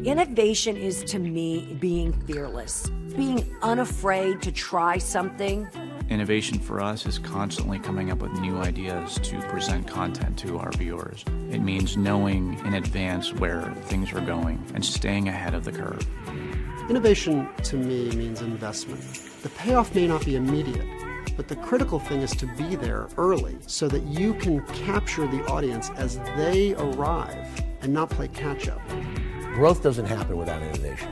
Innovation is, to me, being fearless, being unafraid to try something. Innovation for us is constantly coming up with new ideas to present content to our viewers. It means knowing in advance where things are going and staying ahead of the curve. Innovation, to me, means investment. The payoff may not be immediate, but the critical thing is to be there early so that you can capture the audience as they arrive and not play catch-up. Growth doesn't happen without innovation.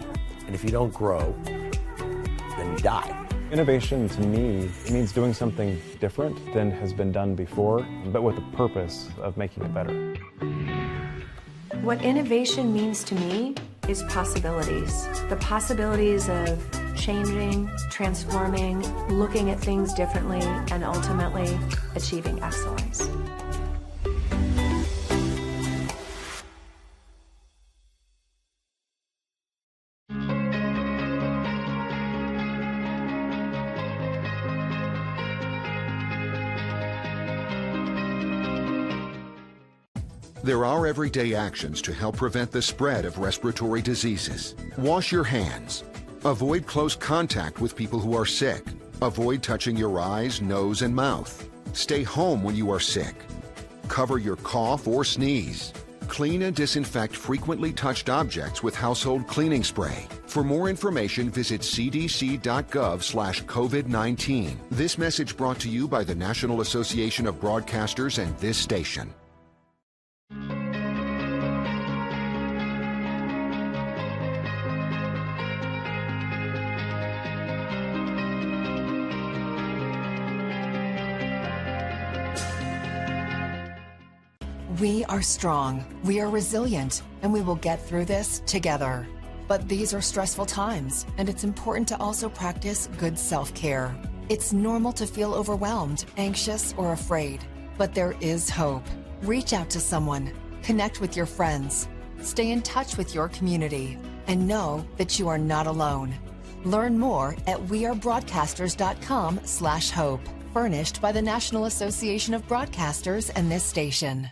And if you don't grow, then you die. Innovation, to me, it means doing something different than has been done before, but with the purpose of making it better. What innovation means to me is possibilities. The possibilities of changing, transforming, looking at things differently, and ultimately achieving excellence. There are everyday actions to help prevent the spread of respiratory diseases. Wash your hands. Avoid close contact with people who are sick. Avoid touching your eyes, nose, and mouth. Stay home when you are sick. Cover your cough or sneeze. Clean and disinfect frequently touched objects with household cleaning spray. For more information, visit cdc.gov/COVID-19. This message brought to you by the National Association of Broadcasters and this station. We are strong, we are resilient, and we will get through this together. But these are stressful times, and it's important to also practice good self-care. It's normal to feel overwhelmed, anxious, or afraid, but there is hope. Reach out to someone, connect with your friends, stay in touch with your community, and know that you are not alone. Learn more at wearebroadcasters.com/hope, furnished by the National Association of Broadcasters and this station.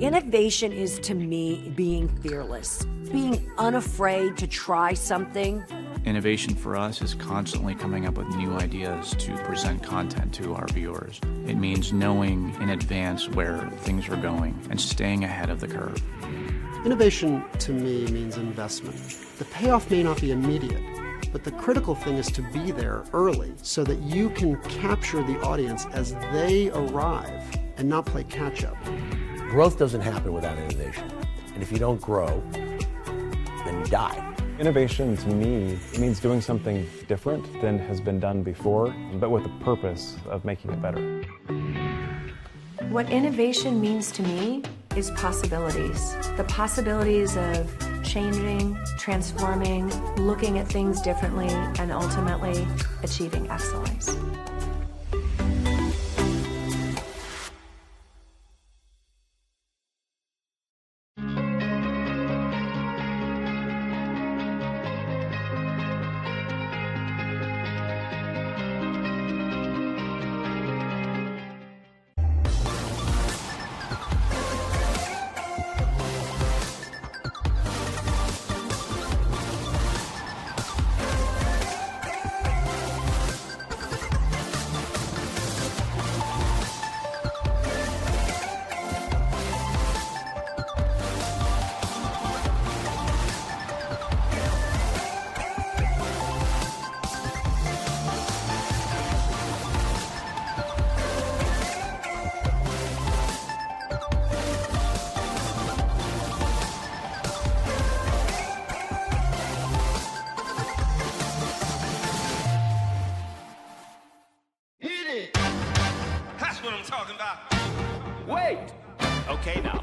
Innovation is, to me, being fearless, being unafraid to try something. Innovation for us is constantly coming up with new ideas to present content to our viewers. It means knowing in advance where things are going and staying ahead of the curve. Innovation, to me, means investment. The payoff may not be immediate, but the critical thing is to be there early so that you can capture the audience as they arrive and not play catch-up. Growth doesn't happen without innovation. And if you don't grow, then you die. Innovation, to me, it means doing something different than has been done before, but with the purpose of making it better. What innovation means to me is possibilities. The possibilities of changing, transforming, looking at things differently, and ultimately achieving excellence. Wait! Okay now.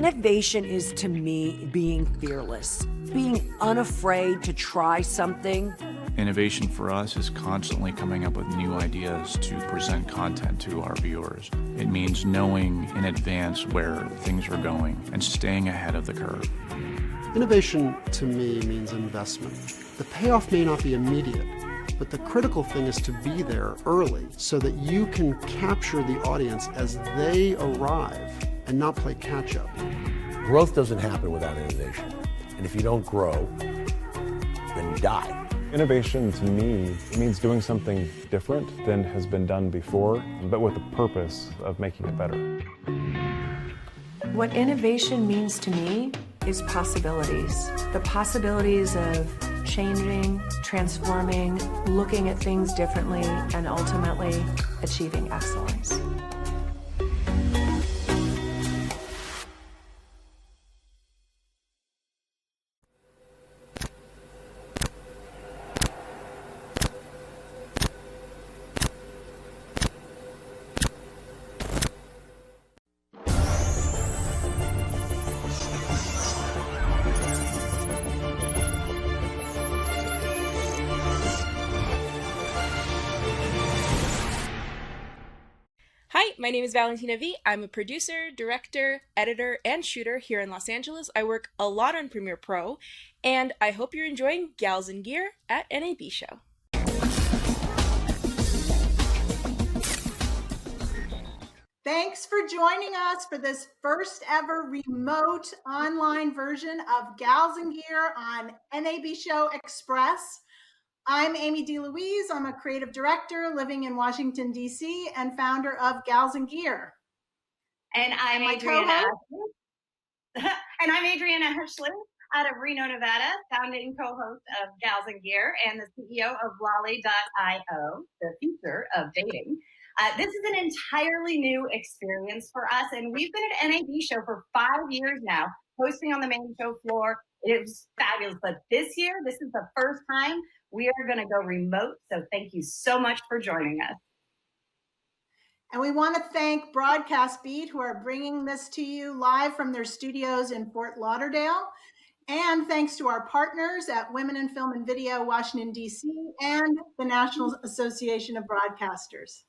Innovation is, to me, being fearless, being unafraid to try something. Innovation for us is constantly coming up with new ideas to present content to our viewers. It means knowing in advance where things are going and staying ahead of the curve. Innovation, to me, means investment. The payoff may not be immediate, but the critical thing is to be there early so that you can capture the audience as they arrive and not play catch-up. Growth doesn't happen without innovation. And if you don't grow, then you die. Innovation to me means doing something different than has been done before, but with the purpose of making it better. What innovation means to me is possibilities. The possibilities of changing, transforming, looking at things differently, and ultimately achieving excellence. Hi, my name is Valentina V. I'm a producer, director, editor, and shooter here in Los Angeles. I work a lot on Premiere Pro, and I hope you're enjoying Gals in Gear at NAB Show. Thanks for joining us for this first ever remote online version of Gals in Gear on NAB Show Express. I'm Amy DeLuise. I'm a creative director living in Washington, D.C. and founder of Gals in Gear. And I'm Adriana. And I'm Adriana Hirschler out of Reno, Nevada, founding co-host of Gals in Gear and the CEO of Lolly.io, the future of dating. This is an entirely new experience for us, and we've been at NAB Show for 5 years now, hosting on the main show floor. It was fabulous, but this year, this is the first time we are going to go remote, so thank you so much for joining us. And we want to thank Broadcast Beat, who are bringing this to you live from their studios in Fort Lauderdale. And thanks to our partners at Women in Film and Video, Washington, D.C., and the National Association of Broadcasters.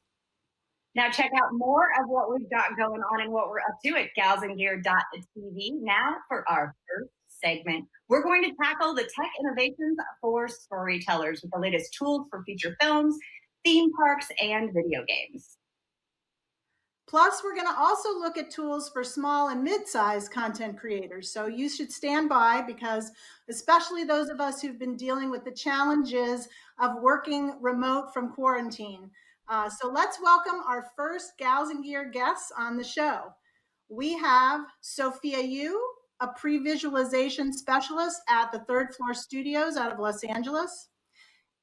Now check out more of what we've got going on and what we're up to at galsandgear.tv. Now for our first segment, we're going to tackle the tech innovations for storytellers with the latest tools for feature films, theme parks, and video games. Plus, we're going to also look at tools for small and mid-sized content creators. So you should stand by because especially those of us who've been dealing with the challenges of working remote from quarantine. So let's welcome our first Gals in Gear guests on the show. We have Sophia Yu, a pre-visualization specialist at the Third Floor Studios out of Los Angeles.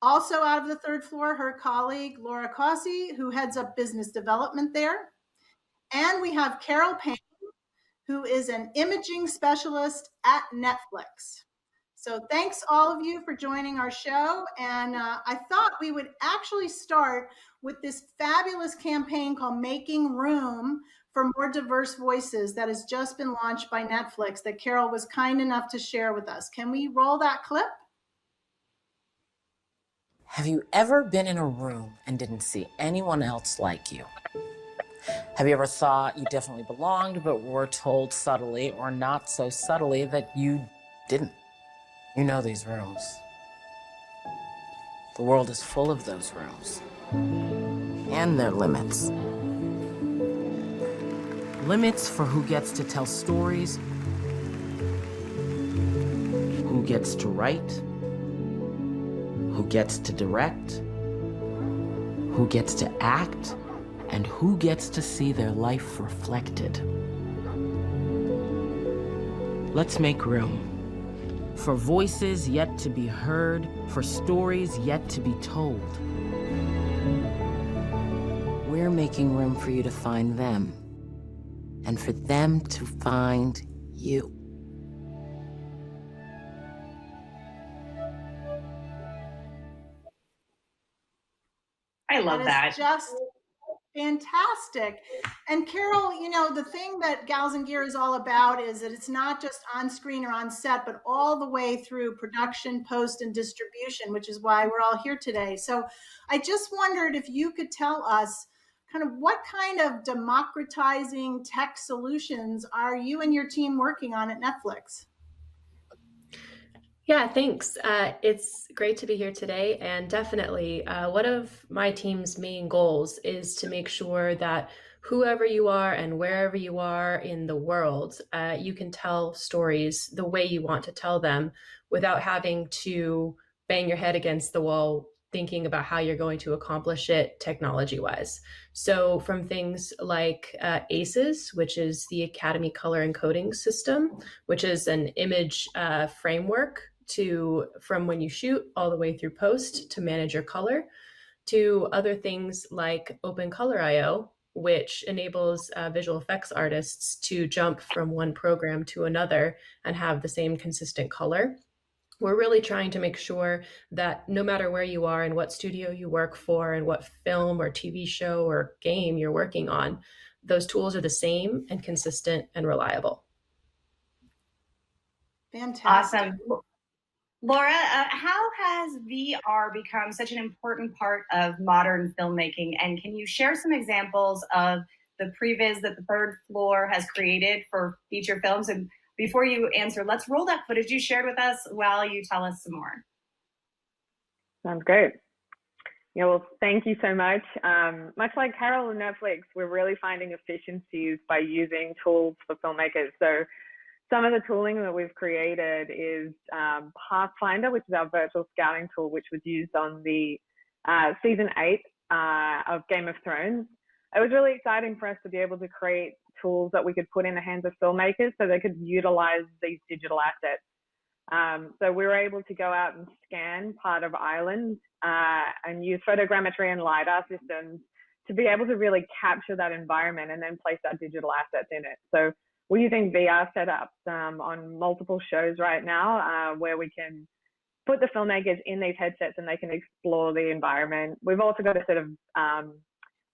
Also out of the third floor, her colleague, Laura Cossey, who heads up business development there. And we have Carol Payne, who is an imaging specialist at Netflix. So thanks all of you for joining our show. And I thought we would actually start with this fabulous campaign called Making Room for More Diverse Voices that has just been launched by Netflix that Carol was kind enough to share with us. Can we roll that clip? Have you ever been in a room and didn't see anyone else like you? Have you ever thought you definitely belonged, but were told subtly or not so subtly that you didn't? You know these rooms. The world is full of those rooms. And their limits. Limits for who gets to tell stories, who gets to write, who gets to direct, who gets to act, and who gets to see their life reflected. Let's make room for voices yet to be heard, for stories yet to be told. We're making room for you to find them, and for them to find you. I love that. Fantastic. And Carol, you know, the thing that Gals and Gear is all about is that it's not just on screen or on set, but all the way through production, post, and distribution, which is why we're all here today. So I just wondered if you could tell us kind of what kind of democratizing tech solutions are you and your team working on at Netflix? Yeah, thanks. It's great to be here today. And definitely, one of my team's main goals is to make sure that whoever you are and wherever you are in the world, you can tell stories the way you want to tell them without having to bang your head against the wall thinking about how you're going to accomplish it technology-wise. So from things like ACES, which is the Academy Color Encoding System, which is an image framework from when you shoot all the way through post to manage your color, to other things like OpenColor.io, which enables visual effects artists to jump from one program to another and have the same consistent color. We're really trying to make sure that no matter where you are and what studio you work for and what film or TV show or game you're working on, those tools are the same and consistent and reliable. Fantastic. Awesome. Laura, how has VR become such an important part of modern filmmaking? And can you share some examples of the previs that the third floor has created for feature films? And before you answer, let's roll that footage you shared with us while you tell us some more. Sounds great. Yeah, well, thank you so much. Much like Carol and Netflix, we're really finding efficiencies by using tools for filmmakers. So some of the tooling that we've created is Pathfinder, which is our virtual scouting tool, which was used on the season 8 of Game of Thrones. It was really exciting for us to be able to create tools that we could put in the hands of filmmakers so they could utilize these digital assets. So we were able to go out and scan part of Ireland and use photogrammetry and LiDAR systems to be able to really capture that environment and then place our digital assets in it. So we're using VR setups on multiple shows right now where we can put the filmmakers in these headsets and they can explore the environment. We've also got a set of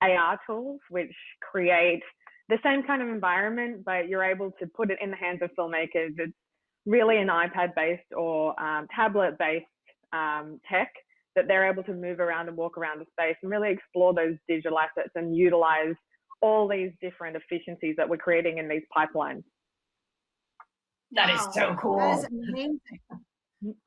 AR tools which create the same kind of environment, but you're able to put it in the hands of filmmakers. It's really an iPad-based or tablet-based tech that they're able to move around and walk around the space and really explore those digital assets and utilize all these different efficiencies that we're creating in these pipelines. That is so cool. That is amazing.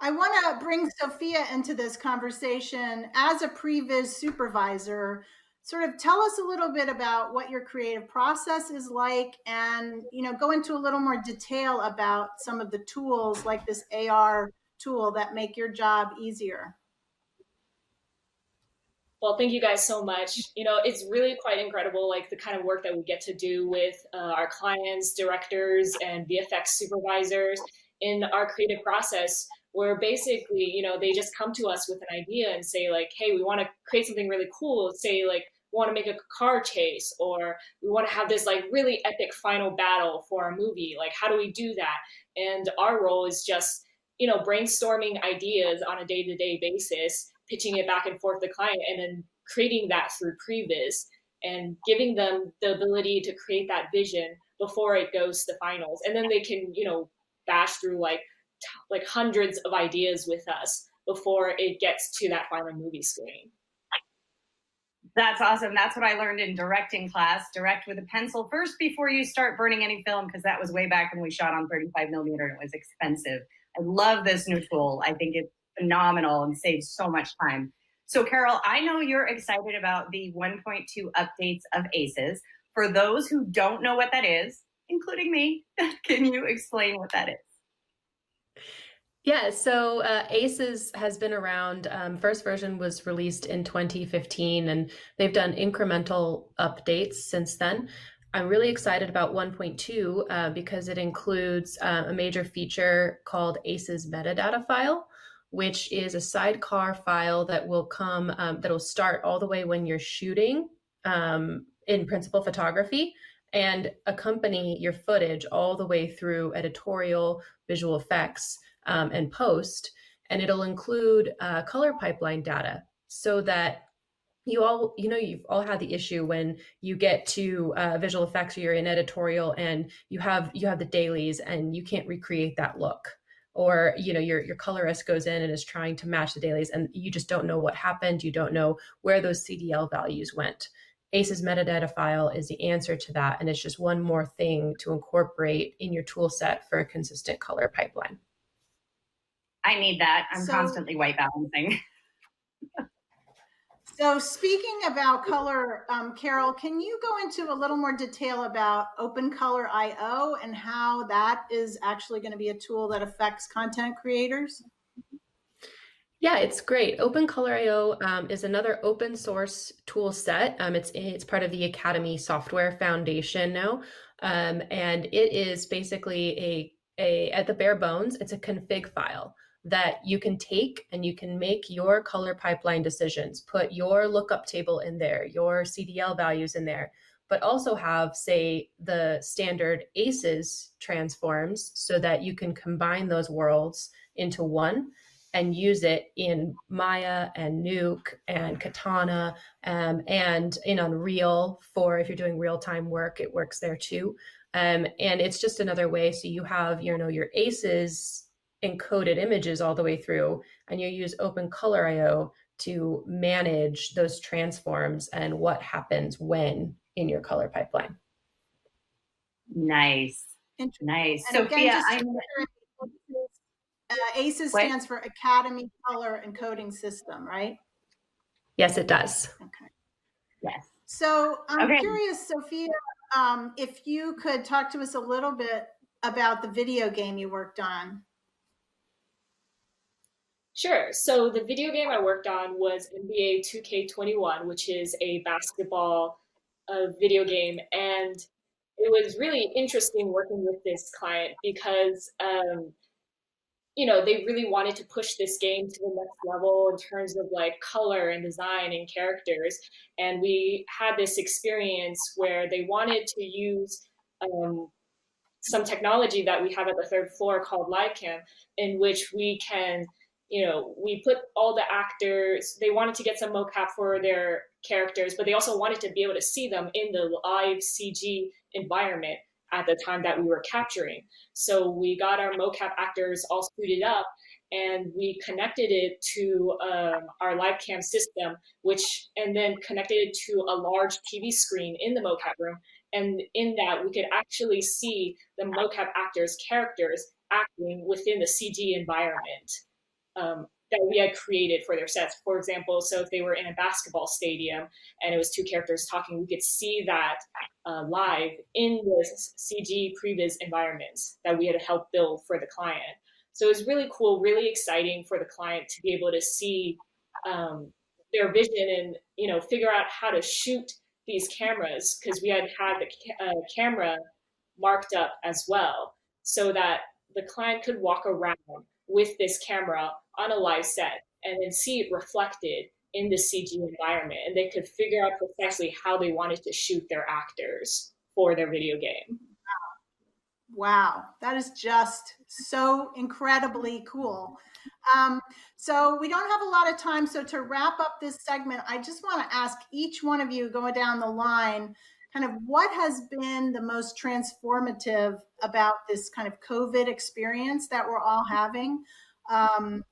I want to bring Sophia into this conversation as a previs supervisor. Sort of tell us a little bit about what your creative process is like, and go into a little more detail about some of the tools like this AR tool that make your job easier. Well, thank you guys so much. It's really quite incredible, like the kind of work that we get to do with our clients, directors, and VFX supervisors in our creative process, where basically, they just come to us with an idea and say like, hey, we want to create something really cool. Say like, we want to make a car chase, or we want to have this like really epic final battle for our movie. Like, how do we do that? And our role is just, brainstorming ideas on a day-to-day basis, pitching it back and forth to the client, and then creating that through previs and giving them the ability to create that vision before it goes to finals. And then they can, bash through like hundreds of ideas with us before it gets to that final movie screen. That's awesome. That's what I learned in directing class. Direct with a pencil first before you start burning any film, because that was way back when we shot on 35 millimeter and it was expensive. I love this new tool. I think it's phenomenal and saves so much time. So Carol, I know you're excited about the 1.2 updates of ACES. For those who don't know what that is, including me, can you explain what that is? Yeah, so ACES has been around. First version was released in 2015, and they've done incremental updates since then. I'm really excited about 1.2 because it includes a major feature called ACES metadata file, which is a sidecar file that will come, that'll start all the way when you're shooting in principal photography and accompany your footage all the way through editorial, visual effects, and post. And it'll include color pipeline data so that you've all had the issue when you get to visual effects or you're in editorial and you have the dailies and you can't recreate that look, or your colorist goes in and is trying to match the dailies and you just don't know what happened. You don't know where those CDL values went. ACE's metadata file is the answer to that, and it's just one more thing to incorporate in your tool set for a consistent color pipeline. I need that. I'm constantly white balancing. So speaking about color, Carol, can you go into a little more detail about OpenColor.io and how that is actually going to be a tool that affects content creators? Yeah, it's great. OpenColor.io is another open source tool set. It's part of the Academy Software Foundation now, and it is basically at the bare bones, it's a config file that you can take and you can make your color pipeline decisions, put your lookup table in there, your CDL values in there, but also have, say, the standard ACES transforms so that you can combine those worlds into one and use it in Maya and Nuke and Katana and in Unreal for if you're doing real-time work, it works there too. And it's just another way. So you have, your ACES encoded images all the way through, and you use OpenColor.io to manage those transforms and what happens when in your color pipeline. Nice. Nice. And Sophia, ACES stands for Academy Color Encoding System, right? Yes, it does. Okay. Yes. So I'm curious, Sophia, if you could talk to us a little bit about the video game you worked on. Sure. So the video game I worked on was NBA 2K21, which is a basketball video game. And it was really interesting working with this client because, they really wanted to push this game to the next level in terms of like color and design and characters. And we had this experience where they wanted to use some technology that we have at the third floor called LiveCam, in which we can we put all the actors, they wanted to get some mocap for their characters, but they also wanted to be able to see them in the live CG environment at the time that we were capturing. So we got our mocap actors all suited up and we connected it to our live cam system, and then connected it to a large TV screen in the mocap room. And in that, we could actually see the mocap actors' characters acting within the CG environment that we had created for their sets. For example, so if they were in a basketball stadium and it was two characters talking, we could see that live in the CG previs environments that we had helped build for the client. So it was really cool, really exciting for the client to be able to see their vision and figure out how to shoot these cameras, because we had the camera marked up as well so that the client could walk around with this camera on a live set and then see it reflected in the CG environment, and they could figure out precisely how they wanted to shoot their actors for their video game. Wow, that is just so incredibly cool. So we don't have a lot of time. So to wrap up this segment, I just want to ask each one of you going down the line, kind of what has been the most transformative about this kind of COVID experience that we're all having?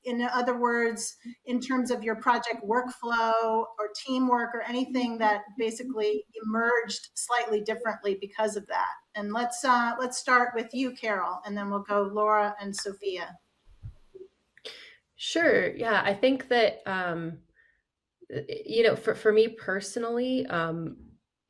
In other words, in terms of your project workflow or teamwork or anything that basically emerged slightly differently because of that. And let's start with you, Carol, and then we'll go Laura and Sophia. Sure. Yeah, I think that for me personally,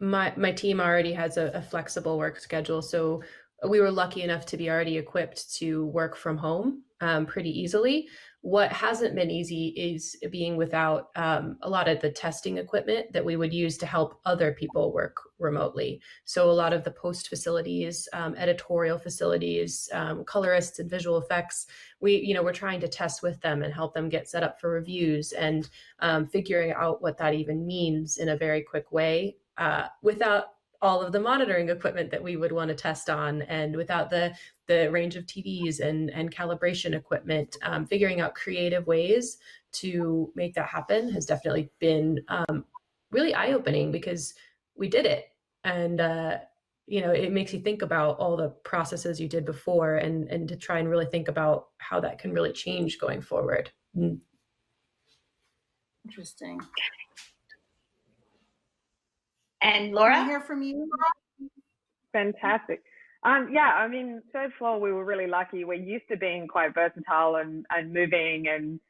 my team already has a flexible work schedule, so we were lucky enough to be already equipped to work from home pretty easily. What hasn't been easy is being without a lot of the testing equipment that we would use to help other people work remotely. So a lot of the post facilities, editorial facilities, colorists and visual effects, we're trying to test with them and help them get set up for reviews and figuring out what that even means in a very quick way without all of the monitoring equipment that we would want to test on, and without the range of TVs and calibration equipment. Figuring out creative ways to make that happen has definitely been really eye-opening because we did it. And, it makes you think about all the processes you did before and to try and really think about how that can really change going forward. Interesting. And Laura? Can I hear from you? Fantastic. Yeah, I mean, third floor, we were really lucky. We're used to being quite versatile and moving and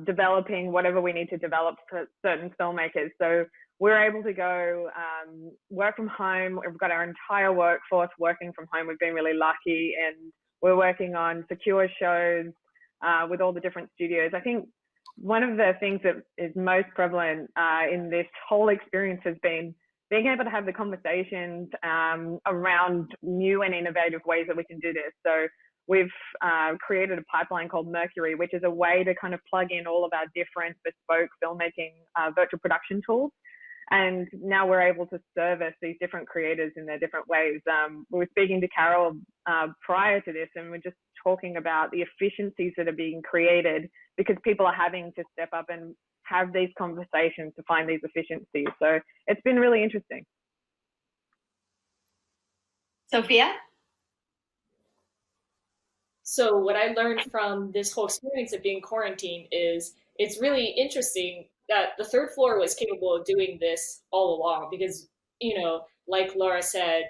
developing whatever we need to develop for certain filmmakers. So we're able to go work from home. We've got our entire workforce working from home. We've been really lucky, and we're working on secure shows with all the different studios. I think one of the things that is most prevalent in this whole experience has been being able to have the conversations around new and innovative ways that we can do this. So we've created a pipeline called Mercury, which is a way to kind of plug in all of our different bespoke filmmaking virtual production tools. And now we're able to service these different creators in their different ways. We were speaking to Carol prior to this, and we're just talking about the efficiencies that are being created because people are having to step up and have these conversations to find these efficiencies. So it's been really interesting. Sophia? So what I learned from this whole experience of being quarantined is it's really interesting that the third floor was capable of doing this all along because, like Laura said,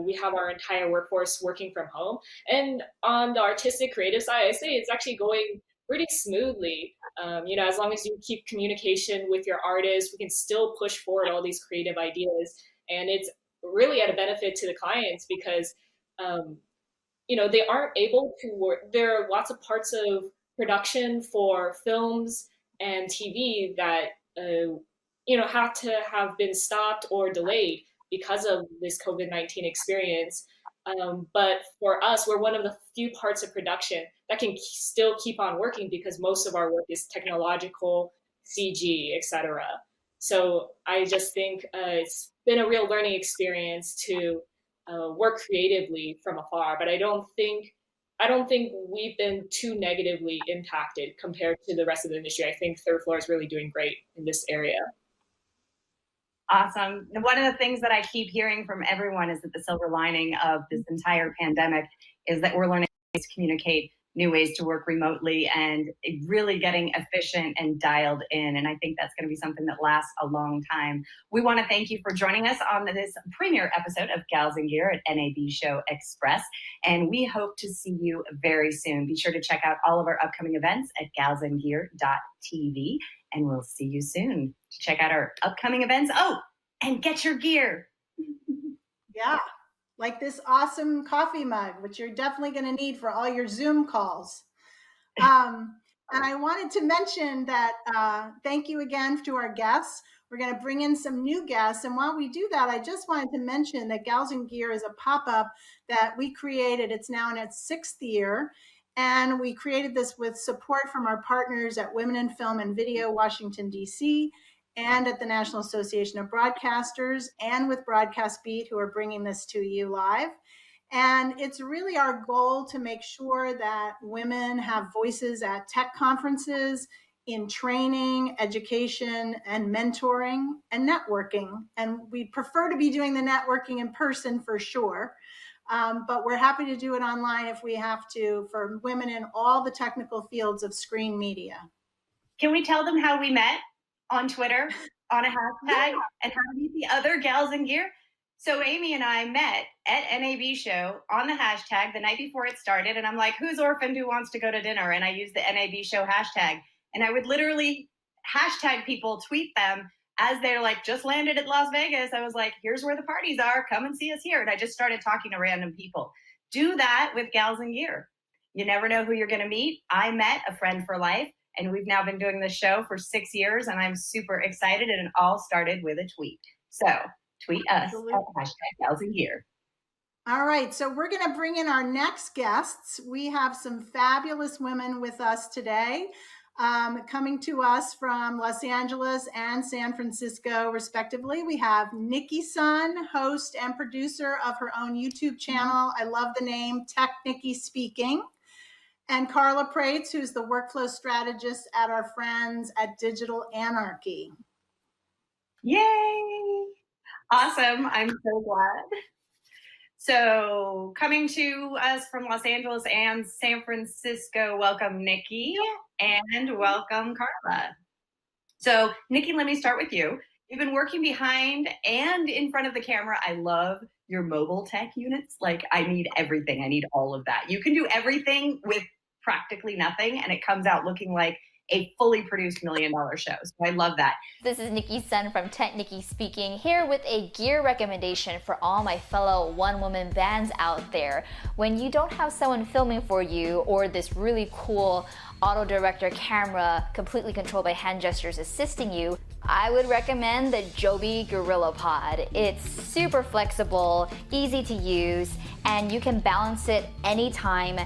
we have our entire workforce working from home. And on the artistic creative side, I say it's actually going pretty smoothly. As long as you keep communication with your artists, we can still push forward all these creative ideas. And it's really at a benefit to the clients because, they aren't able to work. There are lots of parts of production for films and TV that, have to have been stopped or delayed because of this COVID-19 experience. But for us, we're one of the few parts of production that can still keep on working because most of our work is technological, CG, etc. So I just think it's been a real learning experience to work creatively from afar. But I don't think we've been too negatively impacted compared to the rest of the industry. I think third floor is really doing great in this area. Awesome. One of the things that I keep hearing from everyone is that the silver lining of this entire pandemic is that we're learning to communicate, new ways to work remotely, and really getting efficient and dialed in. And I think that's going to be something that lasts a long time. We want to thank you for joining us on this premiere episode of Gals and Gear at NAB Show Express. And we hope to see you very soon. Be sure to check out all of our upcoming events at galsandgear.tv. And we'll see you soon to check out our upcoming events. Oh, and get your gear. Yeah, like this awesome coffee mug, which you're definitely going to need for all your Zoom calls. And I wanted to mention that thank you again to our guests. We're going to bring in some new guests. And while we do that, I just wanted to mention that Gals and Gear is a pop-up that we created. It's now in its 6th year. And we created this with support from our partners at Women in Film and Video, Washington, D.C., and at the National Association of Broadcasters, and with Broadcast Beat, who are bringing this to you live. And it's really our goal to make sure that women have voices at tech conferences, in training, education, and mentoring, and networking. And we'd prefer to be doing the networking in person for sure. But we're happy to do it online if we have to for women in all the technical fields of screen media. Can we tell them how we met on Twitter on a hashtag and how to meet the other Gals in Gear? So Amy and I met at NAB Show on the hashtag the night before it started. And I'm like, who's orphaned who wants to go to dinner? And I used the NAB Show hashtag. And I would literally hashtag people, tweet them as they're like, just landed at Las Vegas. I was like, here's where the parties are. Come and see us here. And I just started talking to random people. Do that with Gals in Gear. You never know who you're going to meet. I met a friend for life, and we've now been doing this show for 6 years, and I'm super excited. And it all started with a tweet. So tweet us at hashtag Gals in Gear. All right, so we're going to bring in our next guests. We have some fabulous women with us today. Coming to us from Los Angeles and San Francisco, respectively. We have Nikki Sun, host and producer of her own YouTube channel. I love the name, Tech Nikki Speaking. And Carla Prates, who's the workflow strategist at our friends at Digital Anarchy. Yay! Awesome. I'm so glad. So coming to us from Los Angeles and San Francisco, welcome Nikki and welcome Carla. So Nikki, let me start with you. You've been working behind and in front of the camera. I love your mobile tech units. Like I need everything. I need all of that. You can do everything with practically nothing and it comes out looking like a fully produced $1 million show. So I love that. This is Nikki Sun from Tech Nikki speaking, here with a gear recommendation for all my fellow one-woman bands out there. When you don't have someone filming for you or this really cool auto director camera completely controlled by hand gestures assisting you, I would recommend the Joby Gorilla Pod. It's super flexible, easy to use, and you can balance it anytime,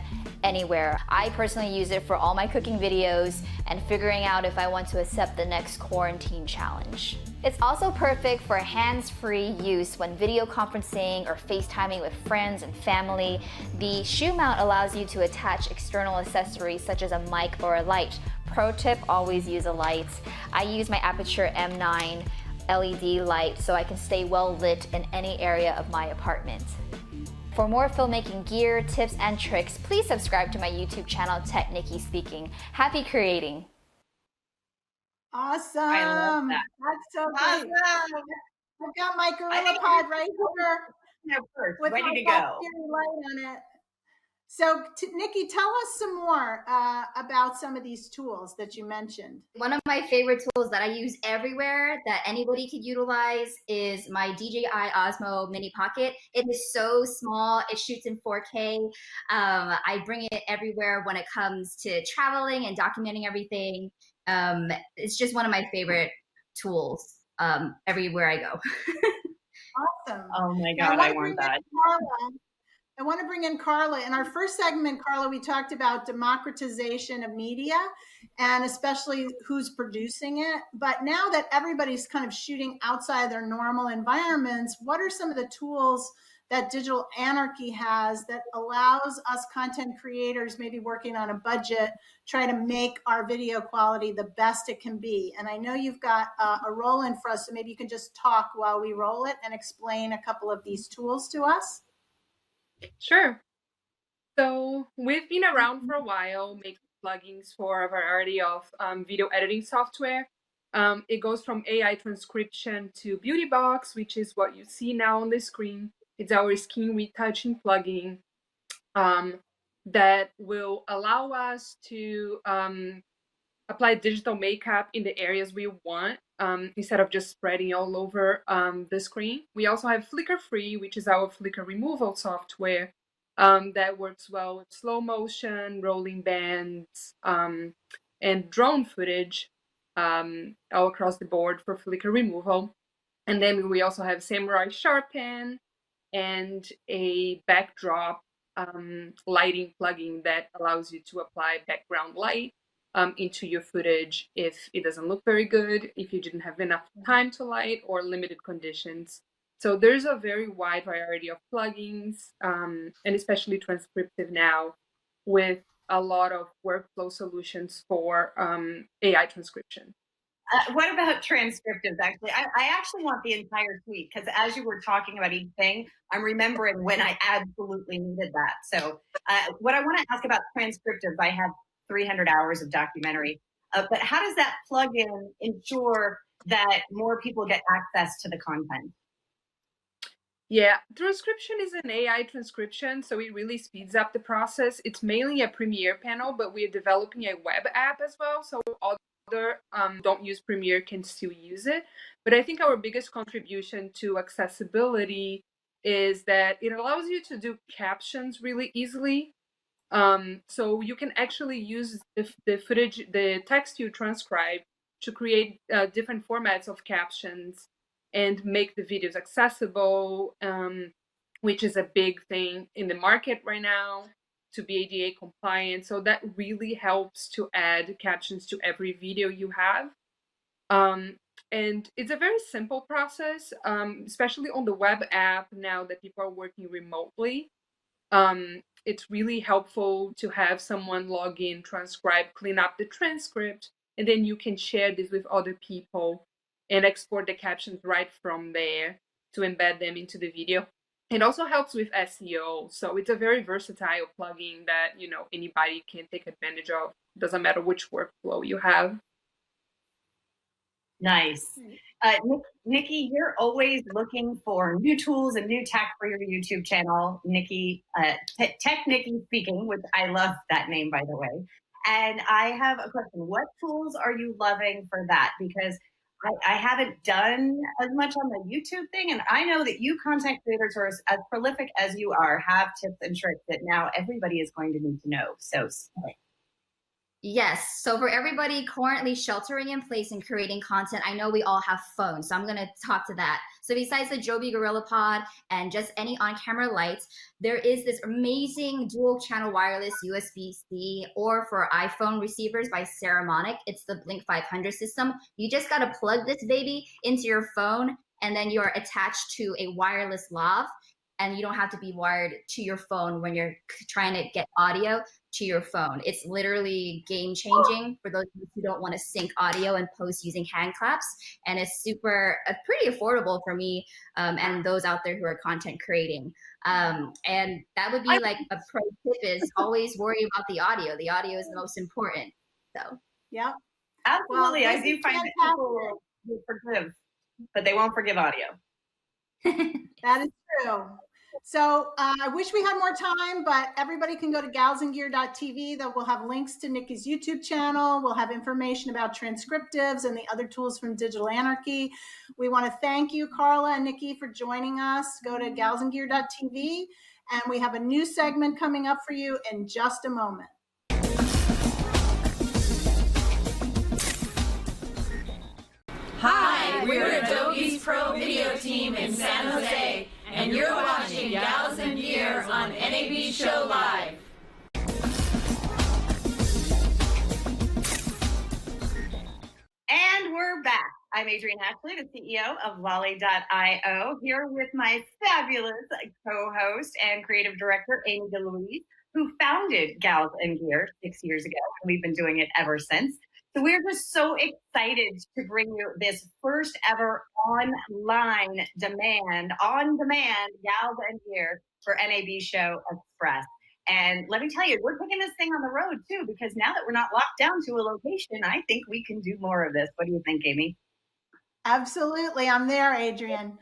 anywhere. I personally use it for all my cooking videos and figuring out if I want to accept the next quarantine challenge. It's also perfect for hands-free use when video conferencing or FaceTiming with friends and family. The shoe mount allows you to attach external accessories such as a mic or a light. Pro tip, always use a light. I use my Aperture M9 LED light so I can stay well lit in any area of my apartment. For more filmmaking gear, tips, and tricks, please subscribe to my YouTube channel, Tech Nikki Speaking. Happy creating! Awesome! I love that. That's so Awesome. great. I've got my Gorilla Pod right here with ready my to Black go. Fury light on it. So, Nikki, tell us some more about some of these tools that you mentioned. One of my favorite tools that I use everywhere that anybody could utilize is my DJI Osmo Mini Pocket. It is so small. It shoots in 4K. I bring it everywhere when it comes to traveling and documenting everything. It's just one of my favorite tools everywhere I go. Awesome. Oh my God, I want that. I want to bring in Carla. In our first segment, Carla, we talked about democratization of media and especially who's producing it. But now that everybody's kind of shooting outside their normal environments, what are some of the tools that Digital Anarchy has that allows us content creators, maybe working on a budget, try to make our video quality the best it can be? And I know you've got a roll in for us, so maybe you can just talk while we roll it and explain a couple of these tools to us. Sure. So we've been around for a while making plugins for a variety of video editing software. It goes from AI transcription to Beauty Box, which is what you see now on the screen. It's our skin retouching plugin that will allow us to apply digital makeup in the areas we want instead of just spreading all over the screen. We also have Flicker Free, which is our flicker removal software that works well with slow motion, rolling bands, and drone footage all across the board for flicker removal. And then we also have Samurai Sharpen and a backdrop lighting plugin that allows you to apply background light into your footage if it doesn't look very good, if you didn't have enough time to light, or limited conditions. So there's a very wide variety of plugins, and especially transcriptive now, with a lot of workflow solutions for AI transcription. What about transcriptives? Actually, I actually want the entire suite because as you were talking about each thing, I'm remembering when I absolutely needed that. So what I want to ask about transcriptives, I have 300 hours of documentary, but how does that plugin ensure that more people get access to the content? Yeah, transcription is an AI transcription, so it really speeds up the process. It's mainly a Premiere panel, but we're developing a web app as well, so other don't use Premiere can still use it. But I think our biggest contribution to accessibility is that it allows you to do captions really easily. So you can actually use the footage, the text you transcribe, to create different formats of captions and make the videos accessible, which is a big thing in the market right now, to be ADA compliant. So that really helps to add captions to every video you have. And it's a very simple process, especially on the web app now that people are working remotely. It's really helpful to have someone log in, transcribe, clean up the transcript, and then you can share this with other people and export the captions right from there to embed them into the video. It also helps with SEO. So it's a very versatile plugin that, anybody can take advantage of. Doesn't matter which workflow you have. Nice. Nikki, you're always looking for new tools and new tech for your YouTube channel. Nikki, Tech Nikki speaking, which I love that name, by the way. And I have a question. What tools are you loving for that? Because I haven't done as much on the YouTube thing. And I know that you content creators who are as prolific as you are have tips and tricks that now everybody is going to need to know. So Yes. So for everybody currently sheltering in place and creating content, I know we all have phones, so I'm going to talk to that. So besides the Joby GorillaPod and just any on-camera lights, there is this amazing dual channel wireless USB-C, or for iPhone receivers by Saramonic. It's the Blink 500 system. You just got to plug this baby into your phone, and then you're attached to a wireless lav. And you don't have to be wired to your phone when you're trying to get audio to your phone. It's literally game changing for those who don't want to sync audio and post using hand claps. And it's pretty affordable for me and those out there who are content creating. And that would be like a pro tip, is always worry about the audio. The audio is the most important. So, yeah, absolutely. I do find that people will forgive, but they won't forgive audio. That is true. So I wish we had more time, but everybody can go to galsandgear.tv. That will have links to Nikki's YouTube channel. We'll have information about transcriptives and the other tools from Digital Anarchy. We want to thank you, Carla and Nikki, for joining us. Go to galsandgear.tv, and we have a new segment coming up for you in just a moment. Hi, we're Adobe's Pro Video Team in San Jose, and you're watching Gals and Gear on NAB Show Live. And we're back. I'm Adrienne Ashley, the CEO of Lolly.io, here with my fabulous co-host and creative director, Amy DeLuise, who founded Gals and Gear 6 years ago, and we've been doing it ever since. So we're just so excited to bring you this first ever on-demand Gals and Gear for NAB Show Express. And let me tell you, we're taking this thing on the road too, because now that we're not locked down to a location, I think we can do more of this. What do you think, Amy? Absolutely. I'm there, Adrienne.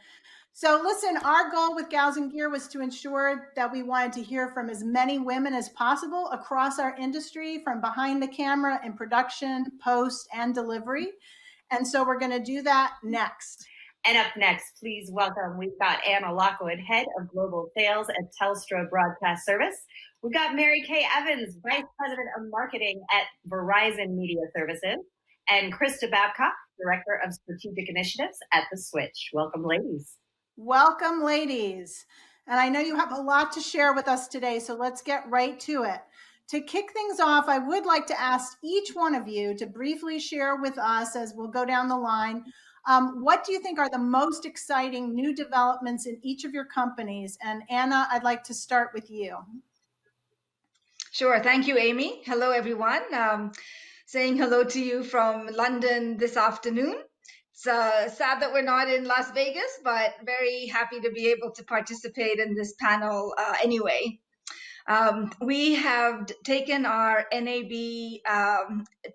So listen, our goal with Gals and Gear was to ensure that we wanted to hear from as many women as possible across our industry, from behind the camera in production, post, and delivery. And so we're going to do that next. And up next, please welcome, we've got Anna Lockwood, Head of Global Sales at Telstra Broadcast Service. We've got Mary Kay Evans, Vice President of Marketing at Verizon Media Services, and Krista Babcock, Director of Strategic Initiatives at The Switch. Welcome, ladies. Welcome, ladies. And I know you have a lot to share with us today, so let's get right to it. To kick things off, I would like to ask each one of you to briefly share with us, as we'll go down the line, what do you think are the most exciting new developments in each of your companies? And Anna, I'd like to start with you. Sure. Thank you, Amy. Hello, everyone. Saying hello to you from London this afternoon. It's sad that we're not in Las Vegas, but very happy to be able to participate in this panel anyway. We have taken our NAB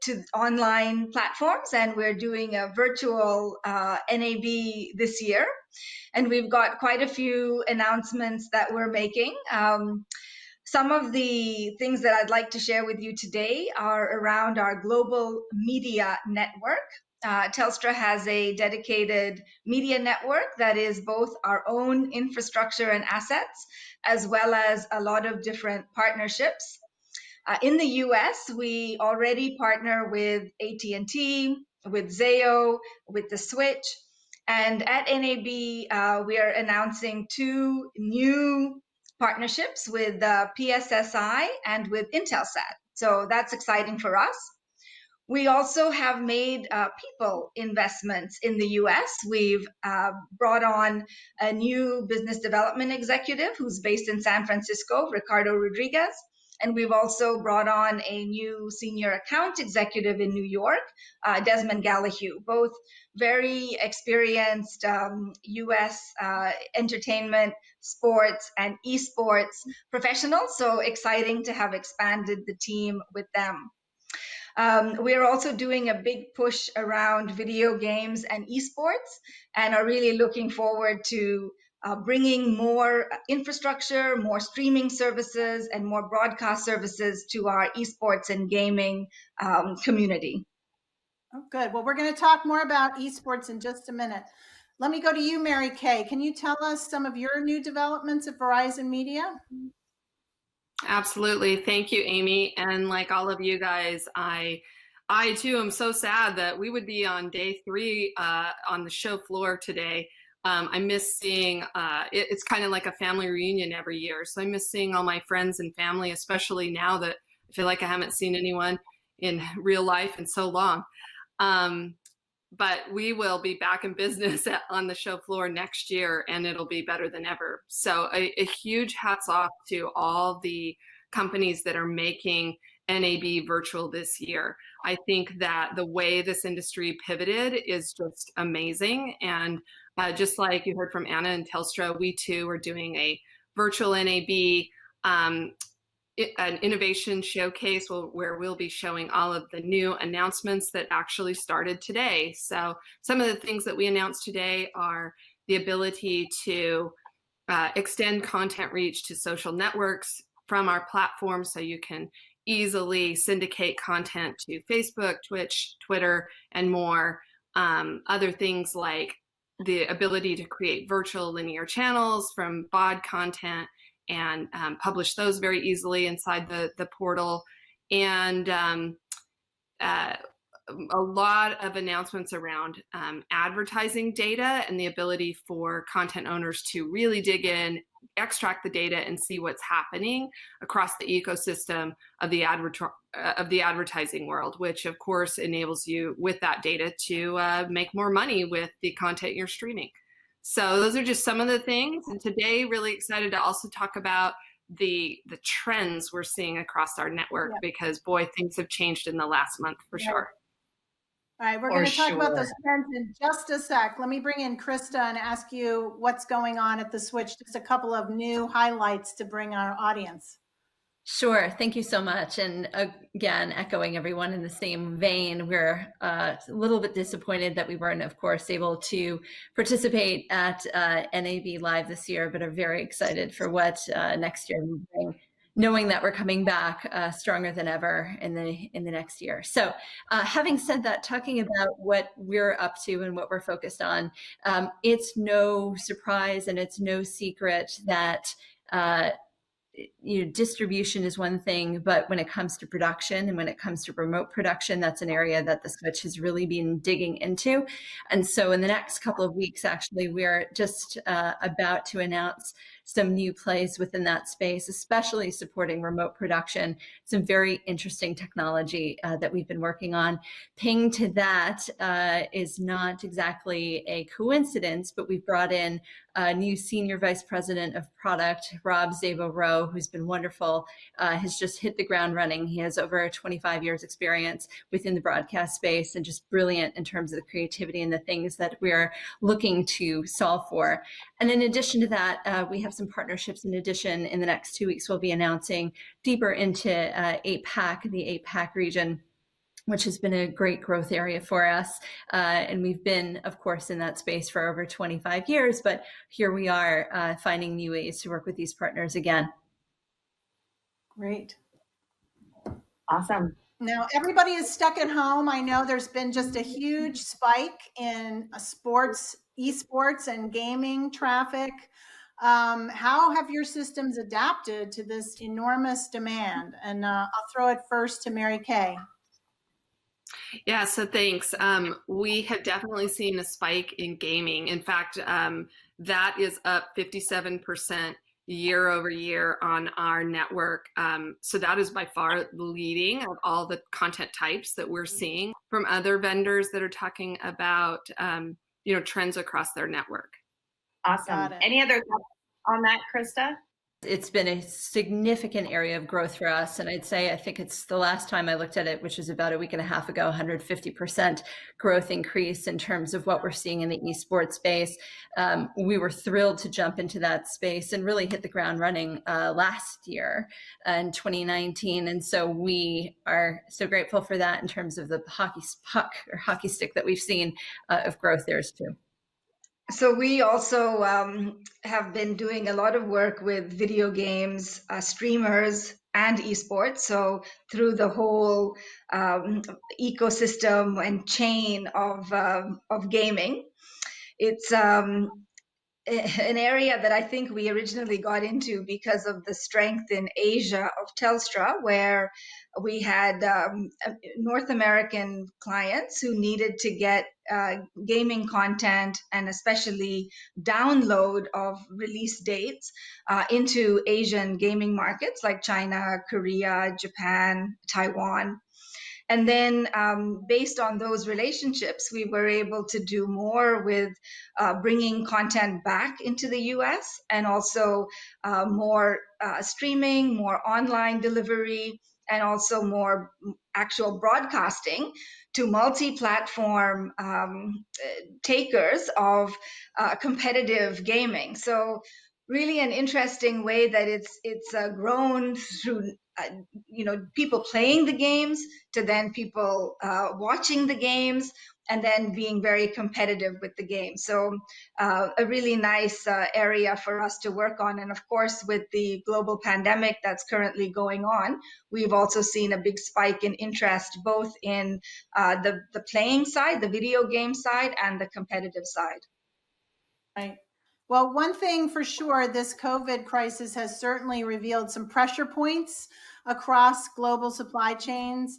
to online platforms, and we're doing a virtual NAB this year. And we've got quite a few announcements that we're making. Some of the things that I'd like to share with you today are around our global media network. Telstra has a dedicated media network that is both our own infrastructure and assets, as well as a lot of different partnerships. In the US, we already partner with AT&T, with Zayo, with The Switch. And at NAB, we are announcing 2 new partnerships with PSSI and with Intelsat. So that's exciting for us. We also have made people investments in the US. We've brought on a new business development executive who's based in San Francisco, Ricardo Rodriguez. And we've also brought on a new senior account executive in New York, Desmond Gallahue, both very experienced US entertainment, sports, and esports professionals. So exciting to have expanded the team with them. We're also doing a big push around video games and esports, and are really looking forward to bringing more infrastructure, more streaming services, and more broadcast services to our esports and gaming community. Oh, good. Well, we're going to talk more about esports in just a minute. Let me go to you, Mary Kay. Can you tell us some of your new developments at Verizon Media? Absolutely. Thank you, Amy. And like all of you guys, I too am so sad that we would be on day 3 on the show floor today. I miss seeing, it's kind of like a family reunion every year. So I miss seeing all my friends and family, especially now that I feel like I haven't seen anyone in real life in so long. But we will be back in business on the show floor next year, and it'll be better than ever. So a huge hats off to all the companies that are making NAB virtual this year. I think that the way this industry pivoted is just amazing. And just like you heard from Anna and Telstra, we too are doing a virtual NAB an innovation showcase where we'll be showing all of the new announcements that actually started today. So some of the things that we announced today are the ability to extend content reach to social networks from our platform, so you can easily syndicate content to Facebook, Twitch, Twitter, and more. Other things like the ability to create virtual linear channels from VOD content and publish those very easily inside the portal. And a lot of announcements around advertising data and the ability for content owners to really dig in, extract the data, and see what's happening across the ecosystem of the advertising world, which of course enables you with that data to make more money with the content you're streaming. So those are just some of the things. And today, really excited to also talk about the trends we're seeing across our network, because boy, things have changed in the last month for sure. All right, we're going to talk about those trends in just a sec. Let me bring in Krista and ask you what's going on at the Switch. Just a couple of new highlights to bring our audience. Sure. Thank you so much. And again, echoing everyone in the same vein, we're a little bit disappointed that we weren't, of course, able to participate at NAB Live this year, but are very excited for what next year will bring, knowing that we're coming back stronger than ever in the next year. So having said that, talking about what we're up to and what we're focused on, it's no surprise and it's no secret that distribution is one thing, but when it comes to production and when it comes to remote production, that's an area that the Switch has really been digging into. And so in the next couple of weeks, actually, we're just about to announce some new plays within that space, especially supporting remote production, some very interesting technology that we've been working on. Ping to that is not exactly a coincidence, but we've brought in a new Senior Vice President of Product, Rob Zabo-Rowe, who's been wonderful, has just hit the ground running. He has over 25 years experience within the broadcast space and just brilliant in terms of the creativity and the things that we're looking to solve for. And in addition to that, we have some partnerships in addition. In the next 2 weeks, we'll be announcing deeper into APAC, the APAC region, which has been a great growth area for us. And we've been, of course, in that space for over 25 years, but here we are finding new ways to work with these partners again. Great. Awesome. Now, everybody is stuck at home. I know there's been just a huge spike in sports, esports, and gaming traffic. How have your systems adapted to this enormous demand? And I'll throw it first to Mary Kay. Yeah, so thanks. We have definitely seen a spike in gaming. In fact, that is up 57% year over year on our network. So that is by far the leading of all the content types that we're seeing from other vendors that are talking about trends across their network. Awesome. Any other thoughts on that, Krista? It's been a significant area of growth for us. And I'd say, I think it's the last time I looked at it, which was about a week and a half ago, 150% growth increase in terms of what we're seeing in the esports space. We were thrilled to jump into that space and really hit the ground running last year in 2019. And so we are so grateful for that in terms of the hockey puck or hockey stick that we've seen of growth there too. So we also have been doing a lot of work with video games, streamers, and esports. So through the whole ecosystem and chain of gaming, it's an area that I think we originally got into because of the strength in Asia of Telstra, where we had North American clients who needed to get gaming content and especially download of release dates into Asian gaming markets like China, Korea, Japan, Taiwan. And then based on those relationships, we were able to do more with bringing content back into the US and also more streaming, more online delivery, and also more actual broadcasting to multi-platform takers of competitive gaming. So really an interesting way that it's grown through people playing the games to then people watching the games and then being very competitive with the game. So a really nice area for us to work on. And of course, with the global pandemic that's currently going on, we've also seen a big spike in interest, both in the playing side, the video game side, and the competitive side. Right. Well, one thing for sure, this COVID crisis has certainly revealed some pressure points across global supply chains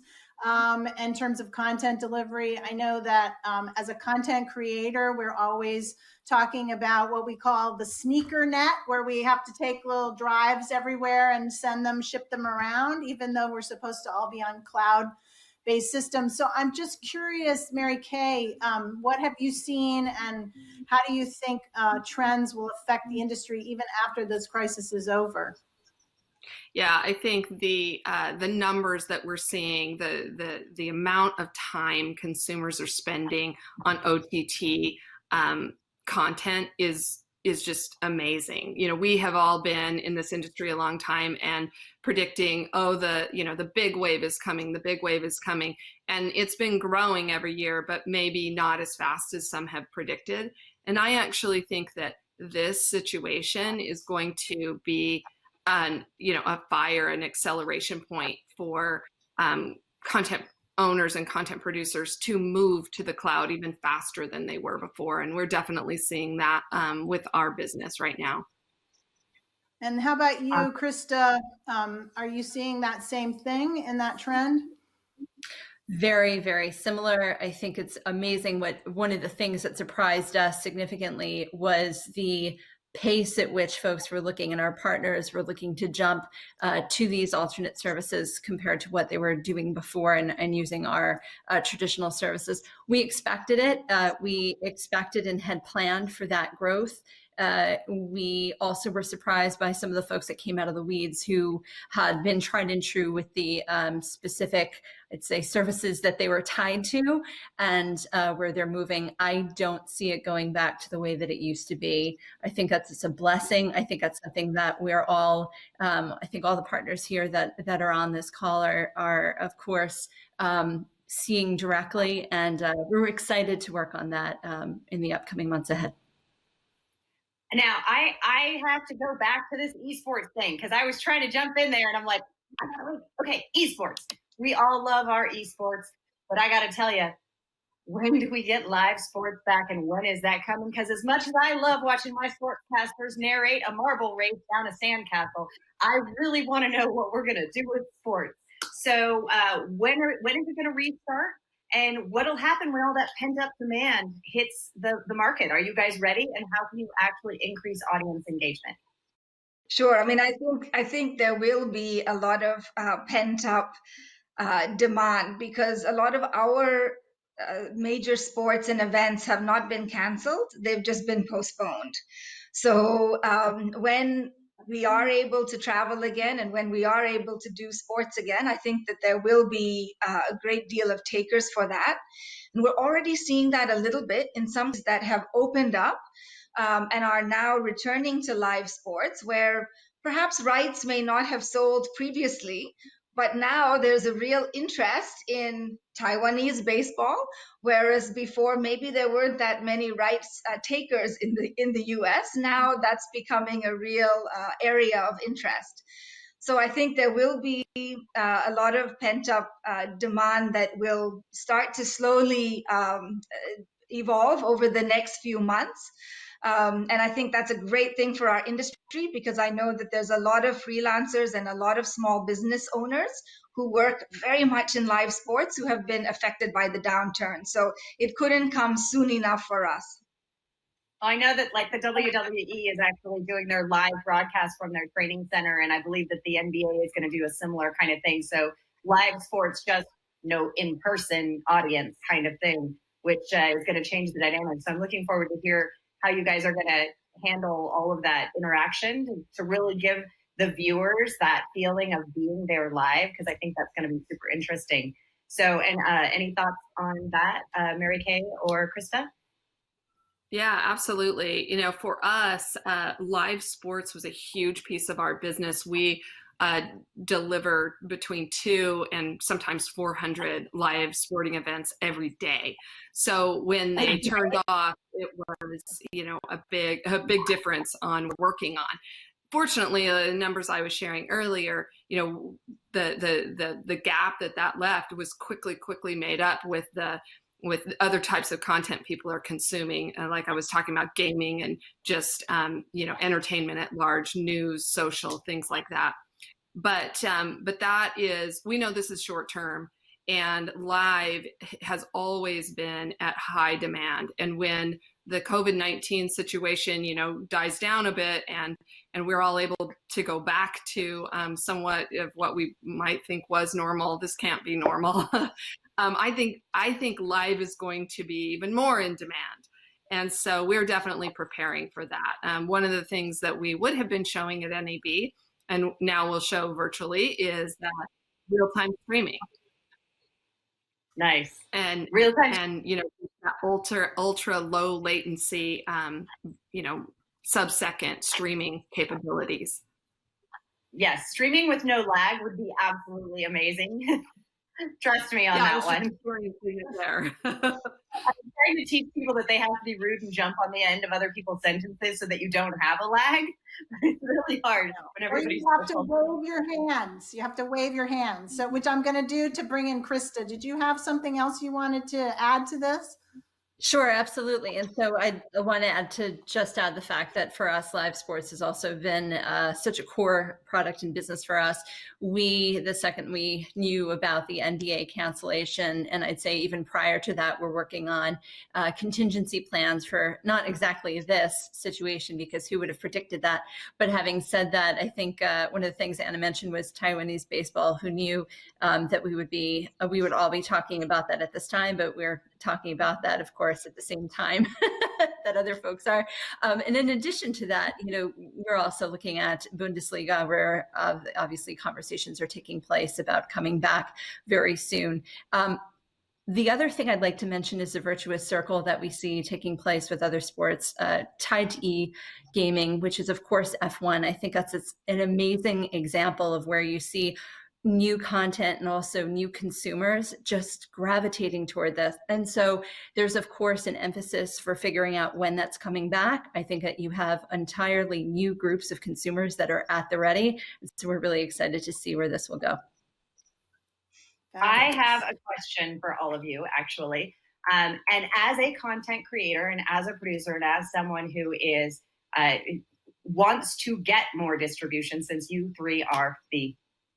in terms of content delivery. I know that as a content creator, we're always talking about what we call the sneaker net, where we have to take little drives everywhere and send them, ship them around, even though we're supposed to all be on cloud-based systems. So I'm just curious, Mary Kay, what have you seen and how do you think trends will affect the industry even after this crisis is over? Yeah, I think the numbers that we're seeing, the amount of time consumers are spending on OTT content is just amazing. You know, we have all been in this industry a long time and predicting, the big wave is coming, the big wave is coming. And it's been growing every year, but maybe not as fast as some have predicted. And I actually think that this situation is going to be a fire and acceleration point for content owners and content producers to move to the cloud even faster than they were before. And we're definitely seeing that with our business right now. And how about you, Krista? Are you seeing that same thing in that trend? Very, very similar. I think it's amazing one of the things that surprised us significantly was the pace at which folks were looking and our partners were looking to jump to these alternate services compared to what they were doing before and using our traditional services. We expected it. We expected and had planned for that growth. We also were surprised by some of the folks that came out of the weeds who had been tried and true with the specific, I'd say, services that they were tied to and where they're moving. I don't see it going back to the way that it used to be. I think it's a blessing. I think that's something that we're all, I think all the partners here that are on this call are of course, seeing directly. And we're excited to work on that in the upcoming months ahead. Now, I have to go back to this esports thing because I was trying to jump in there and I'm like, okay, esports. We all love our esports, but I got to tell you, when do we get live sports back and when is that coming? Because as much as I love watching my sportscasters narrate a marble race down a sandcastle, I really want to know what we're going to do with sports. So when is it going to restart? And what'll happen when all that pent up demand hits the market? Are you guys ready? And how can you actually increase audience engagement? Sure. I mean, I think there will be a lot of pent up demand because a lot of our major sports and events have not been canceled. They've just been postponed. So when we are able to travel again and when we are able to do sports again, I think that there will be a great deal of takers for that. And we're already seeing that a little bit in some that have opened up and are now returning to live sports, where perhaps rights may not have sold previously, but now there's a real interest in Taiwanese baseball, whereas before maybe there weren't that many rights takers in the U.S. Now that's becoming a real area of interest. So I think there will be a lot of pent-up demand that will start to slowly evolve over the next few months. And I think that's a great thing for our industry, because I know that there's a lot of freelancers and a lot of small business owners who work very much in live sports who have been affected by the downturn. So it couldn't come soon enough for us. I know that like the WWE is actually doing their live broadcast from their training center, and I believe that the NBA is going to do a similar kind of thing. So live sports, just no in-person audience kind of thing, which is going to change the dynamic. So I'm looking forward to hear how you guys are going to handle all of that interaction to really give the viewers that feeling of being there live, because I think that's going to be super interesting. So, and any thoughts on that, Mary Kay or Krista? Yeah, absolutely. You know, for us, live sports was a huge piece of our business. We deliver between 200 and sometimes 400 live sporting events every day. So when they turned off, it was, you know, a big difference on working on. Fortunately, the numbers I was sharing earlier, you know, the gap that left was quickly made up with other types of content people are consuming. Like I was talking about gaming and just, you know, entertainment at large, news, social, things like that. But that is, we know this is short term, and live has always been at high demand. And when the COVID-19 situation, you know, dies down a bit and we're all able to go back to somewhat of what we might think was normal, this can't be normal. I think live is going to be even more in demand. And so we're definitely preparing for that. One of the things that we would have been showing at NAB, and now we'll show virtually, is that real-time streaming. Nice. And real-time, and you know, that ultra low latency, you know, sub-second streaming capabilities. Yes, streaming with no lag would be absolutely amazing. Trust me on that one. There. I'm trying to teach people that they have to be rude and jump on the end of other people's sentences so that you don't have a lag. It's really hard when everybody's. You have to wave your hands. You have to wave your hands. So, which I'm going to do to bring in Krista. Did you have something else you wanted to add to this? Sure, absolutely. And so I want to add the fact that for us, live sports has also been such a core product and business for us. The second we knew about the NBA cancellation, and I'd say even prior to that, we're working on contingency plans for not exactly this situation, because who would have predicted that? But having said that, I think one of the things Anna mentioned was Taiwanese baseball, who knew that we would all be talking about that at this time, but we're talking about that, of course, at the same time that other folks are. And in addition to that, you know, we're also looking at Bundesliga, where obviously conversations are taking place about coming back very soon. The other thing I'd like to mention is the virtuous circle that we see taking place with other sports tied to e-gaming, which is, of course, F1. I think that's an amazing example of where you see new content and also new consumers just gravitating toward this. And so there's, of course, an emphasis for figuring out when that's coming back. I think that you have entirely new groups of consumers that are at the ready. So we're really excited to see where this will go. I have a question for all of you, actually. And as a content creator and as a producer and as someone who is wants to get more distribution, since you three are the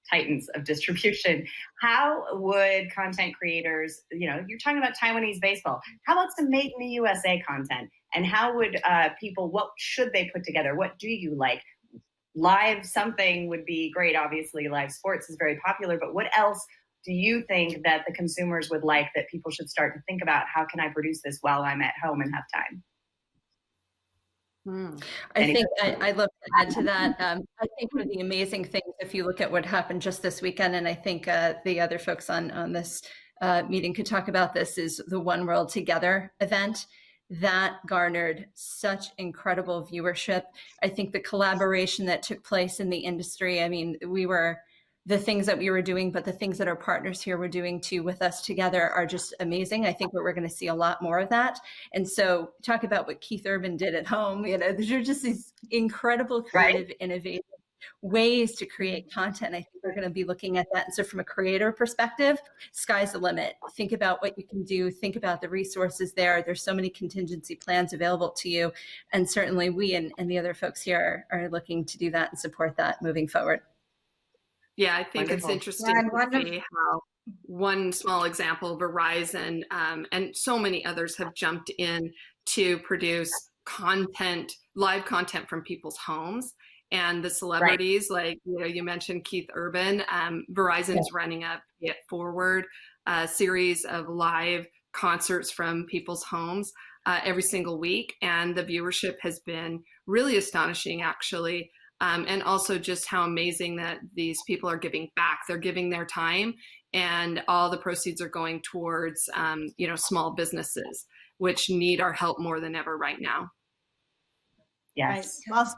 titans of distribution, how would content creators, you know, you're talking about Taiwanese baseball, how about some made in the USA content? And how would people, what should they put together? What do you like? Live something would be great. Obviously, live sports is very popular, but what else do you think that the consumers would like, that people should start to think about? How can I produce this while I'm at home and have time? I think I'd love to add to that. I think one of the amazing things, if you look at what happened just this weekend, and I think the other folks on this meeting could talk about this, is the One World Together event. That garnered such incredible viewership. I think the collaboration that took place in the industry, I mean, the things that we were doing, but the things that our partners here were doing too with us together are just amazing. I think we're going to see a lot more of that. And so talk about what Keith Urban did at home. You know, there are just these incredible creative, innovative ways to create content. I think we're going to be looking at that. And so from a creator perspective, sky's the limit. Think about what you can do. Think about the resources there. There's so many contingency plans available to you. And certainly we and the other folks here are looking to do that and support that moving forward. Yeah, I think it's interesting to see how one small example, Verizon, and so many others have jumped in to produce content, live content from people's homes. And the celebrities, like you mentioned Keith Urban, Verizon's running a Pay It Forward series of live concerts from people's homes every single week. And the viewership has been really astonishing, actually. And also just how amazing that these people are giving back. They're giving their time, and all the proceeds are going towards, small businesses, which need our help more than ever right now. Yes. Right. Well,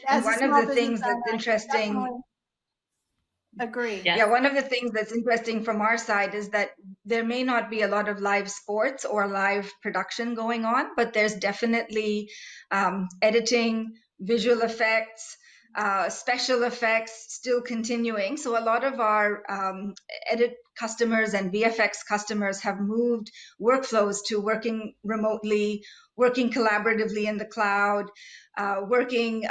and one of the things that's interesting. Agree. Yeah, one of the things that's interesting from our side is that there may not be a lot of live sports or live production going on, but there's definitely editing, visual effects, special effects still continuing. So a lot of our edit customers and VFX customers have moved workflows to working remotely, working collaboratively in the cloud, virtualizing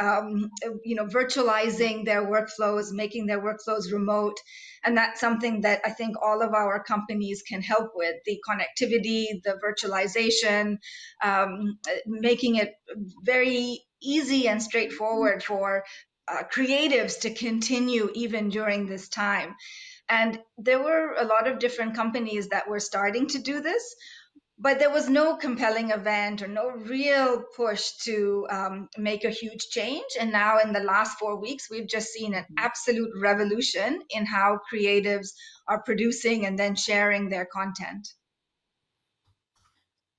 their workflows, making their workflows remote. And that's something that I think all of our companies can help with: the connectivity, the virtualization, making it very easy and straightforward for creatives to continue even during this time. And there were a lot of different companies that were starting to do this, but there was no compelling event or no real push to make a huge change. And now in the last 4 weeks, we've just seen an absolute revolution in how creatives are producing and then sharing their content.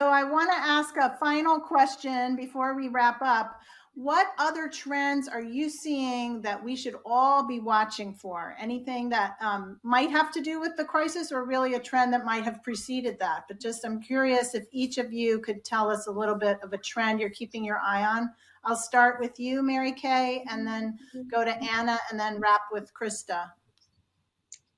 So I want to ask a final question before we wrap up. What other trends are you seeing that we should all be watching for? Anything that might have to do with the crisis, or really a trend that might have preceded that? But just I'm curious if each of you could tell us a little bit of a trend you're keeping your eye on. I'll start with you, Mary Kay, and then go to Anna, and then wrap with Krista.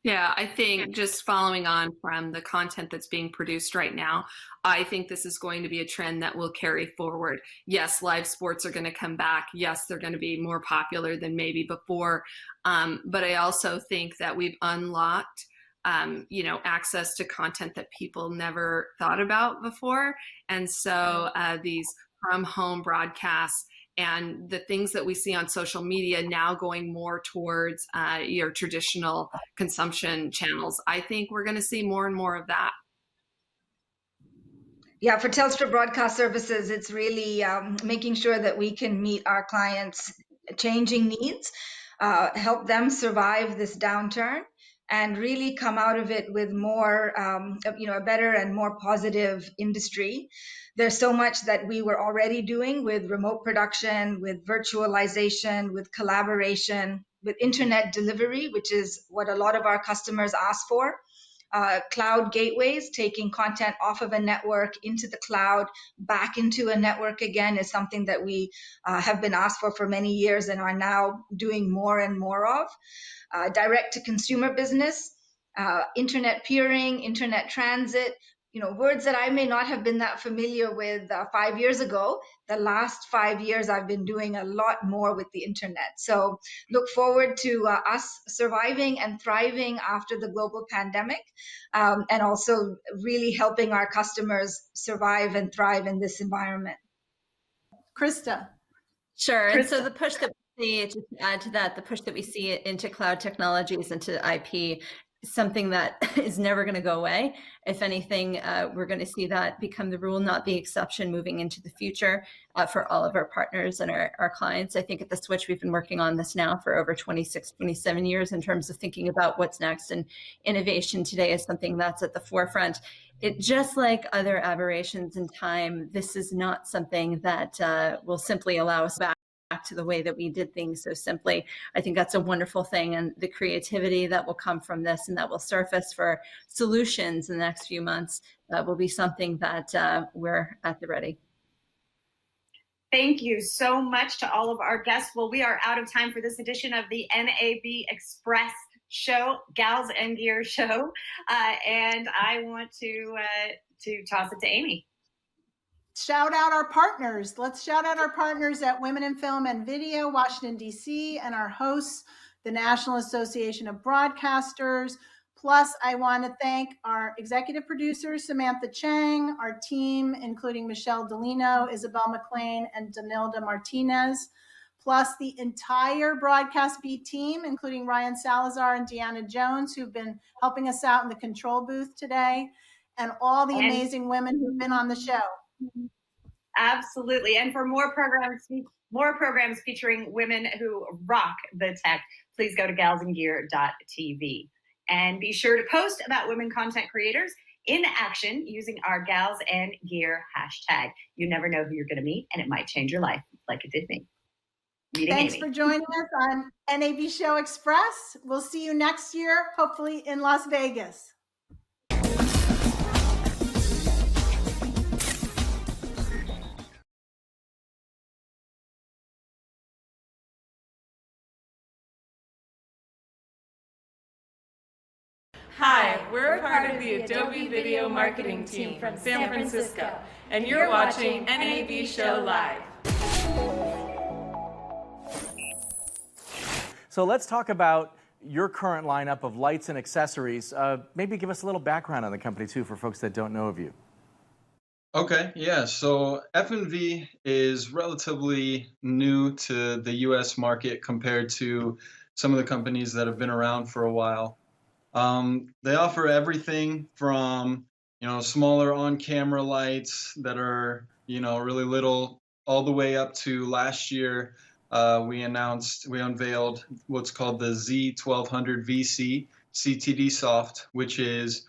Yeah, I think just following on from the content that's being produced right now, I think this is going to be a trend that will carry forward. Yes, live sports are going to come back. Yes, they're going to be more popular than maybe before. But I also think that we've unlocked, access to content that people never thought about before. And so these from home broadcasts and the things that we see on social media now going more towards your traditional consumption channels, I think we're going to see more and more of that. Yeah, for Telstra Broadcast Services, it's really making sure that we can meet our clients' changing needs, help them survive this downturn, and really come out of it with more, a better and more positive industry. There's so much that we were already doing with remote production, with virtualization, with collaboration, with internet delivery, which is what a lot of our customers ask for. Cloud gateways, taking content off of a network into the cloud, back into a network again, is something that we have been asked for many years and are now doing more and more of. Direct to consumer business, internet peering, internet transit, words that I may not have been that familiar with 5 years ago. The last 5 years, I've been doing a lot more with the internet. So look forward to us surviving and thriving after the global pandemic, and also really helping our customers survive and thrive in this environment. Krista. Sure. And so the push that we see, just to add to that, the push that we see into cloud technologies, into IP, something that is never going to go away. If anything, we're going to see that become the rule, not the exception, moving into the future for all of our partners and our clients. I think at The Switch, we've been working on this now for over 26, 27 years in terms of thinking about what's next. And innovation today is something that's at the forefront. It just like other aberrations in time, this is not something that will simply allow us back to the way that we did things so simply. I think that's a wonderful thing, and the creativity that will come from this and that will surface for solutions in the next few months will be something that we're at the ready. Thank you so much to all of our guests. Well, we are out of time for this edition of the NAB Express show, Gals and Gear show, and I want to toss it to Amy. Shout out our partners. Let's shout out our partners at Women in Film and Video, Washington, D.C., and our hosts, the National Association of Broadcasters. Plus, I want to thank our executive producers, Samantha Chang, our team, including Michelle Delino, Isabel McLean, and Danilda Martinez, plus the entire Broadcast Beat team, including Ryan Salazar and Deanna Jones, who've been helping us out in the control booth today, and all the amazing women who've been on the show. Absolutely. And for more programs featuring women who rock the tech, please go to galsandgear.tv. And be sure to post about women content creators in action using our Gals and Gear hashtag. You never know who you're going to meet, and it might change your life like it did me. Thanks for joining us on NAB Show Express. We'll see you next year, hopefully in Las Vegas. Hi, we're a part of the Adobe Video Marketing Team from San Francisco, and you're watching NAB Show Live. So let's talk about your current lineup of lights and accessories. Maybe give us a little background on the company, too, for folks that don't know of you. Okay, yeah, so F&V is relatively new to the U.S. market compared to some of the companies that have been around for a while. They offer everything from, smaller on-camera lights that are, really little, all the way up to last year, we unveiled what's called the Z1200 VC CTD Soft, which is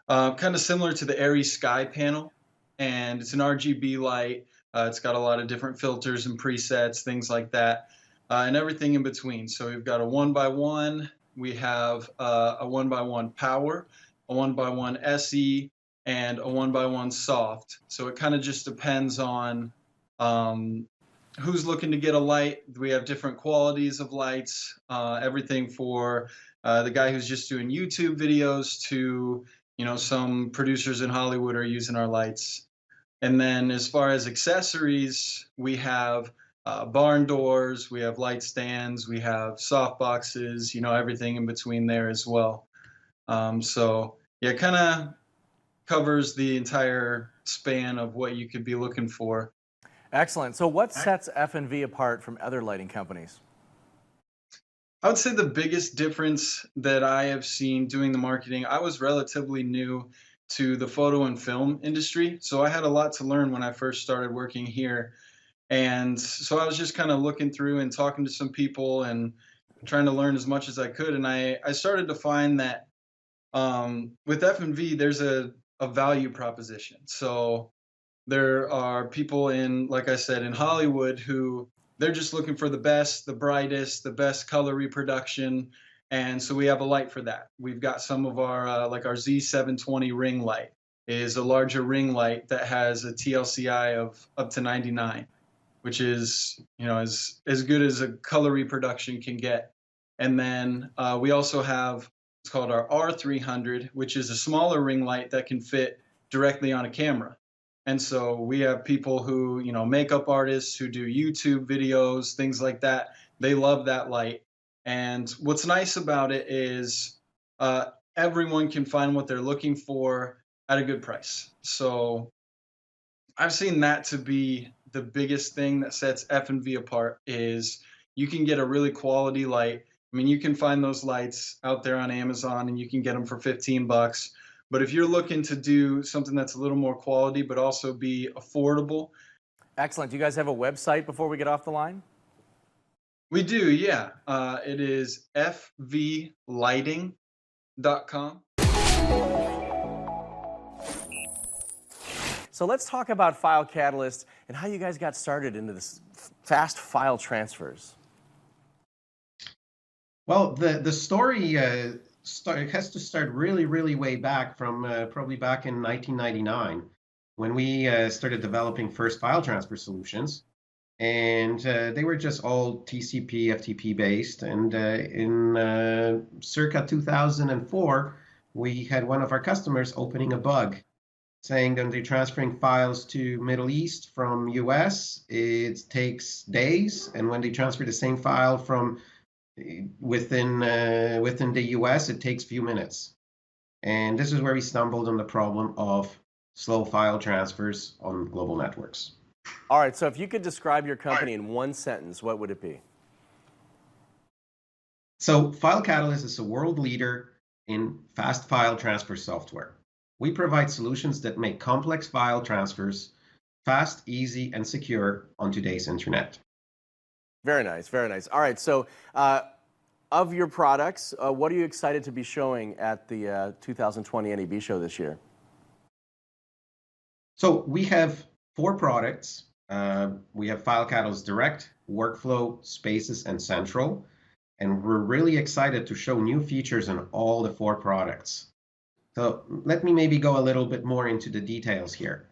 kind of similar to the Airy Sky panel, and it's an RGB light. It's got a lot of different filters and presets, things like that, and everything in between. So we've got a 1x1. We have a 1x1 Power, a 1x1 SE, and a 1x1 Soft. So it kind of just depends on who's looking to get a light. We have different qualities of lights, everything for the guy who's just doing YouTube videos to, some producers in Hollywood are using our lights. And then as far as accessories, we have barn doors, we have light stands, we have soft boxes, everything in between there as well. So yeah, it kind of covers the entire span of what you could be looking for. Excellent. So what sets F&V apart from other lighting companies? I would say the biggest difference that I have seen doing the marketing, I was relatively new to the photo and film industry, so I had a lot to learn when I first started working here. And so I was just kind of looking through and talking to some people and trying to learn as much as I could. And I started to find that with F&V, there's a value proposition. So there are people in, like I said, in Hollywood who they're just looking for the best, the brightest, the best color reproduction. And so we have a light for that. We've got some of our, like our Z720 ring light is a larger ring light that has a TLCI of up to 99. Which is, as good as a color reproduction can get. And then we also have, it's called our R300, which is a smaller ring light that can fit directly on a camera. And so we have people who, makeup artists who do YouTube videos, things like that. They love that light. And what's nice about it is everyone can find what they're looking for at a good price. So I've seen that to be the biggest thing that sets F&V apart is you can get a really quality light I mean, you can find those lights out there on Amazon and you can get them for 15 bucks. But if you're looking to do something that's a little more quality, but also be affordable. Excellent. Do you guys have a website before we get off the line? We do, yeah. It is fvlighting.com. So let's talk about File Catalyst and how you guys got started into this fast file transfers. Well, the story has to start really way back from probably back in 1999 when we started developing first file transfer solutions. And they were just all TCP, FTP based. And in circa 2004, we had one of our customers opening a bug saying that they're transferring files to Middle East from US, it takes days. And when they transfer the same file from within the US, it takes few minutes. And this is where we stumbled on the problem of slow file transfers on global networks. All right, so if you could describe your company in one sentence, what would it be? So File Catalyst is a world leader in fast file transfer software. We provide solutions that make complex file transfers fast, easy, and secure on today's internet. Very nice, very nice. All right, so of your products, what are you excited to be showing at the 2020 NAB show this year? So we have 4 products. We have File Catalyst Direct, Workflow, Spaces, and Central. And we're really excited to show new features on all the 4 products. So let me maybe go a little bit more into the details here.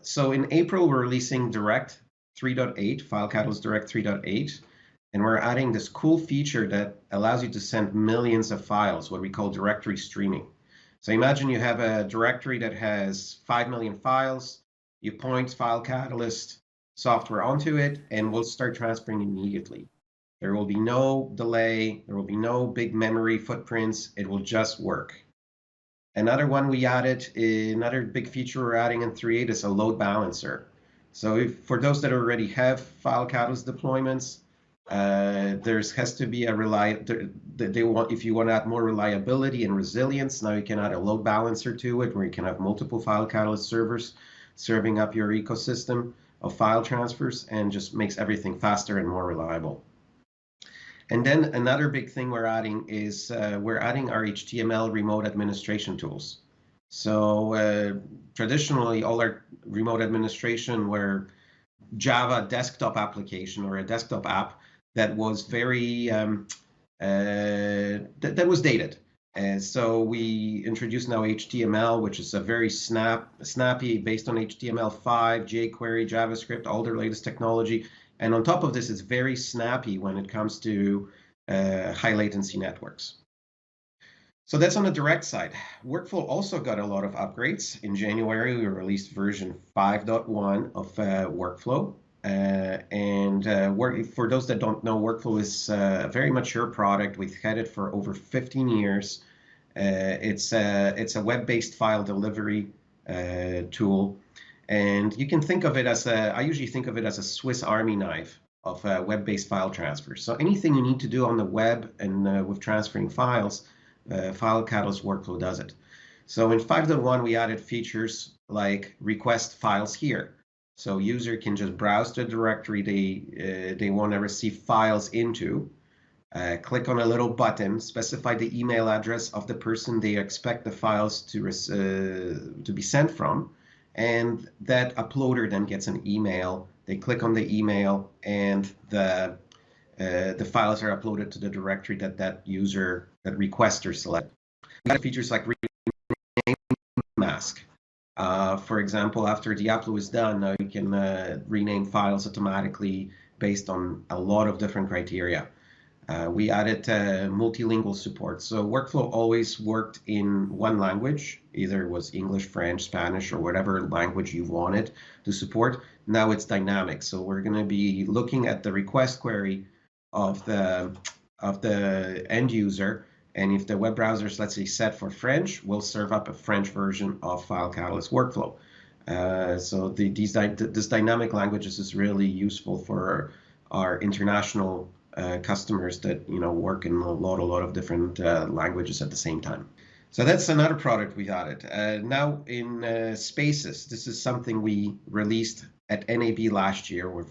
So in April, we're releasing Direct 3.8, File Catalyst Direct 3.8. And we're adding this cool feature that allows you to send millions of files, what we call directory streaming. So imagine you have a directory that has 5 million files. You point File Catalyst software onto it, and we'll start transferring immediately. There will be no delay. There will be no big memory footprints. It will just work. Another one we added, another big feature we're adding in 3.8 is a load balancer. So for those that already have File Catalyst deployments, there has to be a if you want to add more reliability and resilience, now you can add a load balancer to it where you can have multiple File Catalyst servers serving up your ecosystem of file transfers and just makes everything faster and more reliable. And then another big thing we're adding is we're adding our HTML remote administration tools. So traditionally, all our remote administration were Java desktop application or a desktop app that was very that was dated. And so we introduced now HTML, which is a very snappy, based on HTML5, jQuery, JavaScript, all the latest technology. And on top of this, it's very snappy when it comes to high latency networks. So that's on the direct side. Workflow also got a lot of upgrades. In January, we released version 5.1 of Workflow. For those that don't know, Workflow is a very mature product. We've had it for over 15 years. It's a web-based file delivery tool. And you can think of it as I usually think of it as a Swiss Army knife of web-based file transfer. So anything you need to do on the web and with transferring files, File Catalyst Workflow does it. So in 5.1, we added features like request files here. So user can just browse the directory they want to receive files into, click on a little button, specify the email address of the person they expect the files to be sent from, and that uploader then gets an email. They click on the email, and the files are uploaded to the directory that that requester select. We got features like rename mask. For example, after the upload is done, now you can rename files automatically based on a lot of different criteria. We added multilingual support. So Workflow always worked in one language, either it was English, French, Spanish, or whatever language you wanted to support. Now it's dynamic. So we're going to be looking at the request query of the end user. And if the web browser is, let's say, set for French, we'll serve up a French version of File Catalyst Workflow. So this dynamic languages is really useful for our international customers that work in a lot of different languages at the same time. So that's another product we added. Now in Spaces, this is something we released at NAB last year. We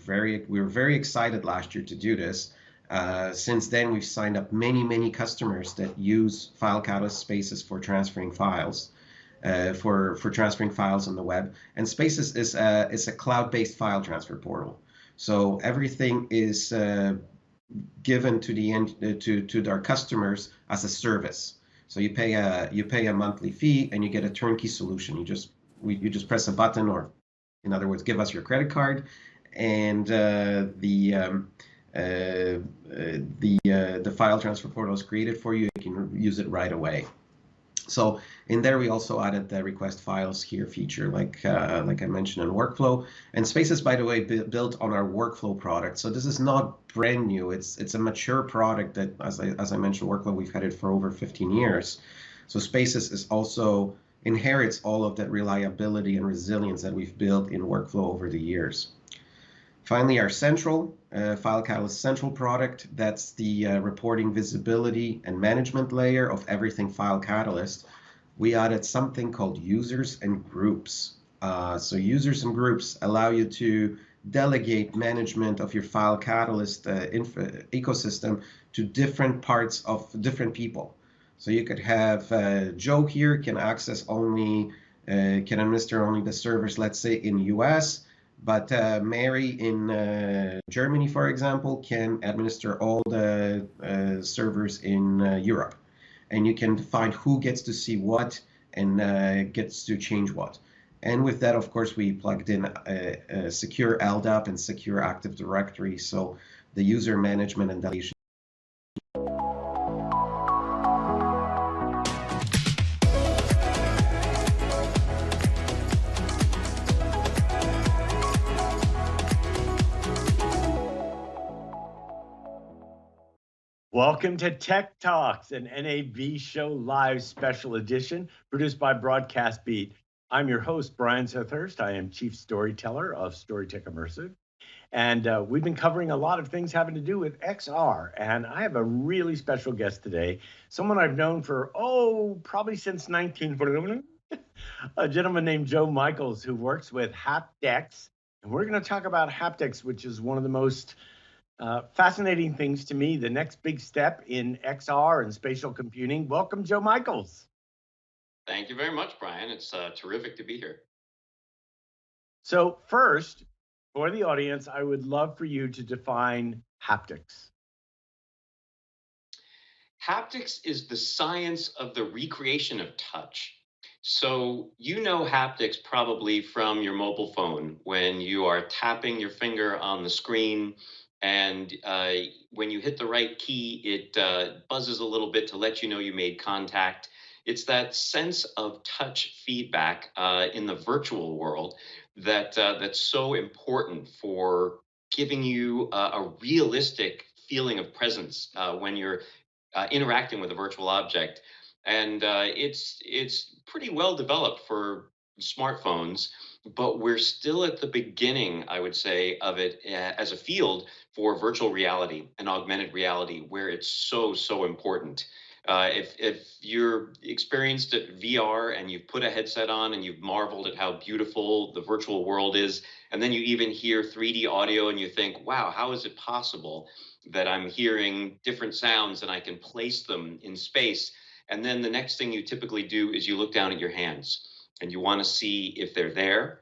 were very excited last year to do this. Since then, we've signed up many customers that use File Catalyst Spaces for transferring files, for transferring files on the web. And Spaces is a cloud-based file transfer portal. So everything is given to to our customers as a service. So you pay a monthly fee and you get a turnkey solution. You just press a button, or in other words, give us your credit card, and the file transfer portal is created for you. You can use it right away. So in there, we also added the request files here feature, like I mentioned in Workflow. And Spaces, by the way, built on our Workflow product. So this is not brand new. It's a mature product that, as I mentioned, Workflow, we've had it for over 15 years. So Spaces is also inherits all of that reliability and resilience that we've built in Workflow over the years. Finally, our Central, File Catalyst Central product, that's the reporting, visibility, and management layer of everything File Catalyst. We added something called users and groups. So users and groups allow you to delegate management of your File Catalyst ecosystem to different parts of different people. So you could have Joe here can access only, can administer only the servers, let's say in US, but Mary in Germany, for example, can administer all the servers in Europe. And you can define who gets to see what and gets to change what. And with that, of course, we plugged in a secure LDAP and secure Active Directory. So the user management and delegation. Welcome to Tech Talks, an NAB Show Live special edition produced by Broadcast Beat. I'm your host, Brian Sethurst. I am Chief Storyteller of Storytech Immersive. And we've been covering a lot of things having to do with XR. And I have a really special guest today, someone I've known for, probably since 1940, a gentleman named Joe Michaels, who works with Hapdex. And we're going to talk about Hapdex, which is one of the most fascinating things to me, the next big step in XR and spatial computing. Welcome, Joe Michaels. Thank you very much, Brian. It's terrific to be here. So first, for the audience, I would love for you to define haptics. Haptics is the science of the recreation of touch. So you know haptics probably from your mobile phone when you are tapping your finger on the screen, and when you hit the right key, it buzzes a little bit to let you know you made contact. It's that sense of touch feedback in the virtual world that's so important for giving you a realistic feeling of presence when you're interacting with a virtual object. And it's pretty well developed for smartphones, but we're still at the beginning, I would say, of it as a field for virtual reality and augmented reality, where it's so important. If you're experienced at VR and you've put a headset on and you've marveled at how beautiful the virtual world is, and then you even hear 3D audio and you think, wow, how is it possible that I'm hearing different sounds and I can place them in space? And then the next thing you typically do is you look down at your hands and you want to see if they're there.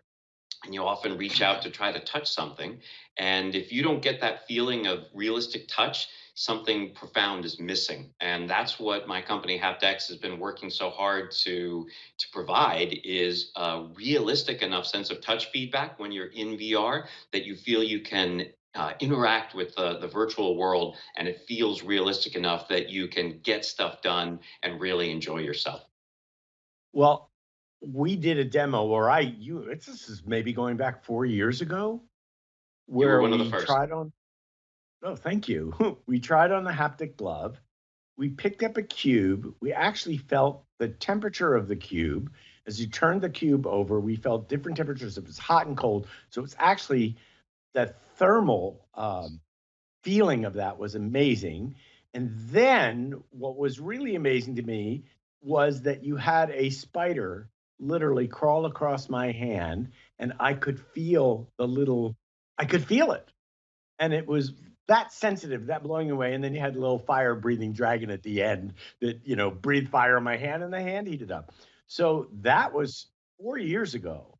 And you often reach out to try to touch something. And if you don't get that feeling of realistic touch, something profound is missing. And that's what my company Hapdex has been working so hard to provide, is a realistic enough sense of touch feedback when you're in VR that you feel you can interact with the virtual world, and it feels realistic enough that you can get stuff done and really enjoy yourself. Well, we did a demo where this is maybe going back 4 years ago, where you were one of the first. Tried on. Oh, thank you. We tried on the haptic glove. We picked up a cube. We actually felt the temperature of the cube. As you turned the cube over, we felt different temperatures. It was hot and cold. So it's actually that thermal feeling of that was amazing. And then what was really amazing to me was that you had a spider literally crawl across my hand, and I could feel I could feel it. And it was that sensitive, that blowing away. And then you had a little fire breathing dragon at the end that, breathed fire on my hand and the hand heated up. So that was 4 years ago.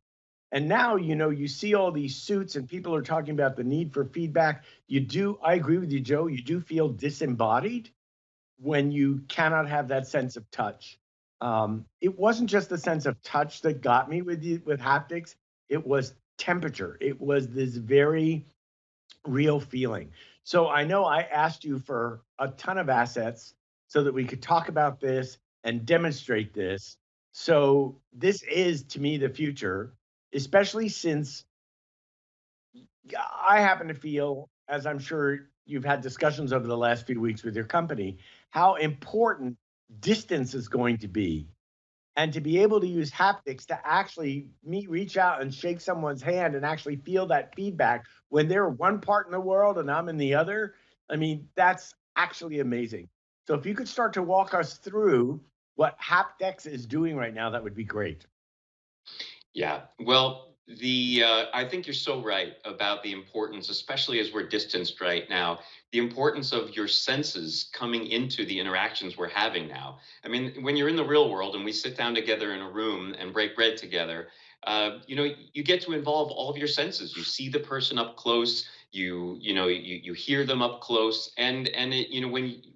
And now, you see all these suits and people are talking about the need for feedback. I agree with you, Joe, you do feel disembodied when you cannot have that sense of touch. It wasn't just the sense of touch that got me with haptics. It was temperature. It was this very real feeling. So I know I asked you for a ton of assets so that we could talk about this and demonstrate this. So this is, to me, the future, especially since I happen to feel, as I'm sure you've had discussions over the last few weeks with your company, how important distance is going to be. And to be able to use haptics to actually reach out and shake someone's hand and actually feel that feedback when they're one part in the world and I'm in the other, I mean, that's actually amazing. So if you could start to walk us through what haptics is doing right now, that would be great. Yeah, well, I think you're so right about the importance, especially as we're distanced right now, the importance of your senses coming into the interactions we're having now. I mean, when you're in the real world and we sit down together in a room and break bread together, you get to involve all of your senses. You see the person up close. You hear them up close, and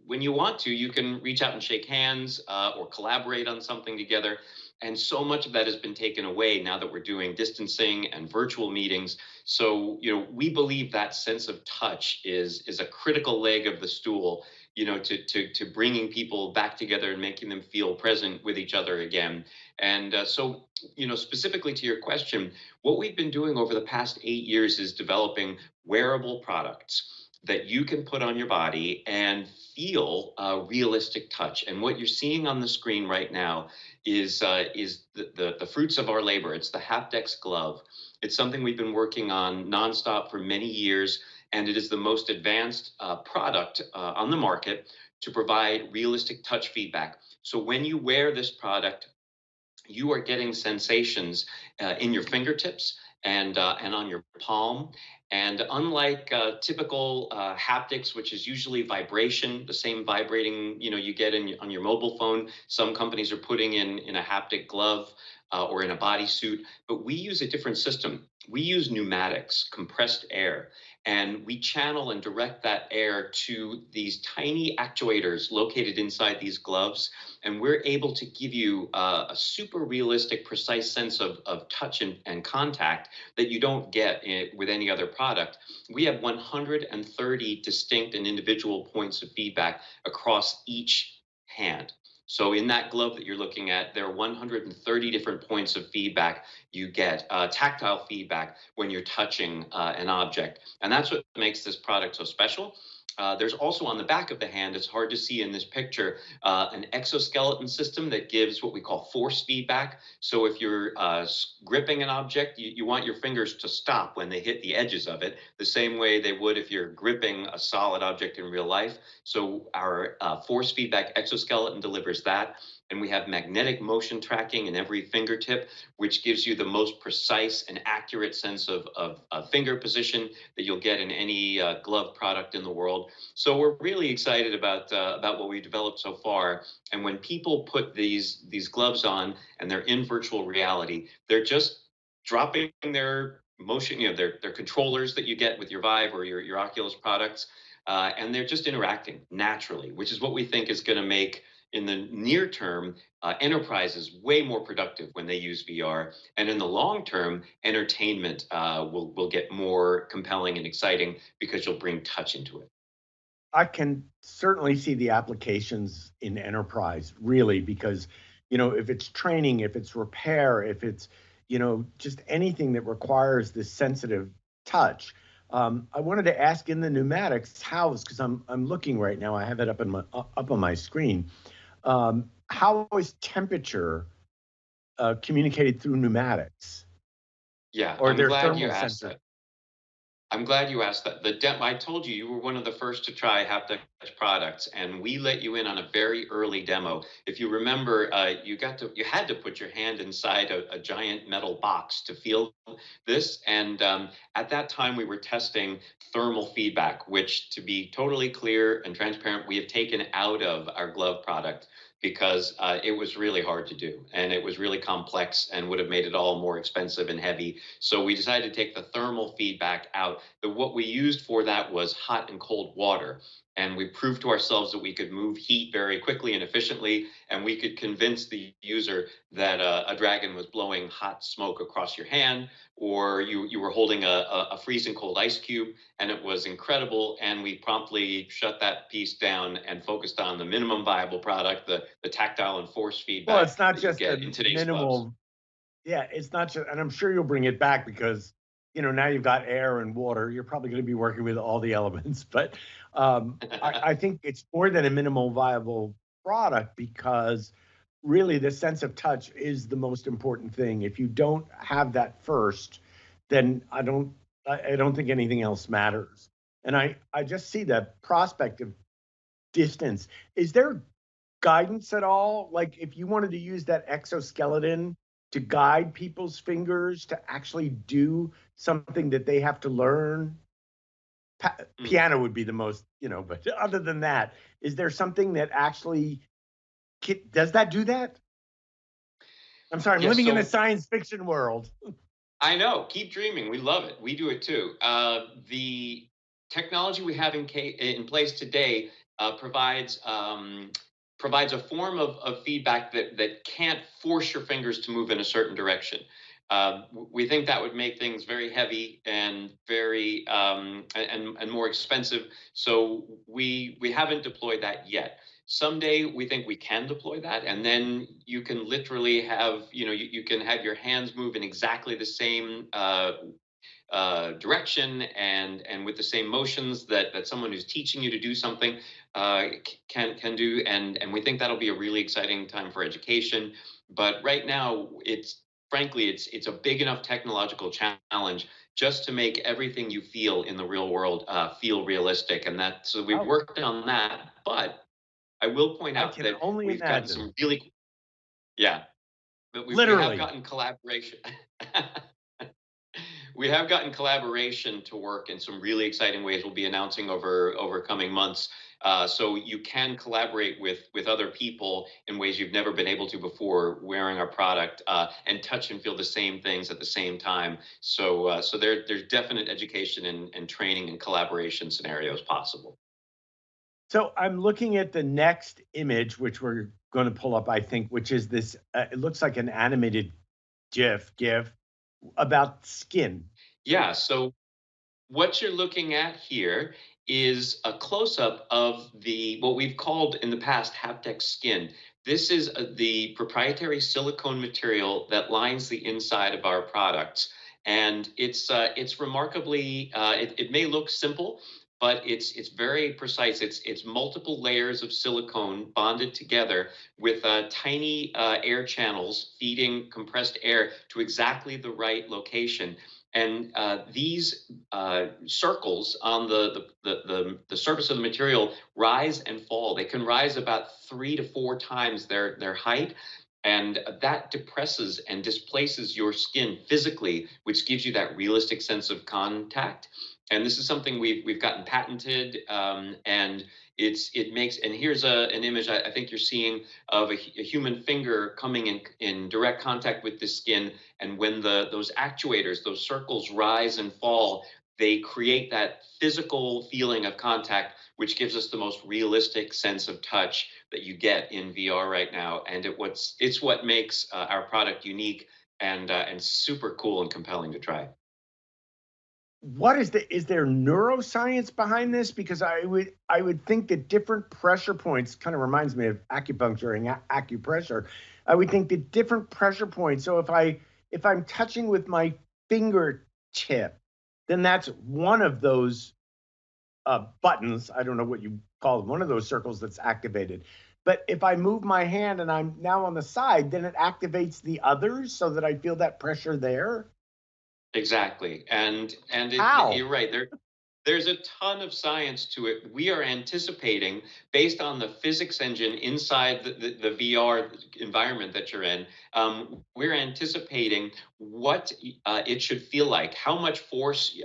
when you want to, you can reach out and shake hands or collaborate on something together. And so much of that has been taken away now that we're doing distancing and virtual meetings. So, we believe that sense of touch is a critical leg of the stool, to bringing people back together and making them feel present with each other again. And so, specifically to your question, what we've been doing over the past 8 years is developing wearable products that you can put on your body and feel realistic touch. And what you're seeing on the screen right now is the fruits of our labor. It's the Haptex glove. It's something we've been working on nonstop for many years, and it is the most advanced product on the market to provide realistic touch feedback. So when you wear this product, you are getting sensations in your fingertips and on your palm. And unlike typical haptics, which is usually vibration, the same vibrating you get on your mobile phone, some companies are putting in a haptic glove or in a bodysuit, but we use a different system. We use pneumatics, compressed air, and we channel and direct that air to these tiny actuators located inside these gloves. And we're able to give you a super realistic, precise sense of touch and contact that you don't get with any other product. We have 130 distinct and individual points of feedback across each hand. So in that glove that you're looking at, there are 130 different points of feedback. You get tactile feedback when you're touching an object. And that's what makes this product so special. There's also on the back of the hand, it's hard to see in this picture, an exoskeleton system that gives what we call force feedback. So if you're gripping an object, you want your fingers to stop when they hit the edges of it, the same way they would if you're gripping a solid object in real life. So our force feedback exoskeleton delivers that. And we have magnetic motion tracking in every fingertip, which gives you the most precise and accurate sense of finger position that you'll get in any glove product in the world. So we're really excited about what we've developed so far. And when people put these gloves on and they're in virtual reality, they're just dropping their motion, their controllers that you get with your Vive or your Oculus products, and they're just interacting naturally, which is what we think is going to make, in the near term, enterprises way more productive when they use VR. And in the long term, entertainment will get more compelling and exciting because you'll bring touch into it. I can certainly see the applications in enterprise, really, because, if it's training, if it's repair, if it's, just anything that requires this sensitive touch. I wanted to ask in the pneumatics house, because I'm looking right now, I have it up on my screen. How is temperature communicated through pneumatics? Yeah, Or I'm their glad thermal you asked sensor? that. I'm glad you asked that. I told you were one of the first to try haptic products, and we let you in on a very early demo. If you remember, you had to put your hand inside a giant metal box to feel this. And at that time, we were testing thermal feedback, which, to be totally clear and transparent, we have taken out of our glove product because it was really hard to do and it was really complex and would have made it all more expensive and heavy. So we decided to take the thermal feedback out. What we used for that was hot and cold water. And we proved to ourselves that we could move heat very quickly and efficiently, and we could convince the user that a dragon was blowing hot smoke across your hand, or you were holding a freezing cold ice cube, and it was incredible. And we promptly shut that piece down and focused on the minimum viable product, the tactile and force feedback. Well, it's not that just you a get in today's minimal. gloves. Yeah, it's not just, and I'm sure you'll bring it back because, now you've got air and water. You're probably going to be working with all the elements, but I think it's more than a minimal viable product because really the sense of touch is the most important thing. If you don't have that first, then I don't think anything else matters. And I just see the prospect of distance. Is there guidance at all? Like if you wanted to use that exoskeleton to guide people's fingers to actually do something that they have to learn? Piano would be the most, but other than that, is there something that actually does that do that? I'm sorry, I'm living in a science fiction world. I know. Keep dreaming. We love it. We do it too. The technology we have in place today provides a form of feedback that can't force your fingers to move in a certain direction. We think that would make things very heavy and very and more expensive. So we haven't deployed that yet. Someday we think we can deploy that, and then you can literally have you can have your hands move in exactly the same direction and with the same motions that someone who's teaching you to do something can do, and we think that'll be a really exciting time for education. But right now, frankly, it's a big enough technological challenge just to make everything you feel in the real world feel realistic, and so we've worked on that. But I will point out that we've gotten some really, but we have gotten collaboration. We have gotten collaboration to work in some really exciting ways we'll be announcing over coming months. So you can collaborate with other people in ways you've never been able to before wearing our product and touch and feel the same things at the same time. So there's definite education and training and collaboration scenarios possible. So I'm looking at the next image, which we're going to pull up, I think, which is this, it looks like an animated GIF about skin. Yeah, so what you're looking at here is a close-up of what we've called in the past haptic skin. This is the proprietary silicone material that lines the inside of our products. And it's remarkably, it may look simple, but it's very precise. It's multiple layers of silicone bonded together with tiny air channels feeding compressed air to exactly the right location. And these circles on the surface of the material rise and fall. They can rise about 3 to 4 times their height. And that depresses and displaces your skin physically, which gives you that realistic sense of contact. And this is something we've gotten patented, and it makes. And here's an image I think you're seeing of a human finger coming in direct contact with the skin. And when those actuators, those circles rise and fall, they create that physical feeling of contact, which gives us the most realistic sense of touch that you get in VR right now. And it's what makes our product unique and super cool and compelling to try. What is there neuroscience behind this? Because I would think that different pressure points, kind of reminds me of acupuncture and acupressure. I would think that different pressure points. So if I'm touching with my fingertip, then that's one of those buttons. I don't know what you call them, one of those circles that's activated. But if I move my hand and I'm now on the side, then it activates the others so that I feel that pressure there. Exactly. And How? you're right. There's a ton of science to it. We are anticipating, based on the physics engine inside the VR environment that you're in, we're anticipating what it should feel like, how much force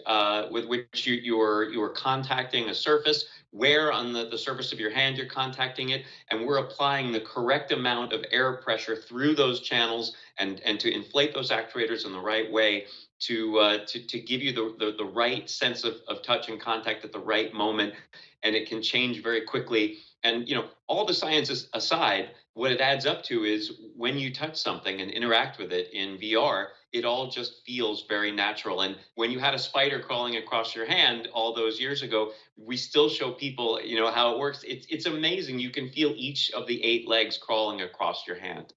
with which you're contacting a surface, where on the surface of your hand you're contacting it, and we're applying the correct amount of air pressure through those channels and to inflate those actuators in the right way to give you the right sense of touch and contact at the right moment, and it can change very quickly. And all the sciences aside, what it adds up to is when you touch something and interact with it in VR, it all just feels very natural. And when you had a spider crawling across your hand all those years ago, we still show people how it works. It's amazing. You can feel each of the 8 legs crawling across your hand.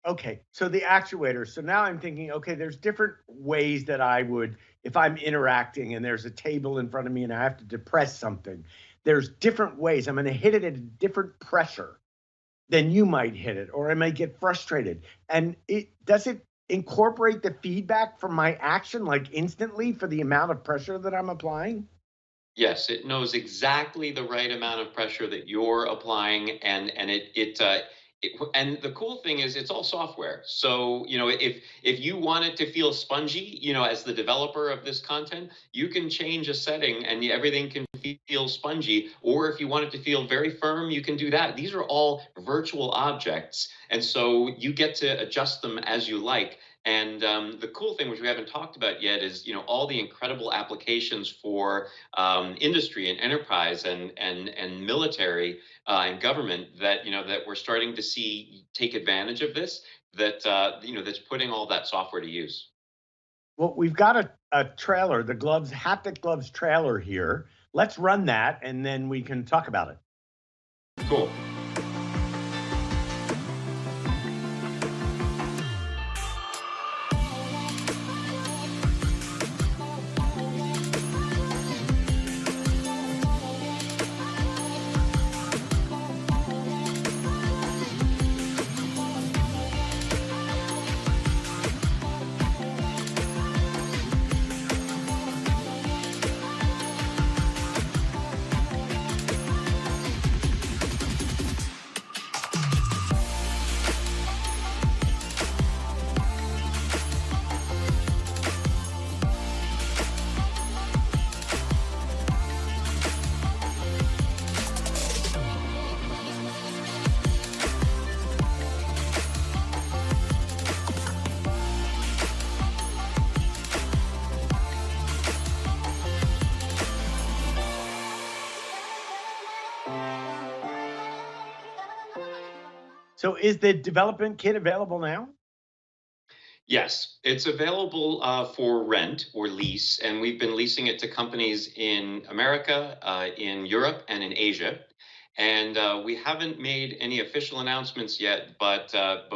Okay, so the actuator. So now I'm thinking, okay, there's different ways that I would, if I'm interacting and there's a table in front of me and I have to depress something, there's different ways. I'm going to hit it at a different pressure than you might hit it, or I might get frustrated. And does it incorporate the feedback from my action like instantly for the amount of pressure that I'm applying? Yes, it knows exactly the right amount of pressure that you're applying, and and the cool thing is it's all software. So if you want it to feel spongy, as the developer of this content, you can change a setting and everything can feel spongy. Or if you want it to feel very firm, you can do that. These are all virtual objects, and so you get to adjust them as you like. And the cool thing, which we haven't talked about yet, is all the incredible applications for industry and enterprise and military and government that that we're starting to see take advantage of this. That's putting all that software to use. Well, we've got a trailer, the gloves, haptic gloves trailer here. Let's run that, and then we can talk about it. Cool. So is the development kit available now? Yes, it's available for rent or lease, and we've been leasing it to companies in America, in Europe, and in Asia. And we haven't made any official announcements yet, but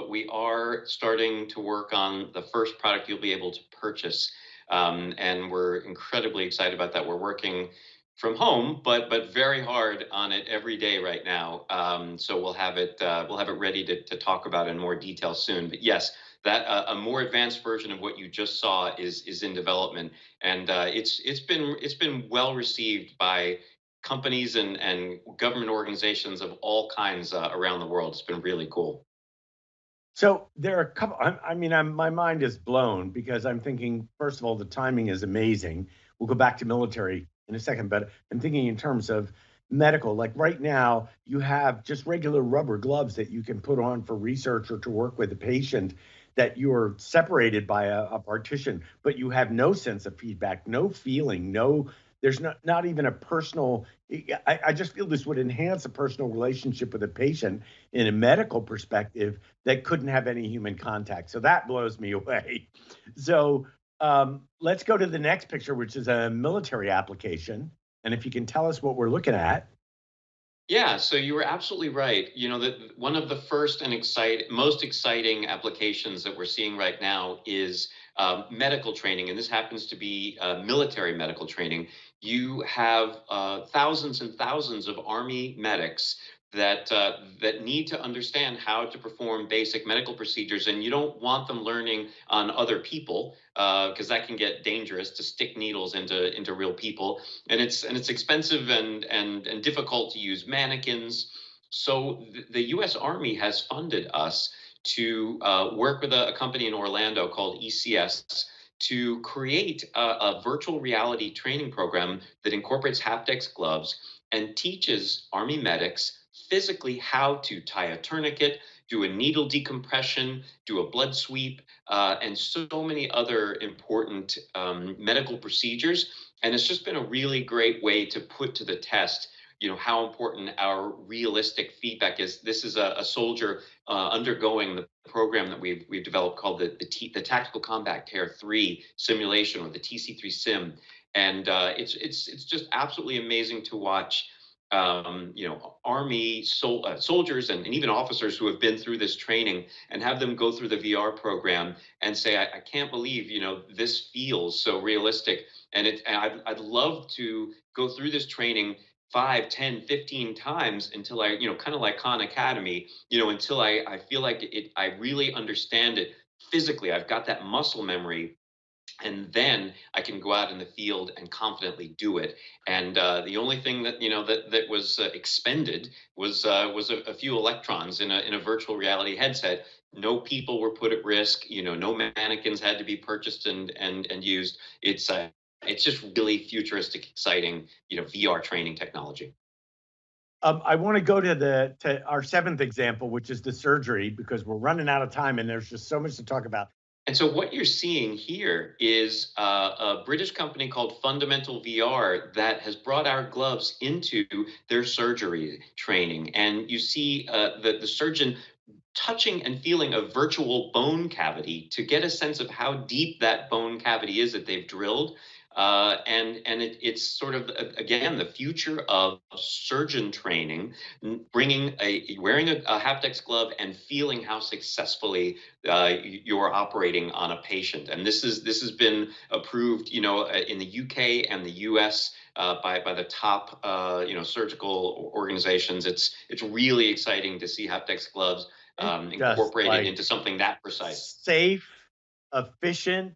we are starting to work on the first product you'll be able to purchase, and we're incredibly excited about that. We're working from home, but very hard on it every day right now. So we'll have it ready to talk about in more detail soon. But yes, that a more advanced version of what you just saw is in development, and it's been well received by companies and government organizations of all kinds around the world. It's been really cool. So there are a couple. My mind is blown because I'm thinking, first of all, the timing is amazing. We'll go back to military in a second, but I'm thinking in terms of medical. Like right now, you have just regular rubber gloves that you can put on for research or to work with a patient, that you're separated by a partition, but you have no sense of feedback, no feeling, there's not even a personal. I just feel this would enhance a personal relationship with a patient in a medical perspective that couldn't have any human contact. So that blows me away. So let's go to the next picture, which is a military application. And if you can tell us what we're looking at. Yeah, so you were absolutely right. That one of the first and most exciting applications that we're seeing right now is medical training, and this happens to be military medical training. You have thousands and thousands of Army medics that need to understand how to perform basic medical procedures, and you don't want them learning on other people because that can get dangerous to stick needles into real people, and it's expensive and difficult to use mannequins. So the U.S. Army has funded us to work with a company in Orlando called ECS to create a virtual reality training program that incorporates haptics gloves and teaches Army medics physically how to tie a tourniquet, do a needle decompression, do a blood sweep, and so many other important medical procedures. And it's just been a really great way to put to the test, how important our realistic feedback is. This is a soldier undergoing the program that we've developed called the Tactical Combat Care 3 simulation, or the TC3 sim, and it's just absolutely amazing to watch. Army soldiers and even officers who have been through this training, and have them go through the VR program and say, I can't believe, this feels so realistic. And I'd love to go through this training 5, 10, 15 times until I, kind of like Khan Academy, until I feel like I really understand it physically. I've got that muscle memory, and then I can go out in the field and confidently do it. And the only thing that that was expended was a few electrons in a virtual reality headset. No people were put at risk. No mannequins had to be purchased and used. It's just really futuristic, exciting, VR training technology. I want to go to our seventh example, which is the surgery, because we're running out of time and there's just so much to talk about. And so what you're seeing here is a British company called Fundamental VR that has brought our gloves into their surgery training. And you see the surgeon touching and feeling a virtual bone cavity to get a sense of how deep that bone cavity is that they've drilled. It's sort of, again, the future of surgeon training, wearing a haptics glove and feeling how successfully you're operating on a patient. And this has been approved, in the UK and the US by the top, surgical organizations. It's really exciting to see haptics gloves incorporated into something that precise. Safe, efficient,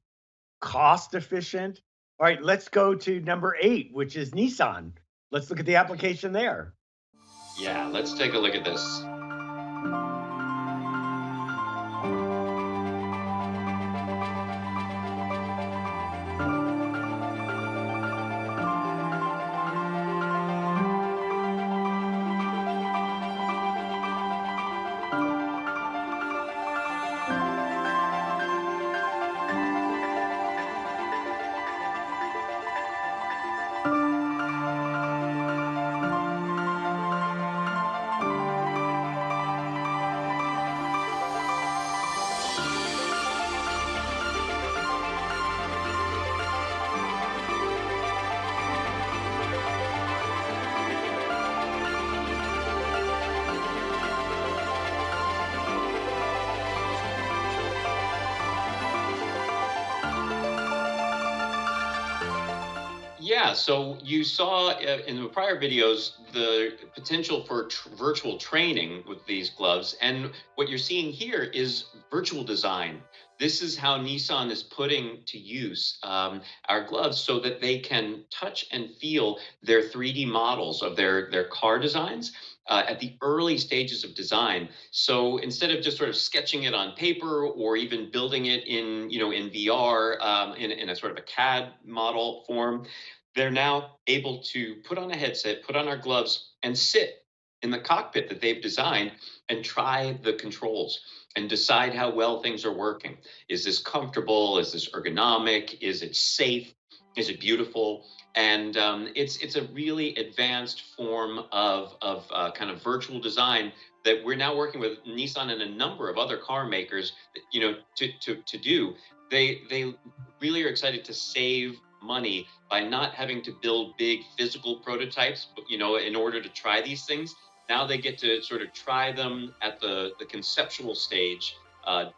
cost efficient. All right, let's go to number 8, which is Nissan. Let's look at the application there. Yeah, let's take a look at this. Yeah, so you saw in the prior videos the potential for virtual training with these gloves, and what you're seeing here is virtual design. This is how Nissan is putting to use our gloves so that they can touch and feel their 3D models of their car designs at the early stages of design. So instead of just sort of sketching it on paper or even building it in VR in a sort of a CAD model form, they're now able to put on a headset, put on our gloves, and sit in the cockpit that they've designed and try the controls and decide how well things are working. Is this comfortable? Is this ergonomic? Is it safe? Is it beautiful? And it's a really advanced form of kind of virtual design that we're now working with Nissan and a number of other car makers, to do. They really are excited to save money by not having to build big physical prototypes, in order to try these things. Now they get to sort of try them at the conceptual stage,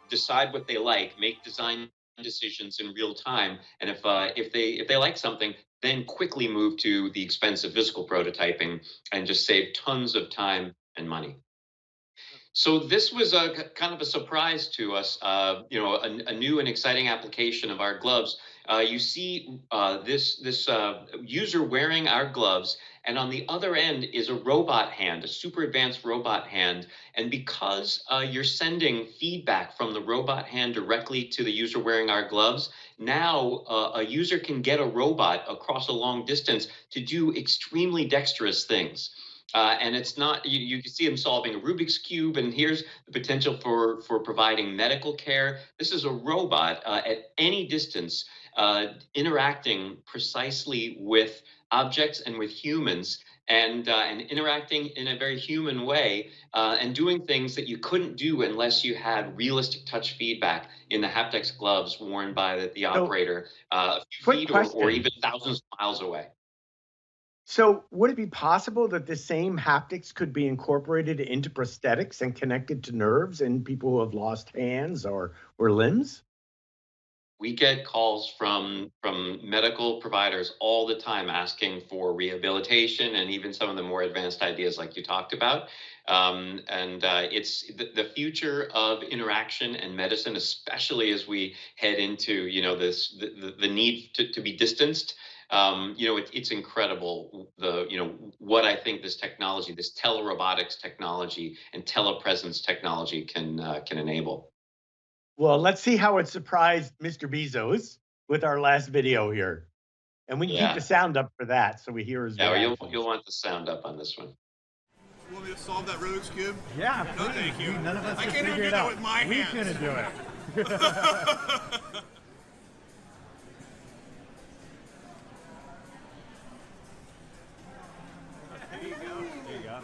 decide what they like, make design decisions in real time, and if they like something, then quickly move to the expensive physical prototyping and just save tons of time and money. So this was a kind of a surprise to us, a new and exciting application of our gloves. You see this user wearing our gloves, and on the other end is a robot hand, a super advanced robot hand. And because you're sending feedback from the robot hand directly to the user wearing our gloves, now a user can get a robot across a long distance to do extremely dexterous things. And it's not, you can see him solving a Rubik's Cube, and here's the potential for providing medical care. This is a robot at any distance interacting precisely with objects and with humans, and interacting in a very human way, and doing things that you couldn't do unless you had realistic touch feedback in the haptics gloves worn by the operator a few feet or even thousands of miles away. So would it be possible that the same haptics could be incorporated into prosthetics and connected to nerves in people who have lost hands or limbs? We get calls from medical providers all the time asking for rehabilitation and even some of the more advanced ideas like you talked about. It's the future of interaction and medicine, especially as we head into, the need to be distanced. It's incredible what I think this technology, this telerobotics technology and telepresence technology can enable. Well, let's see how it surprised Mr. Bezos with our last video here. And we can keep the sound up for that so we hear his reaction. You'll want the sound up on this one. You want me to solve that Rubik's Cube? Yeah, no, thank you. None of us I can can't even figure do it that out. with my hands. We couldn't do it. There you go. There you go.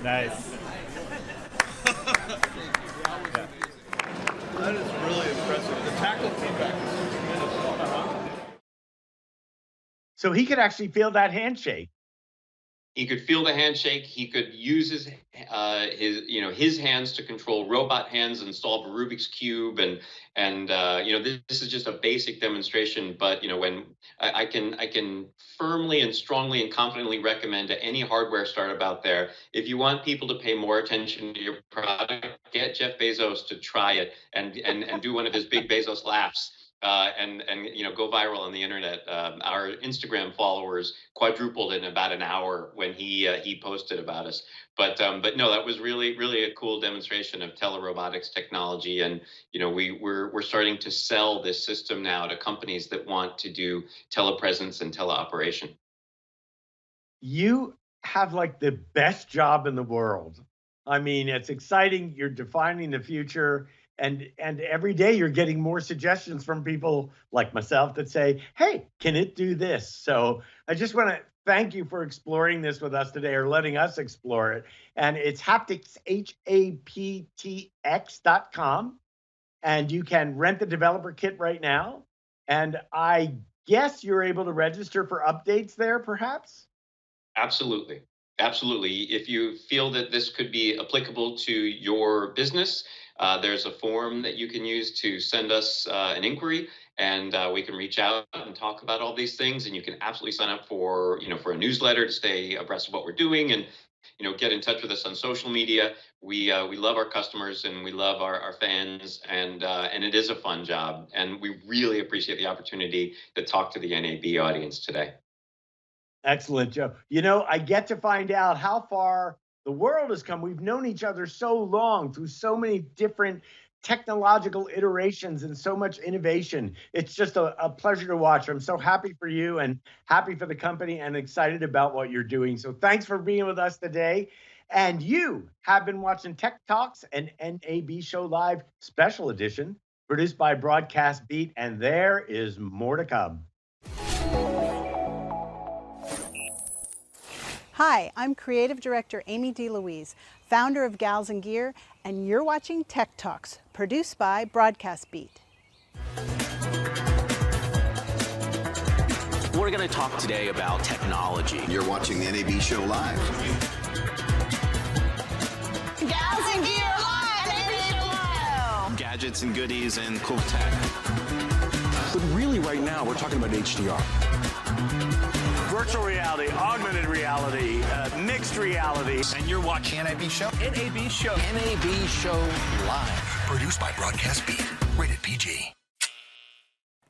Nice. That is really impressive. The tactile feedback is tremendous. So he could actually feel that handshake. He could feel the handshake. He could use his hands to control robot hands and solve a Rubik's Cube. And this is just a basic demonstration. But when I can firmly and strongly and confidently recommend to any hardware startup out there, if you want people to pay more attention to your product, get Jeff Bezos to try it and do one of his big Bezos laughs. And go viral on the internet. Our Instagram followers quadrupled in about an hour when he posted about us. But no, that was really a cool demonstration of telerobotics technology. And we're starting to sell this system now to companies that want to do telepresence and teleoperation. You have like the best job in the world. I mean, it's exciting. You're defining the future. And every day you're getting more suggestions from people like myself that say, hey, can it do this? So I just want to thank you for exploring this with us today, or letting us explore it. And it's haptics, haptx.com. And you can rent the developer kit right now. And I guess you're able to register for updates there, perhaps? Absolutely. If you feel that this could be applicable to your business, there's a form that you can use to send us an inquiry, and we can reach out and talk about all these things. And you can absolutely sign up for a newsletter to stay abreast of what we're doing, and get in touch with us on social media. We love our customers and we love our fans, and it is a fun job. And we really appreciate the opportunity to talk to the NAB audience today. Excellent, Joe. I get to find out how far the world has come. We've known each other so long through so many different technological iterations and so much innovation. It's just a pleasure to watch. I'm so happy for you and happy for the company and excited about what you're doing. So thanks for being with us today. And you have been watching Tech Talks, an NAB Show Live special edition produced by Broadcast Beat, and there is more to come. Hi, I'm Creative Director Amy DeLuise, founder of Gals and Gear, and you're watching Tech Talks, produced by Broadcast Beat. We're going to talk today about technology. You're watching the NAB Show Live. Gals and Gear Live! NAB Show Live! Gadgets gadgets and goodies and cool tech. But really right now, we're talking about HDR. Virtual reality, augmented reality, mixed reality. And you're watching NAB Show? NAB Show. NAB Show Live. Produced by Broadcast Beat. Rated PG.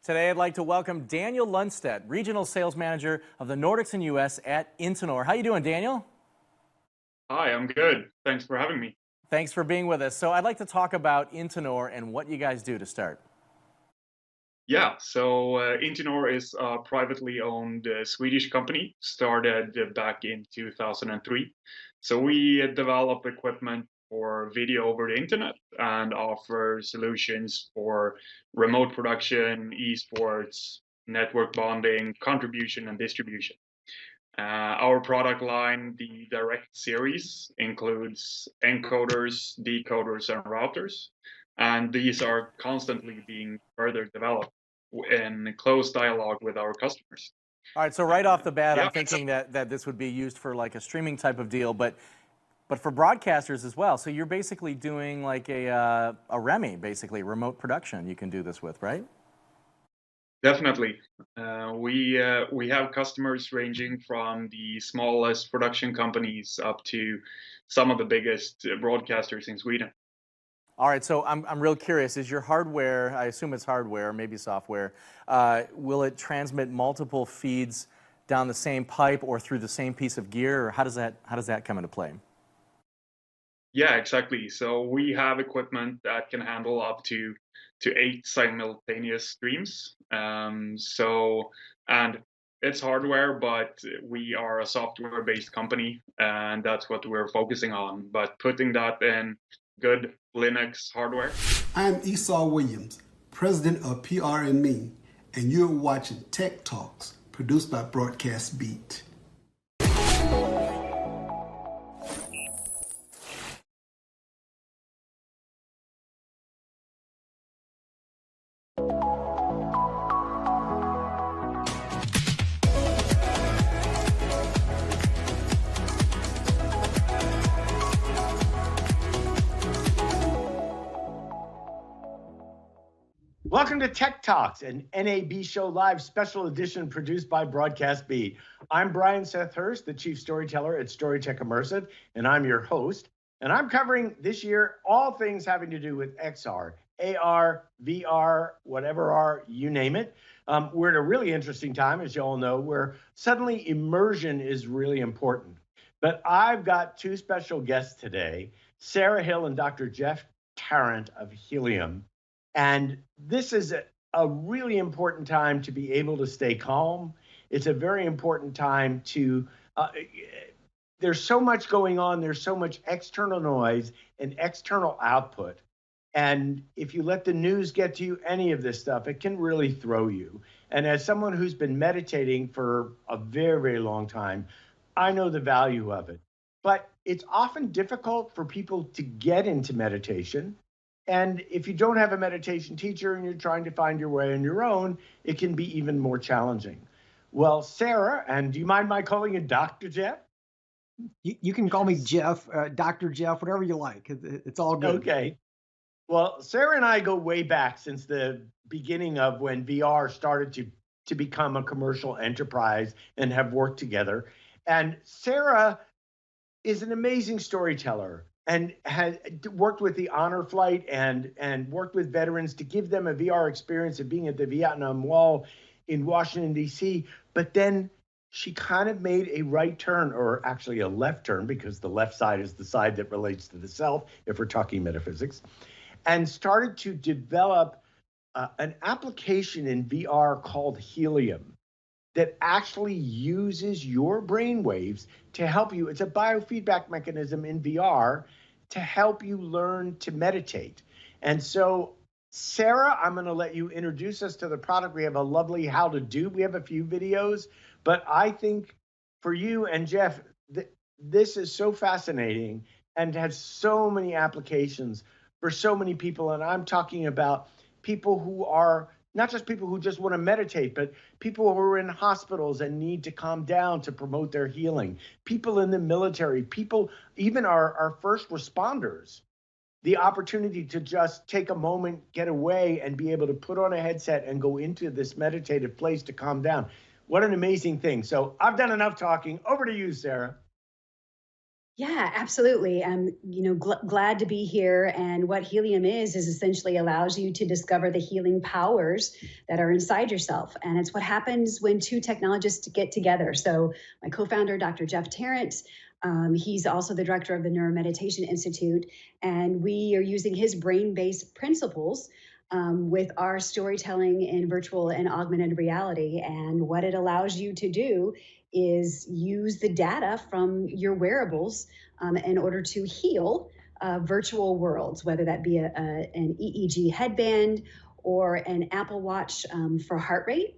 Today, I'd like to welcome Daniel Lundstedt, Regional Sales Manager of the Nordics and US at Intonor. How you doing, Daniel? Hi, I'm good. Thanks for having me. Thanks for being with us. So I'd like to talk about Intonor and what you guys do to start. Yeah, so Intonor is a privately owned Swedish company, started back in 2003. So we develop equipment for video over the internet and offer solutions for remote production, esports, network bonding, contribution, and distribution. Our product line, the Direct series, includes encoders, decoders, and routers. And these are constantly being further developed in close dialogue with our customers. All right, so right off the bat, I'm thinking that this would be used for like a streaming type of deal, but for broadcasters as well. So you're basically doing like a REMI, basically, remote production you can do this with, right? Definitely. We have customers ranging from the smallest production companies up to some of the biggest broadcasters in Sweden. All right, so I'm real curious. Is your hardware, I assume it's hardware, maybe software, will it transmit multiple feeds down the same pipe or through the same piece of gear, or how does that come into play? Yeah, exactly. So we have equipment that can handle up to 8 simultaneous streams. And it's hardware, but we are a software-based company, and that's what we're focusing on. But putting that in good Linux hardware. I'm Esau Williams, president of PR&Me, and you're watching Tech Talks, produced by Broadcast Beat. Welcome to Tech Talks, an NAB Show Live special edition produced by Broadcast Beat. I'm Brian Seth Hurst, the chief storyteller at Storytech Immersive, and I'm your host. And I'm covering this year all things having to do with XR, AR, VR, whatever R, you name it. We're at a really interesting time, as you all know, where suddenly immersion is really important. But I've got two special guests today, Sarah Hill and Dr. Jeff Tarrant of Helium. And this is a really important time to be able to stay calm. It's a very important time to, there's so much going on. There's so much external noise and external output. And if you let the news get to you, any of this stuff, it can really throw you. And as someone who's been meditating for a very, very long time, I know the value of it. But it's often difficult for people to get into meditation. And if you don't have a meditation teacher and you're trying to find your way on your own, it can be even more challenging. Well, Sarah, and do you mind my calling you Dr. Jeff? You can call me Jeff, Dr. Jeff, whatever you like. It's all good. Okay. Well, Sarah and I go way back since the beginning of when VR started to become a commercial enterprise and have worked together. And Sarah is an amazing storyteller and has worked with the Honor Flight and worked with veterans to give them a VR experience of being at the Vietnam Wall in Washington, D.C. But then she kind of made a right turn, or actually a left turn, because the left side is the side that relates to the self, if we're talking metaphysics, and started to develop an application in VR called Helium that actually uses your brain waves to help you. It's a biofeedback mechanism in VR to help you learn to meditate. And so, Sarah, I'm going to let you introduce us to the product. We have a lovely how to do. We have a few videos, but I think for you and Jeff, this is so fascinating and has so many applications for so many people. And I'm talking about people who are not just people who just want to meditate, but people who are in hospitals and need to calm down to promote their healing, people in the military, people, even our first responders the opportunity to just take a moment, get away, and be able to put on a headset and go into this meditative place to calm down. What an amazing thing. So I've done enough talking. Over to you, Sarah. Yeah, absolutely. I'm, glad to be here. And what helium is essentially allows you to discover the healing powers that are inside yourself. And it's what happens when two technologists get together. So my co-founder, Dr. Jeff Tarrant, he's also the director of the Neuromeditation Institute. And we are using his brain-based principles with our storytelling in virtual and augmented reality. And what it allows you to do is use the data from your wearables in order to heal virtual worlds, whether that be an EEG headband or an Apple Watch for heart rate.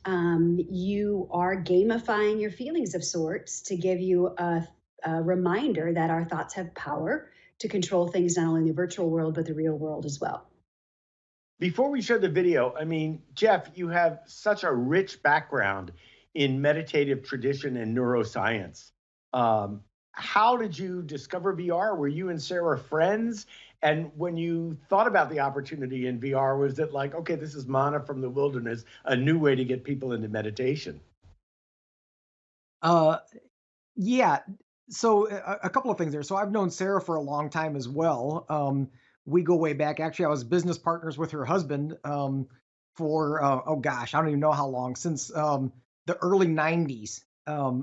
You are gamifying your feelings of sorts to give you a reminder that our thoughts have power to control things not only in the virtual world, but the real world as well. Before we show the video, I mean, Jeff, you have such a rich background in meditative tradition and neuroscience. How did you discover VR? Were you and Sarah friends? And when you thought about the opportunity in VR, was it like, okay, this is manna from the wilderness, a new way to get people into meditation? Yeah. So a couple of things there. So I've known Sarah for a long time as well. We go way back. Actually, I was business partners with her husband for, oh gosh, I don't even know how long, since the early 90s,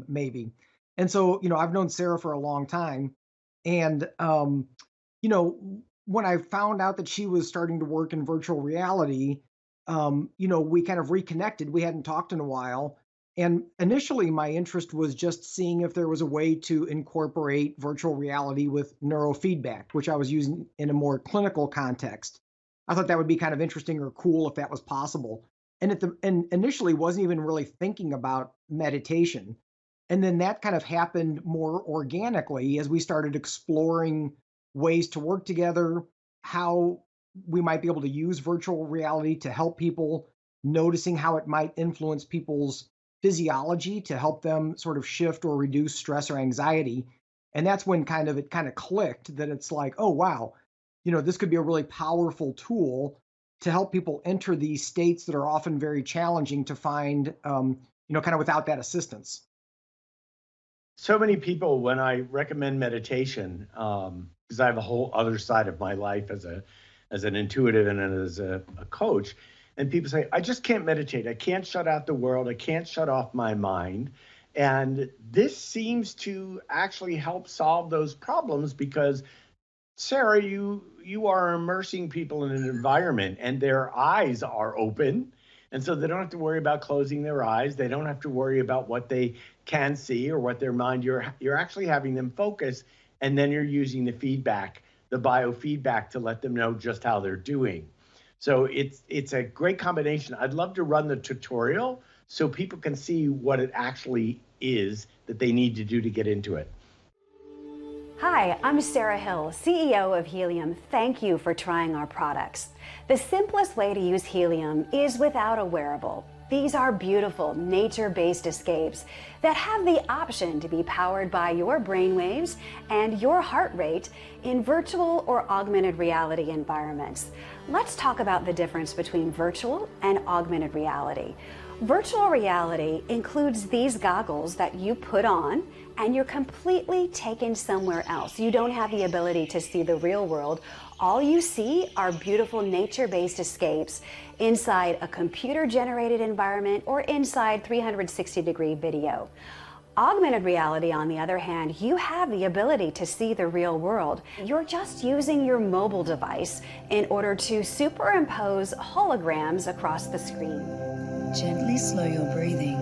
maybe. And so, I've known Sarah for a long time. And, when I found out that she was starting to work in virtual reality, we kind of reconnected. We hadn't talked in a while. And initially, my interest was just seeing if there was a way to incorporate virtual reality with neurofeedback, which I was using in a more clinical context. I thought that would be kind of interesting or cool if that was possible. And initially wasn't even really thinking about meditation. And then that kind of happened more organically as we started exploring ways to work together, how we might be able to use virtual reality to help people, noticing how it might influence people's physiology to help them sort of shift or reduce stress or anxiety. And that's when it kind of clicked that it's like, oh, wow, this could be a really powerful tool to help people enter these states that are often very challenging to find, kind of without that assistance. So many people, when I recommend meditation, because I have a whole other side of my life as an intuitive and as a coach, and people say, I just can't meditate. I can't shut out the world. I can't shut off my mind. And this seems to actually help solve those problems because, Sarah, you are immersing people in an environment and their eyes are open. And so they don't have to worry about closing their eyes. They don't have to worry about what they can see or what their mind. You're actually having them focus, and then you're using the feedback, the biofeedback, to let them know just how they're doing. So it's a great combination. I'd love to run the tutorial so people can see what it actually is that they need to do to get into it. Hi, I'm Sarah Hill, CEO of Helium. Thank you for trying our products. The simplest way to use Helium is without a wearable. These are beautiful nature-based escapes that have the option to be powered by your brainwaves and your heart rate in virtual or augmented reality environments. Let's talk about the difference between virtual and augmented reality. Virtual reality includes these goggles that you put on and you're completely taken somewhere else. You don't have the ability to see the real world. All you see are beautiful nature-based escapes inside a computer-generated environment or inside 360-degree video. Augmented reality, on the other hand, you have the ability to see the real world. You're just using your mobile device in order to superimpose holograms across the screen. Gently slow your breathing.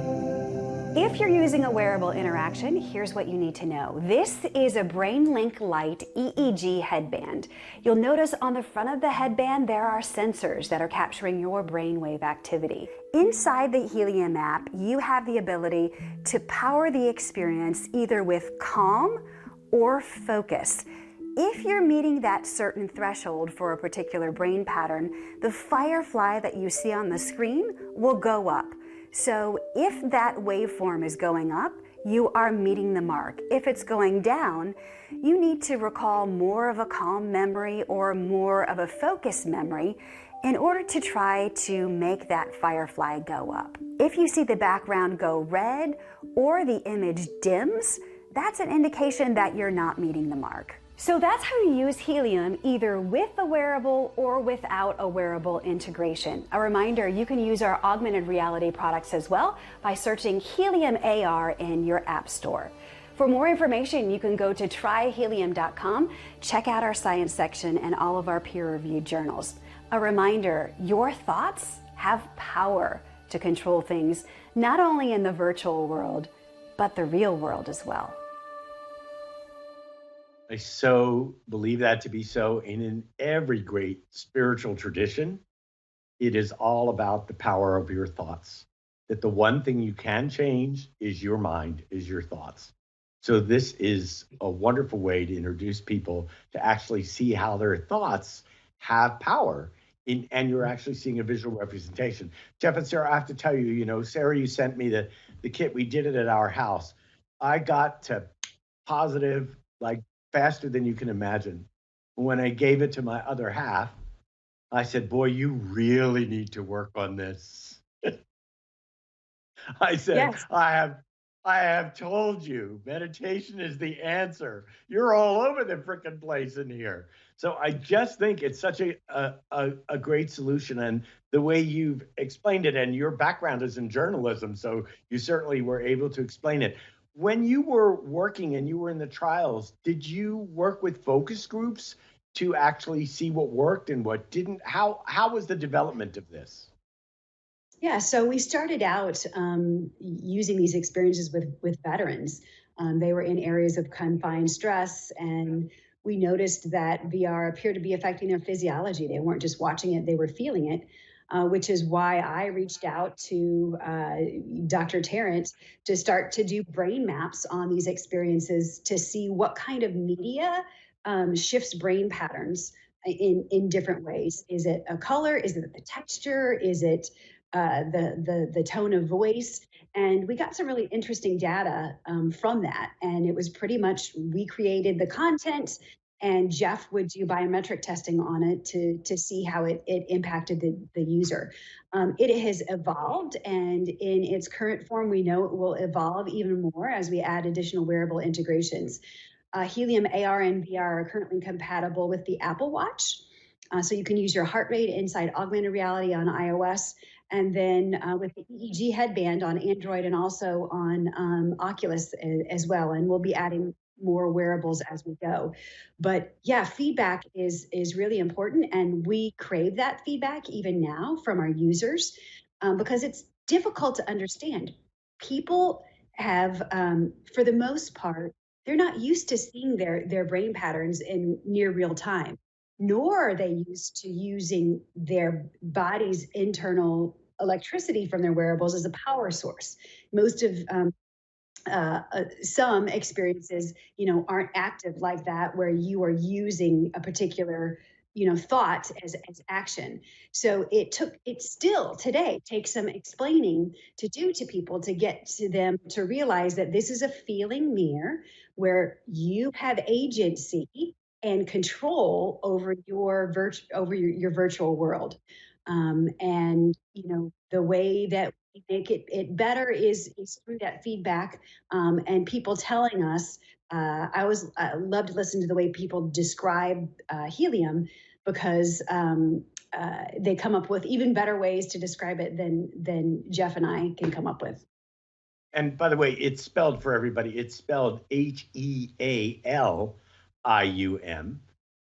If you're using a wearable interaction, here's what you need to know. This is a BrainLink Lite EEG headband. You'll notice on the front of the headband there are sensors that are capturing your brainwave activity. Inside the Helium app, you have the ability to power the experience either with calm or focus. If you're meeting that certain threshold for a particular brain pattern, the firefly that you see on the screen will go up. So if that waveform is going up, you are meeting the mark. If it's going down, you need to recall more of a calm memory or more of a focused memory in order to try to make that firefly go up. If you see the background go red or the image dims, that's an indication that you're not meeting the mark. So that's how you use helium, either with a wearable or without a wearable integration. A reminder, you can use our augmented reality products as well by searching Helium AR in your app store. For more information, you can go to tryhelium.com, check out our science section and all of our peer-reviewed journals. A reminder, your thoughts have power to control things, not only in the virtual world, but the real world as well. I so believe that to be so. And in every great spiritual tradition, it is all about the power of your thoughts. That the one thing you can change is your mind, is your thoughts. So this is a wonderful way to introduce people to actually see how their thoughts have power. And you're actually seeing a visual representation. Jeff and Sarah, I have to tell you, Sarah, you sent me the kit. We did it at our house. I got to positive, like, faster than you can imagine. When I gave it to my other half, I said, boy, you really need to work on this. I said, yes. I have told you, meditation is the answer. You're all over the frickin' place in here. So I just think it's such a great solution. And the way you've explained it, and your background is in journalism, so you certainly were able to explain it. When you were working and you were in the trials, did you work with focus groups to actually see what worked and what didn't? How was the development of this? Yeah, so we started out using these experiences with veterans. They were in areas of confined stress, and we noticed that VR appeared to be affecting their physiology. They weren't just watching it, they were feeling it. Which is why I reached out to Dr. Tarrant to start to do brain maps on these experiences to see what kind of media shifts brain patterns in different ways. Is it a color? Is it the texture? Is it the tone of voice? And we got some really interesting data from that. And it was pretty much, we created the content, and Jeff would do biometric testing on it to see how it impacted the user. It has evolved, and in its current form, we know it will evolve even more as we add additional wearable integrations. Helium AR and VR are currently compatible with the Apple Watch. So you can use your heart rate inside augmented reality on iOS, and then with the EEG headband on Android and also on Oculus as well. And we'll be adding more wearables as we go. But yeah, feedback is really important, and we crave that feedback even now from our users because it's difficult to understand. People have, for the most part, they're not used to seeing their brain patterns in near real time, nor are they used to using their body's internal electricity from their wearables as a power source. Most of some experiences, aren't active like that, where you are using a particular, thought as action. So it still today takes some explaining to do to people to get to them to realize that this is a feeling mirror where you have agency and control over your virtual world. And the way that we make it better is through that feedback and people telling us. I always love to listen to the way people describe helium, because they come up with even better ways to describe it than Jeff and I can come up with. And by the way, it's spelled for everybody. It's spelled HEALIUM.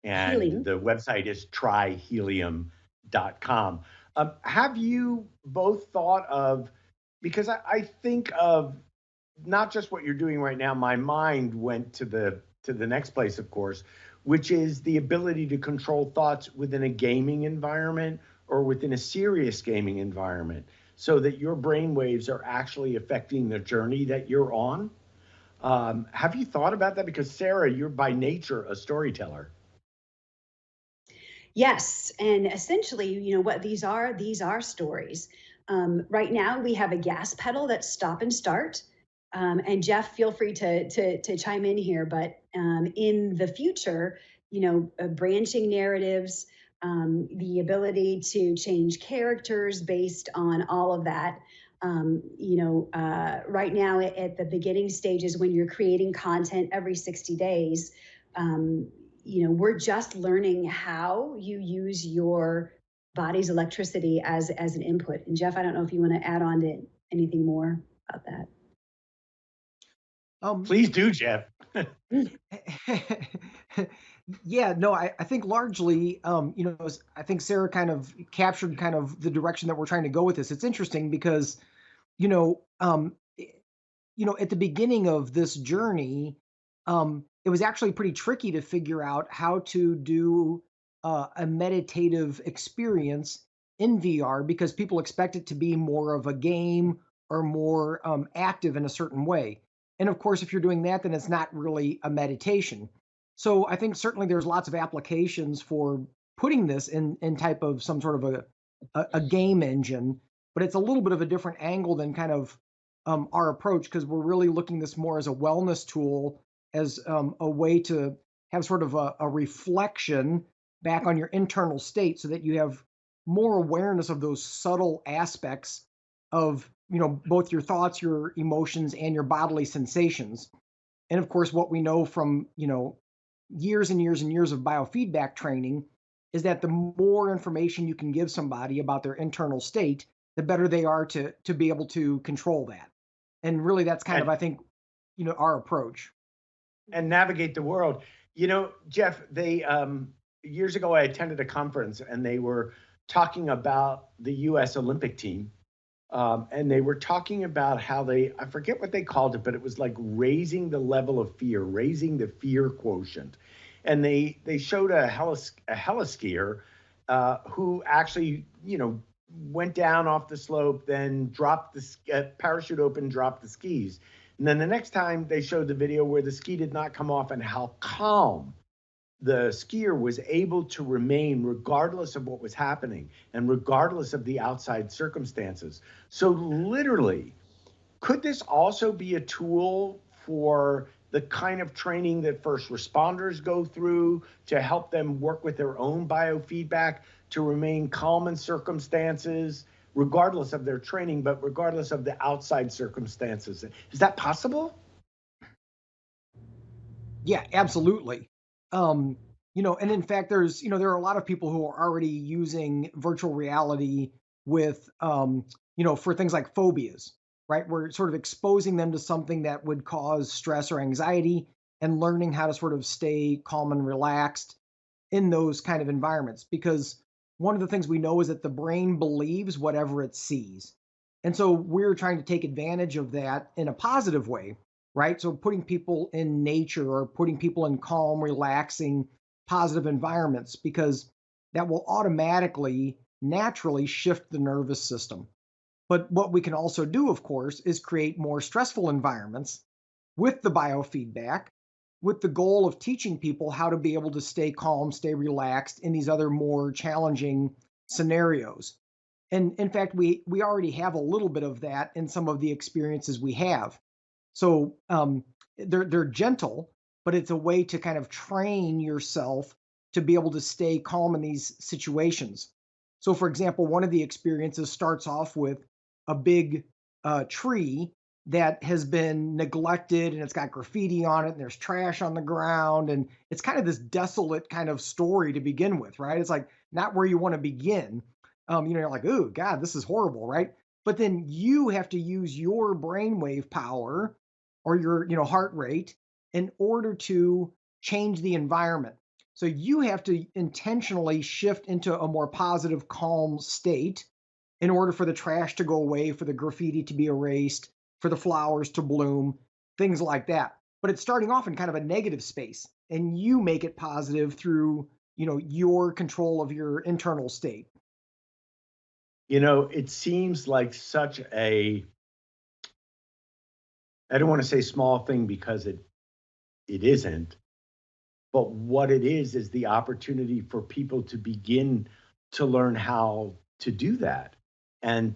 And Helium. The website is tryhelium.com. Have you both thought of, because I think of not just what you're doing right now, my mind went to the next place, of course, which is the ability to control thoughts within a gaming environment or within a serious gaming environment, so that your brain waves are actually affecting the journey that you're on. Have you thought about that? Because Sarah, you're by nature a storyteller. Yes, and essentially, what these are stories. Right now, we have a gas pedal that's stop and start. And Jeff, feel free to chime in here, but in the future, branching narratives, the ability to change characters based on all of that. Right now at the beginning stages, when you're creating content every 60 days, we're just learning how you use your body's electricity as an input. And Jeff, I don't know if you want to add on to anything more about that. Please do, Jeff. Yeah, no, I think largely, I think Sarah kind of captured kind of the direction that we're trying to go with this. It's interesting because, at the beginning of this journey, it was actually pretty tricky to figure out how to do a meditative experience in VR because people expect it to be more of a game or more active in a certain way. And of course, if you're doing that, then it's not really a meditation. So I think certainly there's lots of applications for putting this in type of some sort of a game engine, but it's a little bit of a different angle than kind of our approach because we're really looking this more as a wellness tool, as a way to have sort of a reflection back on your internal state so that you have more awareness of those subtle aspects of both your thoughts, your emotions, and your bodily sensations. And of course, what we know from years and years and years of biofeedback training is that the more information you can give somebody about their internal state, the better they are to be able to control that. And really, that's kind of, I think, our approach. And navigate the world. Jeff, they years ago I attended a conference and they were talking about the U.S. Olympic team. And they were talking about how I forget what they called it, but it was like raising the level of fear, raising the fear quotient. And they showed a heliskier who actually, went down off the slope, then dropped the parachute open, dropped the skis. And then the next time they showed the video where the ski did not come off and how calm the skier was able to remain regardless of what was happening and regardless of the outside circumstances. So literally, could this also be a tool for the kind of training that first responders go through to help them work with their own biofeedback to remain calm in circumstances, regardless of their training, but regardless of the outside circumstances? Is that possible? Yeah, absolutely. And in fact, there are a lot of people who are already using virtual reality with, for things like phobias, right? We're sort of exposing them to something that would cause stress or anxiety and learning how to sort of stay calm and relaxed in those kind of environments. Because one of the things we know is that the brain believes whatever it sees. And so we're trying to take advantage of that in a positive way, right? So putting people in nature or putting people in calm, relaxing, positive environments, because that will automatically, naturally shift the nervous system. But what we can also do, of course, is create more stressful environments with the biofeedback, with the goal of teaching people how to be able to stay calm, stay relaxed in these other more challenging scenarios. And in fact, we already have a little bit of that in some of the experiences we have. So they're gentle, but it's a way to kind of train yourself to be able to stay calm in these situations. So for example, one of the experiences starts off with a big tree that has been neglected and it's got graffiti on it and there's trash on the ground. And it's kind of this desolate kind of story to begin with, right? It's like not where you want to begin. You're like, oh God, this is horrible, right? But then you have to use your brainwave power or your heart rate in order to change the environment. So you have to intentionally shift into a more positive, calm state in order for the trash to go away, for the graffiti to be erased, for the flowers to bloom, things like that. But it's starting off in kind of a negative space, and you make it positive through, your control of your internal state. It seems like such I don't want to say small thing because it isn't, but what it is the opportunity for people to begin to learn how to do that. And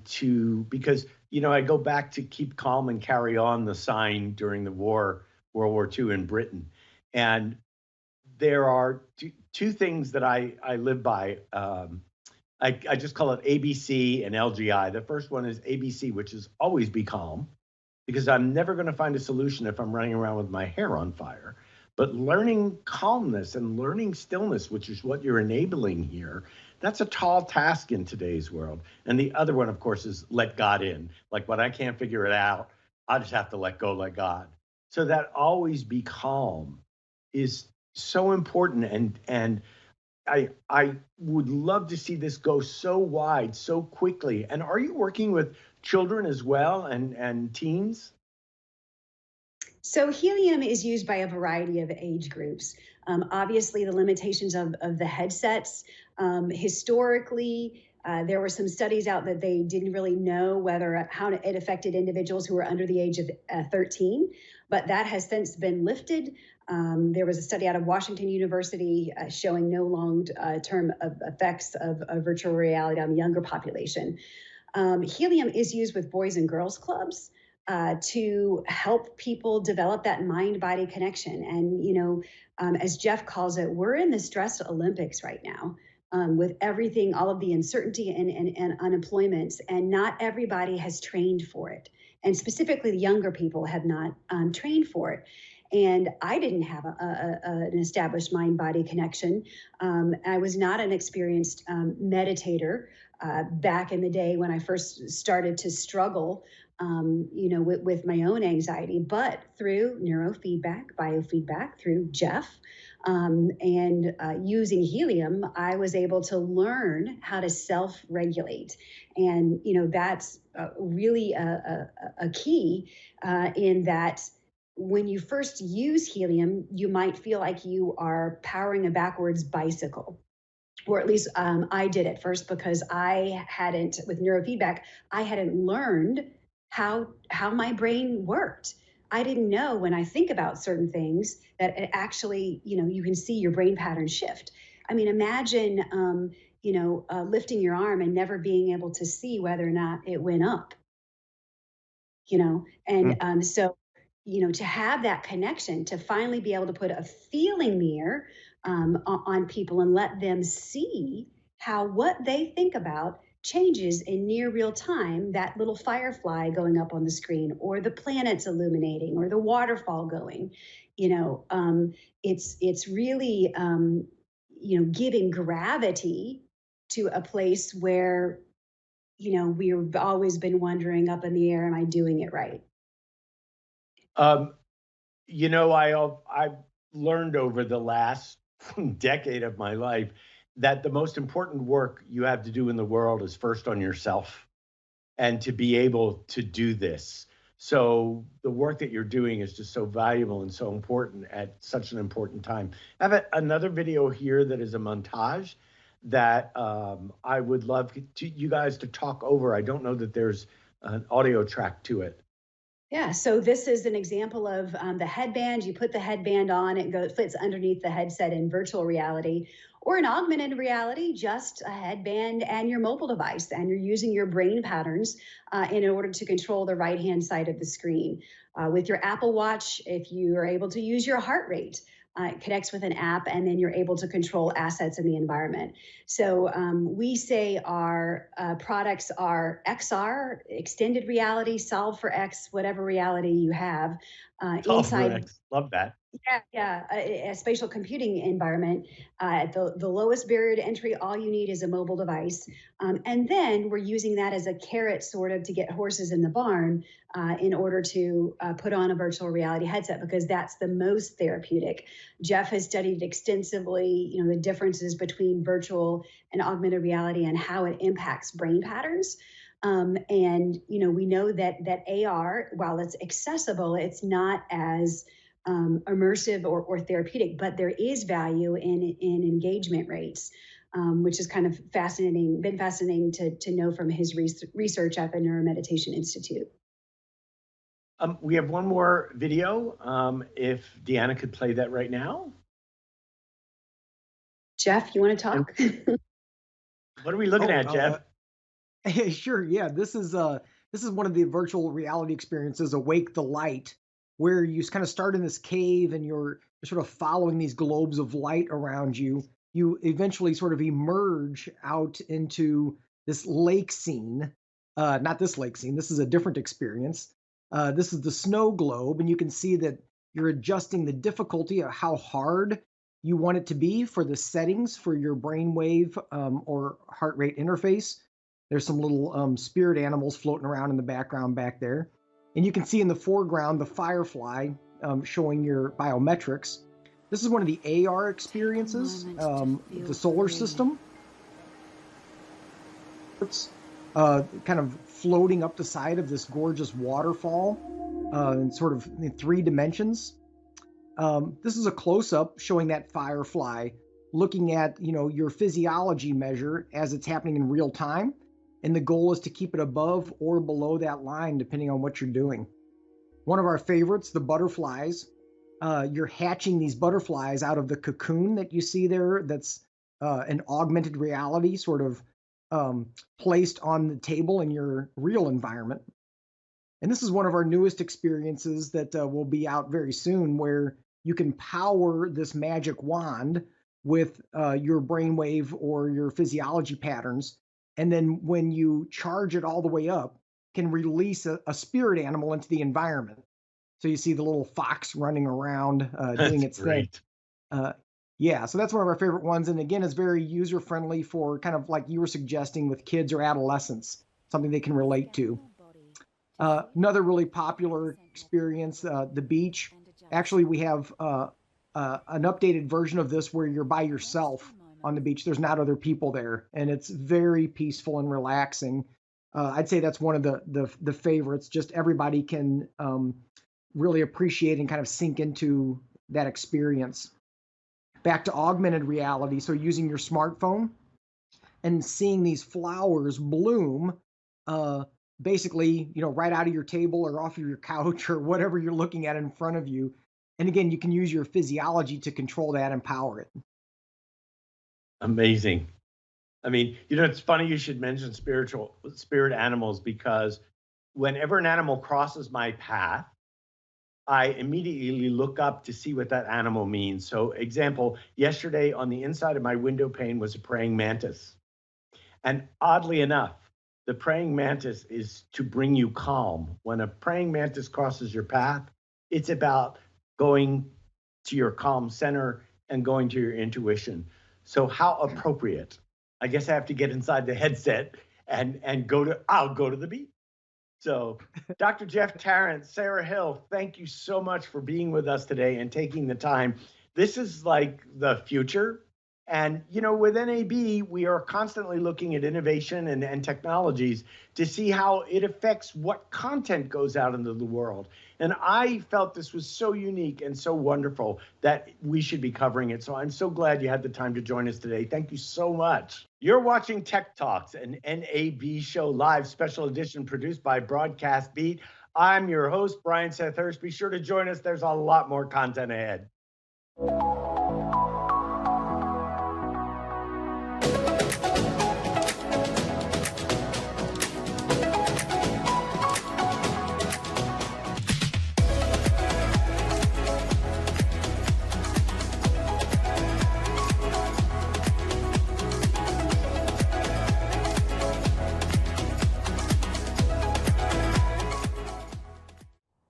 because I go back to keep calm and carry on the sign during the war, World War II in Britain. And there are two things that I live by. I just call it ABC and LGI. The first one is ABC, which is always be calm, because I'm never going to find a solution if I'm running around with my hair on fire. But learning calmness and learning stillness, which is what you're enabling here, that's a tall task in today's world. And the other one, of course, is let God in. Like when I can't figure it out, I just have to let go, let God. So that always be calm is so important. And I would love to see this go so wide, so quickly. And are you working with children as well and teens? So helium is used by a variety of age groups. Obviously, the limitations of the headsets. Historically, there were some studies out that they didn't really know how it affected individuals who were under the age of 13, but that has since been lifted. There was a study out of Washington University showing no long-term effects of virtual reality on the younger population. Helium is used with Boys and Girls Clubs to help people develop that mind-body connection. And, as Jeff calls it, we're in the stress Olympics right now with everything, all of the uncertainty and unemployment, and not everybody has trained for it. And specifically, the younger people have not trained for it. And I didn't have an established mind-body connection. I was not an experienced meditator back in the day when I first started to struggle with my own anxiety, but through neurofeedback, biofeedback, through Jeff, and using helium, I was able to learn how to self-regulate. And, that's really a key in that when you first use helium, you might feel like you are powering a backwards bicycle. Or at least I did at first, because with neurofeedback, I hadn't learned how my brain worked. I didn't know when I think about certain things that it actually, you can see your brain pattern shift. I mean, imagine, lifting your arm and never being able to see whether or not it went up, and so, to have that connection, to finally be able to put a feeling mirror on people and let them see how what they think about changes in near real time, that little firefly going up on the screen, or the planets illuminating, or the waterfall going, it's really, giving gravity to a place where, we've always been wondering up in the air, am I doing it right? I've learned over the last decade of my life that the most important work you have to do in the world is first on yourself, and to be able to do this. So the work that you're doing is just so valuable and so important at such an important time. I have another video here that is a montage that I would love you guys to talk over. I don't know that there's an audio track to it. Yeah, so this is an example of the headband. You put the headband on, it fits underneath the headset in virtual reality, or in augmented reality, just a headband and your mobile device, and you're using your brain patterns in order to control the right-hand side of the screen. With your Apple Watch, if you are able to use your heart rate, it connects with an app, and then you're able to control assets in the environment. So we say our products are XR, extended reality, solve for X, whatever reality you have. Inside, love that. Yeah, a spatial computing environment. At the lowest barrier to entry, all you need is a mobile device. And then we're using that as a carrot, sort of, to get horses in the barn in order to put on a virtual reality headset, because that's the most therapeutic. Jeff has studied extensively, the differences between virtual and augmented reality and how it impacts brain patterns. And, we know that AR, while it's accessible, it's not as immersive or therapeutic, but there is value in engagement rates, which is kind of been fascinating to know from his research at the Neuromeditation Institute. We have one more video. If Deanna could play that right now. Jeff, you want to talk? What are we looking at, Jeff? Sure. Yeah, this is this is one of the virtual reality experiences, Awake the Light, where you kind of start in this cave and you're sort of following these globes of light around you. You eventually sort of emerge out into this lake scene. Not this lake scene, this is a different experience. This is the snow globe, and you can see that you're adjusting the difficulty of how hard you want it to be for the settings for your brainwave or heart rate interface. There's some little spirit animals floating around in the background back there. And you can see in the foreground the firefly showing your biometrics. This is one of the AR experiences, the solar system. It's kind of floating up the side of this gorgeous waterfall in sort of in 3 dimensions. This is a close-up showing that firefly looking at, your physiology measure as it's happening in real time. And the goal is to keep it above or below that line, depending on what you're doing. One of our favorites, the butterflies. You're hatching these butterflies out of the cocoon that you see there. That's an augmented reality sort of placed on the table in your real environment. And this is one of our newest experiences that will be out very soon, where you can power this magic wand with your brainwave or your physiology patterns. And then when you charge it all the way up, can release a spirit animal into the environment. So you see the little fox running around doing its thing. Yeah, so that's one of our favorite ones. And again, it's very user-friendly for kind of like you were suggesting with kids or adolescents, something they can relate to. Another really popular experience, the beach. Actually, we have an updated version of this where you're by yourself on the beach. There's not other people there, and it's very peaceful and relaxing. I'd say that's one of the favorites. Just everybody can really appreciate and kind of sink into that experience. Back to augmented reality, so using your smartphone and seeing these flowers bloom, basically, right out of your table or off of your couch or whatever you're looking at in front of you. And again, you can use your physiology to control that and power it. Amazing. I mean, it's funny you should mention spirit animals, because whenever an animal crosses my path, I immediately look up to see what that animal means. So example, yesterday on the inside of my window pane was a praying mantis. And oddly enough, the praying mantis is to bring you calm. When a praying mantis crosses your path, it's about going to your calm center and going to your intuition. So how appropriate. I guess I have to get inside the headset and I'll go to the beach. So Dr. Jeff Tarrant, Sarah Hill, thank you so much for being with us today and taking the time. This is like the future. And, with NAB, we are constantly looking at innovation and technologies to see how it affects what content goes out into the world. And I felt this was so unique and so wonderful that we should be covering it. So I'm so glad you had the time to join us today. Thank you so much. You're watching Tech Talks, an NAB Show Live special edition produced by Broadcast Beat. I'm your host, Brian Seth Hurst. Be sure to join us. There's a lot more content ahead.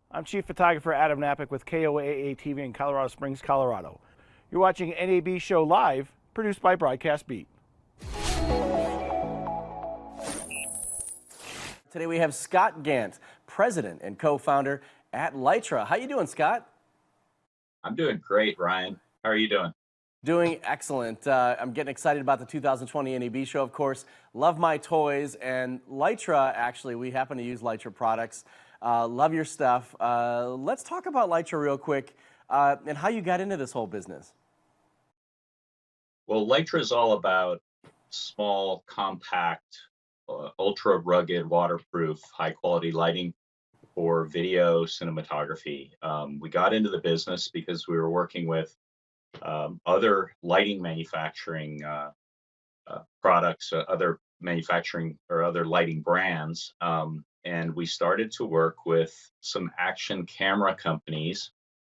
I'm Chief Photographer Adam Napick with KOAA TV in Colorado Springs, Colorado. You're watching NAB Show Live, produced by Broadcast Beat. Today we have Scott Gant, president and co-founder at Lytra. How you doing, Scott? I'm doing great, Ryan. How are you doing? Doing excellent. I'm getting excited about the 2020 NAB show, of course. Love my toys, and Lytra, actually, we happen to use Lytra products. Love your stuff. Let's talk about Lytra real quick and how you got into this whole business. Well, Lytra is all about small, compact, ultra rugged, waterproof, high quality lighting for video cinematography. We got into the business because we were working with other lighting manufacturing products, other manufacturing or other lighting brands and we started to work with some action camera companies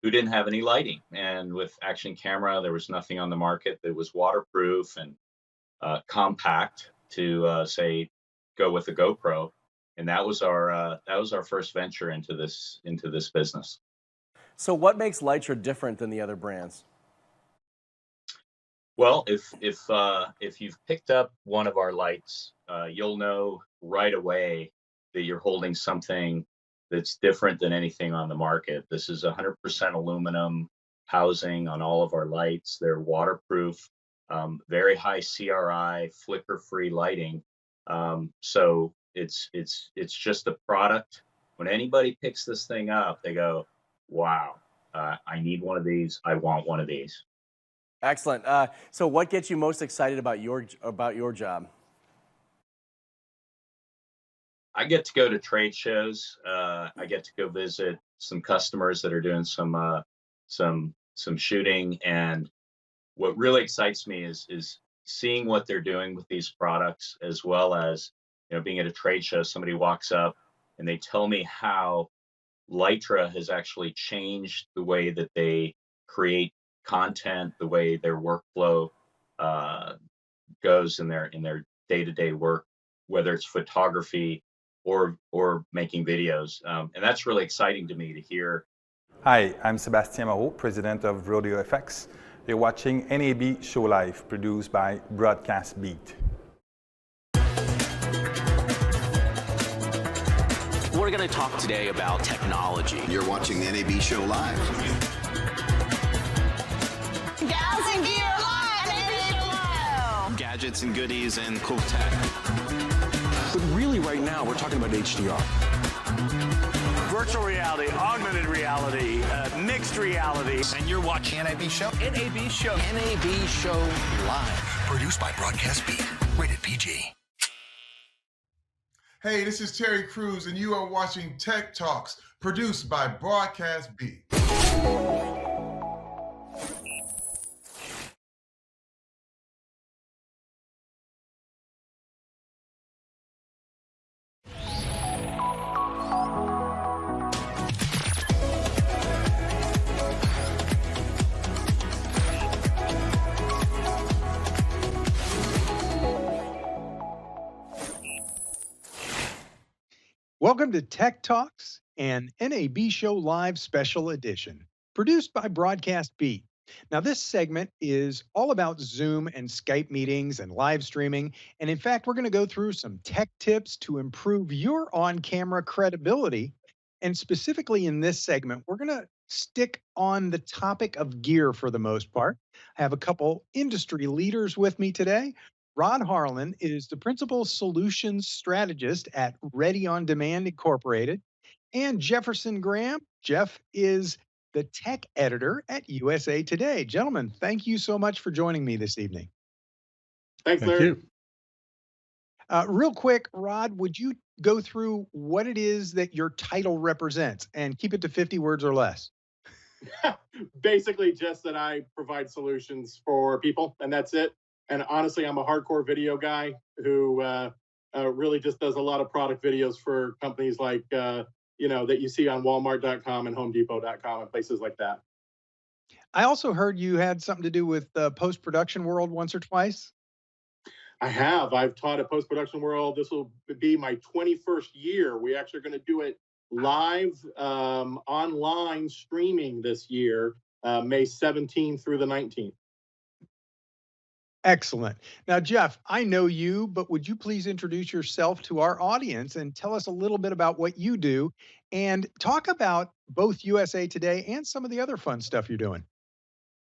who didn't have any lighting. And with action camera, there was nothing on the market that was waterproof and compact to say go with a GoPro. And that was our first venture into this business. So what makes Lytra different than the other brands? Well, if you've picked up one of our lights, you'll know right away that you're holding something that's different than anything on the market. This is 100% aluminum housing on all of our lights. They're waterproof, very high CRI, flicker-free lighting. So it's just a product. When anybody picks this thing up, they go, "Wow, I need one of these. I want one of these." Excellent. So what gets you most excited about your job? I get to go to trade shows. I get to go visit some customers that are doing some shooting, and what really excites me is seeing what they're doing with these products, as well as being at a trade show. Somebody walks up and they tell me how Lytra has actually changed the way that they create content, the way their workflow goes in their day-to-day work, whether it's photography or making videos, and that's really exciting to me to hear. Hi, I'm Sebastien Marot, president of Rodeo FX. You're watching NAB Show Live, produced by Broadcast Beat. We're going to talk today about technology. You're watching NAB Show Live. Gals and Gear Live! NAB Show Live! Gadgets and goodies and cool tech. But really right now, we're talking about HDR. Virtual reality, augmented reality, mixed reality. And you're watching NAB Show? NAB Show. NAB Show Live. Produced by Broadcast Beat. Rated PG. Hey, this is Terry Crews, and you are watching Tech Talks, produced by Broadcast Beat. Welcome to Tech Talks and NAB Show Live Special Edition, produced by Broadcast Beat. Now, this segment is all about Zoom and Skype meetings and live streaming. And in fact, we're going to go through some tech tips to improve your on-camera credibility. And specifically in this segment, we're going to stick on the topic of gear for the most part. I have a couple industry leaders with me today. Rod Harlan is the Principal Solutions Strategist at Ready On Demand Incorporated. And Jefferson Graham. Jeff is the Tech Editor at USA Today. Gentlemen, thank you so much for joining me this evening. Thanks, Larry. Thank you. Real quick, Rod, would you go through what it is that your title represents, and keep it to 50 words or less? Basically, just that I provide solutions for people, and that's it. And honestly, I'm a hardcore video guy who really just does a lot of product videos for companies like, that you see on Walmart.com and HomeDepot.com and places like that. I also heard you had something to do with the post-production world once or twice. I have. I've taught at Post-Production World. This will be my 21st year. We actually are going to do it live, online streaming this year, May 17th through the 19th. Excellent. Now, Jeff, I know you, but would you please introduce yourself to our audience and tell us a little bit about what you do and talk about both USA Today and some of the other fun stuff you're doing?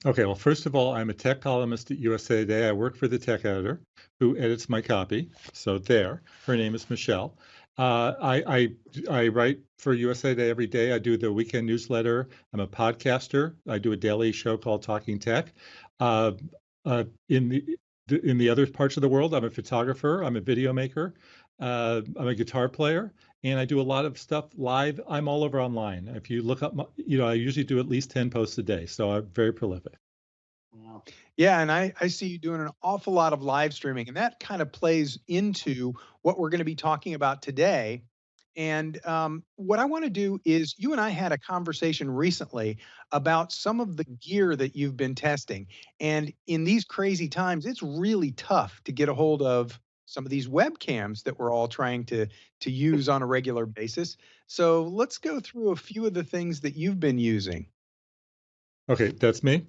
Okay, well, first of all, I'm a tech columnist at USA Today. I work for the tech editor who edits my copy. So there, her name is Michelle. I write for USA Today every day. I do the weekend newsletter. I'm a podcaster. I do a daily show called Talking Tech. In the other parts of the world, I'm a photographer, I'm a video maker, I'm a guitar player, and I do a lot of stuff live. I'm all over online. If you look up, I usually do at least 10 posts a day, so I'm very prolific. Wow. Yeah, and I see you doing an awful lot of live streaming, and that kind of plays into what we're going to be talking about today. And what I want to do is, you and I had a conversation recently about some of the gear that you've been testing. And in these crazy times, it's really tough to get a hold of some of these webcams that we're all trying to use on a regular basis. So let's go through a few of the things that you've been using. Okay, that's me.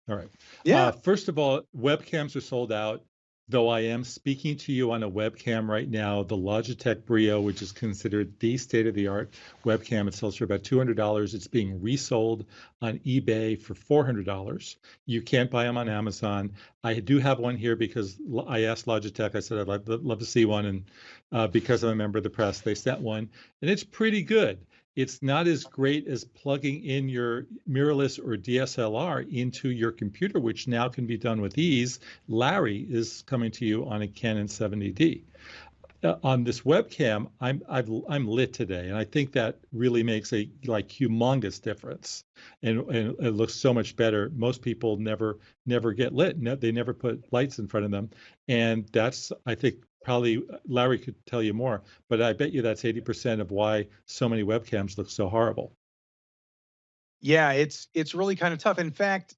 All right. Yeah. First of all, webcams are sold out, though I am speaking to you on a webcam right now, the Logitech Brio, which is considered the state-of-the-art webcam. It sells for about $200. It's being resold on eBay for $400. You can't buy them on Amazon. I do have one here because I asked Logitech, I said I'd love to see one, and because I'm a member of the press, they sent one, and it's pretty good. It's not as great as plugging in your mirrorless or DSLR into your computer, which now can be done with ease. Larry is coming to you on a Canon 70D. On this webcam, I'm lit today, and I think that really makes a humongous difference, and it looks so much better. Most people never get lit. They never put lights in front of them, and that's, I think, probably Larry could tell you more, but I bet you that's 80% of why so many webcams look so horrible. Yeah, it's really kind of tough. In fact,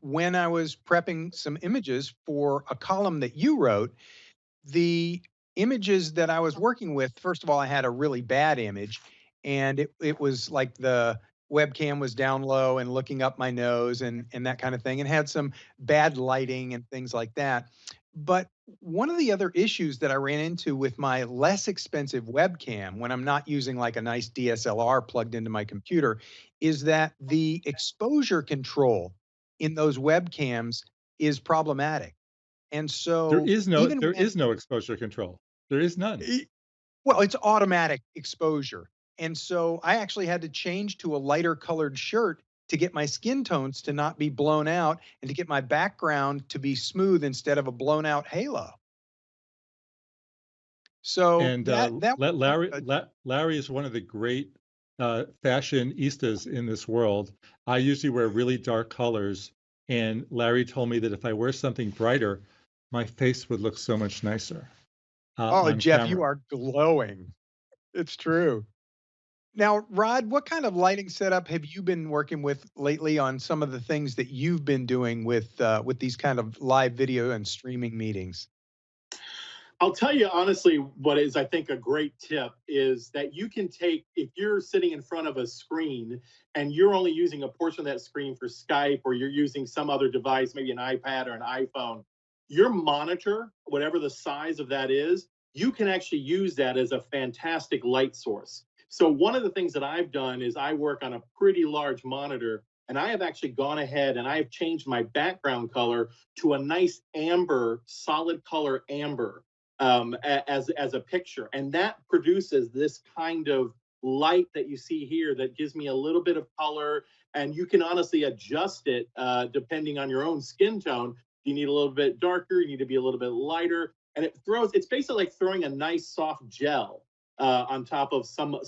when I was prepping some images for a column that you wrote, the images that I was working with, first of all, I had a really bad image, and it was like the webcam was down low and looking up my nose and that kind of thing, and had some bad lighting and things like that. But one of the other issues that I ran into with my less expensive webcam, when I'm not using like a nice DSLR plugged into my computer, is that the exposure control in those webcams is problematic. And There so is no even there when is no exposure control. There is none. well, it's automatic exposure. And so I actually had to change to a lighter colored shirt to get my skin tones to not be blown out and to get my background to be smooth instead of a blown out halo. So And that Larry is one of the great fashionistas in this world. I usually wear really dark colors, and Larry told me that if I wear something brighter, my face would look so much nicer oh, on Jeff, you camera. are glowing. It's true. Now, Rod, what kind of lighting setup have you been working with lately on some of the things that you've been doing with these kind of live video and streaming meetings? I'll tell you honestly, what is, I think, a great tip is that you can take, if you're sitting in front of a screen and you're only using a portion of that screen for Skype, or you're using some other device, maybe an iPad or an iPhone, your monitor, whatever the size of that is, you can actually use that as a fantastic light source. So one of the things that I've done is I work on a pretty large monitor, and I have actually gone ahead and I have changed my background color to a nice amber, solid color amber, as a picture, and that produces this kind of light that you see here that gives me a little bit of color. And you can honestly adjust it depending on your own skin tone. You need a little bit darker, you need to be a little bit lighter, and it's basically like throwing a nice soft gel on top of some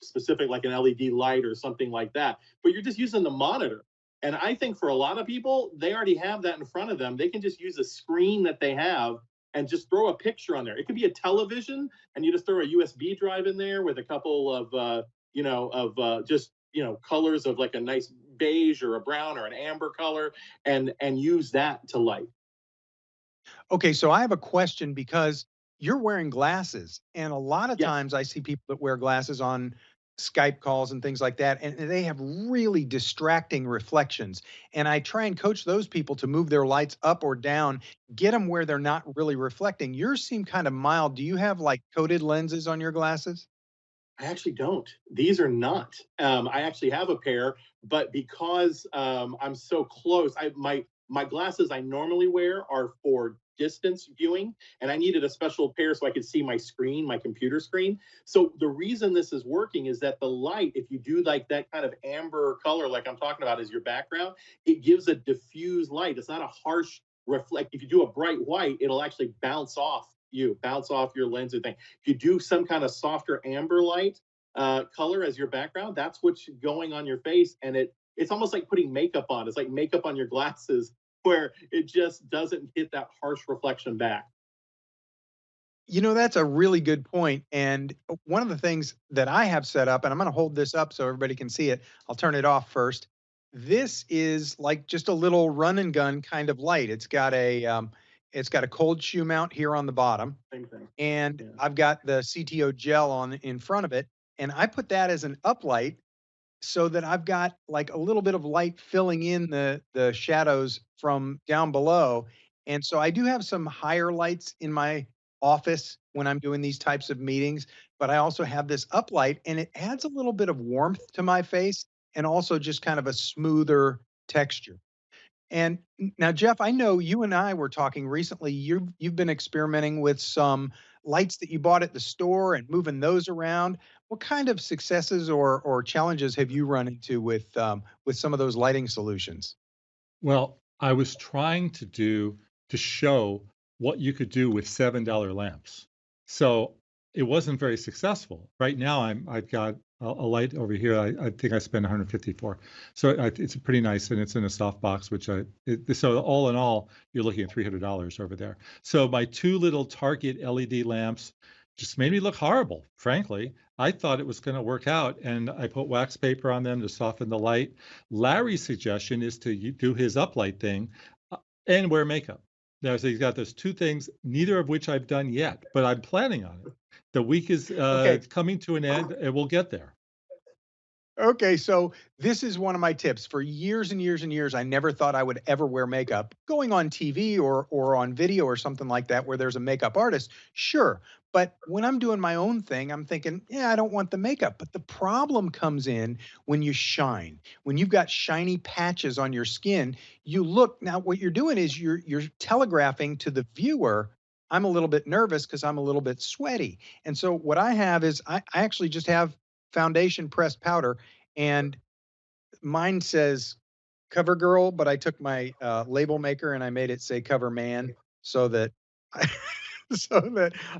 specific, like an LED light or something like that, but you're just using the monitor. And I think for a lot of people, they already have that in front of them. They can just use a screen that they have and just throw a picture on there. It could be a television, and you just throw a USB drive in there with a couple of just colors of like a nice beige or a brown or an amber color, and use that to light. Okay, so I have a question because you're wearing glasses, and a lot of Yes. times I see people that wear glasses on Skype calls and things like that, and they have really distracting reflections. And I try and coach those people to move their lights up or down, get them where they're not really reflecting. Yours seem kind of mild. Do you have like coated lenses on your glasses? I actually don't. These are not. I actually have a pair, but because I'm so close, my glasses I normally wear are for distance viewing, and I needed a special pair so I could see my screen, my computer screen. So the reason this is working is that the light, if you do like that kind of amber color, like I'm talking about, as your background, it gives a diffused light. It's not a harsh reflect. If you do a bright white, it'll actually bounce off your lens and thing. If you do some kind of softer amber light color as your background, that's what's going on your face, and it's almost like putting makeup on. It's like makeup on your glasses, where it just doesn't hit that harsh reflection back. That's a really good point. And one of the things that I have set up, and I'm going to hold this up so everybody can see it. I'll turn it off first. This is like just a little run and gun kind of light. It's got a cold shoe mount here on the bottom, Same thing. and I've got the CTO gel on in front of it, and I put that as an uplight so that I've got like a little bit of light filling in the shadows from down below. And so I do have some higher lights in my office when I'm doing these types of meetings, but I also have this uplight, and it adds a little bit of warmth to my face and also just kind of a smoother texture. And now, Jeff, I know you and I were talking recently. You've been experimenting with some lights that you bought at the store and moving those around. What kind of successes or challenges have you run into with some of those lighting solutions? Well, I was trying to show what you could do with $7 lamps. So it wasn't very successful. Right now, I've got a light over here. I think I spent 150 for. So it's pretty nice, and it's in a soft box, so all in all, you're looking at $300 over there. So my two little Target LED lamps just made me look horrible, frankly. I thought it was going to work out, and I put wax paper on them to soften the light. Larry's suggestion is to do his uplight thing and wear makeup. Now, so he's got those two things, neither of which I've done yet, but I'm planning on it. The week is coming to an end, and we'll get there. Okay, so this is one of my tips. For years and years and years, I never thought I would ever wear makeup. Going on TV or on video or something like that where there's a makeup artist, sure. But when I'm doing my own thing, I'm thinking, I don't want the makeup. But the problem comes in when you shine. When you've got shiny patches on your skin, you look, now what you're doing is you're telegraphing to the viewer, I'm a little bit nervous because I'm a little bit sweaty. And so what I have is I actually just have foundation pressed powder, and mine says cover girl, but I took my label maker and I made it say cover man so that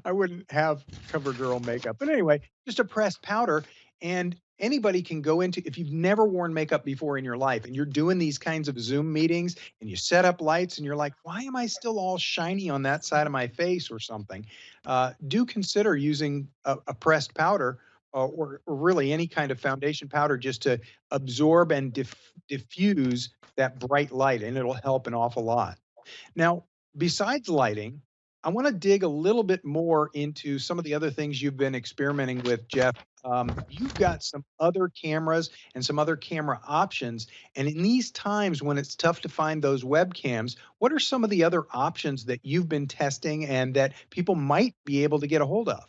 I wouldn't have cover girl makeup. But anyway, just a pressed powder, and anybody can go into, if you've never worn makeup before in your life and you're doing these kinds of Zoom meetings and you set up lights and you're like, why am I still all shiny on that side of my face or something? Do consider using a pressed powder or really any kind of foundation powder just to absorb and diffuse that bright light, and it'll help an awful lot. Now, besides lighting, I want to dig a little bit more into some of the other things you've been experimenting with, Jeff. You've got some other cameras and some other camera options. And in these times when it's tough to find those webcams, what are some of the other options that you've been testing and that people might be able to get a hold of?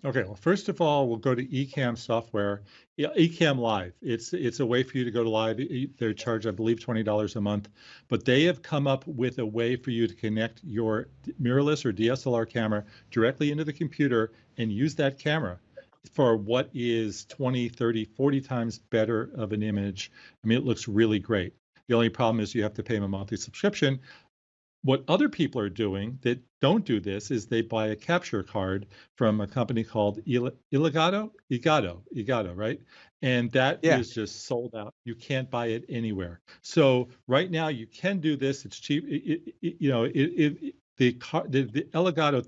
Okay, well, first of all, we'll go to Ecamm software. Yeah, Ecamm Live. It's a way for you to go to live. They charge, I believe, $20 a month, but they have come up with a way for you to connect your mirrorless or DSLR camera directly into the computer and use that camera for what is 20, 30, 40 times better of an image. I mean, it looks really great. The only problem is you have to pay them a monthly subscription. What other people are doing that don't do this is they buy a capture card from a company called Elgato, right? And that is just sold out. You can't buy it anywhere. So right now you can do this. It's cheap. The Elgato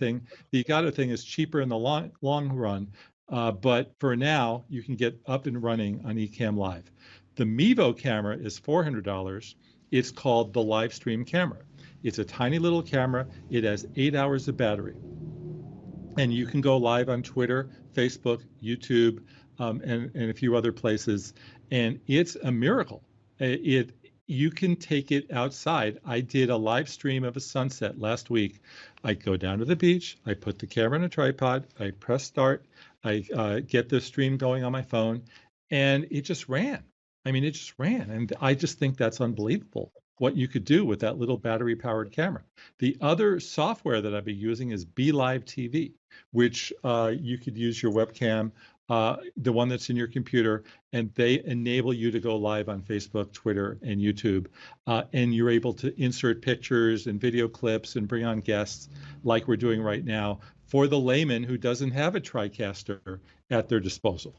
thing is cheaper in the long run. But for now, you can get up and running on Ecamm Live. The Mevo camera is $400. It's called the live stream camera. It's a tiny little camera. It has 8 hours of battery. And you can go live on Twitter, Facebook, YouTube, and a few other places. And it's a miracle. You can take it outside. I did a live stream of a sunset last week. I go down to the beach. I put the camera on a tripod. I press start. I get the stream going on my phone. And it just ran. I mean, it just ran. And I just think that's unbelievable what you could do with that little battery-powered camera. The other software that I've been using is BeLive TV, which you could use your webcam, the one that's in your computer, and they enable you to go live on Facebook, Twitter, and YouTube. And you're able to insert pictures and video clips and bring on guests like we're doing right now for the layman who doesn't have a TriCaster at their disposal.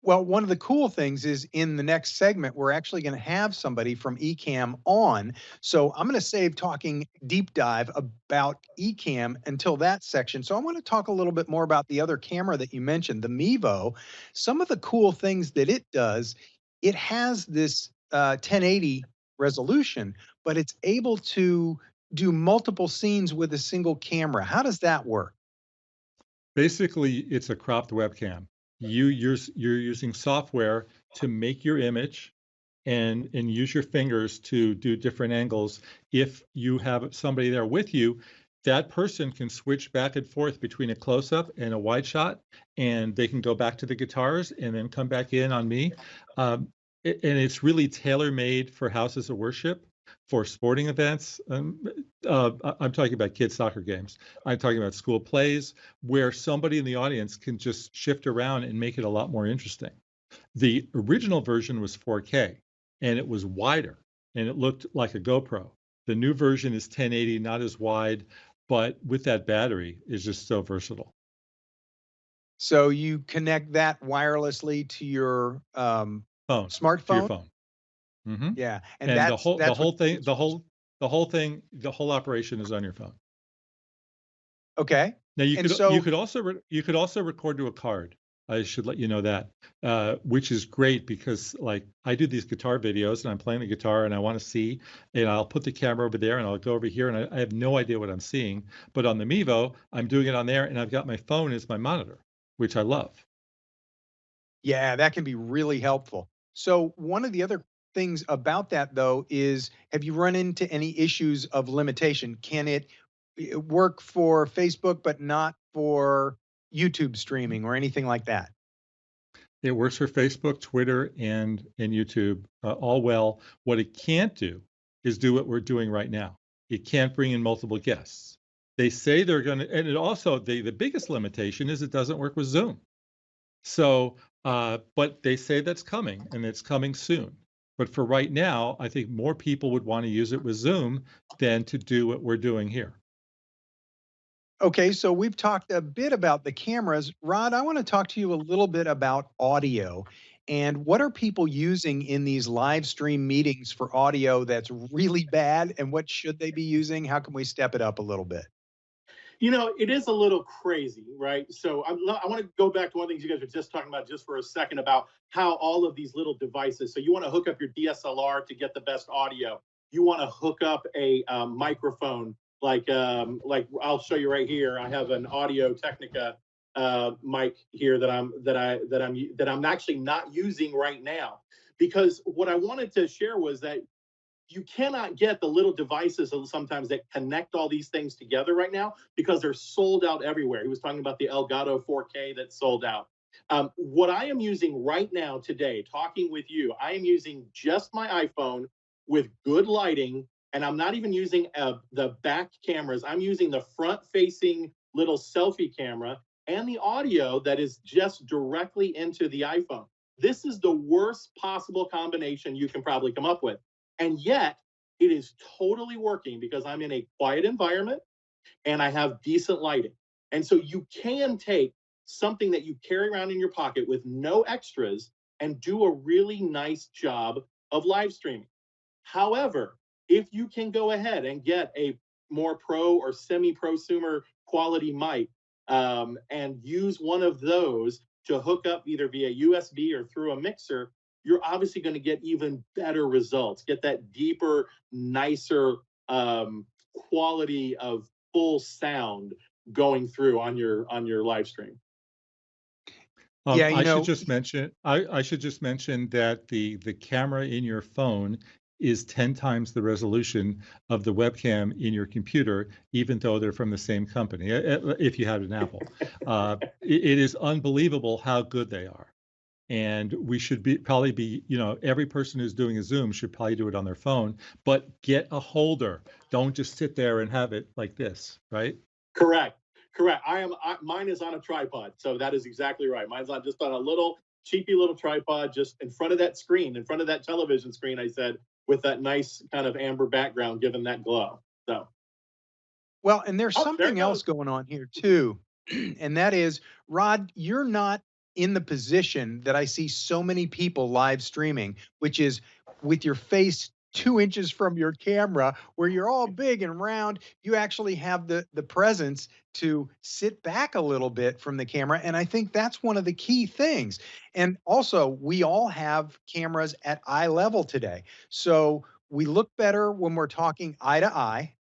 Well, one of the cool things is in the next segment, we're actually going to have somebody from Ecamm on. So I'm going to save talking deep dive about Ecamm until that section. So I want to talk a little bit more about the other camera that you mentioned, the Mevo. Some of the cool things that it does, it has this 1080 resolution, but it's able to do multiple scenes with a single camera. How does that work? Basically, it's a cropped webcam. You're using software to make your image and use your fingers to do different angles. If you have somebody there with you, that person can switch back and forth between a close-up and a wide shot, and they can go back to the guitars and then come back in on me. And it's really tailor-made for houses of worship, for sporting events. I'm talking about kids' soccer games. I'm talking about school plays where somebody in the audience can just shift around and make it a lot more interesting. The original version was 4K, and it was wider, and it looked like a GoPro. The new version is 1080, not as wide, but with that battery is just so versatile. So you connect that wirelessly to your smartphone? To your phone. Mm-hmm. Yeah, and the whole operation is on your phone. Okay. Now you could also record to a card. I should let you know that, which is great because like I do these guitar videos and I'm playing the guitar and I want to see, and I'll put the camera over there and I'll go over here and I have no idea what I'm seeing. But on the Mevo, I'm doing it on there and I've got my phone as my monitor, which I love. Yeah, that can be really helpful. So one of the other things about that though is, have you run into any issues of limitation? Can it work for Facebook but not for YouTube streaming or anything like that? It works for Facebook, Twitter, and YouTube all well. What it can't do is do what we're doing right now. It can't bring in multiple guests. They say they're going to, and it also, the biggest limitation is it doesn't work with Zoom. So, but they say that's coming and it's coming soon. But for right now, I think more people would want to use it with Zoom than to do what we're doing here. Okay, so we've talked a bit about the cameras. Rod, I want to talk to you a little bit about audio. And what are people using in these live stream meetings for audio that's really bad? And what should they be using? How can we step it up a little bit? You know, it is a little crazy, right? So I want to go back to one of the things you guys were just talking about just for a second about how all of these little devices. So you want to hook up your DSLR to get the best audio. You want to hook up a microphone like I'll show you right here. I have an Audio Technica mic here that I'm actually not using right now, because what I wanted to share was that you cannot get the little devices sometimes that connect all these things together right now because they're sold out everywhere. He was talking about the Elgato 4K that's sold out. What I am using right now today, talking with you, I am using just my iPhone with good lighting, and I'm not even using the back cameras. I'm using the front-facing little selfie camera and the audio that is just directly into the iPhone. This is the worst possible combination you can probably come up with. And yet it is totally working because I'm in a quiet environment and I have decent lighting. And so you can take something that you carry around in your pocket with no extras and do a really nice job of live streaming. However, if you can go ahead and get a more pro or semi-prosumer quality mic and use one of those to hook up either via USB or through a mixer, you're obviously going to get even better results, get that deeper, nicer quality of full sound going through on your live stream. Yeah, I should just mention that the camera in your phone is 10 times the resolution of the webcam in your computer, even though they're from the same company, if you have an Apple. It is unbelievable how good they are. And we should probably be, every person who's doing a Zoom should probably do it on their phone, but get a holder. Don't just sit there and have it like this, right? Correct. Mine is on a tripod. So that is exactly right. Mine's just on a little cheapy little tripod, just in front of that screen, in front of that television screen, I said, with that nice kind of amber background, giving that glow. So. Well, and there's something else going on here too. And that is, Rod, you're not in the position that I see so many people live streaming, which is with your face 2 inches from your camera, where you're all big and round. You actually have the presence to sit back a little bit from the camera. And I think that's one of the key things. And also, we all have cameras at eye level today. So we look better when we're talking eye to eye.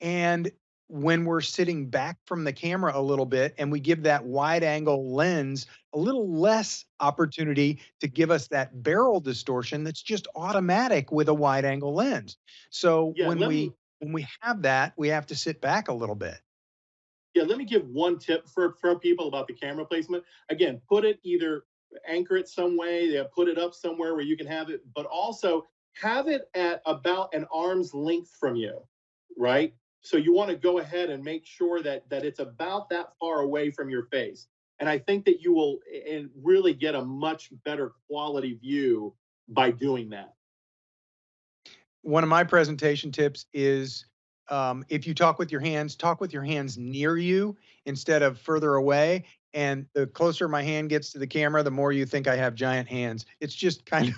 And when we're sitting back from the camera a little bit and we give that wide angle lens a little less opportunity to give us that barrel distortion that's just automatic with a wide angle lens. So Yeah, when we have that, we have to sit back a little bit. Yeah, let me give one tip for people about the camera placement. Again, put it either anchor it some way, put it up somewhere where you can have it, but also have it at about an arm's length from you, right? So you want to go ahead and make sure that it's about that far away from your face. And I think that you will really get a much better quality view by doing that. One of my presentation tips is if you talk with your hands near you instead of further away. And the closer my hand gets to the camera, the more you think I have giant hands. It's just kind of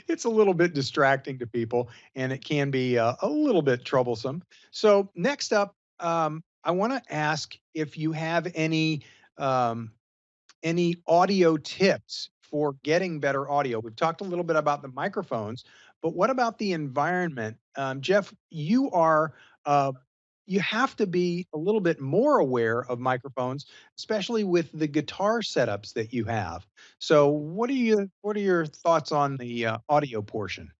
it's a little bit distracting to people, and it can be a little bit troublesome. So next up, I want to ask if you have any audio tips for getting better audio. We've talked a little bit about the microphones, but what about the environment? Jeff, you are you have to be a little bit more aware of microphones, especially with the guitar setups that you have. So what are your thoughts on the audio portion?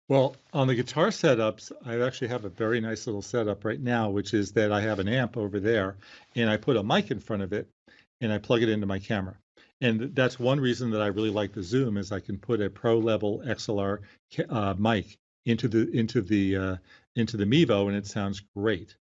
Well, on the guitar setups, I actually have a very nice little setup right now, which is that I have an amp over there and I put a mic in front of it and I plug it into my camera. And that's one reason that I really like the Zoom is I can put a pro level XLR mic into the Mevo and it sounds great.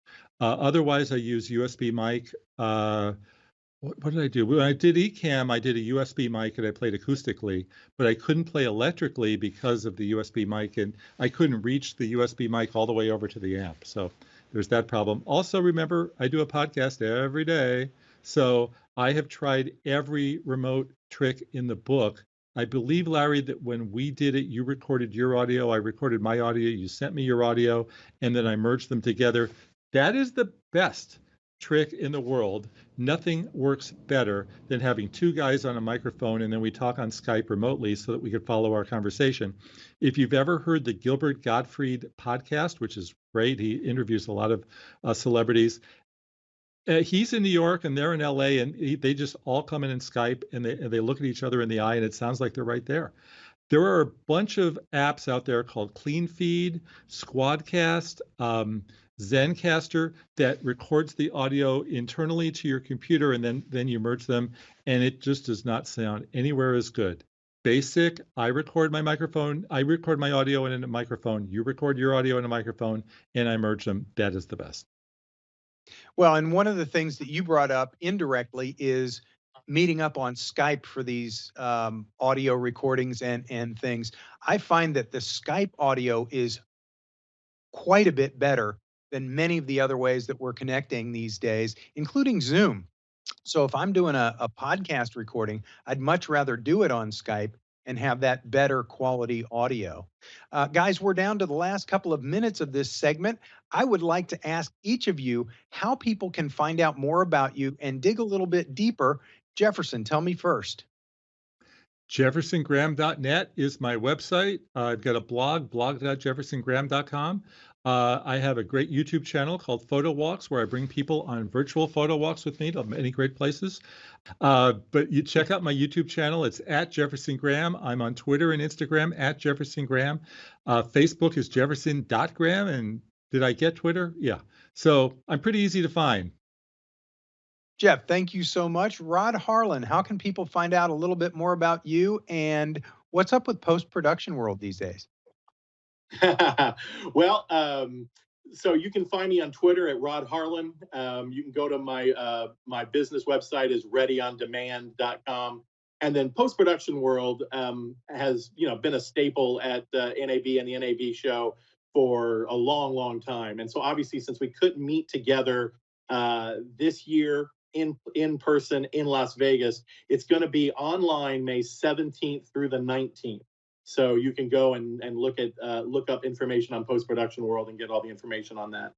Otherwise, I use USB mic. What did I do? When I did Ecamm, I did a USB mic and I played acoustically, but I couldn't play electrically because of the USB mic, and I couldn't reach the USB mic all the way over to the amp. So there's that problem. Also, remember, I do a podcast every day, so I have tried every remote trick in the book. I believe, Larry, that when we did it, you recorded your audio, I recorded my audio, you sent me your audio, and then I merged them together. That is the best trick in the world. Nothing works better than having two guys on a microphone and then we talk on Skype remotely so that we could follow our conversation. If you've ever heard the Gilbert Gottfried podcast, which is great, he interviews a lot of celebrities. He's in New York and they're in LA, and they just all come in Skype and they look at each other in the eye and it sounds like they're right there. There are a bunch of apps out there called CleanFeed, Squadcast, Zencaster that records the audio internally to your computer and then you merge them, and it just does not sound anywhere as good. Basic, I record my audio in a microphone, you record your audio in a microphone, and I merge them. That is the best. Well, and one of the things that you brought up indirectly is meeting up on Skype for these audio recordings and things. I find that the Skype audio is quite a bit better than many of the other ways that we're connecting these days, including Zoom. So if I'm doing a podcast recording, I'd much rather do it on Skype and have that better quality audio. Guys, we're down to the last couple of minutes of this segment. I would like to ask each of you how people can find out more about you and dig a little bit deeper. Jefferson, tell me first. JeffersonGraham.net is my website. I've got a blog.jeffersongraham.com. I have a great YouTube channel called Photo Walks where I bring people on virtual photo walks with me to many great places. But you check out my YouTube channel. It's at Jefferson Graham. I'm on Twitter and Instagram at Jefferson Graham. Facebook is Jefferson.Graham. And did I get Twitter? Yeah. So I'm pretty easy to find. Jeff, thank you so much. Rod Harlan, how can people find out a little bit more about you and what's up with post-production world these days? Well, so you can find me on Twitter at Rod Harlan. You can go to my business website is readyondemand.com. And then post-production world has been a staple at NAB and the NAB show for a long, long time. And so obviously, since we couldn't meet together this year in person in Las Vegas. It's going to be online May 17th through the 19th. So you can go and look up information on Post Production World and get all the information on that.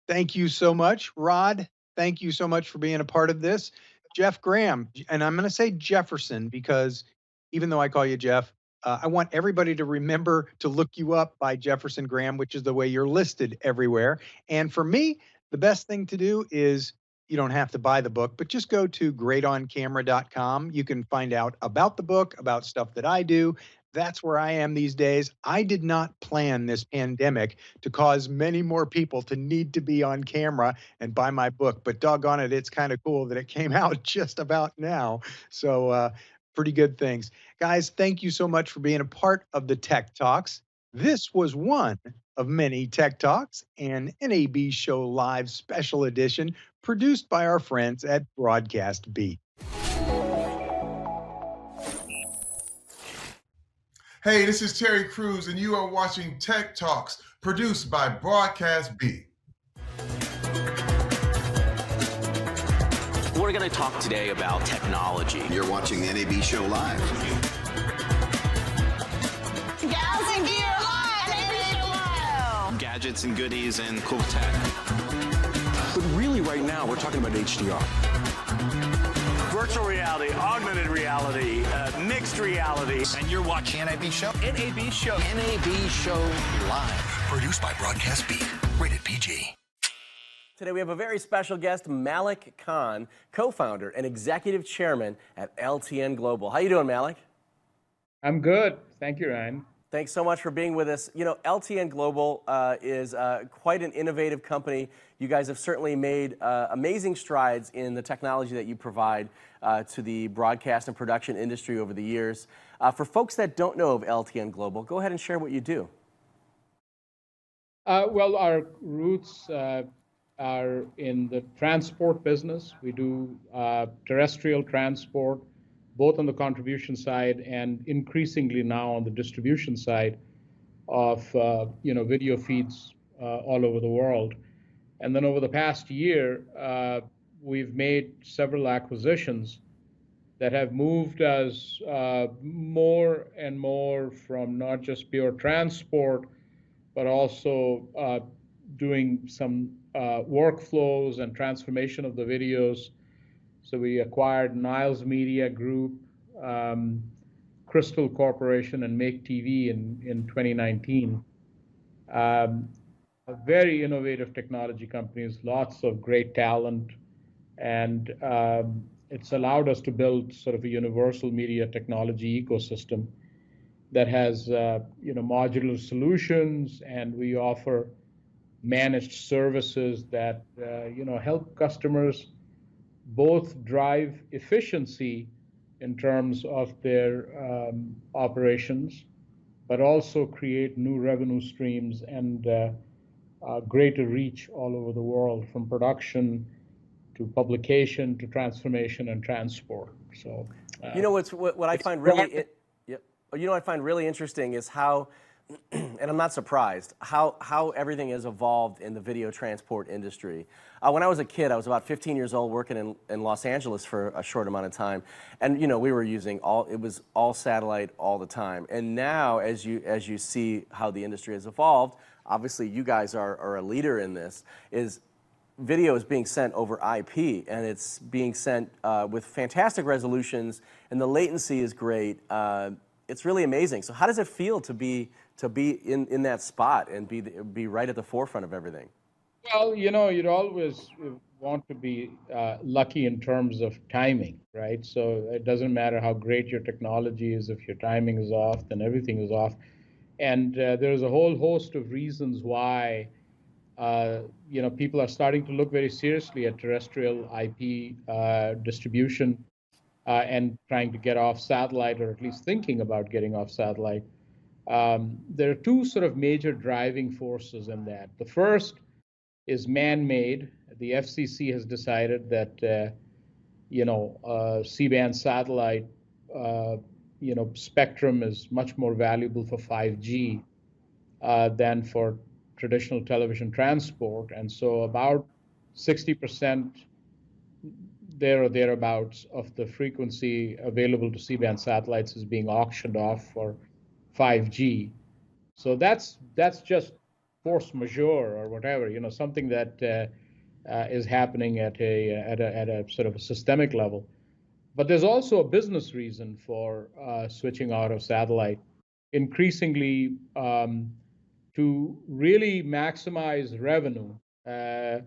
Thank you so much, Rod. Thank you so much for being a part of this. Jeff Graham, and I'm going to say Jefferson because even though I call you Jeff, I want everybody to remember to look you up by Jefferson Graham, which is the way you're listed everywhere. And for me, the best thing to do is you don't have to buy the book, but just go to greatoncamera.com. You can find out about the book, about stuff that I do. That's where I am these days. I did not plan this pandemic to cause many more people to need to be on camera and buy my book, but doggone it, it's kind of cool that it came out just about now. So pretty good things. Guys, thank you so much for being a part of the Tech Talks. This was one of many Tech Talks, an NAB Show Live special edition produced by our friends at Broadcast Beat. Hey, this is Terry Crews, and you are watching Tech Talks, produced by Broadcast Beat. We're going to talk today about technology. You're watching the NAB Show Live. Gals and Gear Live! NAB Show Live! Gadgets and goodies and cool tech. But really right now, we're talking about HDR. Virtual reality, augmented reality, mixed reality. And you're watching NAB Show? NAB Show. NAB Show Live. Produced by Broadcast Beat. Rated PG. Today we have a very special guest, Malik Khan, co-founder and executive chairman at LTN Global. How you doing, Malik? I'm good. Thank you, Ryan. Thanks so much for being with us. You know, LTN Global is quite an innovative company. You guys have certainly made amazing strides in the technology that you provide to the broadcast and production industry over the years. For folks that don't know of LTN Global, go ahead and share what you do. Well, our roots are in the transport business. We do terrestrial transport, both on the contribution side and increasingly now on the distribution side of video feeds all over the world. And then over the past year, we've made several acquisitions that have moved us more and more from not just pure transport, but also doing some workflows and transformation of the videos. So we acquired Niles Media Group, Crystal Corporation, and Make TV in 2019. Very innovative technology companies, lots of great talent, and it's allowed us to build sort of a universal media technology ecosystem that has modular solutions, and we offer managed services that help customers both drive efficiency in terms of their operations, but also create new revenue streams and greater reach all over the world, from production to publication to transformation and transport. So, what I find really what I find really interesting is how, and I'm not surprised, how everything has evolved in the video transport industry. When I was a kid, I was about 15 years old, working in Los Angeles for a short amount of time, and we were using it was all satellite all the time. And now, as you see how the industry has evolved, obviously you guys are a leader in this. Video is being sent over IP, and it's being sent with fantastic resolutions, and the latency is great. It's really amazing. So how does it feel to be in that spot and be right at the forefront of everything? Well, you'd always want to be lucky in terms of timing, right? So it doesn't matter how great your technology is. If your timing is off, then everything is off. And there's a whole host of reasons why people are starting to look very seriously at terrestrial IP distribution and trying to get off satellite, or at least thinking about getting off satellite. There are two sort of major driving forces in that. The first is man-made. The FCC has decided that C-band satellite spectrum is much more valuable for 5G than for traditional television transport, and so about 60% there or thereabouts of the frequency available to C-band satellites is being auctioned off for 5G. So that's just force majeure or whatever, something that is happening at a sort of a systemic level. But there's also a business reason for switching out of satellite. Increasingly, to really maximize revenue, our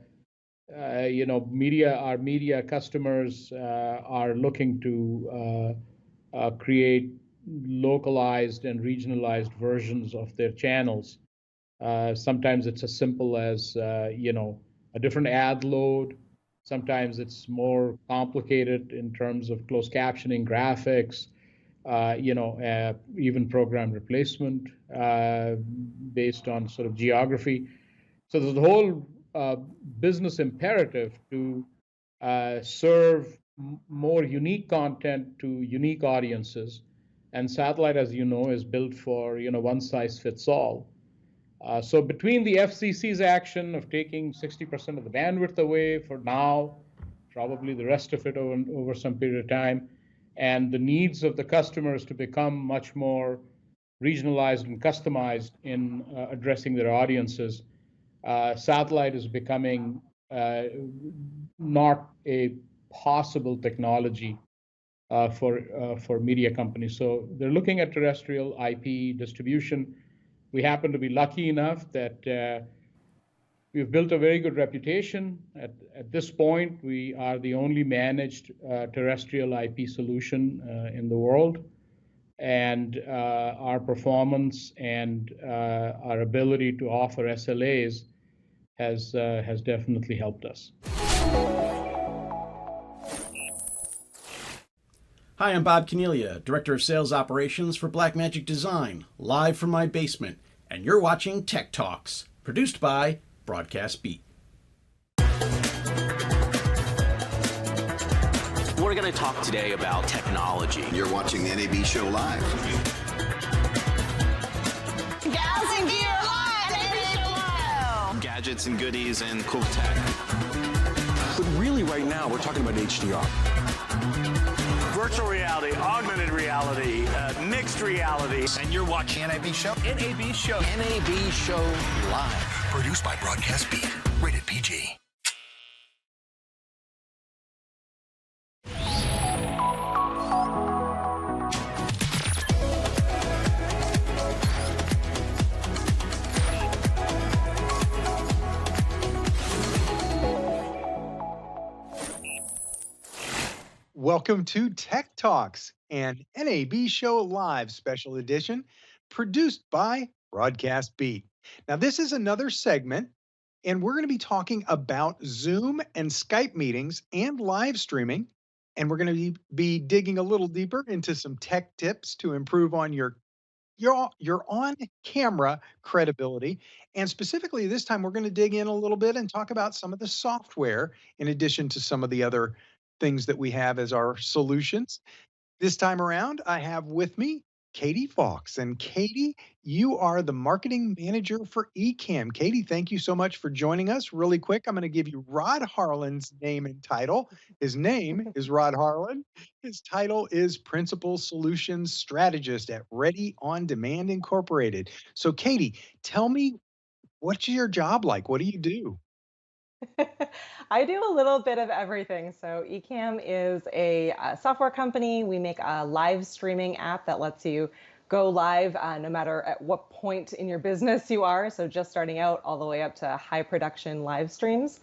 media customers are looking to create localized and regionalized versions of their channels. Sometimes it's as simple as, a different ad load. Sometimes it's more complicated in terms of closed captioning, graphics, even program replacement based on sort of geography. So there's a whole business imperative to serve more unique content to unique audiences. And satellite, as you know, is built for, one size fits all. So between the FCC's action of taking 60% of the bandwidth away for now, probably the rest of it over some period of time, and the needs of the customers to become much more regionalized and customized in addressing their audiences, satellite is becoming not a possible technology for media companies. So they're looking at terrestrial IP distribution. We happen to be lucky enough that we've built a very good reputation. At this point, we are the only managed terrestrial IP solution in the world. And our performance and our ability to offer SLAs has definitely helped us. Hi, I'm Bob Cornelia, Director of Sales Operations for Blackmagic Design, live from my basement, and you're watching Tech Talks, produced by Broadcast Beat. We're going to talk today about technology. You're watching the NAB Show Live. Gals and Gear Live! NAB Show Live! Gadgets and goodies and cool tech. But really right now, we're talking about HDR. Virtual reality, augmented reality, mixed reality. And you're watching NAB Show? NAB Show. NAB Show Live. Produced by Broadcast Beat. Rated PG. Welcome to Tech Talks, an NAB Show Live special edition produced by Broadcast Beat. Now, this is another segment, and we're going to be talking about Zoom and Skype meetings and live streaming. And we're going to be digging a little deeper into some tech tips to improve on your on-camera credibility. And specifically this time, we're going to dig in a little bit and talk about some of the software in addition to some of the other things that we have as our solutions. This time around, I have with me Katie Fox. And Katie, you are the marketing manager for Ecamm. Katie, thank you so much for joining us. Really quick, I'm going to give you Rod Harlan's name and title. His name is Rod Harlan. His title is Principal Solutions Strategist at Ready On Demand Incorporated. So Katie, tell me, what's your job like? What do you do? I do a little bit of everything. So Ecamm is a software company. We make a live streaming app that lets you go live no matter at what point in your business you are. So just starting out all the way up to high production live streams.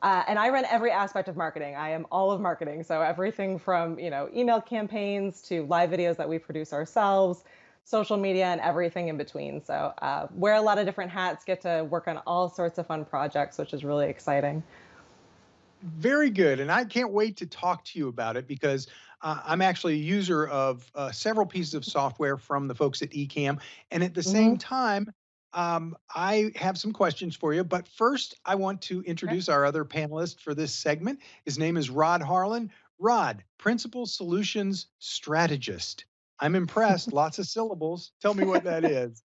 And I run every aspect of marketing. I am all of marketing. So everything from email campaigns to live videos that we produce ourselves, social media, and everything in between. So wear a lot of different hats, get to work on all sorts of fun projects, which is really exciting. Very good. And I can't wait to talk to you about it because I'm actually a user of several pieces of software from the folks at Ecamm. And at the same time, I have some questions for you. But first, I want to introduce our other panelist for this segment. His name is Rod Harlan. Rod, Principal Solutions Strategist. I'm impressed. Lots of syllables. Tell me what that is.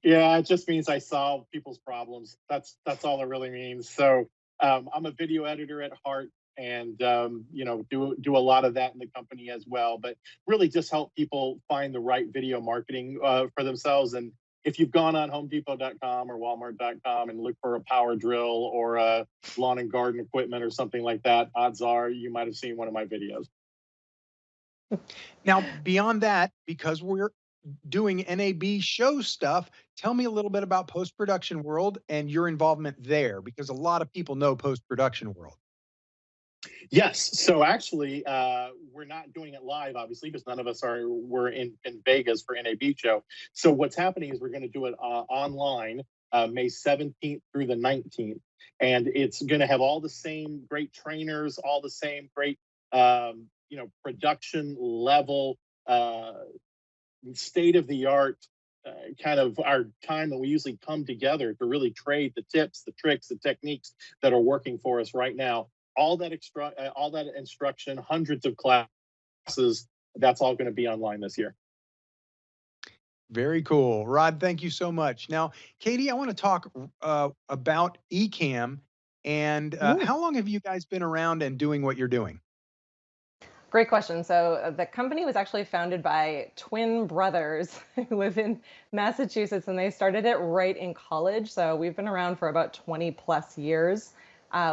Yeah, it just means I solve people's problems. That's all it really means. So I'm a video editor at heart. and do a lot of that in the company as well. But really, just help people find the right video marketing for themselves. And if you've gone on HomeDepot.com or Walmart.com and looked for a power drill or a lawn and garden equipment or something like that, odds are you might have seen one of my videos. Now, beyond that, because we're doing NAB show stuff, tell me a little bit about Post-Production World and your involvement there, because a lot of people know Post-Production World. Yes. So actually, we're not doing it live, obviously, because none of us we're in Vegas for NAB show. So what's happening is we're going to do it online, May 17th through the 19th. And it's going to have all the same great trainers, all the same great, production level, state of the art, kind of our time that we usually come together to really trade the tips, the tricks, the techniques that are working for us right now. All that instruction, hundreds of classes, that's all going to be online this year. Very cool. Rod, thank you so much. Now, Katie, I want to talk about Ecamm and how long have you guys been around and doing what you're doing? Great question. So the company was actually founded by twin brothers who live in Massachusetts, and they started it right in college. So we've been around for about 20 plus years.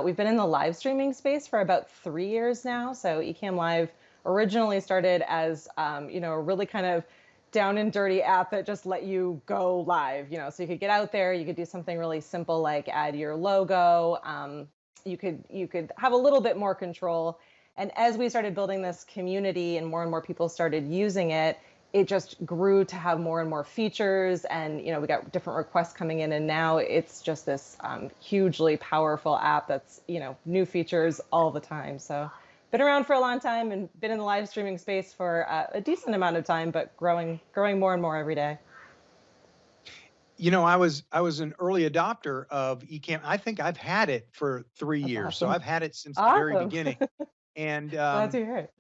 We've been in the live streaming space for about 3 years now. So Ecamm Live originally started as, a really kind of down and dirty app that just let you go live, so you could get out there, you could do something really simple like add your logo. You could have a little bit more control. And as we started building this community and more people started using it, it just grew to have more and more features. And, we got different requests coming in. And now it's just this hugely powerful app that's, new features all the time. So been around for a long time and been in the live streaming space for a decent amount of time, but growing more and more every day. I was an early adopter of Ecamm. I think I've had it for 3 years. Awesome. So I've had it since the very beginning. And Glad to hear it.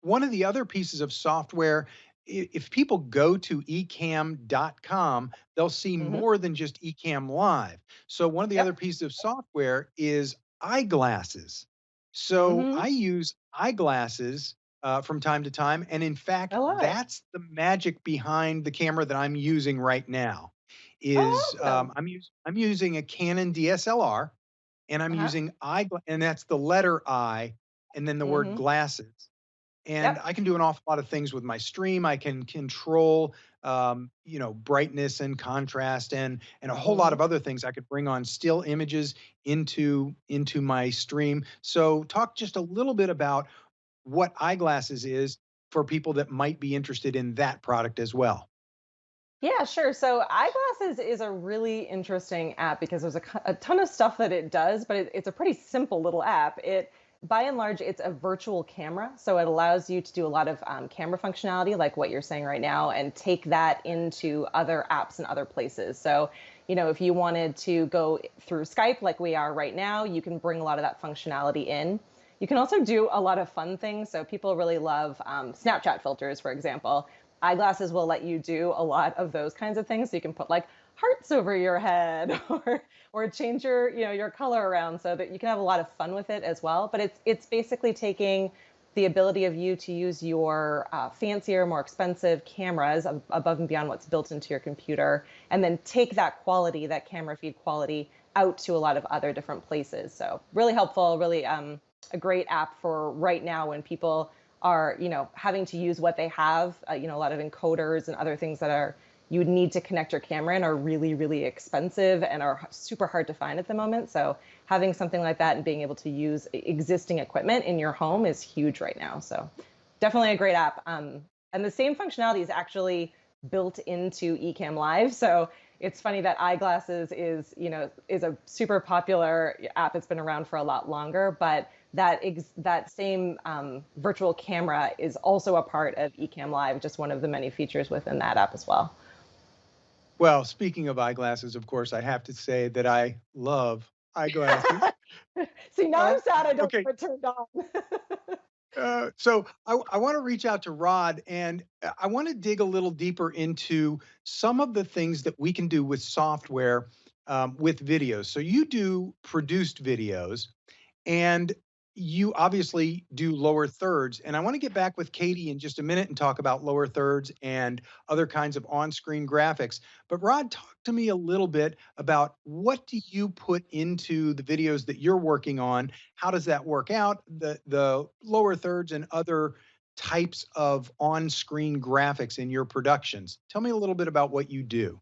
one of the other pieces of software, if people go to ecamm.com, they'll see more than just Ecamm Live. So one of the other pieces of software is eyeglasses. So I use eyeglasses from time to time. And in fact, that's the magic behind the camera that I'm using right now. I'm using a Canon DSLR, and I'm using and that's the letter I, and then the word glasses. And I can do an awful lot of things with my stream. I can control, brightness and contrast and a whole lot of other things. I could bring on still images into my stream. So talk just a little bit about what eyeglasses is for people that might be interested in that product as well. Yeah, sure. So Eyeglasses is a really interesting app because there's a ton of stuff that it does, but it's a pretty simple little app. By and large, it's a virtual camera. So it allows you to do a lot of camera functionality, like what you're saying right now, and take that into other apps and other places. So, if you wanted to go through Skype like we are right now, you can bring a lot of that functionality in. You can also do a lot of fun things. So people really love Snapchat filters, for example. Eyeglasses will let you do a lot of those kinds of things. So you can put like hearts over your head or change your color around so that you can have a lot of fun with it as well. But it's basically taking the ability of you to use your fancier, more expensive cameras above and beyond what's built into your computer, and then take that quality, that camera feed quality, out to a lot of other different places. So really helpful, really a great app for right now when people are, having to use what they have. A lot of encoders and other things that you would need to connect your camera in are really, really expensive and are super hard to find at the moment. So having something like that and being able to use existing equipment in your home is huge right now. So definitely a great app. And the same functionality is actually built into Ecamm Live. So it's funny that Eyeglasses is a super popular app. It's been around for a lot longer, but that same virtual camera is also a part of Ecamm Live, just one of the many features within that app as well. Well, speaking of eyeglasses, of course, I have to say that I love eyeglasses. See, now I'm sad I don't have it turned on. So I want to reach out to Rod, and I want to dig a little deeper into some of the things that we can do with software with videos. So you do produced videos, and you obviously do lower thirds, and I want to get back with Katie in just a minute and talk about lower thirds and other kinds of on-screen graphics. But Rod, talk to me a little bit about what do you put into the videos that you're working on? How does that work out? The lower thirds and other types of on-screen graphics in your productions. Tell me a little bit about what you do.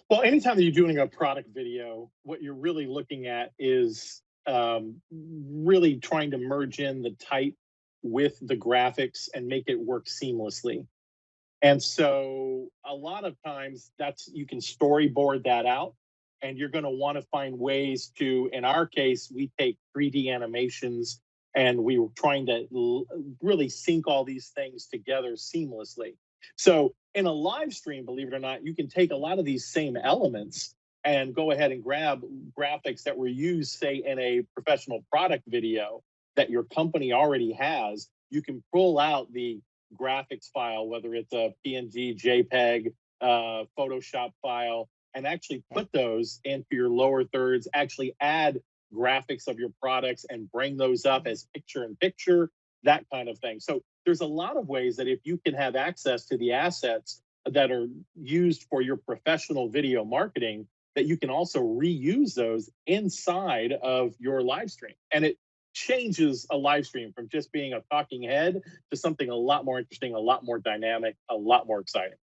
Well, anytime that you're doing a product video, what you're really looking at is really trying to merge in the type with the graphics and make it work seamlessly. And so a lot of times you can storyboard that out, and you're going to want to find ways to, in our case, we take 3D animations and we were trying to really sync all these things together seamlessly. So in a live stream, believe it or not, you can take a lot of these same elements and go ahead and grab graphics that were used, say, in a professional product video that your company already has. You can pull out the graphics file, whether it's a PNG, JPEG, Photoshop file, and actually put those into your lower thirds, actually add graphics of your products and bring those up as picture-in-picture, that kind of thing. So there's a lot of ways that if you can have access to the assets that are used for your professional video marketing, that you can also reuse those inside of your live stream. And it changes a live stream from just being a talking head to something a lot more interesting, a lot more dynamic, a lot more exciting.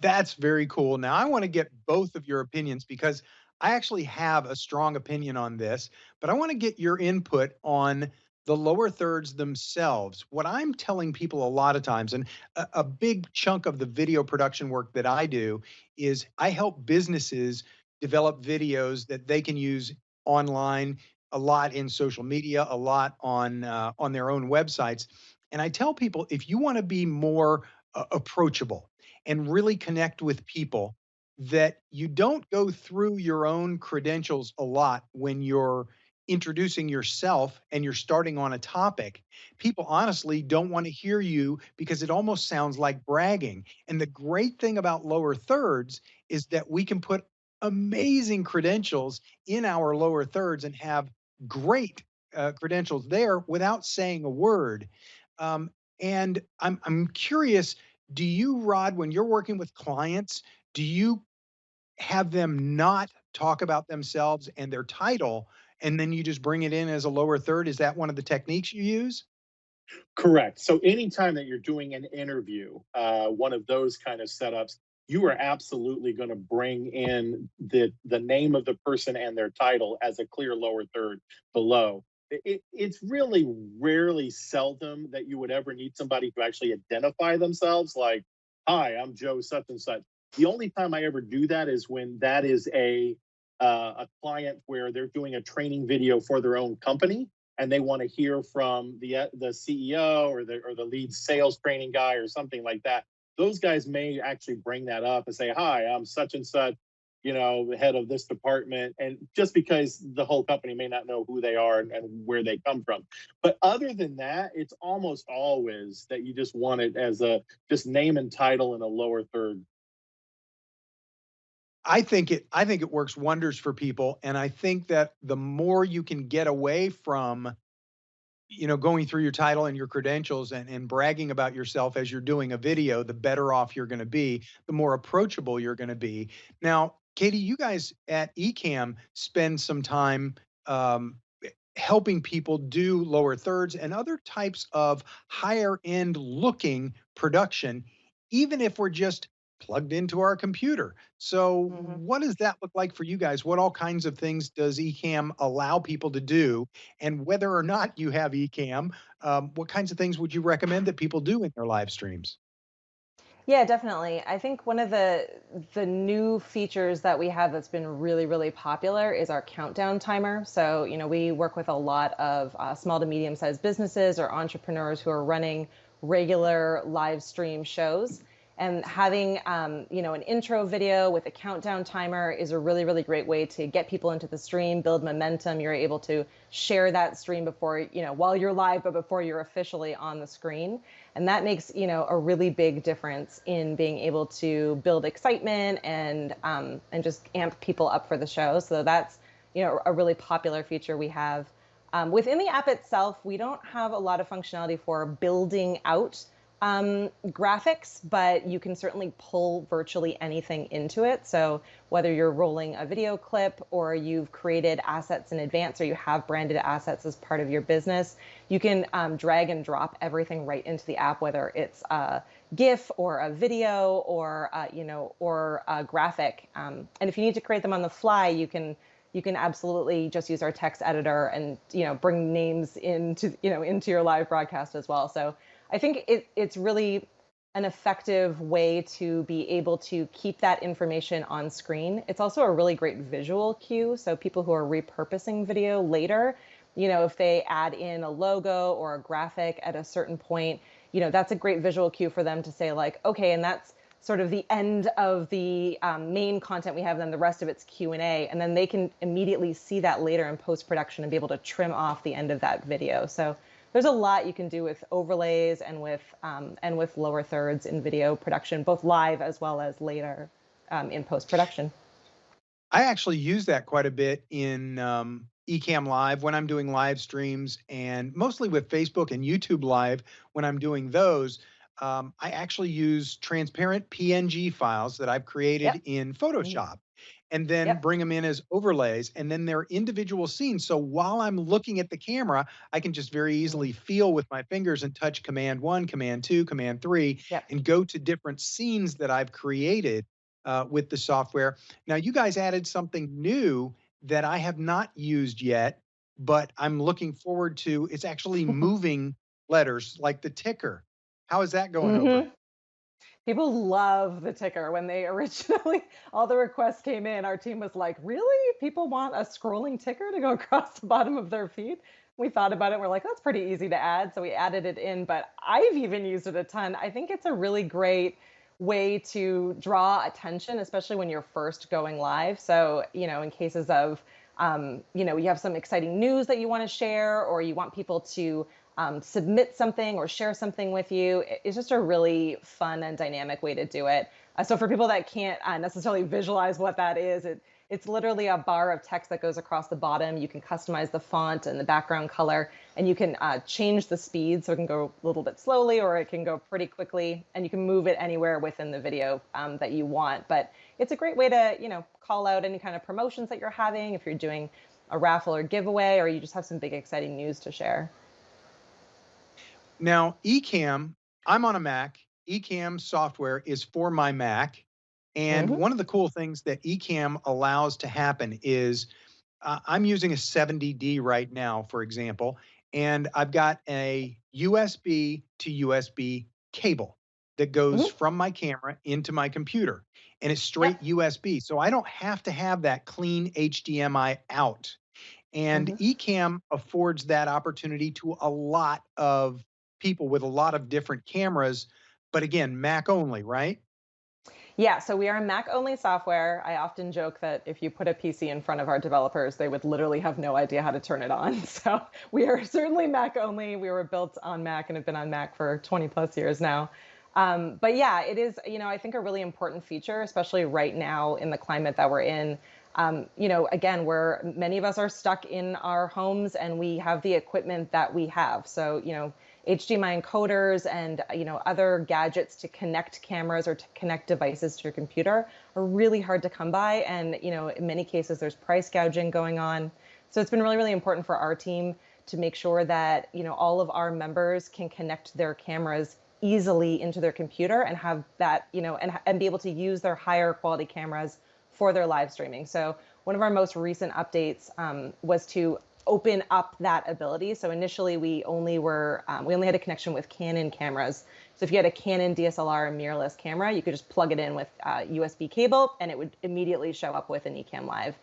That's very cool. Now, I want to get both of your opinions because I actually have a strong opinion on this, but I want to get your input on the lower thirds themselves. What I'm telling people a lot of times, and a big chunk of the video production work that I do, is I help businesses develop videos that they can use online, a lot in social media, a lot on their own websites. And I tell people, if you want to be more approachable and really connect with people, that you don't go through your own credentials a lot when you're introducing yourself and you're starting on a topic. People honestly don't want to hear you because it almost sounds like bragging. And the great thing about lower thirds is that we can put amazing credentials in our lower thirds and have great credentials there without saying a word. And I'm curious, do you, Rod, when you're working with clients, do you have them not talk about themselves and their title, and then you just bring it in as a lower third? Is that one of the techniques you use? Correct. So anytime that you're doing an interview, one of those kind of setups, you are absolutely going to bring in the name of the person and their title as a clear lower third below. It's really rarely seldom that you would ever need somebody to actually identify themselves, like, hi, I'm Joe such and such. The only time I ever do that is when that is a client where they're doing a training video for their own company, and they want to hear from the CEO or the lead sales training guy or something like that. Those guys may actually bring that up and say, hi, I'm such and such, the head of this department. And just because the whole company may not know who they are and where they come from. But other than that, it's almost always that you just want it as a just name and title in a lower third. I think it works wonders for people. And I think that the more you can get away from, going through your title and your credentials and bragging about yourself as you're doing a video, the better off you're going to be, the more approachable you're going to be. Now, Katie, you guys at Ecamm spend some time helping people do lower thirds and other types of higher end looking production, even if we're just plugged into our computer. So what does that look like for you guys? What all kinds of things does Ecamm allow people to do? And whether or not you have Ecamm, what kinds of things would you recommend that people do in their live streams? Yeah, definitely. I think one of the new features that we have that's been really, really popular is our countdown timer. So, we work with a lot of small to medium-sized businesses or entrepreneurs who are running regular live stream shows. And having, an intro video with a countdown timer is a really, really great way to get people into the stream, build momentum. You're able to share that stream before, while you're live, but before you're officially on the screen. And that makes, a really big difference in being able to build excitement and just amp people up for the show. So that's a really popular feature we have. Within the app itself, we don't have a lot of functionality for building out graphics, but you can certainly pull virtually anything into it. So whether you're rolling a video clip or you've created assets in advance or you have branded assets as part of your business, you can drag and drop everything right into the app, whether it's a GIF or a video or or a graphic. And if you need to create them on the fly, you can absolutely just use our text editor and bring names into your live broadcast as well. So I think it's really an effective way to be able to keep that information on screen. It's also a really great visual cue. So people who are repurposing video later, if they add in a logo or a graphic at a certain point, that's a great visual cue for them to say like, okay, and that's sort of the end of the main content we have, then the rest of it's Q&A, and then they can immediately see that later in post-production and be able to trim off the end of that video. So there's a lot you can do with overlays and with lower thirds in video production, both live as well as later in post-production. I actually use that quite a bit in Ecamm Live when I'm doing live streams, and mostly with Facebook and YouTube Live when I'm doing those. I actually use transparent PNG files that I've created in Photoshop and then bring them in as overlays, and then they're individual scenes. So while I'm looking at the camera, I can just very easily feel with my fingers and touch Command 1, Command 2, Command 3, and go to different scenes that I've created with the software. Now, you guys added something new that I have not used yet, but I'm looking forward to. It's actually moving letters like the ticker. How is that going over? People love the ticker. When they originally, all the requests came in, our team was like, really? People want a scrolling ticker to go across the bottom of their feed? We thought about it. We're like, that's pretty easy to add. So we added it in, but I've even used it a ton. I think it's a really great way to draw attention, especially when you're first going live. So, in cases of, you have some exciting news that you want to share, or you want people to submit something or share something with you. It's just a really fun and dynamic way to do it. So for people that can't necessarily visualize what that is, it's literally a bar of text that goes across the bottom. You can customize the font and the background color, and you can change the speed so it can go a little bit slowly or it can go pretty quickly, and you can move it anywhere within the video that you want. But it's a great way to, call out any kind of promotions that you're having, if you're doing a raffle or giveaway, or you just have some big exciting news to share. Now, Ecamm, I'm on a Mac. Ecamm software is for my Mac. And one of the cool things that Ecamm allows to happen is I'm using a 70D right now, for example, and I've got a USB to USB cable that goes from my camera into my computer, and it's straight USB. So I don't have to have that clean HDMI out. And Ecamm affords that opportunity to a lot of people with a lot of different cameras, but again, Mac only, right? Yeah, so we are a Mac-only software. I often joke that if you put a PC in front of our developers, they would literally have no idea how to turn it on. So we are certainly Mac-only. We were built on Mac and have been on Mac for 20 plus years now. But yeah, it is, I think a really important feature, especially right now in the climate that we're in. Again, many of us are stuck in our homes and we have the equipment that we have. So, HDMI encoders and, other gadgets to connect cameras or to connect devices to your computer are really hard to come by. And, in many cases, there's price gouging going on. So it's been really, really important for our team to make sure that, all of our members can connect their cameras easily into their computer and have that, and be able to use their higher quality cameras for their live streaming. So one of our most recent updates was to open up that ability. So initially we only had a connection with Canon cameras. So if you had a Canon DSLR mirrorless camera, you could just plug it in with USB cable and it would immediately show up with an Ecamm Live.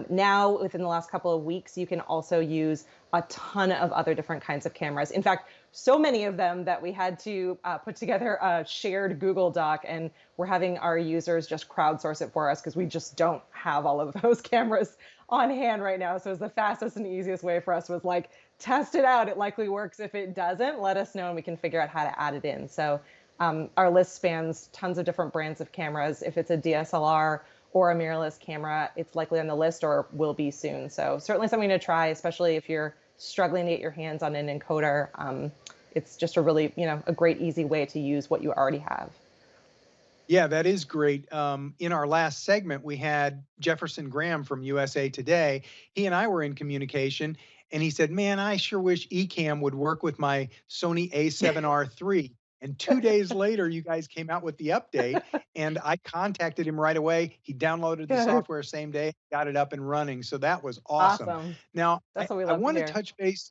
Now, within the last couple of weeks, you can also use a ton of other different kinds of cameras. In fact, so many of them that we had to put together a shared Google Doc, and we're having our users just crowdsource it for us because we just don't have all of those cameras on hand right now. So it's the fastest and easiest way for us was like, test it out. It likely works. If it doesn't, let us know and we can figure out how to add it in. So our list spans tons of different brands of cameras. If it's a DSLR or a mirrorless camera, it's likely on the list or will be soon. So certainly something to try, especially if you're struggling to get your hands on an encoder. It's just a really, a great, easy way to use what you already have. Yeah, that is great. In our last segment, we had Jefferson Graham from USA Today. He and I were in communication, and he said, man, I sure wish Ecamm would work with my Sony A7R III. And 2 days later, you guys came out with the update, and I contacted him right away. He downloaded the software same day, got it up and running. So that was awesome. Now, That's what we I love want to to hear. touch base.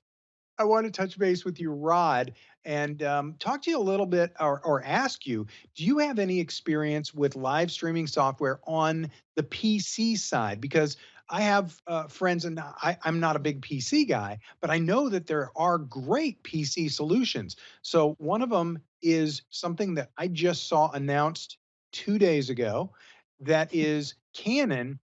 I want to touch base with you, Rod, and talk to you a little bit or ask you, do you have any experience with live streaming software on the PC side? Because I have friends, and I'm not a big PC guy, but I know that there are great PC solutions. So one of them is something that I just saw announced 2 days ago, that is Canon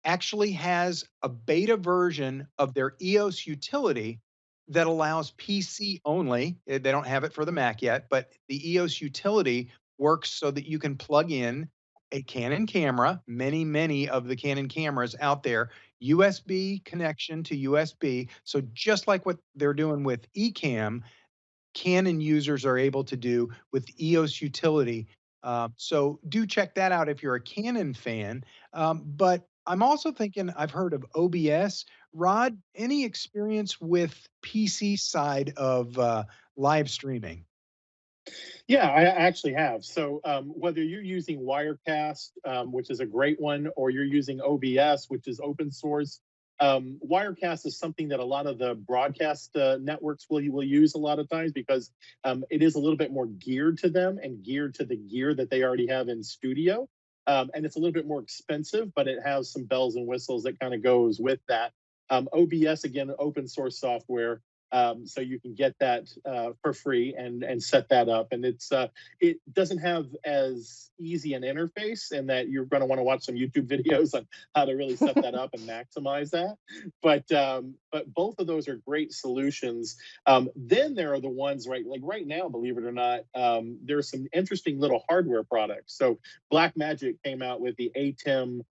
actually has a beta version of their EOS utility that allows PC only. They don't have it for the Mac yet, but the EOS utility works so that you can plug in a Canon camera, many of the Canon cameras out there, USB connection to USB. So just like what they're doing with Ecamm, Canon users are able to do with EOS utility. So do check that out if you're a Canon fan. But I'm also thinking, I've heard of OBS. Rod, any experience with PC side of live streaming? Yeah, I actually have. So whether you're using Wirecast, which is a great one, or you're using OBS, which is open source, Wirecast is something that a lot of the broadcast networks will use a lot of times because it is a little bit more geared to them and geared to the gear that they already have in studio. And it's a little bit more expensive, but it has some bells and whistles that kind of goes with that. OBS, again, open source software. So you can get that for free and set that up. And it doesn't have as easy an interface in that you're going to want to watch some YouTube videos on how to really set that up and maximize that. But both of those are great solutions. Then there are the ones like right now, believe it or not, there are some interesting little hardware products. So Blackmagic came out with the ATEM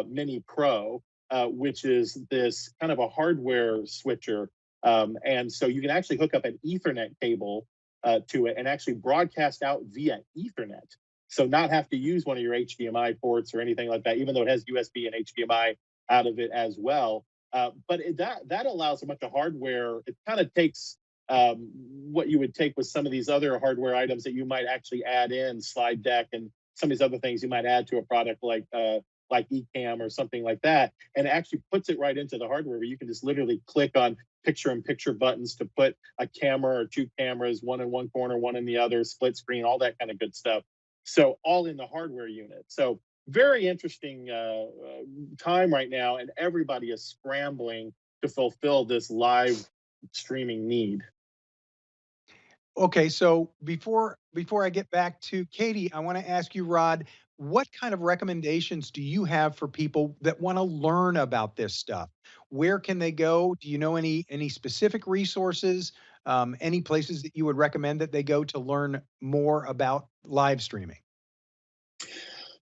Mini Pro, which is this kind of a hardware switcher. And so you can actually hook up an Ethernet cable to it and actually broadcast out via Ethernet. So not have to use one of your HDMI ports or anything like that, even though it has USB and HDMI out of it as well. But that allows a bunch of hardware. It kind of takes what you would take with some of these other hardware items that you might actually add in, slide deck and some of these other things you might add to a product like Ecamm or something like that, and it actually puts it right into the hardware where you can just literally click on picture-in-picture buttons to put a camera or two cameras, one in one corner, one in the other, split screen, all that kind of good stuff. So all in the hardware unit. So very interesting time right now, and everybody is scrambling to fulfill this live streaming need. Okay, so before I get back to Katie, I want to ask you, Rod, what kind of recommendations do you have for people that want to learn about this stuff? Where can they go? Do you know any specific resources, any places that you would recommend that they go to learn more about live streaming?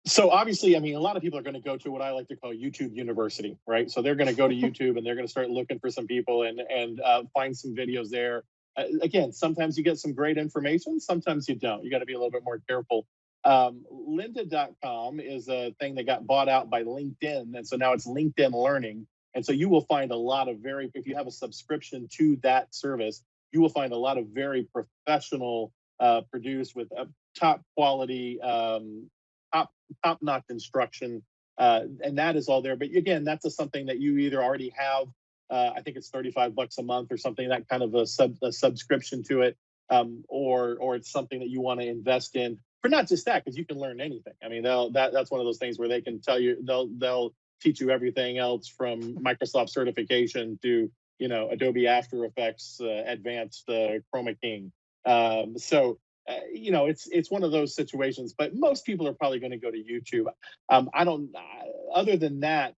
So obviously, I mean, a lot of people are going to go to what I like to call YouTube University, right? So they're going to go to YouTube and they're going to start looking for some people and find some videos there. Again, sometimes you get some great information, sometimes you don't. You got to be a little bit more careful. Lynda.com is a thing that got bought out by LinkedIn, and so now it's LinkedIn Learning. And so you will find a lot of if you have a subscription to that service, you will find a lot of very professional, produced with top quality, top-notch instruction, and that is all there. But again, that's something that you either already have. I think it's $35 a month or something, that kind of a subscription to it, or it's something that you want to invest in for not just that, because you can learn anything. I mean, that's one of those things where they can tell you, they'll teach you everything else from Microsoft certification to Adobe After Effects advanced Chroma King. It's one of those situations, but most people are probably going to go to YouTube. Other than that,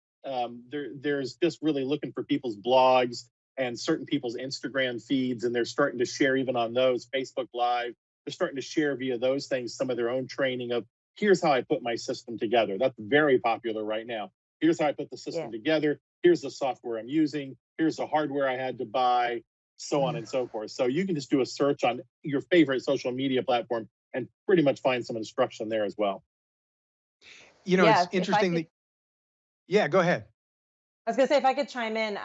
there's just really looking for people's blogs and certain people's Instagram feeds, and they're starting to share even on those. Facebook Live, they're starting to share via those things some of their own training of here's how I put my system together. That's very popular right now. Here's how I put the system together. Here's the software I'm using. Here's the hardware I had to buy, so on and so forth. So you can just do a search on your favorite social media platform and pretty much find some instruction there as well. You know, it's interesting that, yeah, go ahead. I was gonna say, if I could chime in,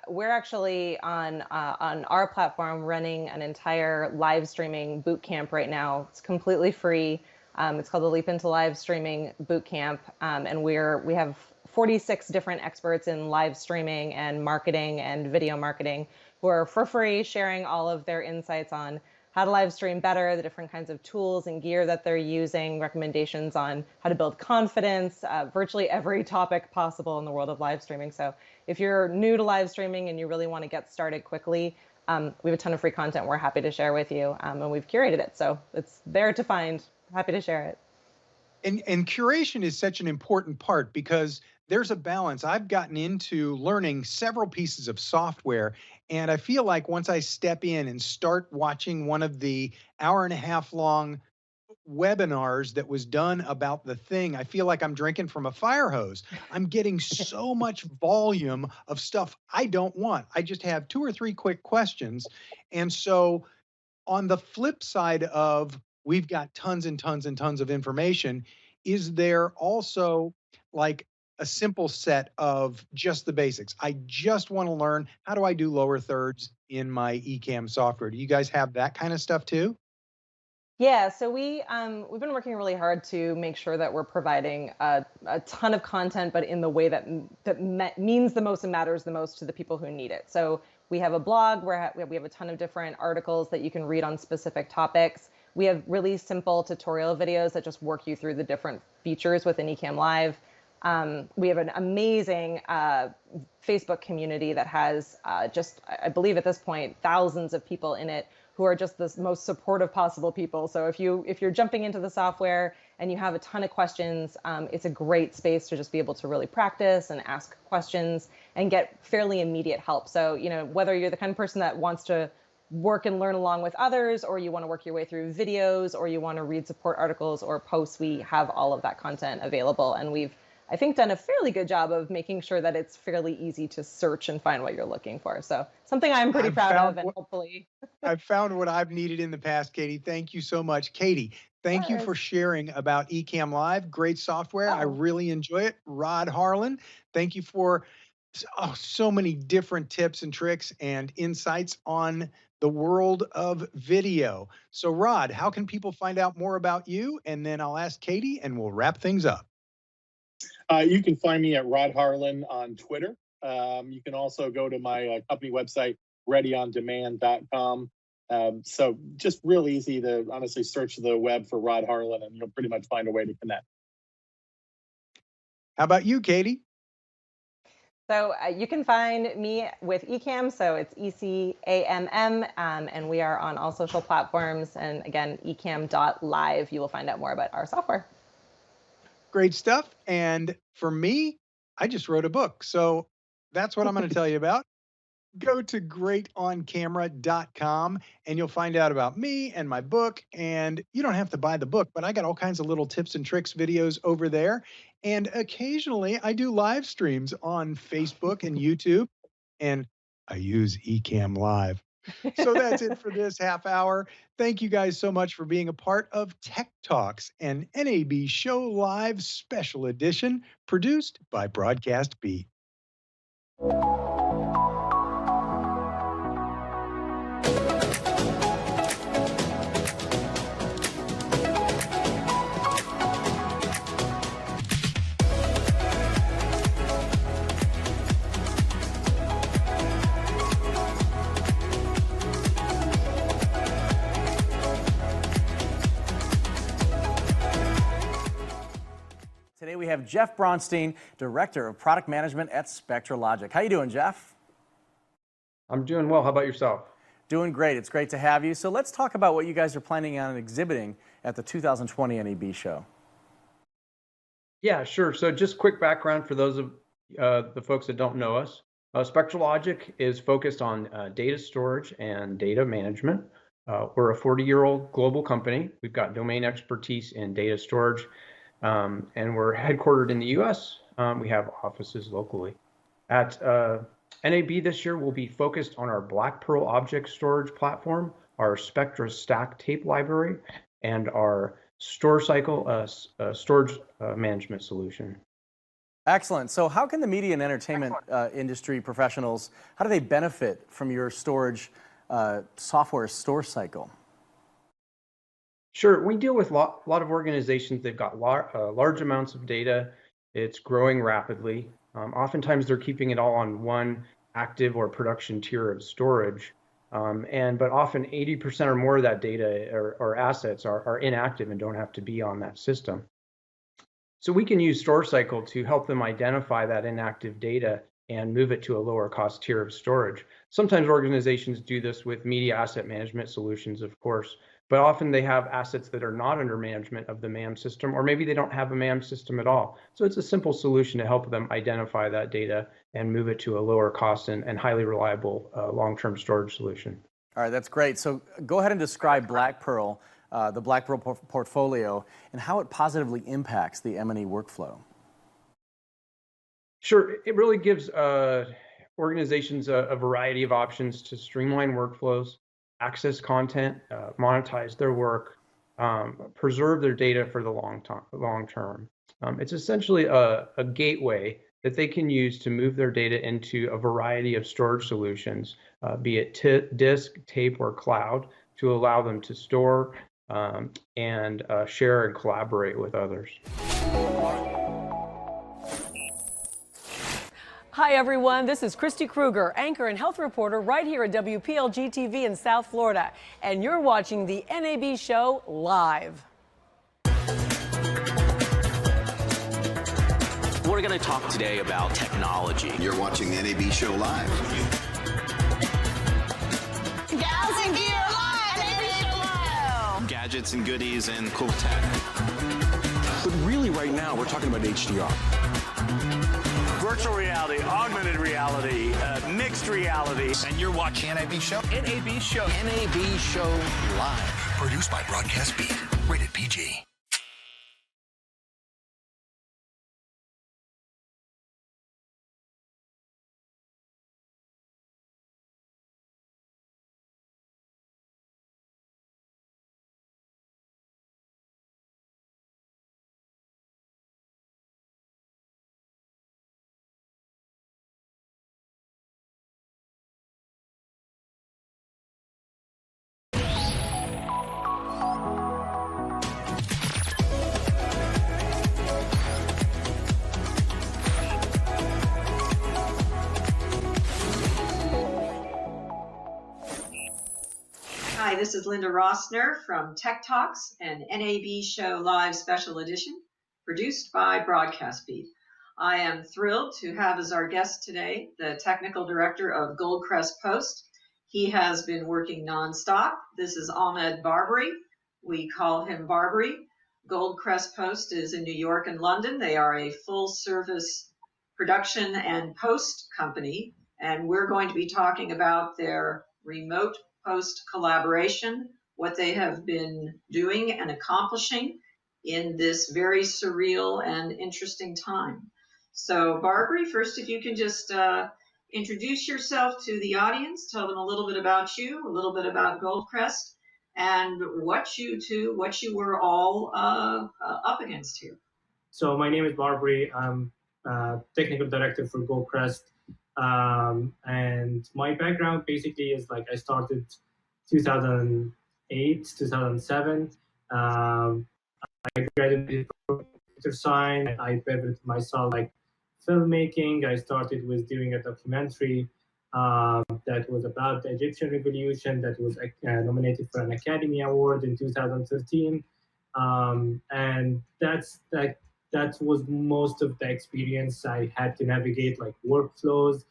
we're actually on our platform running an entire live streaming boot camp right now. It's completely free. It's called the Leap into Live Streaming Boot Camp, and we have 46 different experts in live streaming and marketing and video marketing who are for free sharing all of their insights on how to live stream better, the different kinds of tools and gear that they're using, recommendations on how to build confidence, virtually every topic possible in the world of live streaming. So if you're new to live streaming and you really want to get started quickly, we have a ton of free content we're happy to share with you, and we've curated it. So it's there to find. Happy to share it. And curation is such an important part because there's a balance. I've gotten into learning several pieces of software, and I feel like once I step in and start watching one of the hour-and-a-half long webinars that was done about the thing, I feel like I'm drinking from a fire hose. I'm getting so much volume of stuff I don't want. I just have 2 or 3 quick questions. And so on the flip side of we've got tons and tons and tons of information, is there also like a simple set of just the basics? I just want to learn, how do I do lower thirds in my Ecamm software? Do you guys have that kind of stuff too? Yeah, so we've been working really hard to make sure that we're providing a ton of content, but in the way that means the most and matters the most to the people who need it. So we have a blog where we have a ton of different articles that you can read on specific topics. We have really simple tutorial videos that just work you through the different features within Ecamm Live. We have an amazing Facebook community that has I believe at this point, thousands of people in it who are just the most supportive possible people. So if you're jumping into the software and you have a ton of questions, it's a great space to just be able to really practice and ask questions and get fairly immediate help. So, you know, whether you're the kind of person that wants to work and learn along with others, or you want to work your way through videos, or you want to read support articles or posts, we have all of that content available. And we've, I think, done a fairly good job of making sure that it's fairly easy to search and find what you're looking for. So something I'm pretty proud of, and hopefully. I've found what I've needed in the past, Katie. Thank you so much. Katie, thank you for sharing about Ecamm Live. Great software. I really enjoy it. Rod Harlan, thank you for so many different tips and tricks and insights on the world of video. So Rod, how can people find out more about you? And then I'll ask Katie and we'll wrap things up. You can find me at Rod Harlan on Twitter. You can also go to my company website, readyondemand.com. So just real easy to honestly search the web for Rod Harlan and you'll pretty much find a way to connect. How about you, Katie? So you can find me with Ecamm, so it's ECAMM, and we are on all social platforms. And again, ecamm.live, you will find out more about our software. Great stuff. And for me, I just wrote a book. So that's what I'm going to tell you about. Go to greatoncamera.com and you'll find out about me and my book. And you don't have to buy the book, but I got all kinds of little tips and tricks videos over there. And occasionally I do live streams on Facebook and YouTube, and I use Ecamm Live. So that's it for this half hour. Thank you guys so much for being a part of Tech Talks, an NAB Show Live special edition produced by Broadcast Beat. Today we have Jeff Bronstein, Director of Product Management at SpectraLogic. How you doing, Jeff? I'm doing well. How about yourself? Doing great. It's great to have you. So let's talk about what you guys are planning on exhibiting at the 2020 NAB show. Yeah, sure. So just quick background for those of the folks that don't know us. SpectraLogic is focused on data storage and data management. We're a 40-year-old global company. We've got domain expertise in data storage, And we're headquartered in the U.S. We have offices locally. At NAB this year, we'll be focused on our Black Pearl object storage platform, our Spectra stack tape library, and our StoreCycle storage management solution. Excellent. So how can the media and entertainment industry professionals, how do they benefit from your storage software StoreCycle? Sure. We deal with a lot of organizations. They've got large amounts of data. It's growing rapidly. Oftentimes, they're keeping it all on one active or production tier of storage. But often 80% or more of that data or assets are inactive and don't have to be on that system. So we can use StoreCycle to help them identify that inactive data and move it to a lower cost tier of storage. Sometimes organizations do this with media asset management solutions, of course, but often they have assets that are not under management of the MAM system, or maybe they don't have a MAM system at all. So it's a simple solution to help them identify that data and move it to a lower cost and highly reliable long-term storage solution. All right, that's great. So go ahead and describe Black Pearl, the Black Pearl portfolio, and how it positively impacts the M&E workflow. Sure, it really gives organizations a variety of options to streamline workflows, access content, monetize their work, preserve their data for the long term. It's essentially a gateway that they can use to move their data into a variety of storage solutions, be it disk, tape, or cloud, to allow them to store and share and collaborate with others. Hi, everyone. This is Christy Kruger, anchor and health reporter right here at WPLG TV in South Florida. And you're watching the NAB Show live. We're going to talk today about technology. You're watching the NAB Show live. Gals and Gear Live, NAB Show Live. Gadgets and goodies and cool tech. But really right now, we're talking about HDR. Virtual reality, augmented reality, mixed reality. And you're watching NAB Show? NAB Show. NAB Show live. Produced by Broadcast Beat. Rated PG. Hi, this is Linda Rossner from Tech Talks, an NAB Show Live Special Edition, produced by Broadcast Beat. I am thrilled to have as our guest today the Technical Director of Goldcrest Post. He has been working nonstop. This is Ahmed Barbary. We call him Barbary. Goldcrest Post is in New York and London. They are a full-service production and post company, and we're going to be talking about their remote post collaboration, what they have been doing and accomplishing in this very surreal and interesting time. So Barbary, first, if you can just introduce yourself to the audience, tell them a little bit about you, a little bit about Goldcrest, and what you were all up against here. So my name is Barbary. I'm technical director for Goldcrest. And my background basically is like I started 2008, 2007. I graduated from computer science. I pivoted myself like filmmaking. I started with doing a documentary that was about the Egyptian Revolution that was nominated for an Academy Award in 2013. And that was most of the experience I had to navigate, like workflows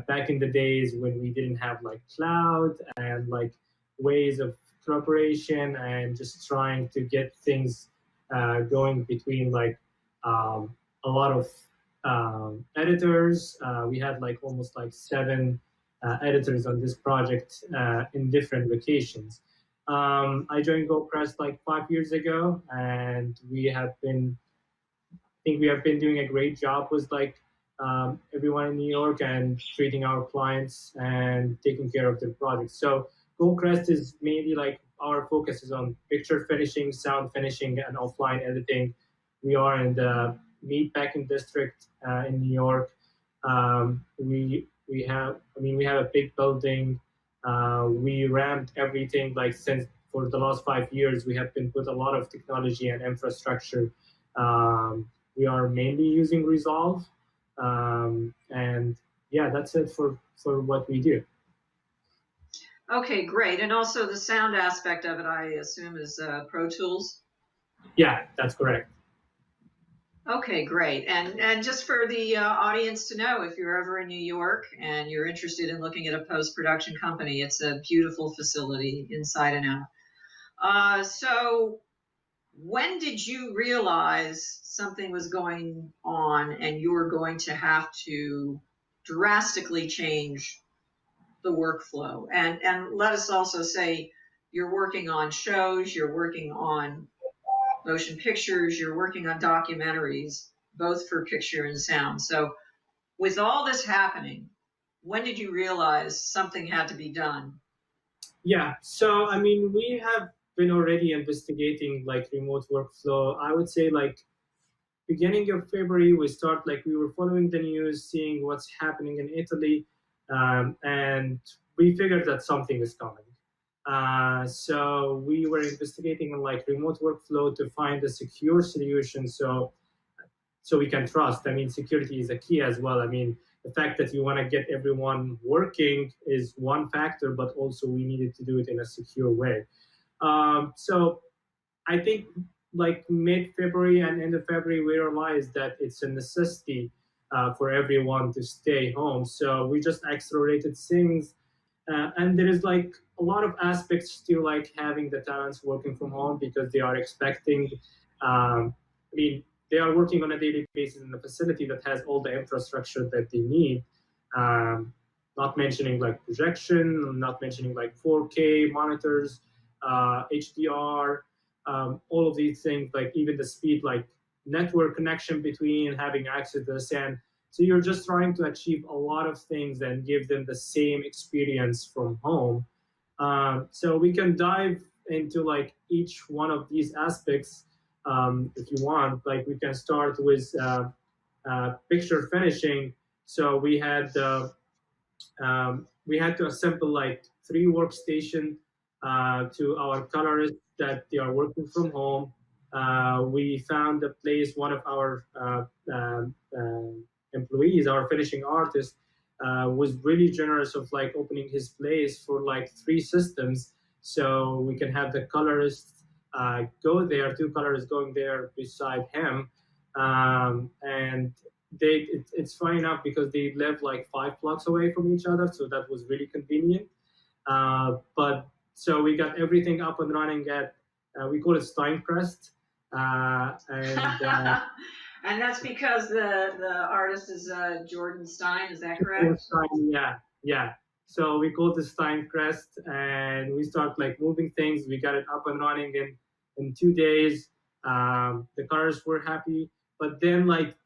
back in the days when we didn't have like cloud and like ways of collaboration and just trying to get things going between like a lot of editors. We had like almost like 7 editors on this project in different locations. I joined GoPress like 5 years ago, and I think we have been doing a great job with like everyone in New York and treating our clients and taking care of their projects. So GoCrest is mainly like our focus is on picture finishing, sound finishing, and offline editing. We are in the meat packing district in New York. We have a big building. We ramped everything like since for the last 5 years. We have been put a lot of technology and infrastructure. We are mainly using Resolve, and yeah, that's it for what we do. Okay, great. And also the sound aspect of it, I assume, is Pro Tools. Yeah, that's correct. Okay, great. And just for the audience to know, if you're ever in New York and you're interested in looking at a post-production company, it's a beautiful facility inside and out. So when did you realize something was going on and you were going to have to drastically change the workflow? And let us also say you're working on shows, you're working on motion pictures, you're working on documentaries, both for picture and sound. So with all this happening, when did you realize something had to be done? Yeah, so I mean, we have been already investigating like remote workflow. I would say like beginning of February, we were following the news, seeing what's happening in Italy, and we figured that something is coming. So we were investigating like remote workflow to find a secure solution so we can trust. I mean, security is a key as well. I mean, the fact that you want to get everyone working is one factor, but also we needed to do it in a secure way. So I think like mid-February and end of February, we realized that it's a necessity for everyone to stay home. So we just accelerated things. And there is like a lot of aspects to like having the talents working from home because they are expecting, they are working on a daily basis in a facility that has all the infrastructure that they need. Not mentioning like projection, not mentioning like 4K monitors, HDR, all of these things, like even the speed, like network connection between having access to the SAN. So you're just trying to achieve a lot of things and give them the same experience from home. So we can dive into like each one of these aspects if you want. Like we can start with picture finishing. So we had to assemble like 3 workstations to our colorists that they are working from home. We found a place, one of our employees, our finishing artist, was really generous of like opening his place for like 3 systems, so we can have the colorists go there, 2 colorists going there beside him, and it's funny enough because they live like 5 blocks away from each other, so that was really convenient. But so we got everything up and running at we call it Steinkrest, and and that's because the artist is Jordan Stein, is that correct? Stein, yeah. So we called the Steinkrest, and we start like moving things. We got it up and running in 2 days. The colors were happy, but then like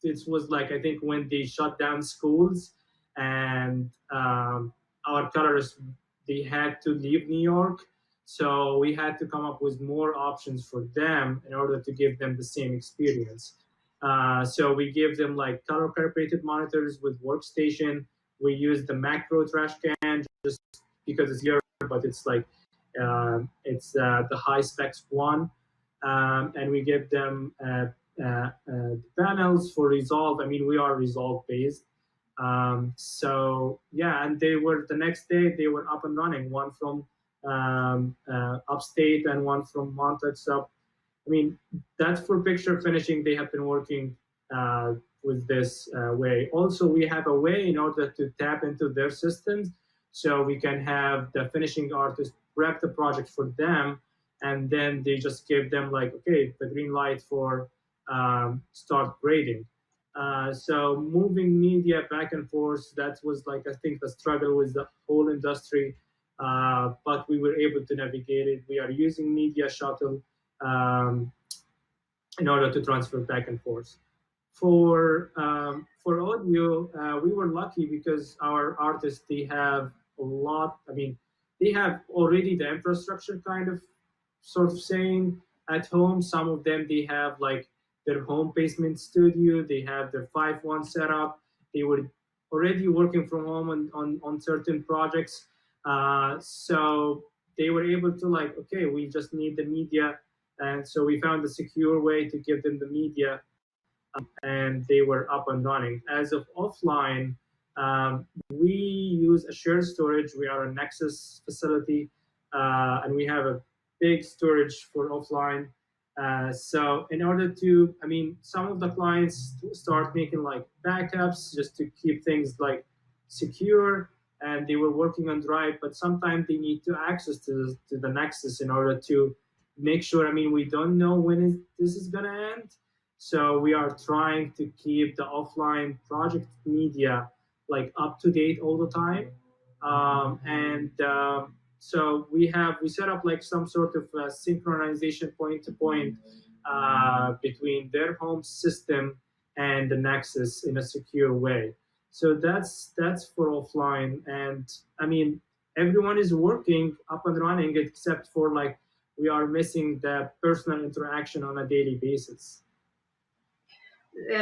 this was like I think when they shut down schools, and our colorists, they had to leave New York. So we had to come up with more options for them in order to give them the same experience. So we give them like color calibrated monitors with workstation. We use the macro trash can just because it's here, but it's like it's the high specs one, and we give them panels for Resolve. I mean, we are Resolve based. So yeah, and they were the next day they were up and running. One from upstate and one from Montauk. So I mean, that's for picture finishing. They have been working with this way. Also, we have a way in order to tap into their systems, so we can have the finishing artist prep the project for them, and then they just give them like, okay, the green light for start grading. So moving media back and forth, that was like, I think the struggle with the whole industry. but we were able to navigate it. We are using Media Shuttle in order to transfer back and forth. For audio, we were lucky because our artists, they have a lot. I mean, they have already the infrastructure kind of sort of saying at home. Some of them, they have like their home basement studio. They have their 5.1 setup. They were already working from home on certain projects. So they were able to like, okay, we just need the media. And so we found a secure way to give them the media, and they were up and running. As of offline, we use a shared storage. We are a Nexus facility, and we have a big storage for offline. So in order to, I mean, some of the clients start making like backups just to keep things like secure, and they were working on Drive, but sometimes they need to access to the Nexus in order to make sure. I mean, we don't know when this is going to end. So we are trying to keep the offline project media like up to date all the time. So we set up like some sort of synchronization point to point between their home system and the Nexus in a secure way. So that's for offline. And I mean, everyone is working up and running except for like we are missing the personal interaction on a daily basis.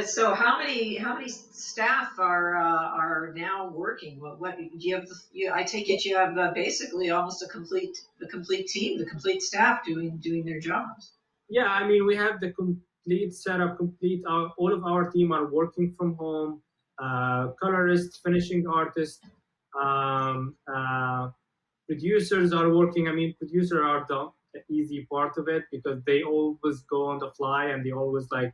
So how many staff are now working? What do you have? I take it you have basically almost the complete team, the complete staff doing their jobs. Yeah, I mean, we have the complete setup. All of our team are working from home. Colorists, finishing artists, producers are working. I mean, producers are the easy part of it because they always go on the fly and they always like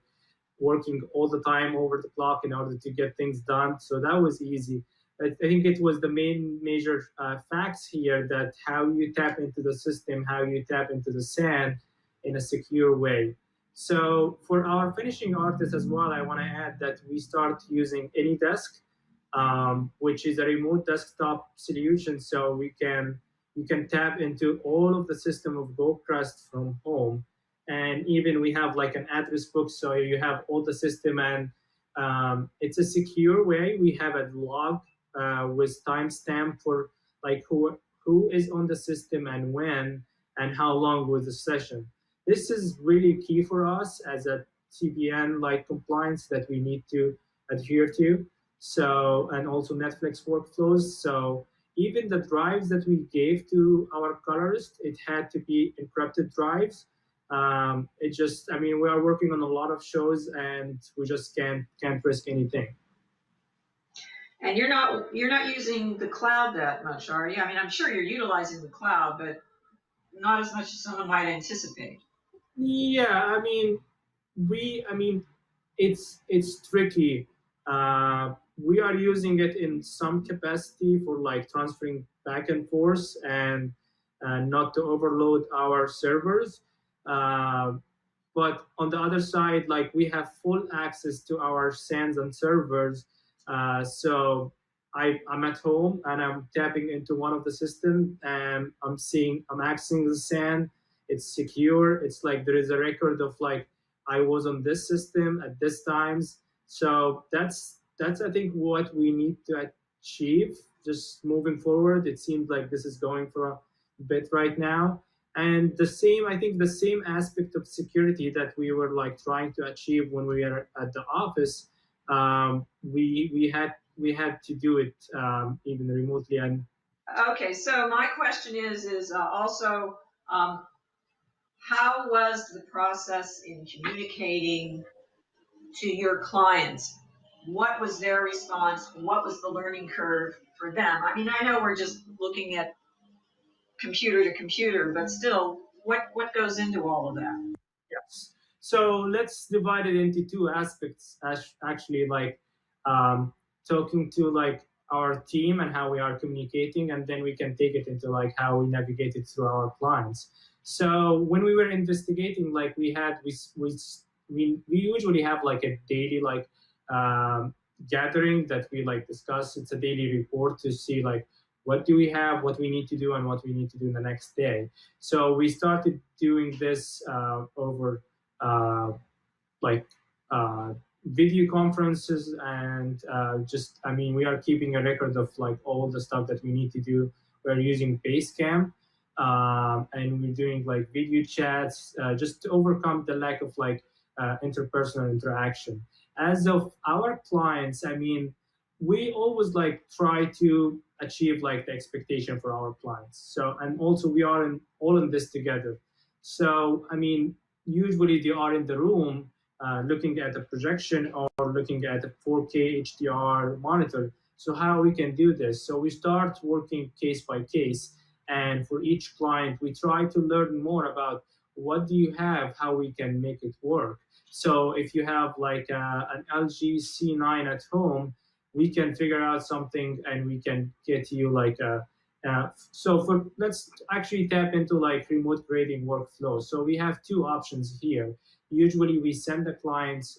working all the time over the clock in order to get things done. So that was easy. I think it was the major facts here that how you tap into the system, how you tap into the SAN in a secure way. So for our finishing artists as well, I want to add that we start using AnyDesk, which is a remote desktop solution. So you can tap into all of the system of GoCrest from home. And even we have like an address book, so you have all the system, and it's a secure way. We have a log with timestamp for like who is on the system and when and how long was the session. This is really key for us as a TBN like compliance that we need to adhere to. So, and also Netflix workflows. So even the drives that we gave to our colorists, it had to be encrypted drives. It just, I mean, we are working on a lot of shows and we just can't risk anything. And you're not using the cloud that much, are you? I mean, I'm sure you're utilizing the cloud, but not as much as someone might anticipate. Yeah, I mean, it's tricky. We are using it in some capacity for like transferring back and forth and not to overload our servers. But on the other side, like we have full access to our SANs and servers. So I'm at home and I'm tapping into one of the system and I'm accessing the SAN. It's secure. It's like there is a record of like I was on this system at this times. So that's I think what we need to achieve just moving forward. It seems like this is going for a bit right now. And I think the same aspect of security that we were like trying to achieve when we were at the office, we had to do it even remotely. And okay, so my question is also how was the process in communicating to your clients? What was their response? What was the learning curve for them? I mean, I know we're just looking at computer to computer, but still, what goes into all of that? Yes. So let's divide it into two aspects. Actually, like talking to like our team and how we are communicating, and then we can take it into like how we navigate it through our clients. So when we were investigating, like we usually have like a daily like gathering that we like discuss. It's a daily report to see like what do we have, what we need to do, and what we need to do the next day. So we started doing this over video conferences, and we are keeping a record of like all the stuff that we need to do. We're using Basecamp, and we're doing like video chats just to overcome the lack of like interpersonal interaction. As of our clients, we always like try to achieve like the expectation for our clients. So, and also we are all in this together. So, usually they are in the room looking at a projection or looking at a 4K HDR monitor. So how we can do this? So we start working case by case, and for each client, we try to learn more about what do you have, how we can make it work. So if you have like an LG C9 at home, we can figure out something and we can get you like let's actually tap into like remote grading workflow. So we have two options here. Usually we send the clients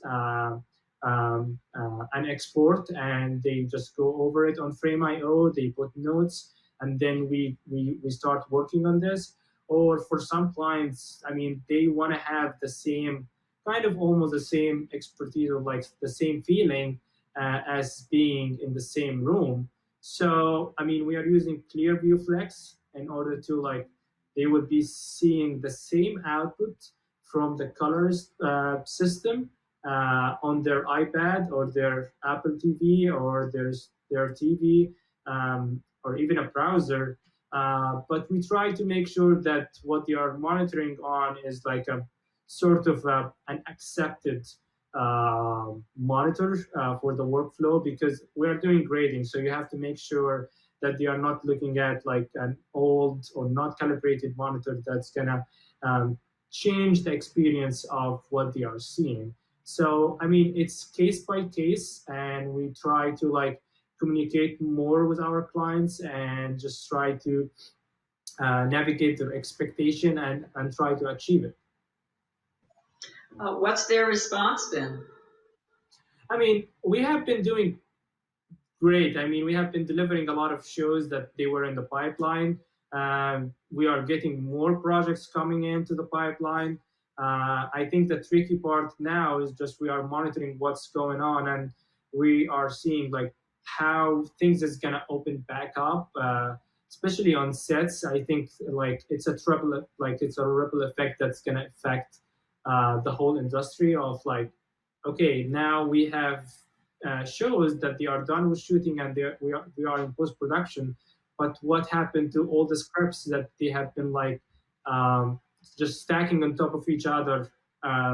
an export, and they just go over it on Frame.io, they put notes, and then we start working on this. Or for some clients, they want to have the same, kind of almost the same expertise, or like the same feeling as being in the same room. So, we are using Clearview Flex in order to like, they would be seeing the same output from the colors system on their iPad or their Apple TV or their TV or even a browser. But we try to make sure that what they are monitoring on is like a sort of an accepted monitor for the workflow, because we are doing grading. So you have to make sure that they are not looking at like an old or not calibrated monitor that's gonna change the experience of what they are seeing. So, it's case by case, and we try to like communicate more with our clients and just try to navigate their expectation and try to achieve it. What's their response been? We have been doing great. We have been delivering a lot of shows that they were in the pipeline. We are getting more projects coming into the pipeline. I think the tricky part now is just we are monitoring what's going on, and we are seeing like how things is gonna open back up, especially on sets. I think like it's a ripple effect that's gonna affect the whole industry of like, okay, now we have shows that they are done with shooting and we are in post-production, but what happened to all the scripts that they have been like just stacking on top of each other,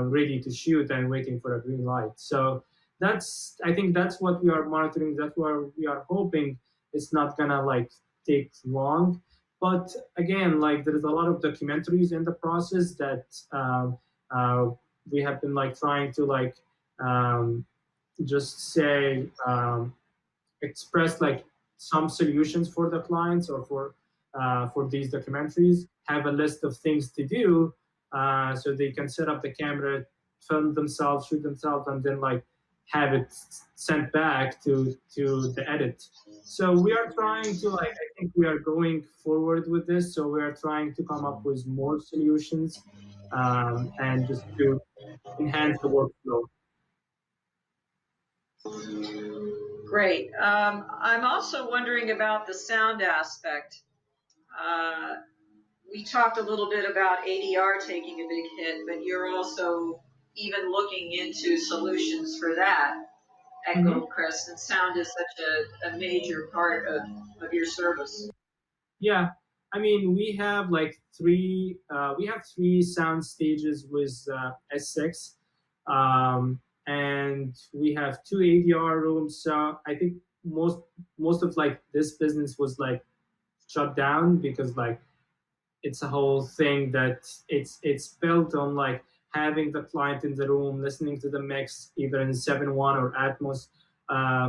ready to shoot and waiting for a green light? So I think that's what we are monitoring. That's where we are hoping it's not gonna like take long. But again, like there is a lot of documentaries in the process that we have been like trying to like just say express like some solutions for the clients or for these documentaries, have a list of things to do so they can set up the camera, film themselves, shoot themselves, and then like have it sent back to the edit. So we are trying to like, I think we are going forward with this. So we are trying to come up with more solutions and just to enhance the workflow. Great. I'm also wondering about the sound aspect. We talked a little bit about ADR taking a big hit, but you're also even looking into solutions for that at Goldcrest, and sound is such a major part of your service. Yeah, we have like three sound stages with S6, and we have 2 ADR rooms. So I think most of like this business was like shut down because like it's a whole thing that it's built on like having the client in the room, listening to the mix, either in 7.1 or Atmos.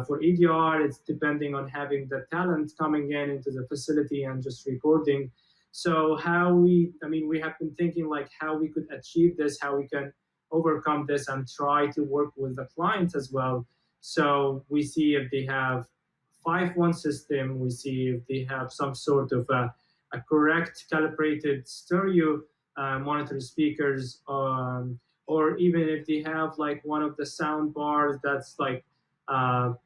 For ADR, it's depending on having the talent coming into the facility and just recording. So we have been thinking like how we could achieve this, how we can overcome this and try to work with the clients as well. So we see if they have 5-1 system, we see if they have some sort of a correct calibrated stereo monitor speakers, or even if they have like one of the sound bars that's like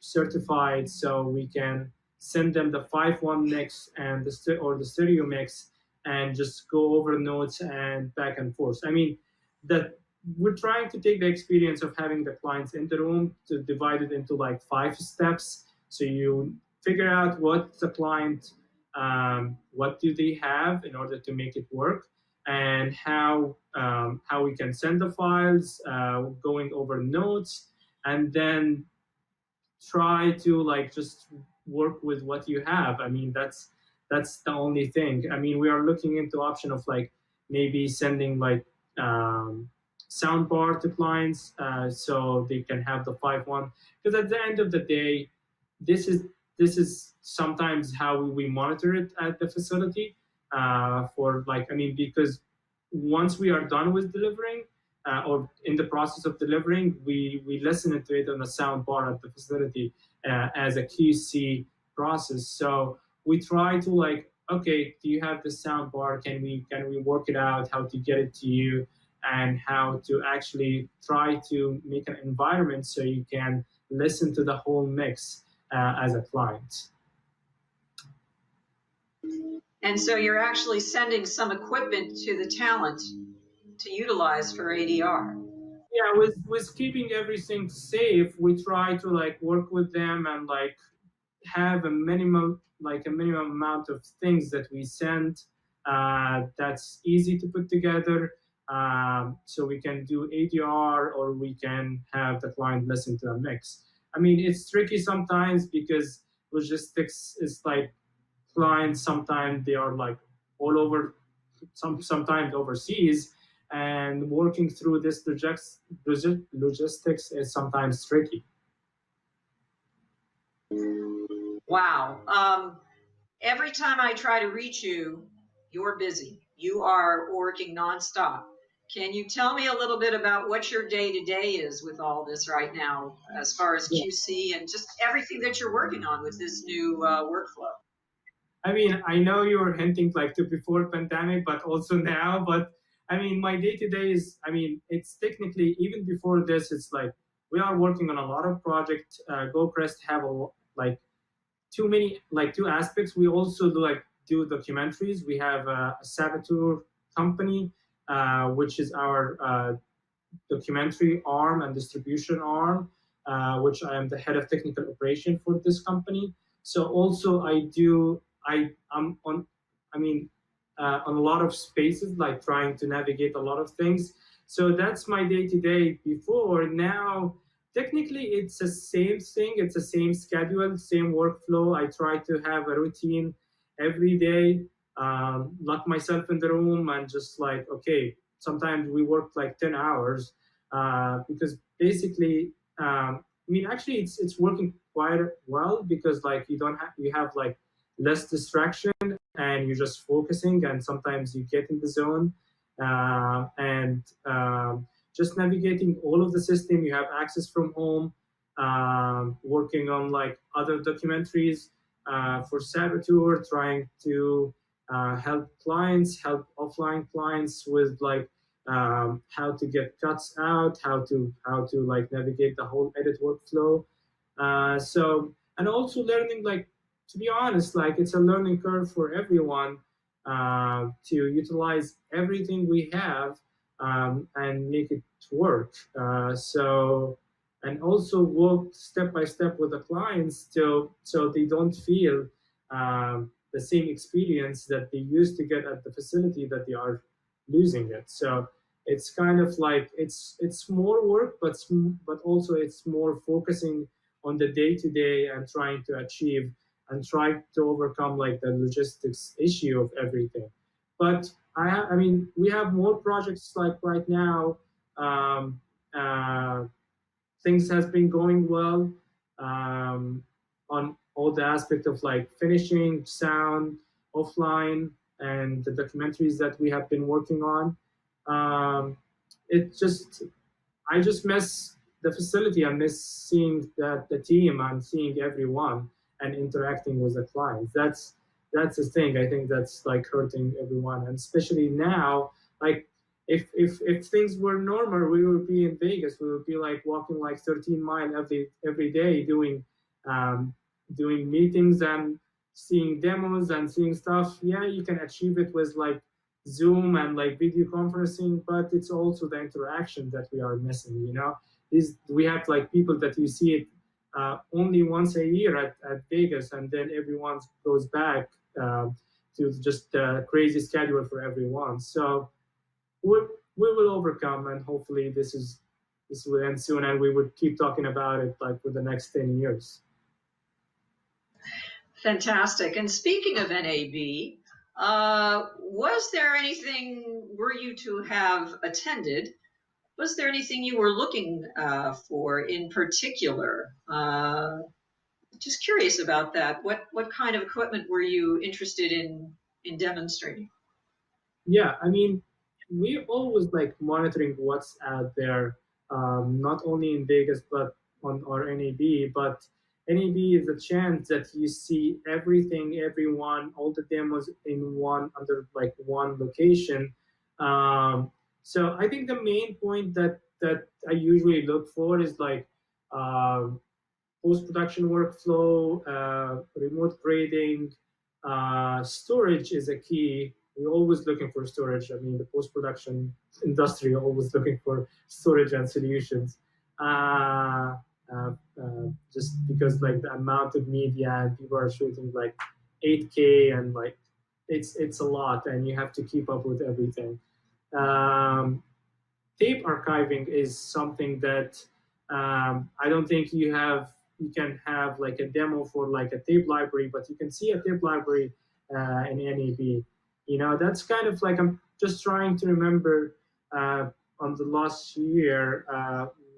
certified, so we can send them the 5-1 mix and the stereo mix and just go over notes and back and forth. I mean, that we're trying to take the experience of having the clients in the room to divide it into like 5 steps. So you figure out what the client, what do they have in order to make it work, and how we can send the files, going over notes, and then try to like just work with what you have. I mean, that's the only thing. I mean, we are looking into option of like maybe sending like sound bar to clients, so they can have the 5-1. Because at the end of the day, this is sometimes how we monitor it at the facility, for like, I mean, because once we are done with delivering, or in the process of delivering, we listen to it on a sound bar at the facility as a QC process. So we try to like, okay, do you have the sound bar? Can we work it out, how to get it to you, and how to actually try to make an environment so you can listen to the whole mix as a client. And so you're actually sending some equipment to the talent to utilize for ADR. Yeah, with keeping everything safe, we try to like work with them and like have a minimum amount of things that we send that's easy to put together, so we can do ADR or we can have the client listen to a mix. I mean, it's tricky sometimes because logistics is like clients, sometimes they are like all over, sometimes overseas, and working through this logistics is sometimes tricky. Wow. Every time I try to reach you, you're busy. You are working nonstop. Can you tell me a little bit about what your day-to-day is with all this right now, as far as QC and just everything that you're working on with this new workflow? I mean, I know you were hinting like to before pandemic, but also now. But I mean, my day-to-day is, I mean, it's technically even before this. It's like we are working on a lot of projects. GoCrest have like two aspects. We also do documentaries. We have a Saboteur company, which is our documentary arm and distribution arm, which I am the head of technical operation for this company. So also I'm on a lot of spaces, like trying to navigate a lot of things. So that's my day-to-day before. Now, technically, it's the same thing. It's the same schedule, same workflow. I try to have a routine every day, lock myself in the room and just like, okay, sometimes we work like 10 hours because basically, I mean, actually, it's working quite well because like you have like less distraction and you're just focusing, and sometimes you get in the zone, and just navigating all of the system. You have access from home, working on like other documentaries for Saboteur, trying to help offline clients with like how to get cuts out, how to like navigate the whole edit workflow. So, and also learning, like, to be honest, like it's a learning curve for everyone to utilize everything we have and make it work. So, and also work step by step with the clients so they don't feel the same experience that they used to get at the facility, that they are losing it. So it's kind of like it's more work, but also it's more focusing on the day-to-day and trying to achieve and try to overcome like the logistics issue of everything. But I mean, we have more projects like right now. Things has been going well on all the aspect of like finishing, sound, offline, and the documentaries that we have been working on. I just miss the facility. I miss seeing the team and seeing everyone. and interacting with the clients. That's the thing. I think that's like hurting everyone, and especially now, like if things were normal, we would be in Vegas. We would be like walking like 13 miles every day doing meetings and seeing demos and seeing stuff. Yeah, you can achieve it with like Zoom and like video conferencing, but it's also the interaction that we are missing. You know, we have like people that you see it only once a year at Vegas, and then everyone goes back to just a crazy schedule for everyone. So we will overcome, and hopefully this will end soon, and we would keep talking about it like for the next 10 years. Fantastic. And speaking of NAB, was there anything, were you to have attended, was there anything you were looking for in particular? Just curious about that. What kind of equipment were you interested in demonstrating? Yeah, I mean, we're always like monitoring what's out there, not only in Vegas but on our NAB. But NAB is a chance that you see everything, everyone, all the demos under like one location. So I think the main point that I usually look for is like post-production workflow, remote grading, storage is a key. We're always looking for storage. I mean, the post-production industry are always looking for storage and solutions. Just because like the amount of media and people are shooting like 8K and like it's a lot, and you have to keep up with everything. Tape archiving is something that I don't think you can have like a demo for like a tape library, but you can see a tape library in NAB. You know, that's kind of like, I'm just trying to remember on the last year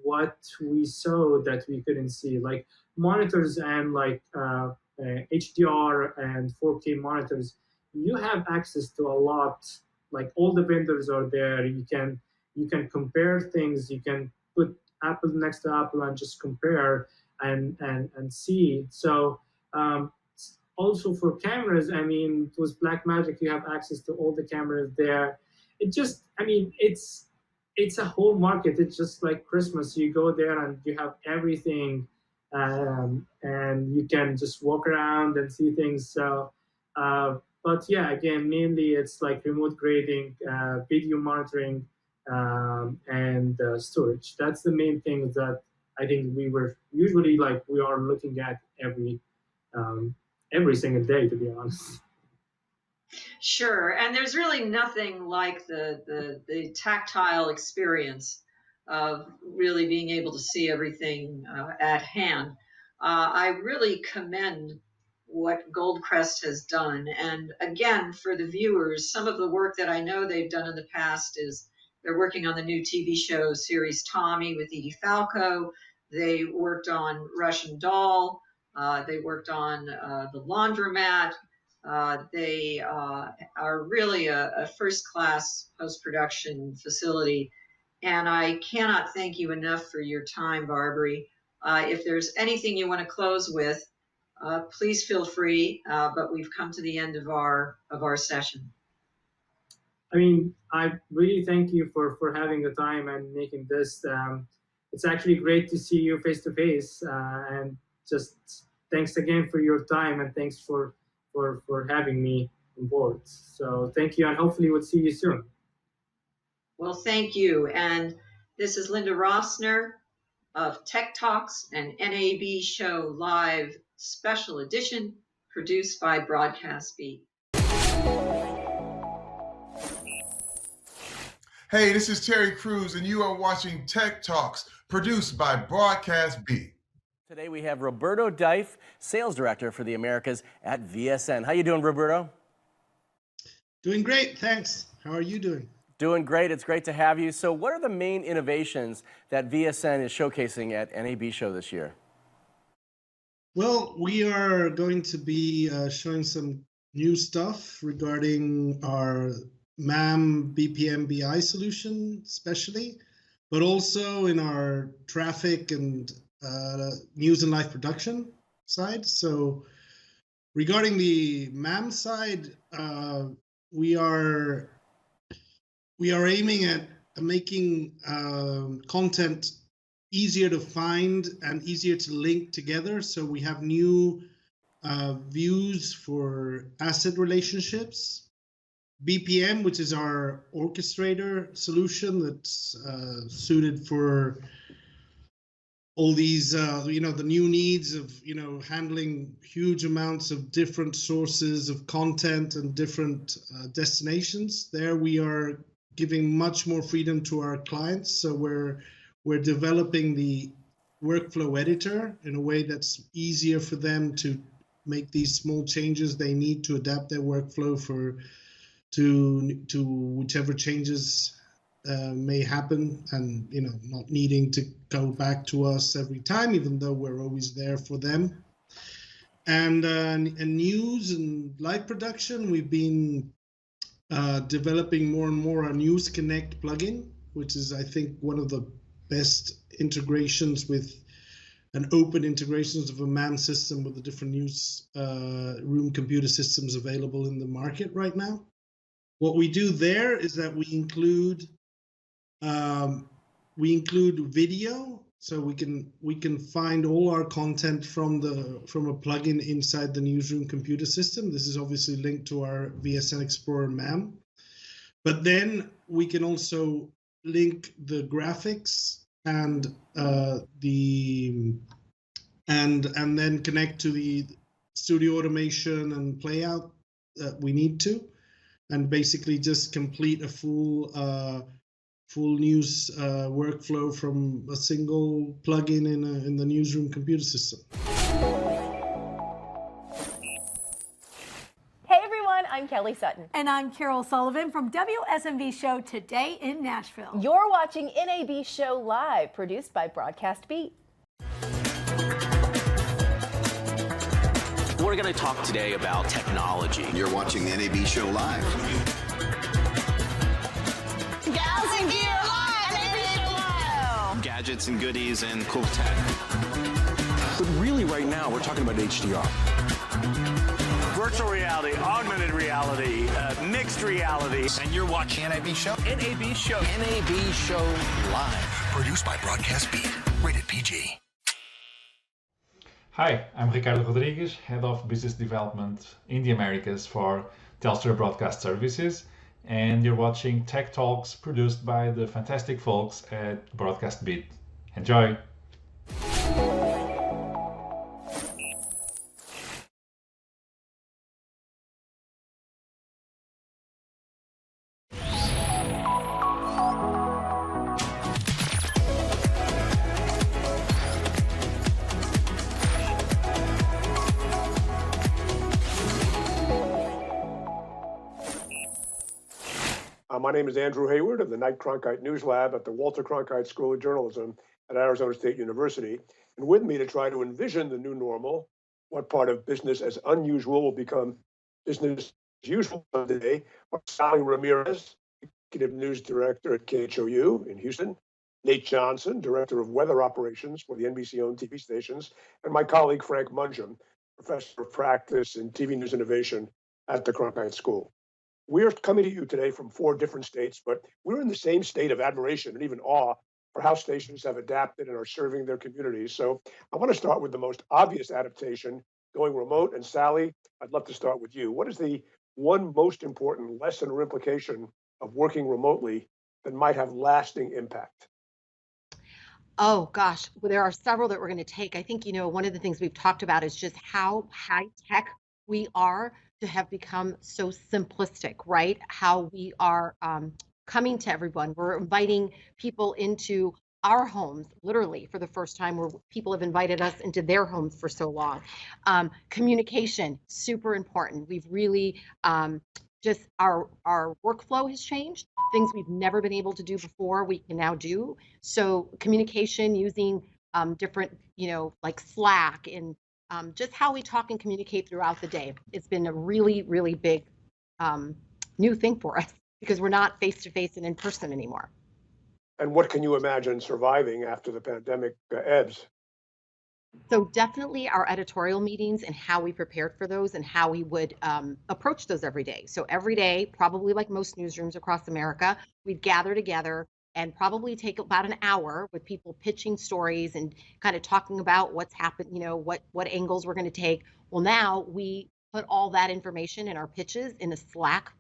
what we saw that we couldn't see, like monitors and like HDR and 4K monitors. You have access to a lot, like all the vendors are there. You can compare things. You can put Apple next to Apple and just compare and see. So also for cameras, I mean, with Blackmagic, you have access to all the cameras there. It just, I mean, it's a whole market. It's just like Christmas. You go there and you have everything, and you can just walk around and see things. So, but yeah, again, mainly it's like remote grading, video monitoring, and storage. That's the main things that I think we are looking at every single day, to be honest. Sure, and there's really nothing like the tactile experience of really being able to see everything at hand. I really commend what Goldcrest has done. And again, for the viewers, some of the work that I know they've done in the past is they're working on the new TV show series Tommy with Edie Falco. They worked on Russian Doll. They worked on The Laundromat. They are really a first-class post-production facility. And I cannot thank you enough for your time, Barbary. If there's anything you want to close with, please feel free, but we've come to the end of our session. I mean, I really thank you for having the time and making this. It's actually great to see you face to face, and just thanks again for your time, and thanks for having me on board. So thank you, and hopefully we'll see you soon. Well, thank you. And this is Linda Rossner of Tech Talks and NAB Show Live Special Edition, produced by Broadcast Beat. Hey, this is Terry Crews, and you are watching Tech Talks, produced by Broadcast Beat. Today we have Roberto Dife, Sales Director for the Americas at VSN. How you doing, Roberto? Doing great, thanks. How are you doing? Doing great. It's great to have you. So what are the main innovations that VSN is showcasing at NAB Show this year? Well, we are going to be showing some new stuff regarding our MAM BPM BI solution, especially, but also in our traffic and news and live production. side. So regarding the MAM side, we are aiming at making content easier to find and easier to link together. So we have new views for asset relationships. BPM, which is our orchestrator solution that's suited for all these, the new needs of, handling huge amounts of different sources of content and different destinations. There we are giving much more freedom to our clients. So we're developing the workflow editor in a way that's easier for them to make these small changes they need to adapt their workflow to whichever changes may happen, and not needing to go back to us every time, even though we're always there for them. And news and live production, we've been developing more and more our News Connect plugin, which is, I think, one of the best integrations with an open integrations of a MAM system with the different news room computer systems available in the market right now. What we do there is that we include video, so we can find all our content from a plugin inside the newsroom computer system. This is obviously linked to our VSN Explorer MAM, but then we can also link the graphics and then connect to the studio automation and playout that we need to, and basically just complete a full news workflow from a single plugin in the newsroom computer system. Hey everyone, I'm Kelly Sutton. And I'm Carol Sullivan from WSMV Show Today in Nashville. You're watching NAB Show Live, produced by Broadcast Beat. We're going to talk today about technology. You're watching the NAB Show Live. Gals and Gear Live! NAB Show Live! Gadgets and goodies and cool tech. But really right now, we're talking about HDR. Virtual reality, augmented reality, mixed reality. And you're watching NAB Show? NAB Show. NAB Show Live. Produced by Broadcast Beat. Rated PG. Hi, I'm Ricardo Rodriguez, Head of Business Development in the Americas for Telstra Broadcast Services, and you're watching Tech Talks produced by the fantastic folks at Broadcast Beat. Enjoy! My name is Andrew Hayward of the Knight Cronkite News Lab at the Walter Cronkite School of Journalism at Arizona State University. And with me to try to envision the new normal, what part of business as unusual will become business as usual today, are Sally Ramirez, Executive News Director at KHOU in Houston, Nate Johnson, Director of Weather Operations for the NBC-owned TV stations, and my colleague Frank Munjam, Professor of Practice in TV News Innovation at the Cronkite School. We're coming to you today from 4 different states, but we're in the same state of admiration and even awe for how stations have adapted and are serving their communities. So I want to start with the most obvious adaptation, going remote. And Sally, I'd love to start with you. What is the one most important lesson or implication of working remotely that might have lasting impact? Oh gosh, well, there are several that we're going to take. I think, one of the things we've talked about is just how high tech we are to have become so simplistic, right? How we are coming to everyone. We're inviting people into our homes, literally for the first time, where people have invited us into their homes for so long. Communication, super important. We've really just our workflow has changed. Things we've never been able to do before, we can now do. So communication using different, like Slack and just how we talk and communicate throughout the day. It's been a really, really big new thing for us because we're not face-to-face and in person anymore. And what can you imagine surviving after the pandemic ebbs? So definitely our editorial meetings and how we prepared for those and how we would approach those every day. So every day, probably like most newsrooms across America, we'd gather together and probably take about an hour with people pitching stories and kind of talking about what's happened, what angles we're going to take. Well, now we put all that information in our pitches in a Slack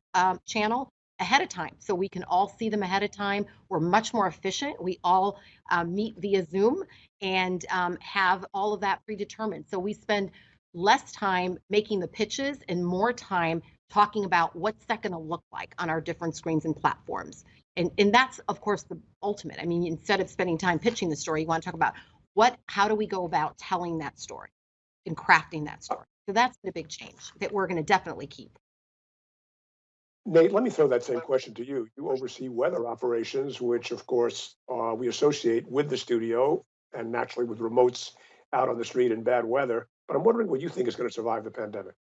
channel ahead of time, so we can all see them ahead of time. We're much more efficient. We all meet via Zoom and have all of that predetermined. So we spend less time making the pitches and more time talking about what's that going to look like on our different screens and platforms. And that's, of course, the ultimate. I mean, instead of spending time pitching the story, you want to talk about how do we go about telling that story and crafting that story. So that's the big change that we're going to definitely keep. Nate, let me throw that same question to you. You oversee weather operations, which of course we associate with the studio and naturally with remotes out on the street in bad weather. But I'm wondering what you think is going to survive the pandemic.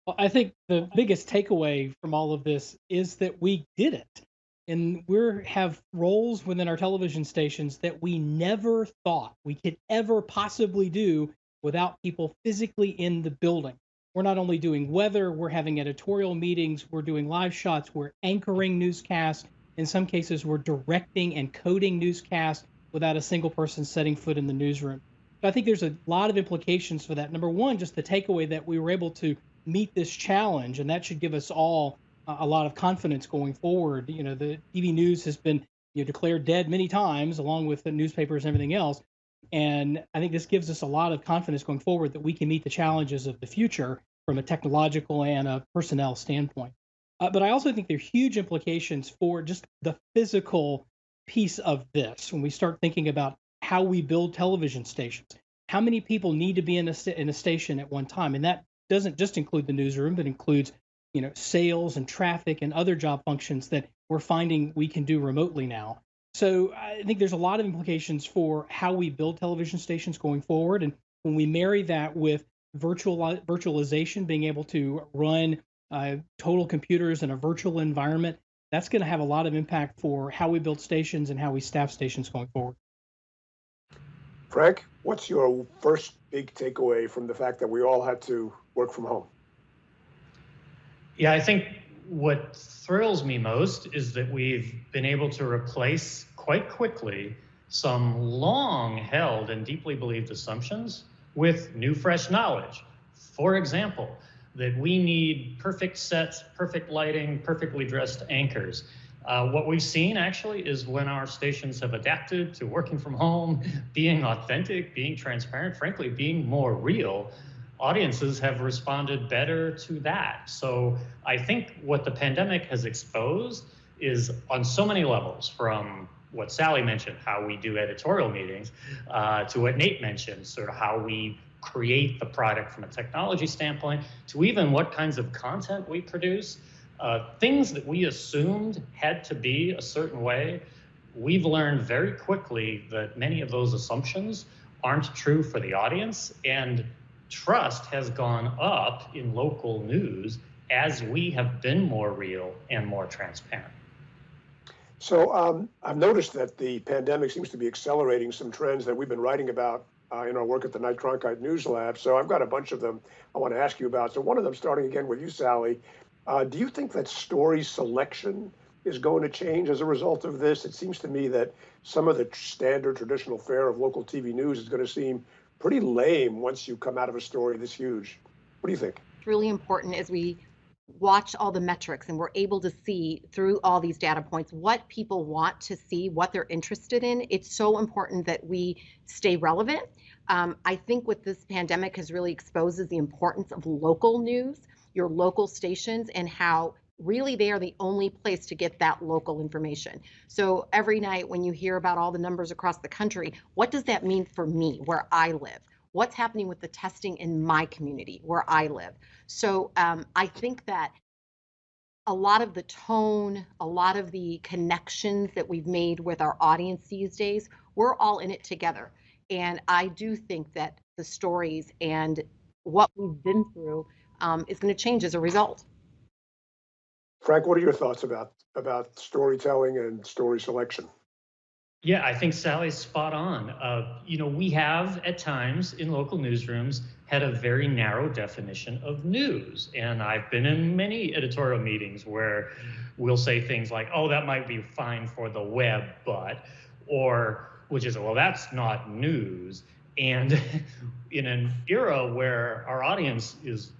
Well, I think the biggest takeaway from all of this is that we did it. And we have roles within our television stations that we never thought we could ever possibly do without people physically in the building. We're not only doing weather, we're having editorial meetings, we're doing live shots, we're anchoring newscasts. In some cases, we're directing and coding newscasts without a single person setting foot in the newsroom. So I think there's a lot of implications for that. Number one, just the takeaway that we were able to meet this challenge, and that should give us all a lot of confidence going forward. The TV news has been declared dead many times, along with the newspapers and everything else. And I think this gives us a lot of confidence going forward that we can meet the challenges of the future from a technological and a personnel standpoint. But I also think there are huge implications for just the physical piece of this when we start thinking about how we build television stations. How many people need to be in a station at one time? And that doesn't just include the newsroom, but includes sales and traffic and other job functions that we're finding we can do remotely now. So I think there's a lot of implications for how we build television stations going forward. And when we marry that with virtualization, being able to run total computers in a virtual environment, that's going to have a lot of impact for how we build stations and how we staff stations going forward. Frank, what's your first big takeaway from the fact that we all had to work from home? Yeah, I think what thrills me most is that we've been able to replace quite quickly some long-held and deeply believed assumptions with new, fresh knowledge. For example, that we need perfect sets, perfect lighting, perfectly dressed anchors. What we've seen actually is when our stations have adapted to working from home, being authentic, being transparent, frankly, being more real, audiences have responded better to that. So I think what the pandemic has exposed is on so many levels, from what Sally mentioned, how we do editorial meetings, to what Nate mentioned, sort of how we create the product from a technology standpoint, to even what kinds of content we produce. Things that we assumed had to be a certain way, we've learned very quickly that many of those assumptions aren't true for the audience, and trust has gone up in local news as we have been more real and more transparent. So I've noticed that the pandemic seems to be accelerating some trends that we've been writing about in our work at the Knight Cronkite News Lab. So I've got a bunch of them I want to ask you about. So one of them, starting again with you, Sally, do you think that story selection is going to change as a result of this? It seems to me that some of the standard traditional fare of local TV news is going to seem pretty lame once you come out of a story this huge. What do you think? It's really important as we watch all the metrics and we're able to see through all these data points what people want to see, what they're interested in. It's so important that we stay relevant. I think what this pandemic has really exposed is the importance of local news, your local stations, and how really they are the only place to get that local information. So every night when you hear about all the numbers across the country, what does that mean for me where I live? What's happening with the testing in my community where I live? So I think that a lot of the tone, a lot of the connections that we've made with our audience these days, we're all in it together. And I do think that the stories and what we've been through is going to change as a result. Frank, what are your thoughts about storytelling and story selection? Yeah, I think Sally's spot on. We have at times in local newsrooms had a very narrow definition of news. And I've been in many editorial meetings where we'll say things like, oh, that might be fine for the web, which is, well, that's not news. And in an era where our audience is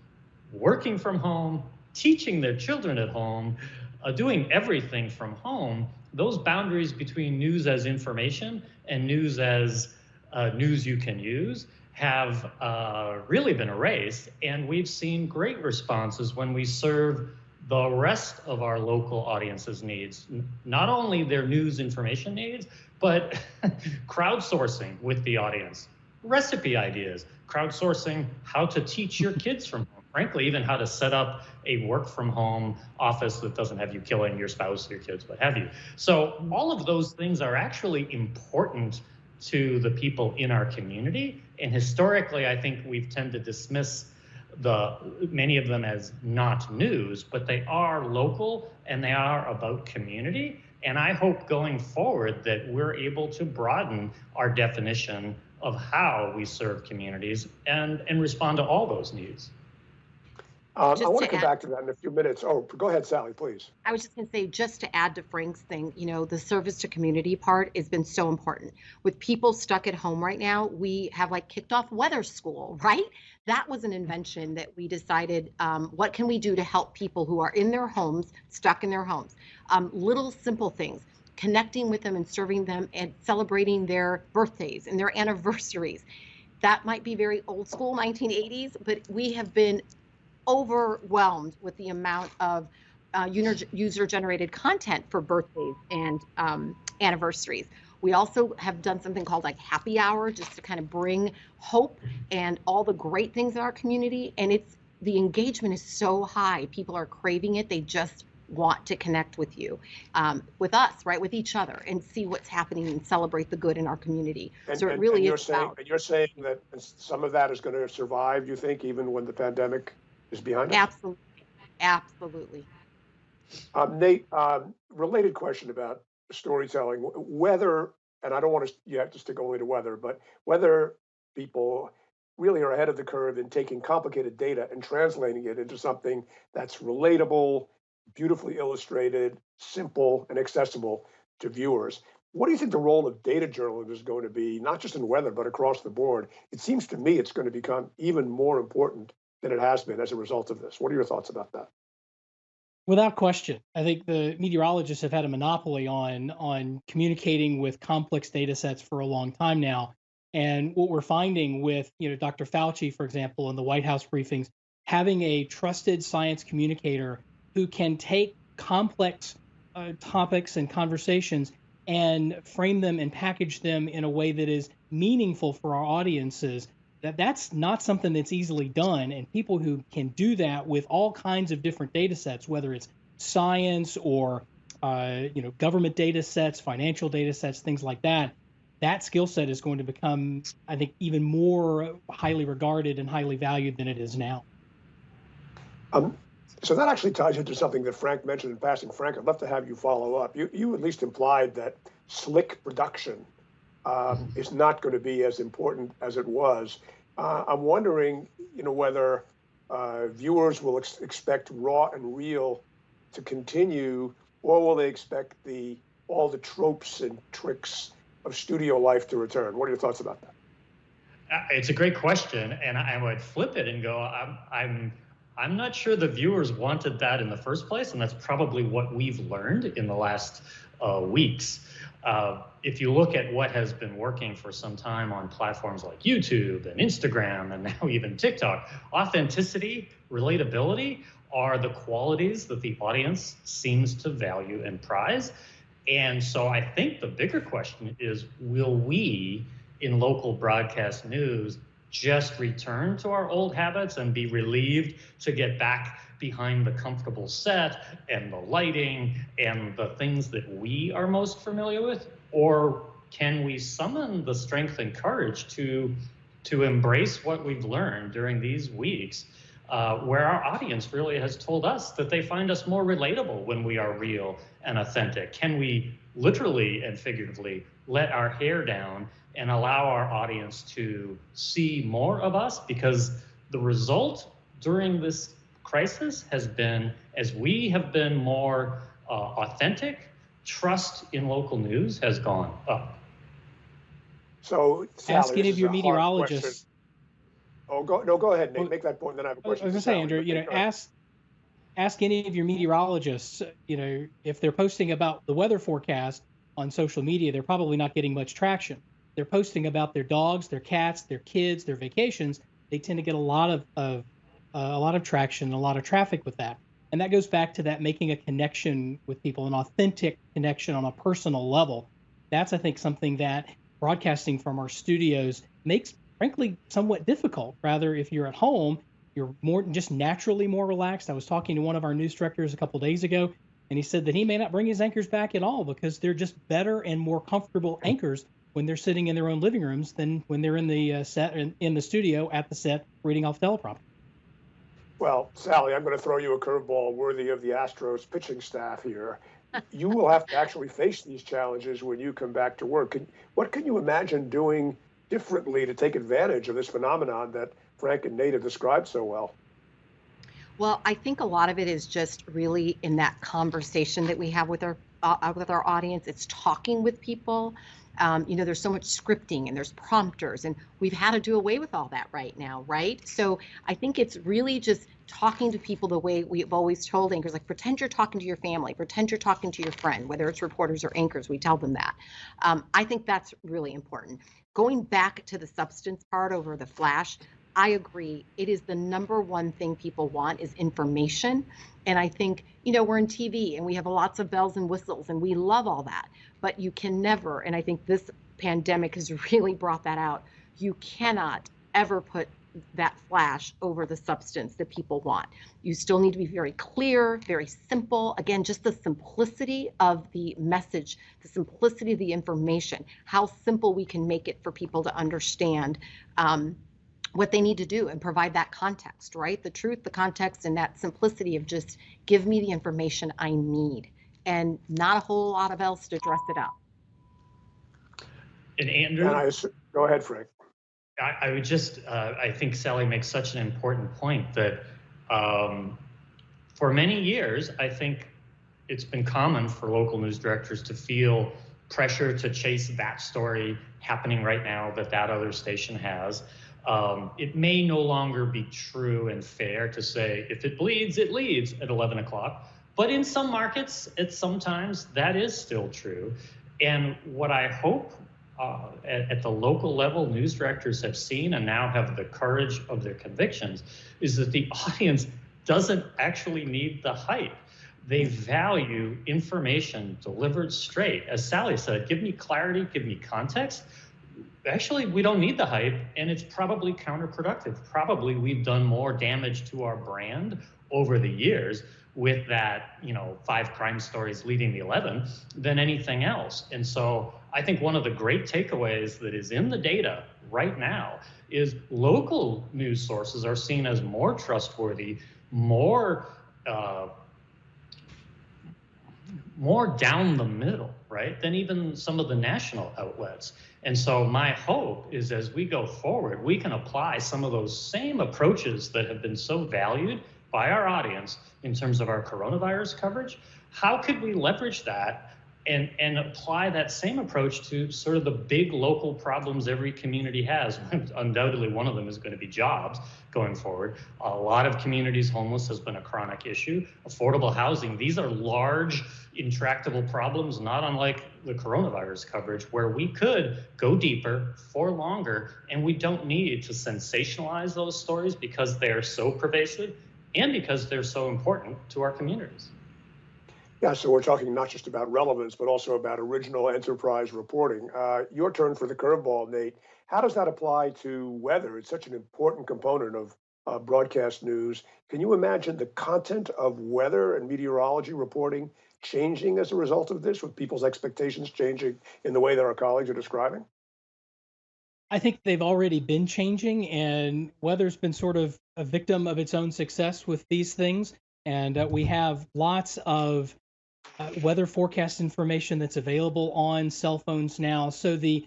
working from home, teaching their children at home, doing everything from home, those boundaries between news as information and news as news you can use have really been erased. And we've seen great responses when we serve the rest of our local audience's needs, not only their news information needs, but crowdsourcing with the audience, recipe ideas, crowdsourcing how to teach your kids from home, frankly, even how to set up a work from home office that doesn't have you killing your spouse, your kids, what have you. So all of those things are actually important to the people in our community. And historically, I think we've tended to dismiss many of them as not news, but they are local and they are about community. And I hope going forward that we're able to broaden our definition of how we serve communities and respond to all those needs. I want to come back to that in a few minutes. Oh, go ahead, Sally, please. I was just going to say, just to add to Frank's thing, the service to community part has been so important. With people stuck at home right now, we have kicked off weather school, right? That was an invention that we decided, what can we do to help people who are in their homes, stuck in their homes? Little simple things, connecting with them and serving them and celebrating their birthdays and their anniversaries. That might be very old school, 1980s, but we have been overwhelmed with the amount of user-generated content for birthdays and anniversaries. We also have done something called happy hour, just to kind of bring hope and all the great things in our community. And the engagement is so high. People are craving it. They just want to connect with you, with us, right, with each other, and see what's happening and celebrate the good in our community. So it really is about. And you're saying that some of that is going to survive, you think, even when the pandemic is behind us? Absolutely. Nate, related question about storytelling. Whether, and I don't want you have to stick only to weather, but whether people really are ahead of the curve in taking complicated data and translating it into something that's relatable, beautifully illustrated, simple, and accessible to viewers. What do you think the role of data journalism is going to be, not just in weather, but across the board? It seems to me it's going to become even more important than it has been as a result of this. What are your thoughts about that? Without question, I think the meteorologists have had a monopoly on communicating with complex data sets for a long time now. And what we're finding with Dr. Fauci, for example, in the White House briefings, having a trusted science communicator who can take complex topics and conversations and frame them and package them in a way that is meaningful for our audiences, that's not something that's easily done. And people who can do that with all kinds of different data sets, whether it's science or government data sets, financial data sets, things like that, that skill set is going to become, I think, even more highly regarded and highly valued than it is now. So that actually ties into something that Frank mentioned in passing. Frank, I'd love to have you follow up. You at least implied that slick production is not going to be as important as it was. I'm wondering, whether viewers will expect raw and real to continue, or will they expect all the tropes and tricks of studio life to return? What are your thoughts about that? It's a great question, and I would flip it and go, I'm not sure the viewers wanted that in the first place, and that's probably what we've learned in the last weeks. If you look at what has been working for some time on platforms like YouTube and Instagram and now even TikTok, authenticity, relatability are the qualities that the audience seems to value and prize. And so I think the bigger question is, will we in local broadcast news just return to our old habits and be relieved to get back behind the comfortable set and the lighting and the things that we are most familiar with? Or can we summon the strength and courage to embrace what we've learned during these weeks, where our audience really has told us that they find us more relatable when we are real and authentic? Can we literally and figuratively let our hair down and allow our audience to see more of us, because the result during this crisis has been, as we have been more authentic, trust in local news has gone up. So, Sally, Ask any this of is your a hard meteorologists. question. Go ahead, Nate. Make that point, then I have a I was question. going to say, Andrew, ask any of your meteorologists, if they're posting about the weather forecast on social media, they're probably not getting much traction. They're posting about their dogs, their cats, their kids, their vacations. They tend to get a lot of traction, a lot of traffic with that. And that goes back to that making a connection with people, an authentic connection on a personal level. That's, I think, something that broadcasting from our studios makes, frankly, somewhat difficult. Rather, if you're at home, you're more just naturally more relaxed. I was talking to one of our news directors a couple of days ago, and he said that he may not bring his anchors back at all because they're just better and more comfortable anchors when they're sitting in their own living rooms than when they're in the set, in the studio at the set, reading off teleprompter. Well, Sally, I'm going to throw you a curveball worthy of the Astros pitching staff here. You will have to actually face these challenges when you come back to work. What can you imagine doing differently to take advantage of this phenomenon that Frank and Nate have described so well? Well, I think a lot of it is just really in that conversation that we have with our audience. It's talking with people. There's so much scripting and there's prompters, and we've had to do away with all that right now, right? So I think it's really just talking to people the way we've always told anchors, like pretend you're talking to your family, pretend you're talking to your friend, whether it's reporters or anchors, we tell them that. I think that's really important. Going back to the substance part over the flash, I agree. It is the number one thing people want is information. And I think, we're in TV and we have lots of bells and whistles and we love all that, but you can never, and I think this pandemic has really brought that out, you cannot ever put that flash over the substance that people want. You still need to be very clear, very simple. Again, just the simplicity of the message, the simplicity of the information, how simple we can make it for people to understand what they need to do and provide that context, right? The truth, the context, and that simplicity of just give me the information I need and not a whole lot of else to dress it up. And Andrew? Go ahead, Frank. I would just, I think Sally makes such an important point that for many years, I think it's been common for local news directors to feel pressure to chase that story happening right now that other station has. It may no longer be true and fair to say, if it bleeds, it leads at 11 o'clock. But in some markets, sometimes that is still true. And what I hope at the local level news directors have seen and now have the courage of their convictions is that the audience doesn't actually need the hype. They value information delivered straight. As Sally said, give me clarity, give me context. Actually, we don't need the hype, and it's probably counterproductive. Probably we've done more damage to our brand over the years with that, 5 crime stories leading the 11 than anything else. And so I think one of the great takeaways that is in the data right now is local news sources are seen as more trustworthy, more down the middle, right, than even some of the national outlets. And so my hope is as we go forward, we can apply some of those same approaches that have been so valued by our audience in terms of our coronavirus coverage. How could we leverage that and apply that same approach to sort of the big local problems every community has? Undoubtedly, one of them is going to be jobs going forward. A lot of communities, homeless has been a chronic issue. Affordable housing, these are large, intractable problems, not unlike the coronavirus coverage, where we could go deeper for longer, and we don't need to sensationalize those stories because they're so pervasive and because they're so important to our communities. Yeah, so we're talking not just about relevance, but also about original enterprise reporting. Your turn for the curveball, Nate. How does that apply to weather? It's such an important component of broadcast news. Can you imagine the content of weather and meteorology reporting changing as a result of this, with people's expectations changing in the way that our colleagues are describing? I think they've already been changing, and weather's been sort of a victim of its own success with these things. And we have lots of weather forecast information that's available on cell phones now. So the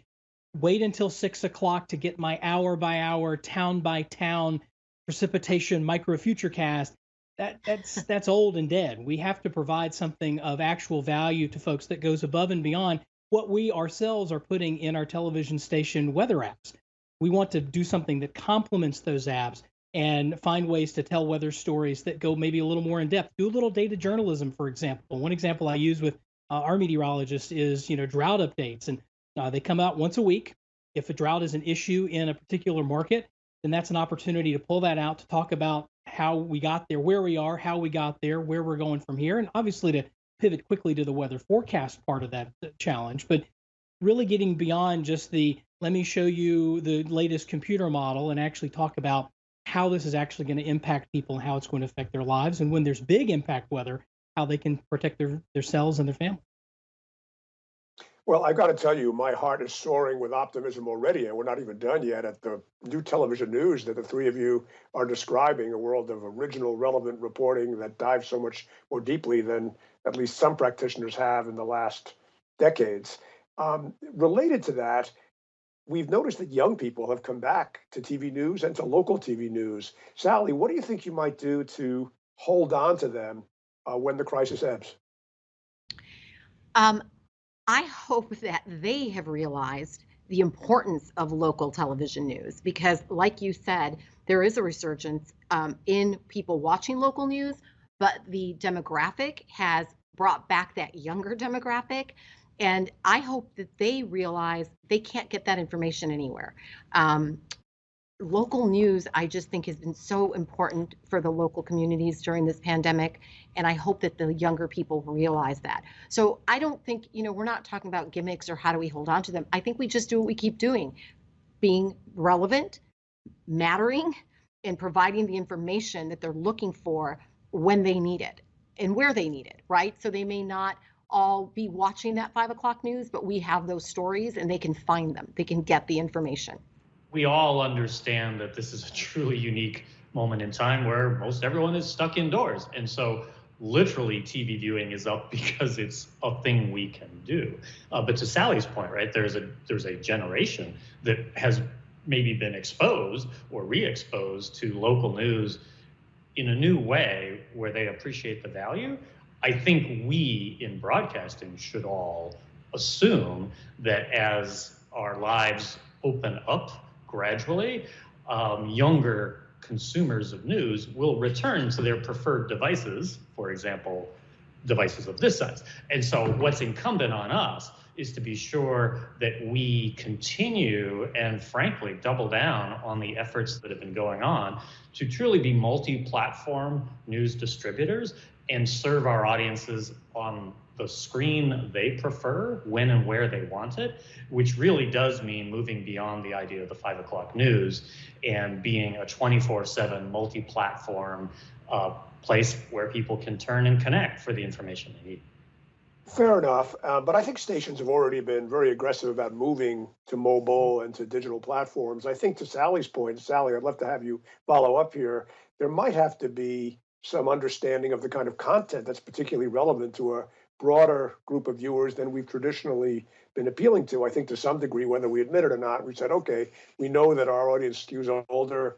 wait until 6 o'clock to get my hour by hour, town by town precipitation micro futurecast, that's old and dead. We have to provide something of actual value to folks that goes above and beyond what we ourselves are putting in our television station weather apps. We want to do something that complements those apps and find ways to tell weather stories that go maybe a little more in depth. Do a little data journalism, for example. One example I use with our meteorologists is, drought updates, and they come out once a week. If a drought is an issue in a particular market, then that's an opportunity to pull that out to talk about how we got there, where we are, how we got there, where we're going from here, and obviously to pivot quickly to the weather forecast part of that challenge. But really getting beyond just let me show you the latest computer model and actually talk about how this is actually going to impact people and how it's going to affect their lives. And when there's big impact weather, how they can protect themselves and their family. Well, I've got to tell you, my heart is soaring with optimism already, and we're not even done yet at the new television news that the three of you are describing, a world of original, relevant reporting that dives so much more deeply than at least some practitioners have in the last decades. Related to that, we've noticed that young people have come back to TV news and to local TV news. Sally, what do you think you might do to hold on to them when the crisis ebbs? I hope that they have realized the importance of local television news because, like you said, there is a resurgence in people watching local news, but the demographic has brought back that younger demographic. And I hope that they realize they can't get that information anywhere. Local news, I just think, has been so important for the local communities during this pandemic. And I hope that the younger people realize that. So I don't think, we're not talking about gimmicks or how do we hold on to them. I think we just do what we keep doing, being relevant, mattering, and providing the information that they're looking for when they need it and where they need it, right? So they may not all be watching that 5 o'clock news, but we have those stories and they can find them. They can get the information. We all understand that this is a truly unique moment in time where most everyone is stuck indoors. And so literally TV viewing is up because it's a thing we can do. But to Sally's point, right, there's a generation that has maybe been exposed or re-exposed to local news in a new way where they appreciate the value. I think we in broadcasting should all assume that as our lives open up gradually, younger consumers of news will return to their preferred devices, for example, devices of this size. And so what's incumbent on us is to be sure that we continue and frankly double down on the efforts that have been going on to truly be multi-platform news distributors and serve our audiences on the screen they prefer, when and where they want it, which really does mean moving beyond the idea of the 5 o'clock news and being a 24/7 multi-platform place where people can turn and connect for the information they need. Fair enough, but I think stations have already been very aggressive about moving to mobile and to digital platforms. I think to Sally's point, Sally, I'd love to have you follow up here. There might have to be some understanding of the kind of content that's particularly relevant to a broader group of viewers than we've traditionally been appealing to. I think to some degree, whether we admit it or not, we said, okay, we know that our audience skews older.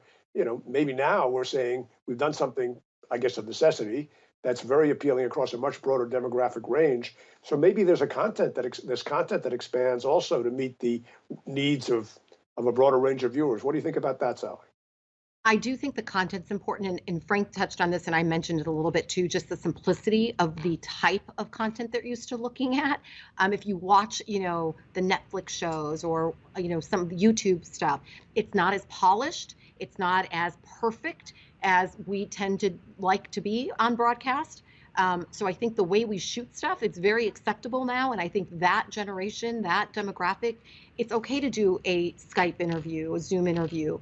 Maybe now we're saying we've done something, I guess, of necessity that's very appealing across a much broader demographic range. So maybe there's content that expands also to meet the needs of a broader range of viewers. What do you think about that, Sally? I do think the content's important, and Frank touched on this, and I mentioned it a little bit too, just the simplicity of the type of content they're used to looking at. If you watch, the Netflix shows or, some of the YouTube stuff, it's not as polished, it's not as perfect as we tend to like to be on broadcast. So I think the way we shoot stuff, it's very acceptable now. And I think that generation, that demographic, it's okay to do a Skype interview, a Zoom interview.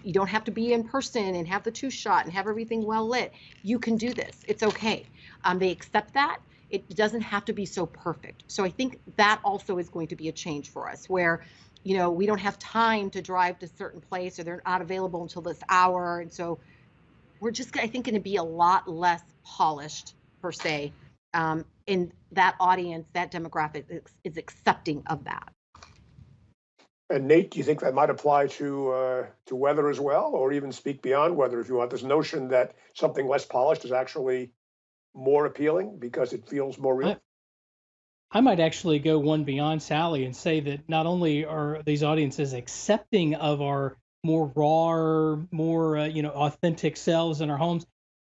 You don't have to be in person and have the two shot and have everything well lit. You can do this. It's okay. They accept that. It doesn't have to be so perfect. So I think that also is going to be a change for us where, we don't have time to drive to a certain place or they're not available until this hour. And so we're just, I think, going to be a lot less polished per se and that audience, that demographic is accepting of that. And Nate, do you think that might apply to weather as well, or even speak beyond weather if you want? This notion that something less polished is actually more appealing because it feels more real? I might actually go one beyond Sally and say that not only are these audiences accepting of our more raw, more authentic selves in our homes,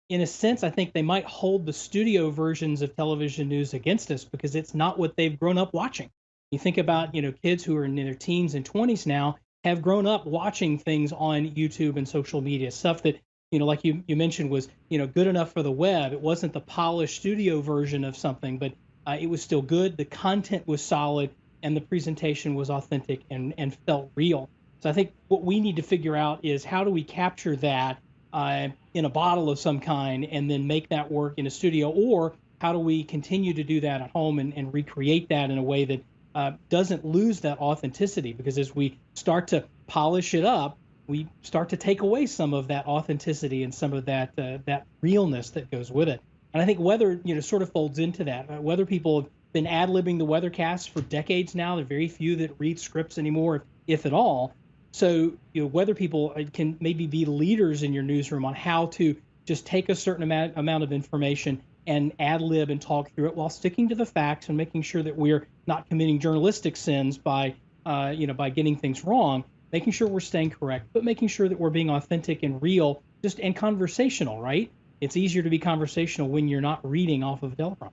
in a sense, I think they might hold the studio versions of television news against us because it's not what they've grown up watching. You think about, kids who are in their teens and 20s now have grown up watching things on YouTube and social media, stuff that, like you mentioned was, good enough for the web. It wasn't the polished studio version of something, but it was still good. The content was solid and the presentation was authentic and felt real. So I think what we need to figure out is how do we capture that in a bottle of some kind and then make that work in a studio, or how do we continue to do that at home and recreate that in a way that doesn't lose that authenticity? Because as we start to polish it up, we start to take away some of that authenticity and some of that that realness that goes with it. And I think weather, sort of folds into that. Weather people have been ad-libbing the weathercasts for decades now. There are very few that read scripts anymore, if at all. So, weather people can maybe be leaders in your newsroom on how to just take a certain amount of information and ad-lib and talk through it while sticking to the facts and making sure that we're not committing journalistic sins by getting things wrong, making sure we're staying correct, but making sure that we're being authentic and real, and conversational, right? It's easier to be conversational when you're not reading off of a teleprompter.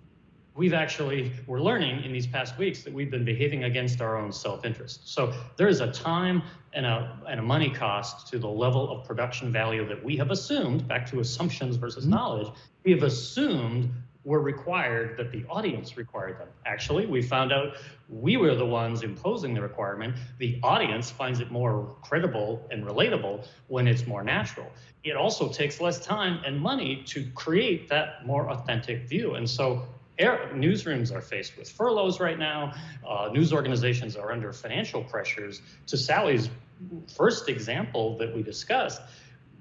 We're learning in these past weeks that we've been behaving against our own self-interest. So there is a time and a money cost to the level of production value that we have assumed, back to assumptions versus knowledge, we have assumed were required, that the audience required them. Actually, we found out we were the ones imposing the requirement. The audience finds it more credible and relatable when it's more natural. It also takes less time and money to create that more authentic view. And so newsrooms are faced with furloughs right now. News organizations are under financial pressures. To Sally's first example that we discussed,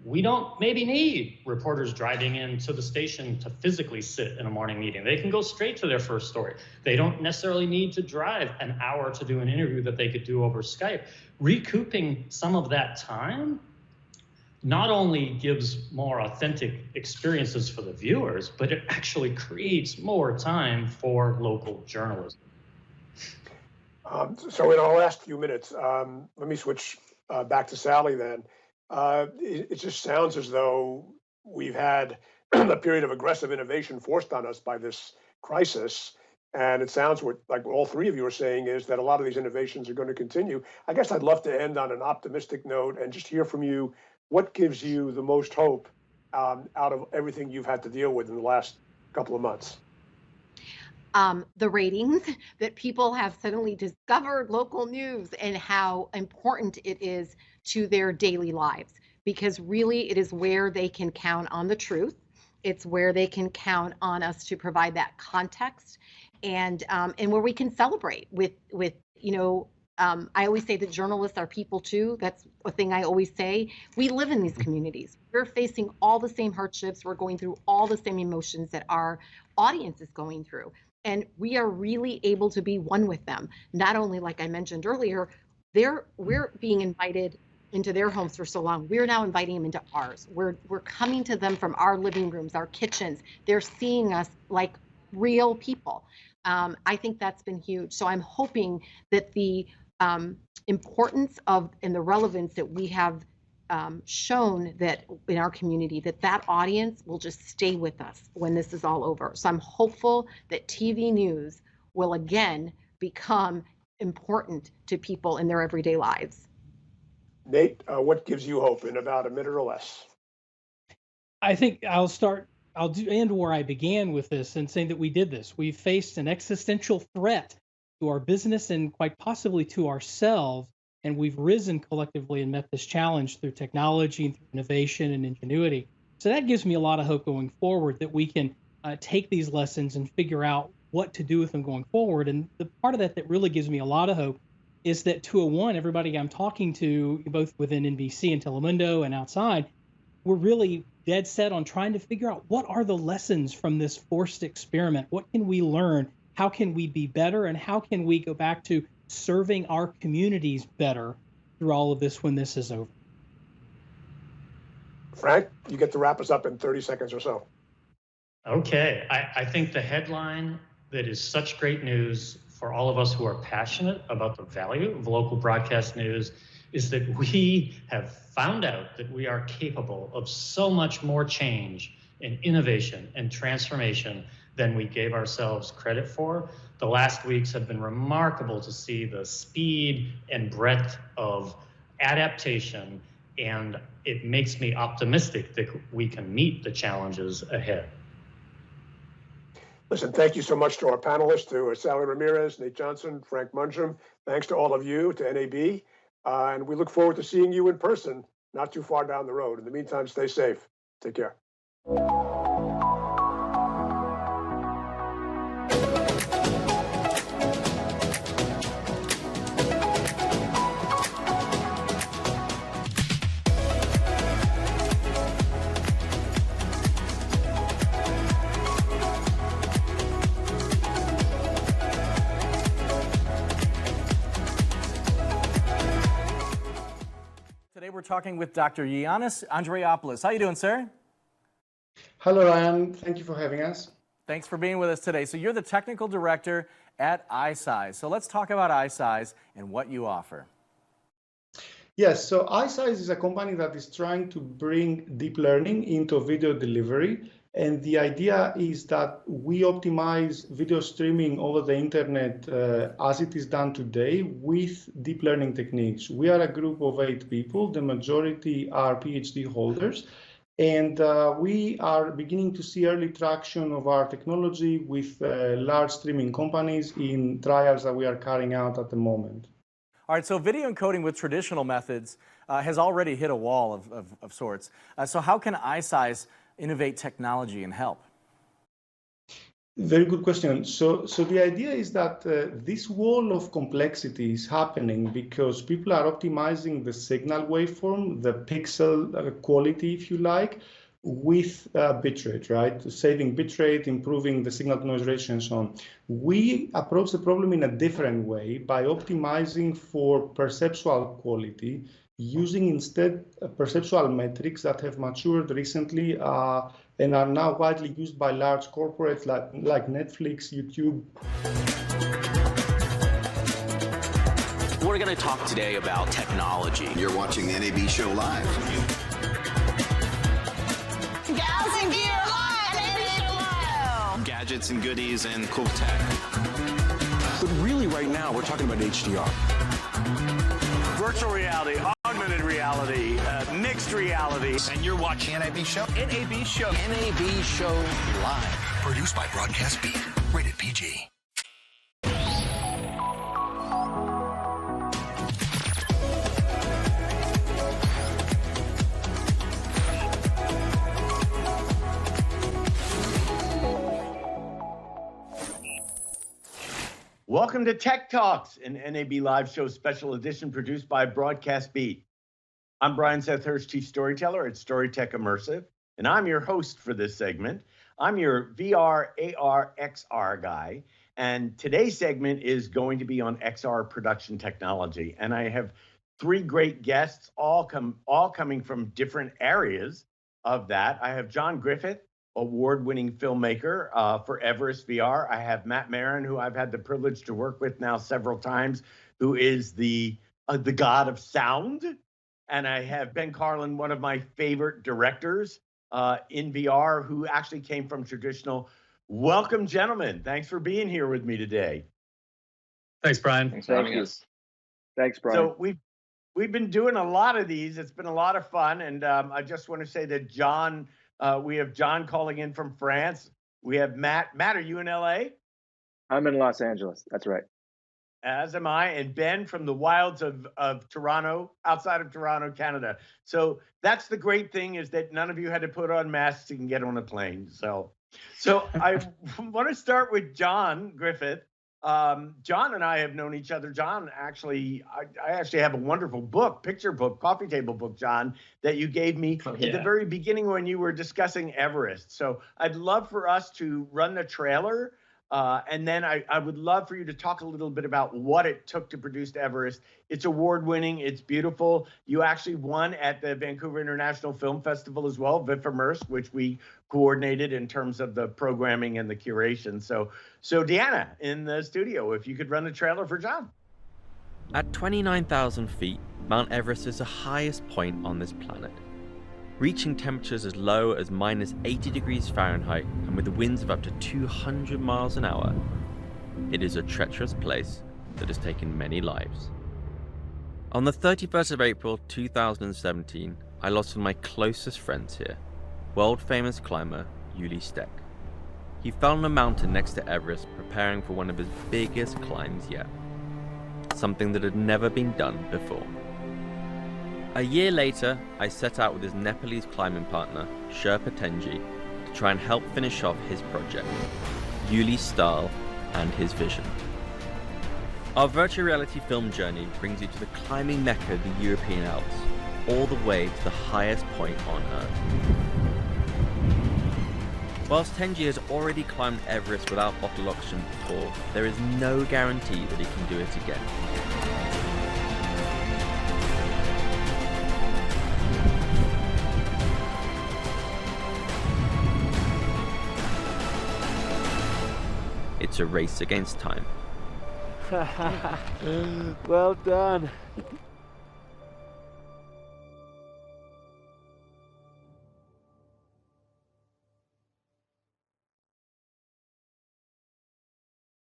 we don't maybe need reporters driving into the station to physically sit in a morning meeting. They can go straight to their first story. They don't necessarily need to drive an hour to do an interview that they could do over Skype. Recouping some of that time not only gives more authentic experiences for the viewers, but it actually creates more time for local journalism. So in our last few minutes, let me switch back to Sally then. It just sounds as though we've had a period of aggressive innovation forced on us by this crisis. And it sounds like all three of you are saying is that a lot of these innovations are going to continue. I guess I'd love to end on an optimistic note and just hear from you. What gives you the most hope out of everything you've had to deal with in the last couple of months? The ratings, that people have suddenly discovered local news and how important it is to their daily lives, because really it is where they can count on the truth. It's where they can count on us to provide that context, and where we can celebrate with I always say that journalists are people too. That's a thing I always say. We live in these communities. We're facing all the same hardships. We're going through all the same emotions that our audience is going through. And we are really able to be one with them. Not only, like I mentioned earlier, we're being invited into their homes for so long. We're now inviting them into ours. We're coming to them from our living rooms, our kitchens. They're seeing us like real people. I think that's been huge. So I'm hoping that the importance of and the relevance that we have shown that in our community, that audience will just stay with us when this is all over. So I'm hopeful that TV news will again become important to people in their everyday lives. Nate, what gives you hope in about a minute or less? I think I'll end where I began with this and saying that we did this. We faced an existential threat to our business and quite possibly to ourselves. And we've risen collectively and met this challenge through technology and through innovation and ingenuity. So that gives me a lot of hope going forward that we can take these lessons and figure out what to do with them going forward. And the part of that really gives me a lot of hope is that 201, everybody I'm talking to, both within NBC and Telemundo and outside, we're really dead set on trying to figure out what are the lessons from this forced experiment? What can we learn? How can we be better? And how can we go back to serving our communities better through all of this when this is over? Frank, you get to wrap us up in 30 seconds or so. Okay, I think the headline that is such great news for all of us who are passionate about the value of local broadcast news is that we have found out that we are capable of so much more change and innovation and transformation than we gave ourselves credit for. The last weeks have been remarkable to see the speed and breadth of adaptation, and it makes me optimistic that we can meet the challenges ahead. Listen, thank you so much to our panelists, to Sally Ramirez, Nate Johnson, Frank Mundrum. Thanks to all of you, to NAB. And we look forward to seeing you in person not too far down the road. In the meantime, stay safe. Take care. Today we're talking with Dr. Ioannis Andreopoulos. How you doing, sir? Hello, Ryan. Thank you for having us. Thanks for being with us today. So you're the technical director at iSize. So let's talk about iSize and what you offer. Yes, so iSize is a company that is trying to bring deep learning into video delivery. And the idea is that we optimize video streaming over the internet as it is done today with deep learning techniques. We are a group of 8 people. The majority are PhD holders. And we are beginning to see early traction of our technology with large streaming companies in trials that we are carrying out at the moment. All right, so video encoding with traditional methods has already hit a wall of sorts. So how can iSize innovate technology and help? Very good question. So the idea is that this wall of complexity is happening because people are optimizing the signal waveform, the pixel quality, if you like, with bitrate, right? Saving bitrate, improving the signal-to-noise ratio, and so on. We approach the problem in a different way by optimizing for perceptual quality, using instead perceptual metrics that have matured recently and are now widely used by large corporates like Netflix, YouTube. We're going to talk today about technology. You're watching the NAB Show Live. Gals and Gear Live! NAB Show Live! Gadgets and goodies and cool tech. But really right now, we're talking about HDR. Virtual reality, augmented reality, mixed reality. And you're watching NAB Show? NAB Show. NAB Show Live. Produced by Broadcast Beat. Rated PG. Welcome to Tech Talks, an NAB Live Show special edition produced by Broadcast Beat. I'm Brian Seth Hurst, Chief Storyteller at Storytech Immersive, and I'm your host for this segment. I'm your VR, AR, XR guy, and today's segment is going to be on XR production technology. And I have 3 great guests, all coming from different areas of that. I have John Griffith, award-winning filmmaker for Everest VR. I have Matt Marin, who I've had the privilege to work with now several times, who is the god of sound. And I have Ben Carlin, one of my favorite directors in VR, who actually came from traditional. Welcome, gentlemen. Thanks for being here with me today. Thanks, Brian. Thanks for having us. Thanks, Brian. So we've been doing a lot of these. It's been a lot of fun. And I just want to say that John, we have John calling in from France. We have Matt. Matt, are you in LA? I'm in Los Angeles. That's right. As am I. And Ben from the wilds of Toronto, outside of Toronto, Canada. So that's the great thing, is that none of you had to put on masks and get on a plane. So I want to start with John Griffith. John and I have known each other. John, actually, I actually have a wonderful book, picture book, coffee table book, John, that you gave me at the very beginning when you were discussing Everest. So I'd love for us to run the trailer. And then I would love for you to talk a little bit about what it took to produce Everest. It's award-winning. It's beautiful. You actually won at the Vancouver International Film Festival as well, VIFIMERSE, which we coordinated in terms of the programming and the curation. So Deanna in the studio, if you could run the trailer for John. At 29,000 feet, Mount Everest is the highest point on this planet, reaching temperatures as low as minus 80 degrees Fahrenheit and with winds of up to 200 miles an hour. It is a treacherous place that has taken many lives. On the 31st of April 2017, I lost one of my closest friends here, world-famous climber Uli Steck. He fell on a mountain next to Everest preparing for one of his biggest climbs yet, something that had never been done before. A year later, I set out with his Nepalese climbing partner, Sherpa Tenji, to try and help finish off his project, Uli's style and his vision. Our virtual reality film journey brings you to the climbing mecca of the European Alps, all the way to the highest point on Earth. Whilst Tenji has already climbed Everest without bottle oxygen before, there is no guarantee that he can do it again. It's a race against time. Well done.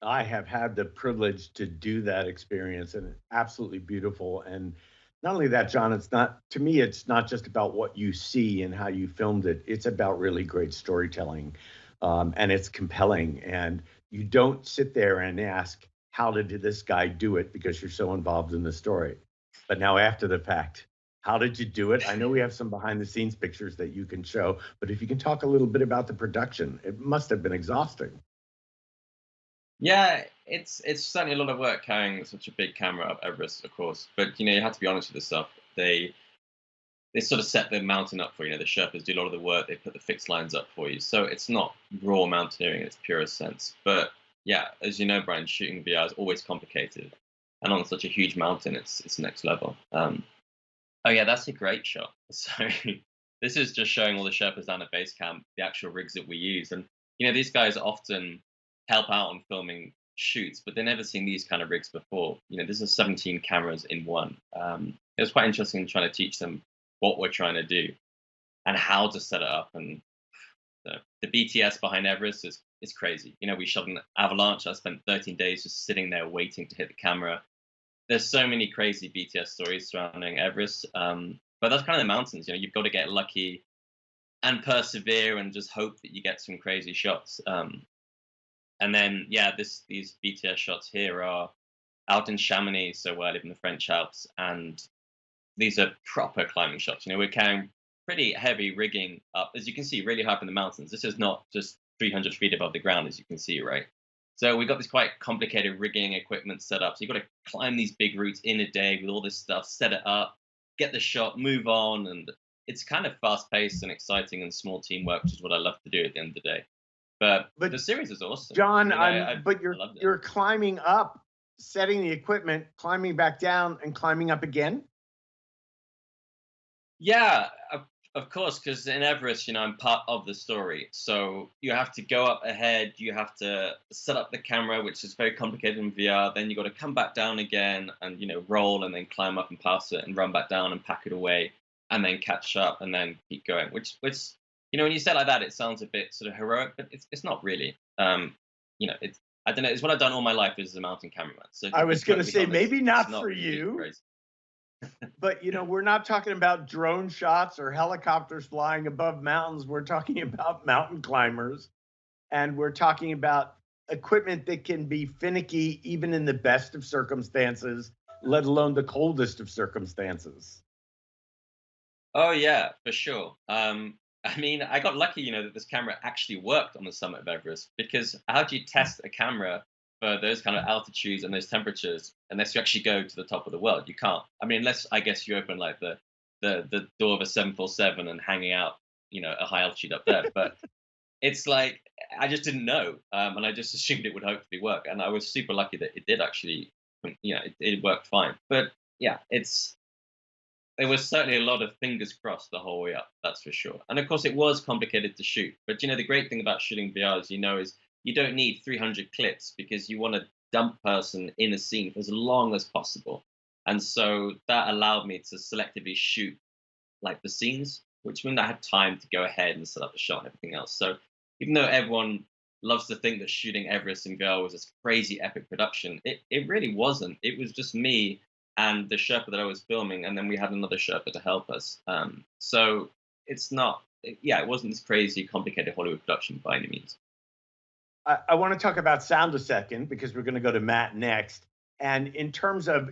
I have had the privilege to do that experience, and it's absolutely beautiful. And not only that, John, it's not, to me, it's not just about what you see and how you filmed it. It's about really great storytelling, and it's compelling. And you don't sit there and ask, how did this guy do it? Because you're so involved in the story. But now after the fact, how did you do it? I know we have some behind the scenes pictures that you can show, but if you can talk a little bit about the production, it must have been exhausting. Yeah, it's certainly a lot of work carrying such a big camera up Everest, of course. But you have to be honest with yourself. They sort of set the mountain up for you. The Sherpas do a lot of the work. They put the fixed lines up for you. So it's not raw mountaineering in its purest sense. But yeah, as you know, Brian, shooting VR is always complicated, and on such a huge mountain, it's next level. Oh yeah, that's a great shot. So this is just showing all the Sherpas down at base camp, the actual rigs that we use, and these guys often help out on filming shoots, but they've never seen these kind of rigs before. This is 17 cameras in one. It was quite interesting trying to teach them what we're trying to do and how to set it up. And the BTS behind Everest is crazy. We shot an avalanche. I spent 13 days just sitting there waiting to hit the camera. There's so many crazy BTS stories surrounding Everest, but that's kind of the mountains. You've got to get lucky and persevere and just hope that you get some crazy shots. And then, yeah, these BTS shots here are out in Chamonix, so where I live in the French Alps, and these are proper climbing shots. We're carrying pretty heavy rigging up, as you can see, really high up in the mountains. This is not just 300 feet above the ground, as you can see, right? So we've got this quite complicated rigging equipment set up. So you've got to climb these big routes in a day with all this stuff, set it up, get the shot, move on, and it's kind of fast-paced and exciting and small teamwork, which is what I love to do at the end of the day. But the series is awesome. John, but you're climbing up, setting the equipment, climbing back down, and climbing up again? Yeah, of course, because in Everest, I'm part of the story. So you have to go up ahead, you have to set up the camera, which is very complicated in VR. Then you got to come back down again and, roll and then climb up and pass it and run back down and pack it away and then catch up and then keep going, which when you say it like that, it sounds a bit sort of heroic, but it's not really. It's I don't know. It's what I've done all my life as a mountain cameraman. So I was going to say maybe not for you, but we're not talking about drone shots or helicopters flying above mountains. We're talking about mountain climbers, and we're talking about equipment that can be finicky even in the best of circumstances, let alone the coldest of circumstances. Oh yeah, for sure. I got lucky, that this camera actually worked on the summit of Everest, because how do you test a camera for those kind of altitudes and those temperatures unless you actually go to the top of the world. You can't. I mean, unless I guess you open like the door of a 747 and hanging out, a high altitude up there. But it's like I just didn't know, and I just assumed it would hopefully work. And I was super lucky that it did actually. It worked fine. But yeah, there was certainly a lot of fingers crossed the whole way up. That's for sure. And of course, it was complicated to shoot. But the great thing about shooting VR, as is you don't need 300 clips because you want a dump person in a scene for as long as possible. And so that allowed me to selectively shoot like the scenes, which meant I had time to go ahead and set up the shot and everything else. So even though everyone loves to think that shooting Everest in VR was this crazy epic production, it really wasn't. It was just me and the Sherpa that I was filming, and then we had another Sherpa to help us. So it's not, it wasn't this crazy, complicated Hollywood production by any means. I want to talk about sound a second because we're going to go to Matt next. And in terms of,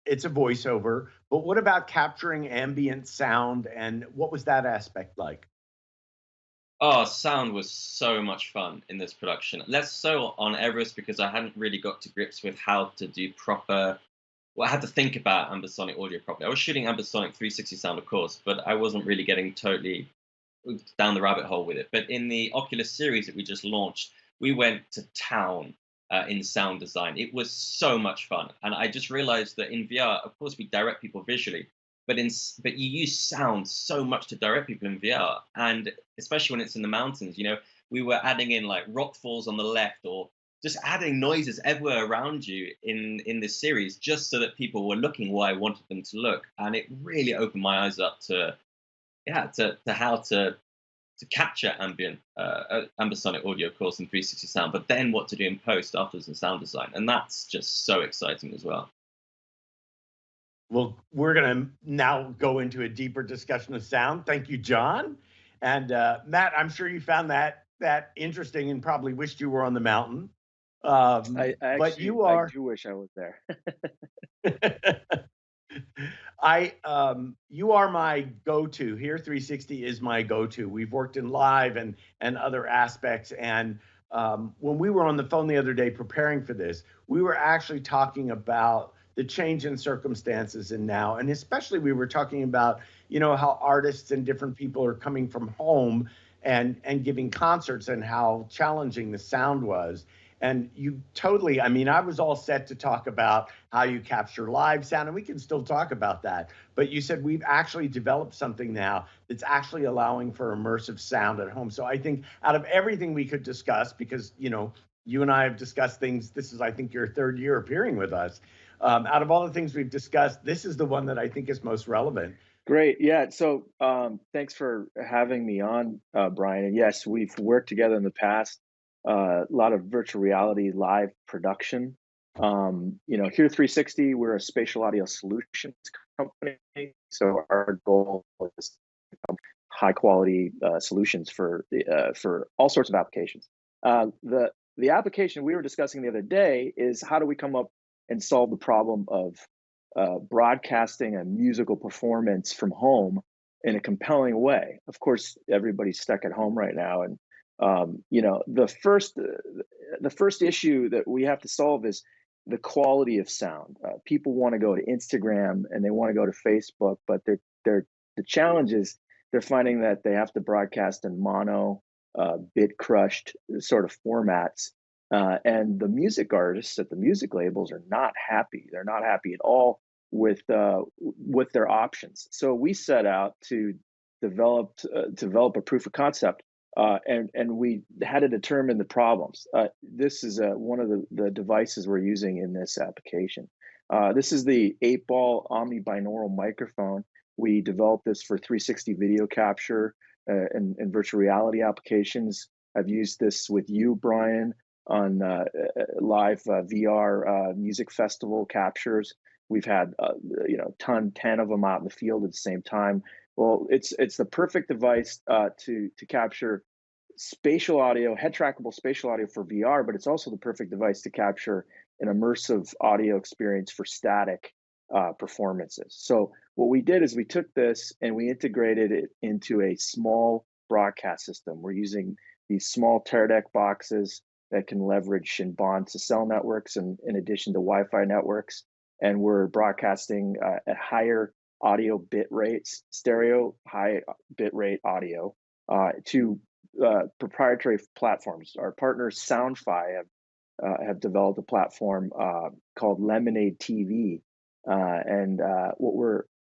it's a voiceover, but what about capturing ambient sound, and what was that aspect like? Oh, sound was so much fun in this production. Less so on Everest because I hadn't really got to grips with how to do proper. Well, I had to think about ambisonic audio properly. I was shooting ambisonic 360 sound, of course, but I wasn't really getting totally down the rabbit hole with it. But in the Oculus series that we just launched, we went to town in sound design. It was so much fun. And I just realized that in VR, of course, we direct people visually, but you use sound so much to direct people in VR. And especially when it's in the mountains, we were adding in like rock falls on the left, or just adding noises everywhere around you in this series, just so that people were looking where I wanted them to look. And it really opened my eyes up to how to capture ambisonic audio, of course, in 360 sound, but then what to do in post afterwards in sound design. And that's just so exciting as well. Well, we're going to now go into a deeper discussion of sound. Thank you, John. And Matt, I'm sure you found that interesting and probably wished you were on the mountain. I but you are. I do wish I was there. You are my go-to here. 360 is my go-to. We've worked in live and other aspects. And when we were on the phone the other day preparing for this, we were actually talking about the change in circumstances and now, and especially we were talking about, how artists and different people are coming from home and giving concerts and how challenging the sound was. And you totally, I was all set to talk about how you capture live sound, and we can still talk about that. But you said we've actually developed something now that's actually allowing for immersive sound at home. So I think out of everything we could discuss, because, you and I have discussed things, this is, I think, your third year appearing with us. Out of all the things we've discussed, this is the one that I think is most relevant. Great. Yeah. So thanks for having me on, Brian. And yes, we've worked together in the past. A lot of virtual reality live production. Here 360, we're a spatial audio solutions company. So our goal is high quality solutions for all sorts of applications. The application we were discussing the other day is how do we come up and solve the problem of broadcasting a musical performance from home in a compelling way. Of course, everybody's stuck at home right now, and the first issue that we have to solve is the quality of sound. People want to go to Instagram and they want to go to Facebook, but the challenge is they're finding that they have to broadcast in mono, bit crushed sort of formats. And the music artists at the music labels are not happy. They're not happy at all with their options. So we set out to develop a proof of concept, and we had to determine the problems. This is one of the devices we're using in this application. This is the 8-ball omni-binaural microphone. We developed this for 360 video capture and virtual reality applications. I've used this with you, Brian, on live VR music festival captures. We've had 10 of them out in the field at the same time. Well, it's the perfect device to capture spatial audio, head trackable spatial audio for VR, but it's also the perfect device to capture an immersive audio experience for static performances. So what we did is we took this and we integrated it into a small broadcast system. We're using these small Teradek boxes that can leverage and bond to cell networks and in addition to Wi-Fi networks. And we're broadcasting at higher audio bit rates, stereo high bit rate audio to proprietary platforms. Our partner Soundfi have developed a platform called Lemonade TV, and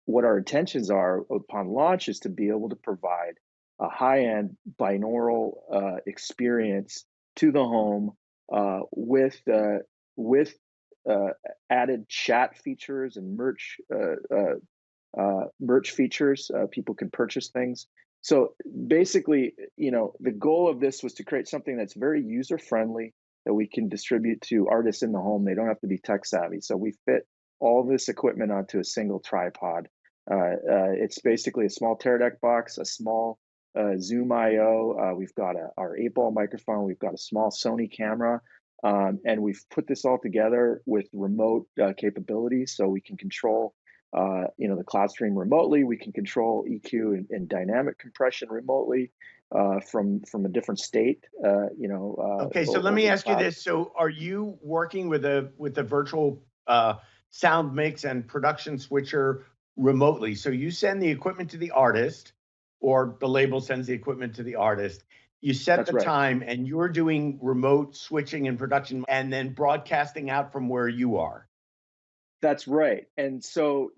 what our intentions are upon launch is to be able to provide a high-end binaural experience to the home with added chat features and merch features. People can purchase things. So basically, the goal of this was to create something that's very user-friendly that we can distribute to artists in the home. They don't have to be tech savvy. So we fit all this equipment onto a single tripod. It's basically a small Tear Deck box, a small Zoom I/O. We've got our 8-ball microphone. We've got a small Sony camera. And we've put this all together with remote capabilities, so we can control, the cloud stream remotely. We can control EQ and dynamic compression remotely from a different state. Okay, so let me ask you this: so, are you working with a virtual sound mix and production switcher remotely? So you send the equipment to the artist, or the label sends the equipment to the artist. You set That's the right. time, and you're doing remote switching and production, and then broadcasting out from where you are. That's right. And so,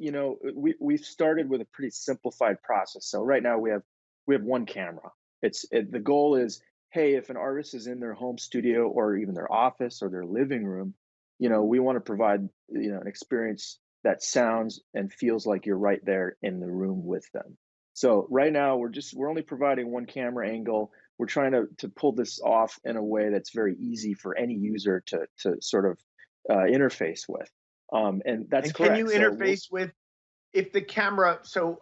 we've started with a pretty simplified process. So right now we have one camera. The goal is, hey, if an artist is in their home studio or even their office or their living room, we want to provide, an experience that sounds and feels like you're right there in the room with them. So right now we're only providing one camera angle. We're trying to pull this off in a way that's very easy for any user to sort of interface with. And that's correct. Can you interface with, if the camera? So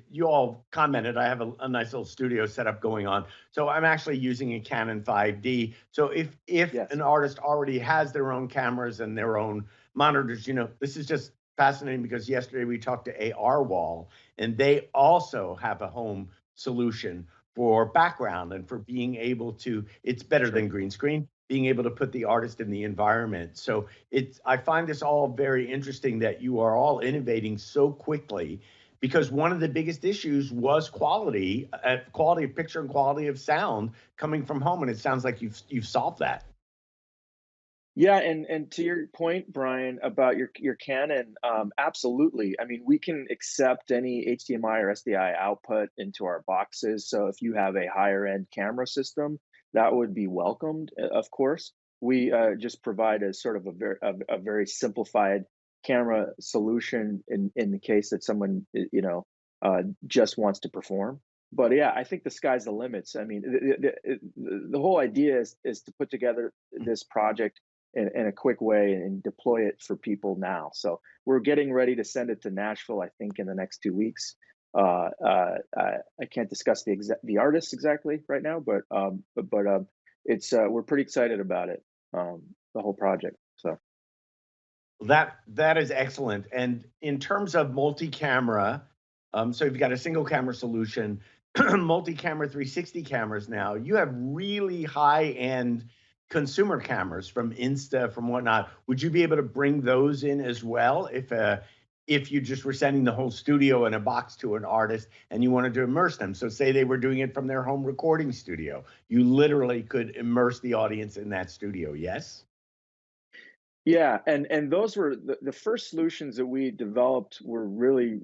you all commented, I have a nice little studio setup going on. So I'm actually using a Canon 5D. So if yes, an artist already has their own cameras and their own monitors, this is just fascinating, because yesterday we talked to AR Wall, and they also have a home solution for background and for being able to, it's better than green screen, being able to put the artist in the environment. So I find this all very interesting that you are all innovating so quickly, because one of the biggest issues was quality of picture and quality of sound coming from home. And it sounds like you've solved that. Yeah, and to your point, Brian, about your Canon, absolutely. I mean, we can accept any HDMI or SDI output into our boxes. So if you have a higher end camera system, that would be welcomed, of course. We just provide a sort of a very simplified camera solution in the case that someone just wants to perform. But yeah, I think the sky's the limits. I mean, the whole idea is to put together this project in a quick way and deploy it for people now. So we're getting ready to send it to Nashville, I think, in the next 2 weeks. I can't discuss the artists exactly right now, but it's we're pretty excited about it, the whole project. So that is excellent. And in terms of multi-camera, so you've got a single camera solution, multi-camera 360 cameras now. You have really high-end consumer cameras from Insta, from whatnot. Would you be able to bring those in as well if you just were sending the whole studio in a box to an artist and you wanted to immerse them? So say they were doing it from their home recording studio. You literally could immerse the audience in that studio, yes? Yeah, and those were the first solutions that we developed were really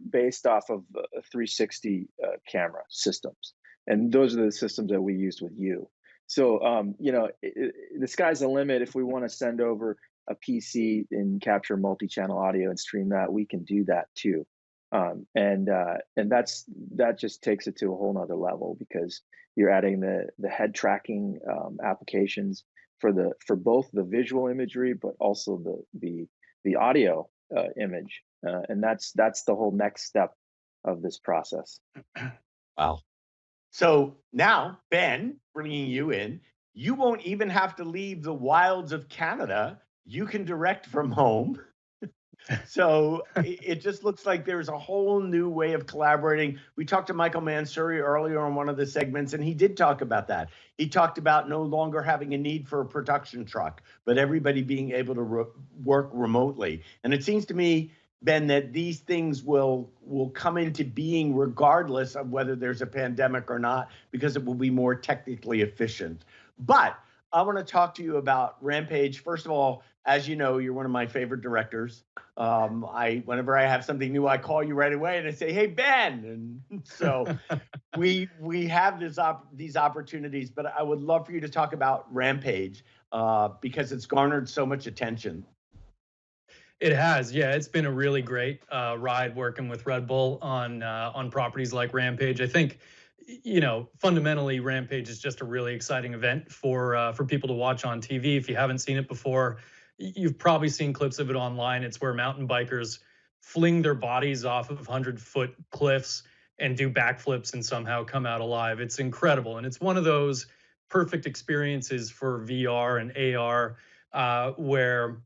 based off of 360 camera systems. And those are the systems that we used with you. So, the sky's the limit. If we want to send over a PC and capture multi-channel audio and stream that, we can do that too. And that just takes it to a whole nother level, because you're adding the head tracking applications for both the visual imagery, but also the audio image. And that's the whole next step of this process. Wow. So now, Ben, bringing you in, you won't even have to leave the wilds of Canada. You can direct from home. So it just looks like there's a whole new way of collaborating. We talked to Michael Mansouri earlier on one of the segments, and he did talk about that. He talked about no longer having a need for a production truck, but everybody being able to work remotely. And it seems to me, Ben, that these things will come into being regardless of whether there's a pandemic or not, because it will be more technically efficient. But I want to talk to you about Rampage. First of all, as you know, you're one of my favorite directors. Whenever I have something new, I call you right away and I say, "Hey, Ben!" And so we have these opportunities. But I would love for you to talk about Rampage because it's garnered so much attention. It has, yeah. It's been a really great ride working with Red Bull on properties like Rampage. I think, fundamentally, Rampage is just a really exciting event for people to watch on TV. If you haven't seen it before, you've probably seen clips of it online. It's where mountain bikers fling their bodies off of 100-foot cliffs and do backflips and somehow come out alive. It's incredible, and it's one of those perfect experiences for VR and AR where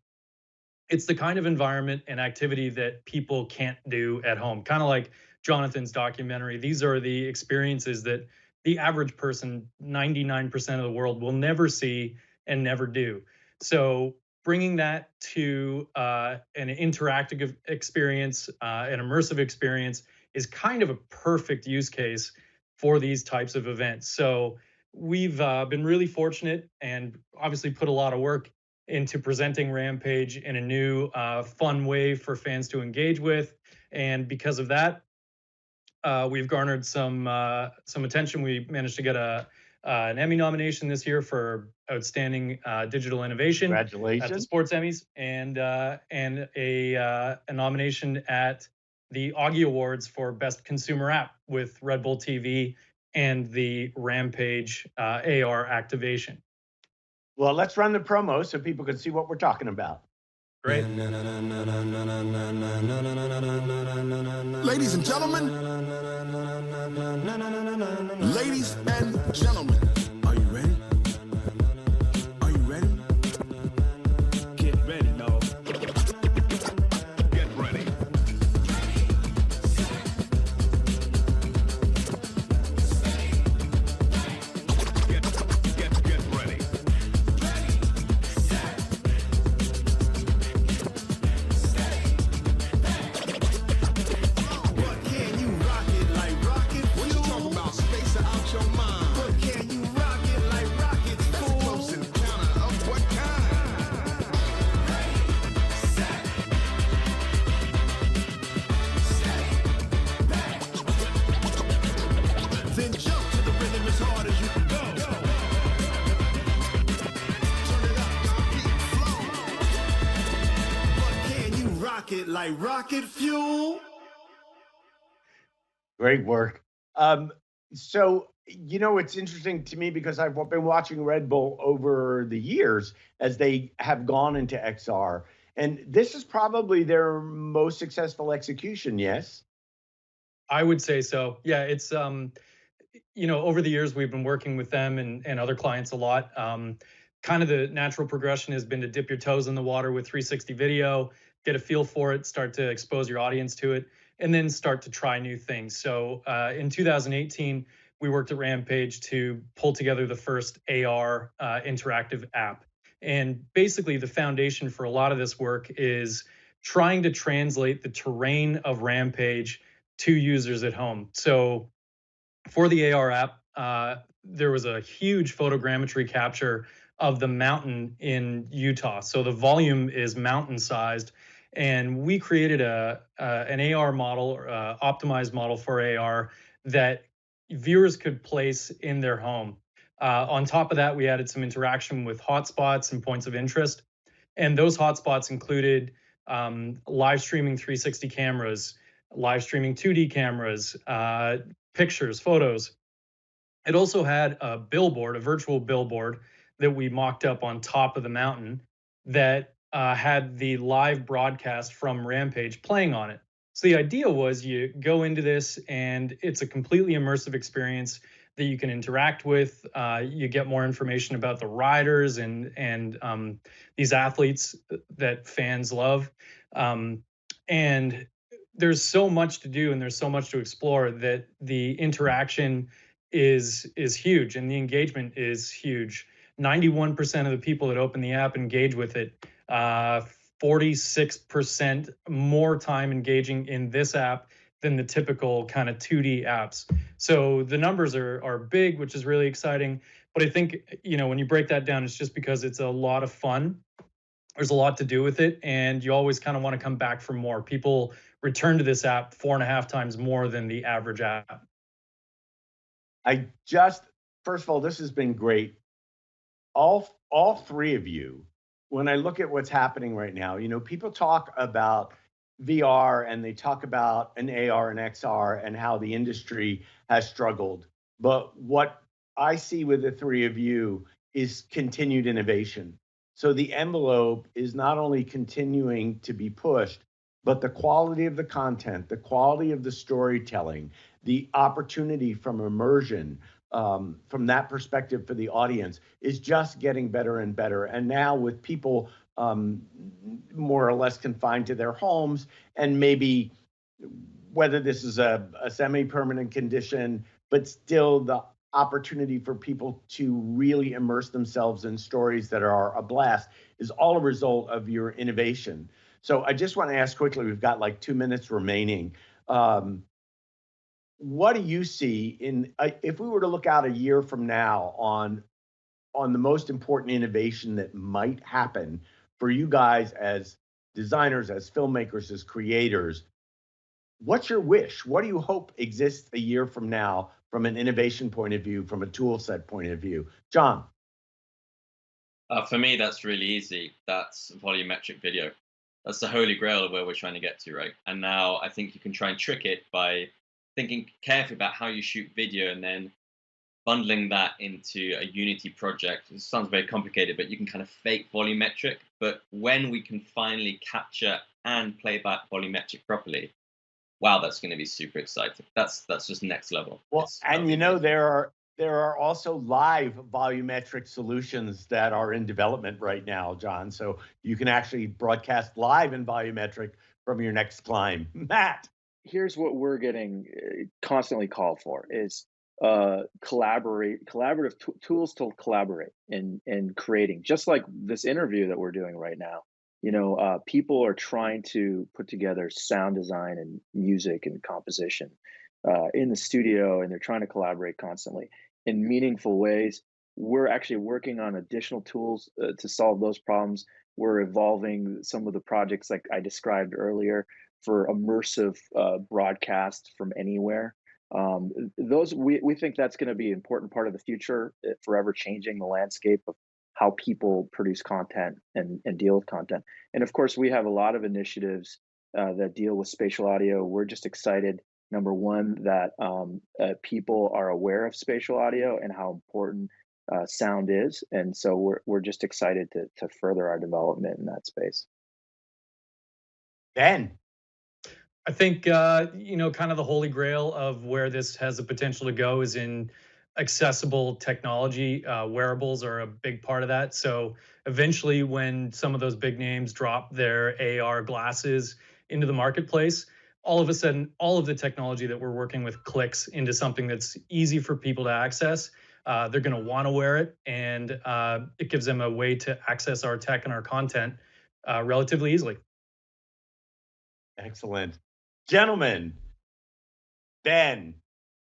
it's the kind of environment and activity that people can't do at home. Kind of like Jonathan's documentary. These are the experiences that the average person, 99% of the world, will never see and never do. So bringing that to an interactive experience, an immersive experience, is kind of a perfect use case for these types of events. So we've been really fortunate and obviously put a lot of work into presenting Rampage in a new, fun way for fans to engage with. And because of that, we've garnered some attention. We managed to get an Emmy nomination this year for Outstanding Digital Innovation at the Sports Emmys, and a nomination at the Augie Awards for Best Consumer App with Red Bull TV and the Rampage AR activation. Well, let's run the promo so people can see what we're talking about. Great. Ladies and gentlemen, are you ready? Are you ready? Get ready, no. Get ready. Get ready. Then jump to the rhythm as hard as you can go. Turn it up, now keep flow. But can you rock it like rocket fuel? Great work. So, it's interesting to me because I've been watching Red Bull over the years as they have gone into XR. And this is probably their most successful execution, yes? I would say so. Yeah, it's, over the years, we've been working with them and other clients a lot. Kind of the natural progression has been to dip your toes in the water with 360 video, get a feel for it, start to expose your audience to it, and then start to try new things. So in 2018, we worked at Rampage to pull together the first AR interactive app. And basically the foundation for a lot of this work is trying to translate the terrain of Rampage to users at home. So for the AR app, there was a huge photogrammetry capture of the mountain in Utah. So the volume is mountain sized. And we created an AR model, optimized model for AR that viewers could place in their home. On top of that, we added some interaction with hotspots and points of interest. And those hotspots included live streaming 360 cameras, live streaming 2D cameras, pictures, photos. It also had a billboard, a virtual billboard that we mocked up on top of the mountain that had the live broadcast from Rampage playing on it. So the idea was you go into this and it's a completely immersive experience that you can interact with. You get more information about the riders and these athletes that fans love. And there's so much to do and there's so much to explore that the interaction is huge and the engagement is huge. 91% of the people that open the app engage with it. 46% more time engaging in this app than the typical kind of 2D apps. So the numbers are big, which is really exciting. But I think, when you break that down, it's just because it's a lot of fun. There's a lot to do with it, and you always kind of want to come back for more. People return to this app 4.5 times more than the average app. First of all, this has been great. All three of you, when I look at what's happening right now, people talk about VR and they talk about an AR and XR and how the industry has struggled. But what I see with the three of you is continued innovation. So the envelope is not only continuing to be pushed, but the quality of the content, the quality of the storytelling, the opportunity from immersion, from that perspective for the audience is just getting better and better. And now with people more or less confined to their homes, and maybe whether this is a semi-permanent condition, but still the opportunity for people to really immerse themselves in stories that are a blast is all a result of your innovation. So I just want to ask quickly, we've got like 2 minutes remaining. What do you see if we were to look out a year from now on the most important innovation that might happen for you guys as designers, as filmmakers, as creators? What's your wish? What do you hope exists a year from now from an innovation point of view, from a tool set point of view? John? For me, that's really easy. That's volumetric video. That's the holy grail of where we're trying to get to, right? And now I think you can try and trick it by thinking carefully about how you shoot video and then bundling that into a Unity project. It sounds very complicated, but you can kind of fake volumetric. But when we can finally capture and play back volumetric properly, wow, that's going to be super exciting. That's just next level. Well, and there are also live volumetric solutions that are in development right now, John. So you can actually broadcast live in volumetric from your next climb. Matt. Here's what we're getting constantly called for is collaborative tools to collaborate in creating, just like this interview that we're doing right now. People are trying to put together sound design and music and composition in the studio, and they're trying to collaborate constantly in meaningful ways. We're actually working on additional tools to solve those problems. We're evolving some of the projects like I described earlier for immersive broadcast from anywhere. We think that's going to be an important part of the future, forever changing the landscape of how people produce content and deal with content. And of course, we have a lot of initiatives that deal with spatial audio. We're just excited, number one, that people are aware of spatial audio and how important sound is. And so we're just excited to further our development in that space. Ben. I think, kind of the holy grail of where this has the potential to go is in accessible technology. Wearables are a big part of that. So eventually when some of those big names drop their AR glasses into the marketplace, all of a sudden, all of the technology that we're working with clicks into something that's easy for people to access. They're going to want to wear it, and it gives them a way to access our tech and our content relatively easily. Excellent. Gentlemen, Ben,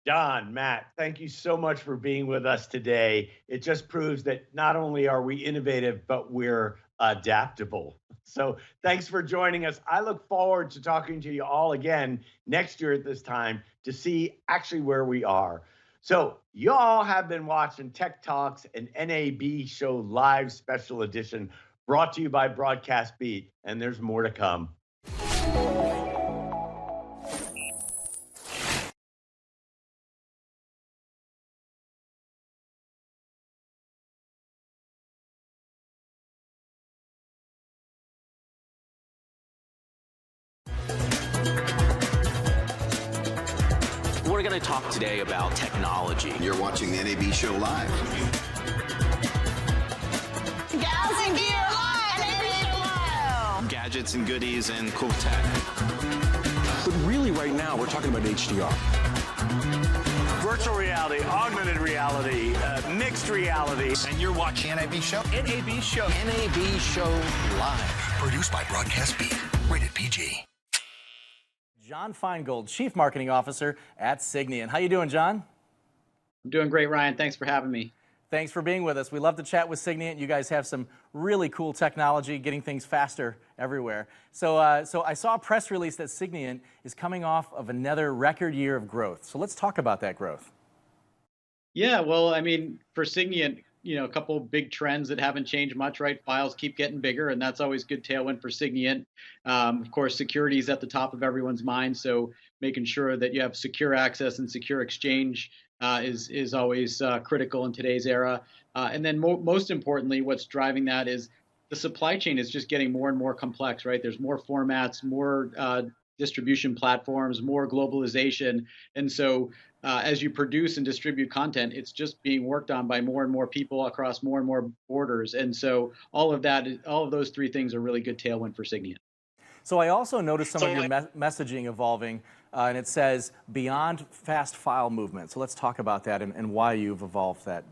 John, Matt, thank you so much for being with us today. It just proves that not only are we innovative, but we're adaptable. So thanks for joining us. I look forward to talking to you all again next year at this time to see actually where we are. So you all have been watching Tech Talks, an NAB Show Live Special Edition brought to you by Broadcast Beat, and there's more to come. We're going to talk today about technology. You're watching the NAB Show Live. Gals and Gear Live! NAB Show Live! Gadgets gadgets and goodies and cool tech. But really right now, we're talking about HDR. Virtual reality, augmented reality, mixed reality. And you're watching NAB Show? NAB Show. NAB Show Live. Produced by Broadcast Beat. Rated PG. John Feingold, Chief Marketing Officer at Signiant. How you doing, John? I'm doing great, Ryan. Thanks for having me. Thanks for being with us. We love to chat with Signiant. You guys have some really cool technology, getting things faster everywhere. So I saw a press release that Signiant is coming off of another record year of growth. So let's talk about that growth. Yeah, well, I mean, for Signiant, a couple of big trends that haven't changed much, right? Files keep getting bigger, and that's always good tailwind for Signiant. Of course, security is at the top of everyone's mind, so making sure that you have secure access and secure exchange is always critical in today's era. And then most importantly, what's driving that is the supply chain is just getting more and more complex, right? There's more formats, more distribution platforms, more globalization. And so as you produce and distribute content, it's just being worked on by more and more people across more and more borders. And so all of those three things are really good tailwind for Signiant. So I also noticed some of your messaging evolving, and it says beyond fast file movement. So let's talk about that and why you've evolved that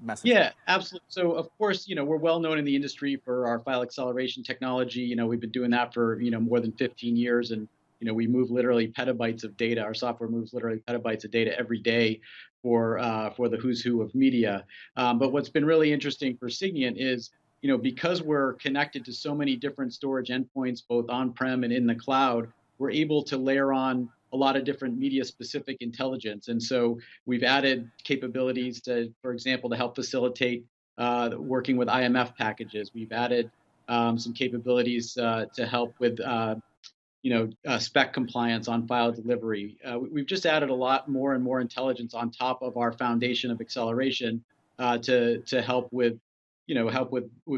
message. Yeah, absolutely. So of course, we're well known in the industry for our file acceleration technology. We've been doing that for more than 15 years, and we move literally petabytes of data. Our software moves literally petabytes of data every day for the who's who of media. But what's been really interesting for Signiant is because we're connected to so many different storage endpoints, both on-prem and in the cloud, we're able to layer on a lot of different media-specific intelligence. And so we've added capabilities to, for example, to help facilitate working with IMF packages. We've added some capabilities to help with spec compliance on file delivery. We've just added a lot more and more intelligence on top of our foundation of acceleration to help with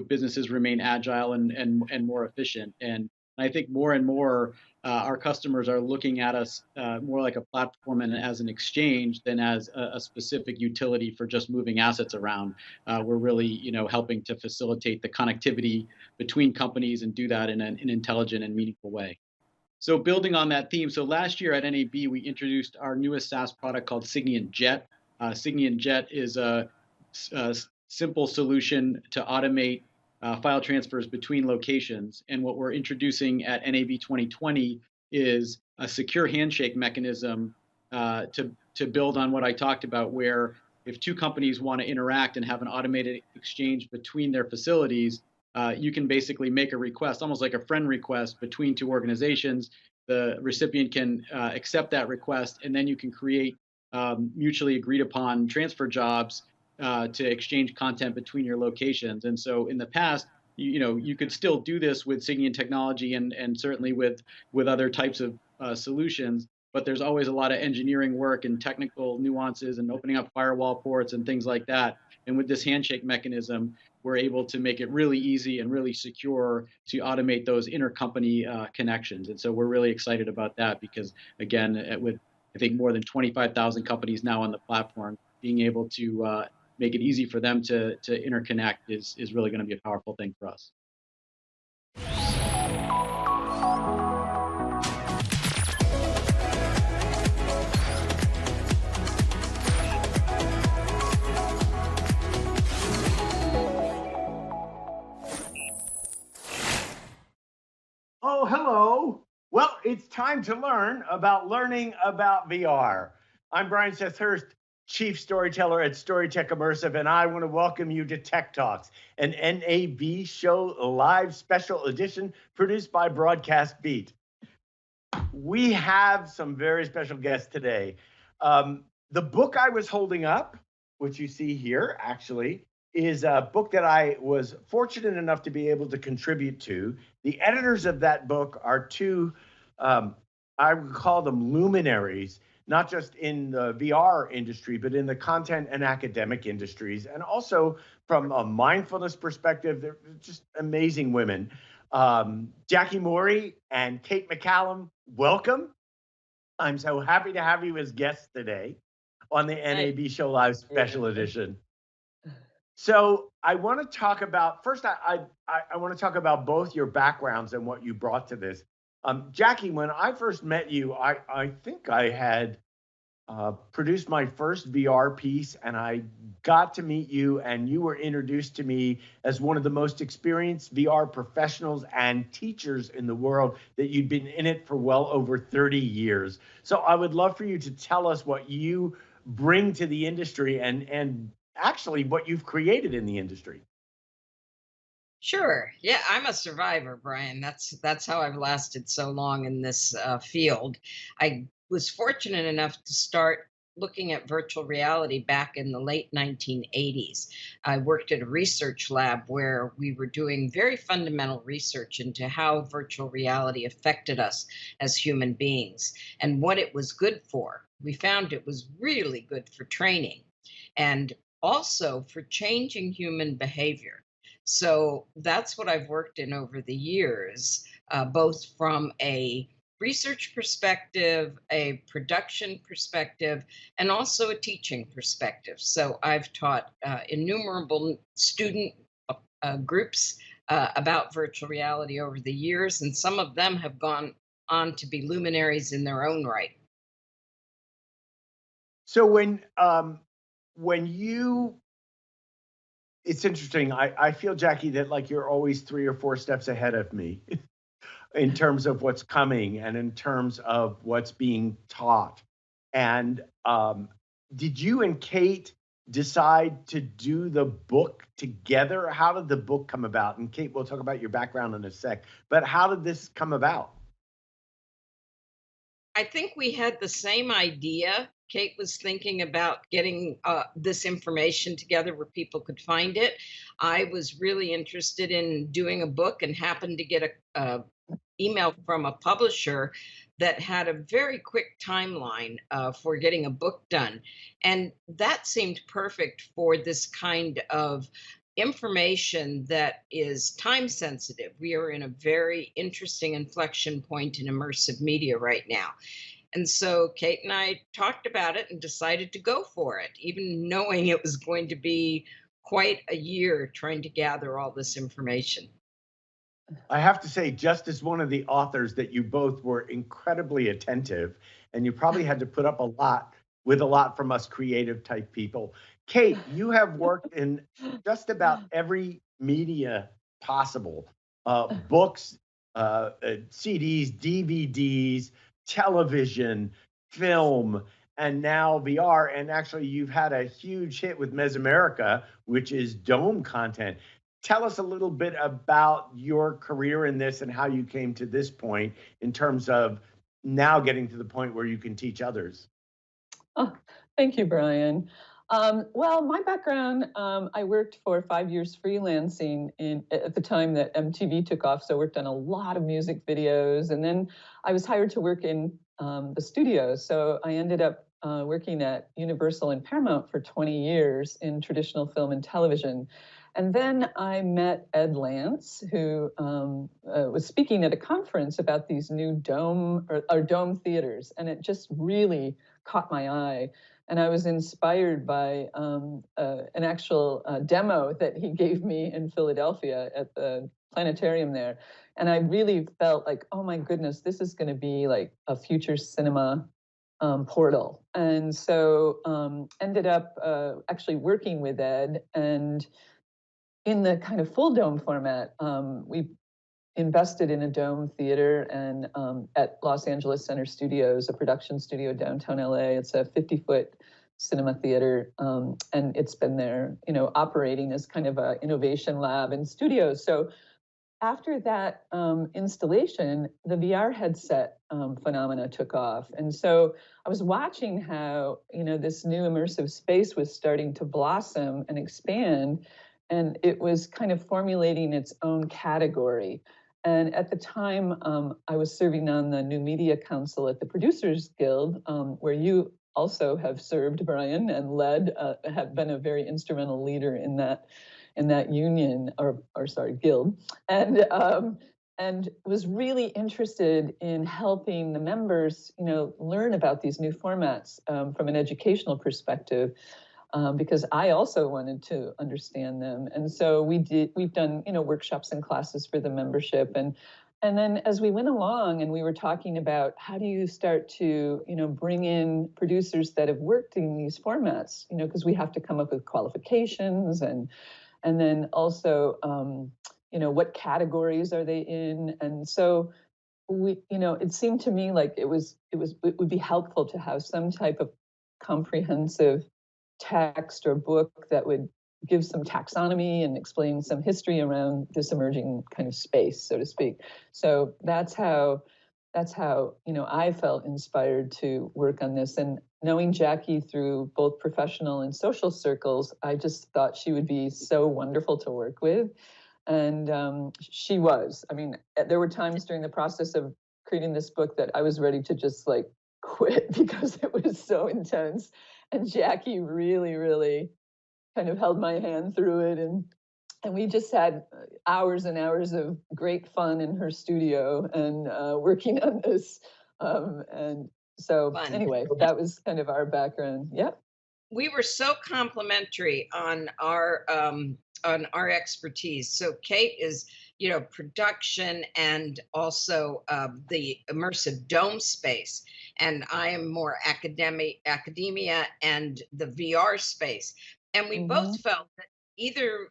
businesses remain agile and more efficient. And I think more and more our customers are looking at us more like a platform and as an exchange than as a specific utility for just moving assets around. We're really helping to facilitate the connectivity between companies and do that in an intelligent and meaningful way. So building on that theme, so last year at NAB, we introduced our newest SaaS product called Signiant Jet. Signiant Jet is a simple solution to automate file transfers between locations. And what we're introducing at NAB 2020 is a secure handshake mechanism to build on what I talked about, where if two companies want to interact and have an automated exchange between their facilities, you can basically make a request, almost like a friend request between two organizations. The recipient can accept that request, and then you can create mutually agreed upon transfer jobs to exchange content between your locations. And so in the past, you could still do this with Signiant technology and certainly with other types of solutions, but there's always a lot of engineering work and technical nuances and opening up firewall ports and things like that. And with this handshake mechanism, we're able to make it really easy and really secure to automate those intercompany connections. And so we're really excited about that because, again, with I think more than 25,000 companies now on the platform, being able to make it easy for them to interconnect is really going to be a powerful thing for us. Oh, hello. Well, it's time to learn about learning about VR. I'm Brian Seth-Hurst, Chief Storyteller at StoryTech Immersive, and I want to welcome you to Tech Talks, an NAB Show Live special edition produced by Broadcast Beat. We have some very special guests today. The book I was holding up, which you see here, actually, is a book that I was fortunate enough to be able to contribute to. The editors of that book are two, I would call them luminaries, not just in the VR industry, but in the content and academic industries. And also from a mindfulness perspective, they're just amazing women. Jackie Morey and Kate McCallum, welcome. I'm so happy to have you as guests today on the NAB Show Live Special Edition. So I want to talk about first. I want to talk about both your backgrounds and what you brought to this. Jackie, when I first met you, I think I had produced my first VR piece, and I got to meet you, and you were introduced to me as one of the most experienced VR professionals and teachers in the world, that you'd been in it for well over 30 years. So I would love for you to tell us what you bring to the industry and actually what you've created in the industry. Sure. Yeah, I'm a survivor, Brian. That's how I've lasted so long in this field. I was fortunate enough to start looking at virtual reality back in the late 1980s. I worked at a research lab where we were doing very fundamental research into how virtual reality affected us as human beings and what it was good for. We found it was really good for training and also for changing human behavior. So that's what I've worked in over the years, both from a research perspective, a production perspective, and also a teaching perspective. So I've taught innumerable student groups about virtual reality over the years, and some of them have gone on to be luminaries in their own right. So when you it's interesting. I feel, Jackie, that like you're always 3 or 4 steps ahead of me in terms of what's coming and in terms of what's being taught. And did you and Kate decide to do the book together? How did the book come about? And Kate, we'll talk about your background in a sec, but how did this come about? I think we had the same idea. Kate was thinking about getting this information together where people could find it. I was really interested in doing a book and happened to get a email from a publisher that had a very quick timeline for getting a book done. And that seemed perfect for this kind of information that is time sensitive. We are in a very interesting inflection point in immersive media right now. And so Kate and I talked about it and decided to go for it, even knowing it was going to be quite a year trying to gather all this information. I have to say, just as one of the authors, that you both were incredibly attentive, and you probably had to put up a lot from us creative type people. Kate, you have worked in just about every media possible, books, CDs, DVDs, television, film, and now VR. And actually, you've had a huge hit with Mesoamerica, which is dome content. Tell us a little bit about your career in this and how you came to this point in terms of now getting to the point where you can teach others. Oh, thank you, Brian. Well, my background, I worked for 5 years freelancing at the time that MTV took off. So I worked on a lot of music videos, and then I was hired to work in the studios. So I ended up working at Universal and Paramount for 20 years in traditional film and television. And then I met Ed Lance, who was speaking at a conference about these new dome theaters, and it just really caught my eye. And I was inspired by an actual demo that he gave me in Philadelphia at the planetarium there. And I really felt like, oh my goodness, this is going to be like a future cinema portal. And so ended up actually working with Ed, and in the kind of full dome format, we invested in a dome theater and at Los Angeles Center Studios, a production studio downtown LA. It's a 50-foot cinema theater, and it's been there, operating as kind of an innovation lab and studios. So after that installation, the VR headset phenomena took off. And so I was watching how, this new immersive space was starting to blossom and expand, and it was kind of formulating its own category. And at the time, I was serving on the New Media Council at the Producers Guild, where you also have served, Brian, and led, have been a very instrumental leader in that union, or sorry, guild, and was really interested in helping the members, learn about these new formats from an educational perspective. because I also wanted to understand them. And so we've done, workshops and classes for the membership. And then as we went along and we were talking about how do you start to, bring in producers that have worked in these formats, because we have to come up with qualifications and then also, what categories are they in? And so it seemed to me like it would be helpful to have some type of comprehensive text or book that would give some taxonomy and explain some history around this emerging kind of space, so to speak. So that's how I felt inspired to work on this. And knowing Jackie through both professional and social circles, I just thought she would be so wonderful to work with. And she was. I mean, there were times during the process of creating this book that I was ready to just quit because it was so intense. And Jackie really, really kind of held my hand through it. And we just had hours and hours of great fun in her studio and working on this. And so anyway, that was kind of our background. Yeah. We were so complimentary on our expertise. So Kate is, production and also the immersive dome space. And I am more academia and the VR space. And we both felt that either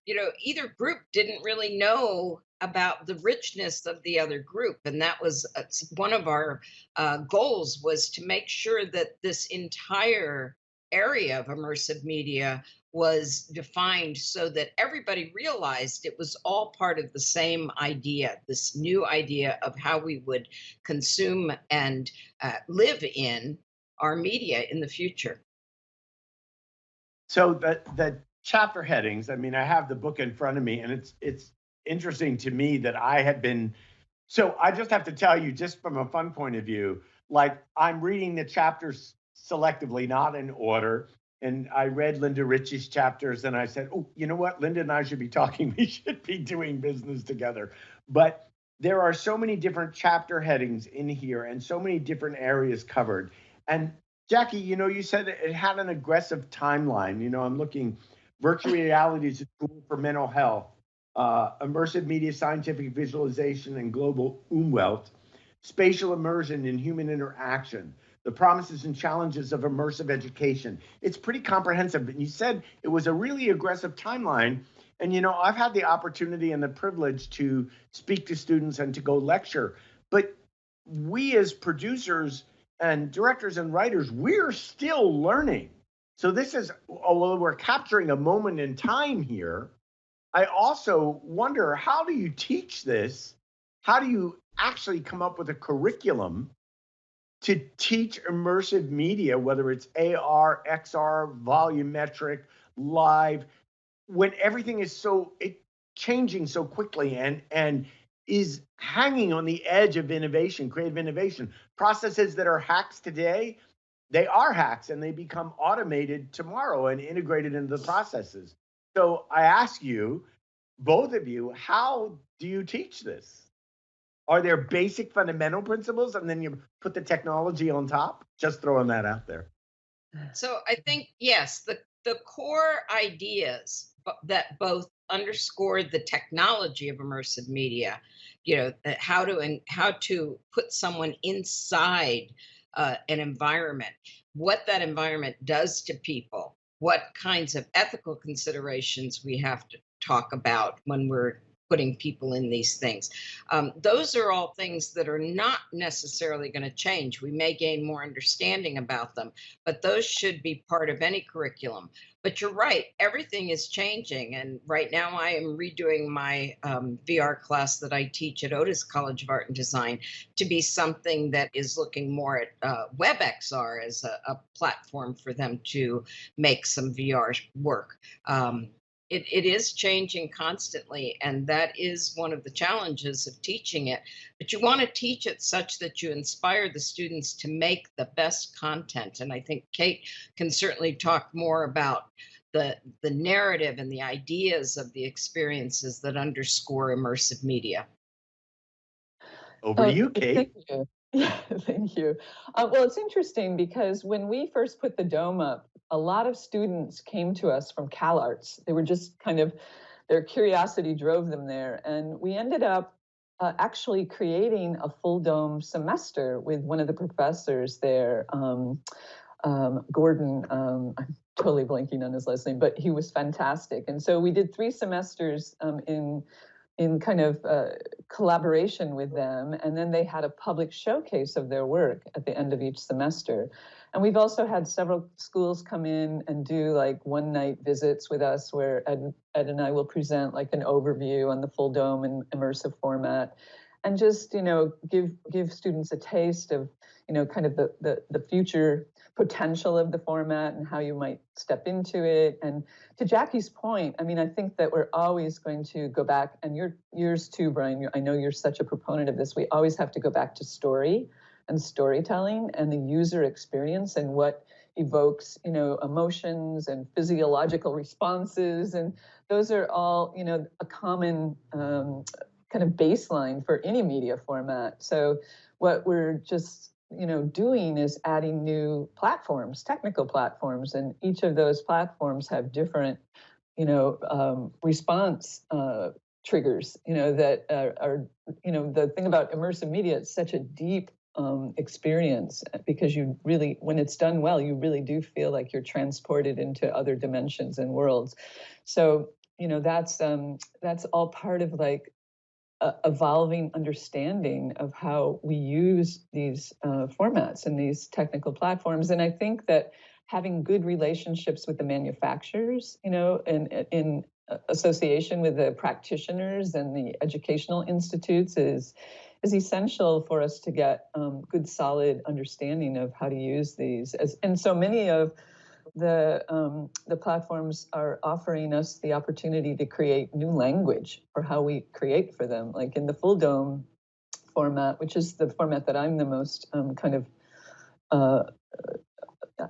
group didn't really know about the richness of the other group. And that was one of our goals, was to make sure that this entire area of immersive media was defined so that everybody realized it was all part of the same idea, this new idea of how we would consume and live in our media in the future. So the chapter headings, I mean, I have the book in front of me, and it's interesting to me that I had been, so I just have to tell you, just from a fun point of view, I'm reading the chapters selectively, not in order. And I read Linda Rich's chapters and I said, oh, you know what? Linda and I should be talking. We should be doing business together. But there are so many different chapter headings in here and so many different areas covered. And Jackie, you said it had an aggressive timeline. I'm looking, virtual reality is a tool for mental health, immersive media, scientific visualization, and global Umwelt, spatial immersion in human interaction, the promises and challenges of immersive education. It's pretty comprehensive. And you said it was a really aggressive timeline. And, I've had the opportunity and the privilege to speak to students and to go lecture. But we as producers and directors and writers, we're still learning. So this is, although we're capturing a moment in time here, I also wonder, how do you teach this? How do you actually come up with a curriculum to teach immersive media, whether it's AR, XR, volumetric, live, when everything is changing so quickly and is hanging on the edge of innovation, creative innovation? Processes that are hacks today, they are hacks and they become automated tomorrow and integrated into the processes. So I ask you, both of you, how do you teach this? Are there basic fundamental principles and then you put the technology on top? Just throwing that out there. So I think, yes, the core ideas that both underscore the technology of immersive media, how to put someone inside an environment, what that environment does to people, what kinds of ethical considerations we have to talk about when we're putting people in these things. Those are all things that are not necessarily going to change. We may gain more understanding about them, but those should be part of any curriculum. But you're right, everything is changing. And right now I am redoing my VR class that I teach at Otis College of Art and Design to be something that is looking more at WebXR as a platform for them to make some VR work. It is changing constantly, and that is one of the challenges of teaching it. But you want to teach it such that you inspire the students to make the best content. And I think Kate can certainly talk more about the narrative and the ideas of the experiences that underscore immersive media. Over to you, Kate. Thank you. Yeah, thank you. Well, it's interesting because when we first put the dome up, a lot of students came to us from CalArts. They were just kind of, their curiosity drove them there. And we ended up actually creating a full dome semester with one of the professors there, Gordon. I'm totally blanking on his last name, but he was fantastic. And so we did 3 semesters in kind of collaboration with them. And then they had a public showcase of their work at the end of each semester. And we've also had several schools come in and do like one-night visits with us where Ed and I will present like an overview on the full dome and immersive format, and just, you know, give students a taste of, you know, kind of the future potential of the format and how you might step into it. And to Jackie's point, I mean, I think that we're always going to go back, and yours too, Brian, I know you're such a proponent of this. We always have to go back to story and storytelling and the user experience and what evokes, you know, emotions and physiological responses. And those are all, you know, a common kind of baseline for any media format. So what we're just, you know, doing is adding new platforms, technical platforms, and each of those platforms have different, you know, response triggers, you know, that are, you know, the thing about immersive media, it's such a deep experience, because you really, when it's done well, you really do feel like you're transported into other dimensions and worlds. So, you know, that's all part of like evolving understanding of how we use these formats and these technical platforms. And I think that having good relationships with the manufacturers, you know, in association with the practitioners and the educational institutes is essential for us to get good, solid understanding of how to use these. And so many of the platforms are offering us the opportunity to create new language for how we create for them. Like in the full dome format, which is the format that I'm the most kind of,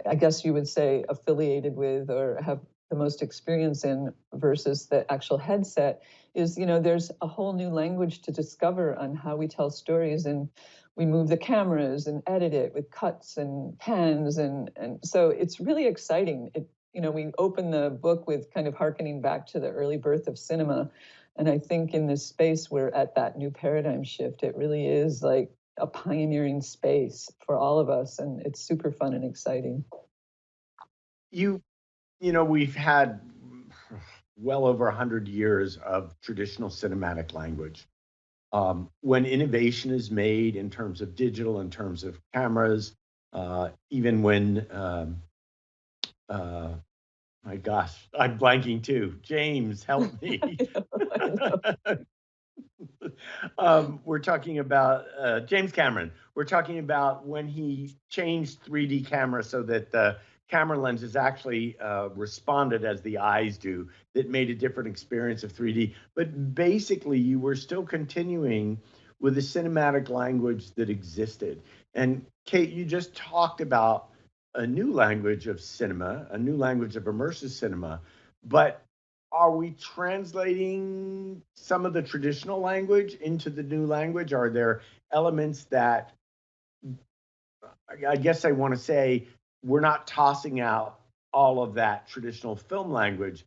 I guess you would say, affiliated with or have the most experience in versus the actual headset, is, you know, there's a whole new language to discover on how we tell stories, and we move the cameras and edit it with cuts and pans, and so it's really exciting. It, you know, we open the book with kind of hearkening back to the early birth of cinema, and I think in this space we're at that new paradigm shift. It really is like a pioneering space for all of us, and it's super fun and exciting. You know, we've had well over 100 years of traditional cinematic language. When innovation is made in terms of digital, in terms of cameras, even when, my gosh, I'm blanking too. James, help me. We're talking about James Cameron. We're talking about when he changed 3D camera so that the camera lenses actually responded as the eyes do, that made a different experience of 3D. But basically, you were still continuing with the cinematic language that existed. And Kate, you just talked about a new language of cinema, a new language of immersive cinema, but are we translating some of the traditional language into the new language? Are there elements that, I guess I want to say, we're not tossing out all of that traditional film language?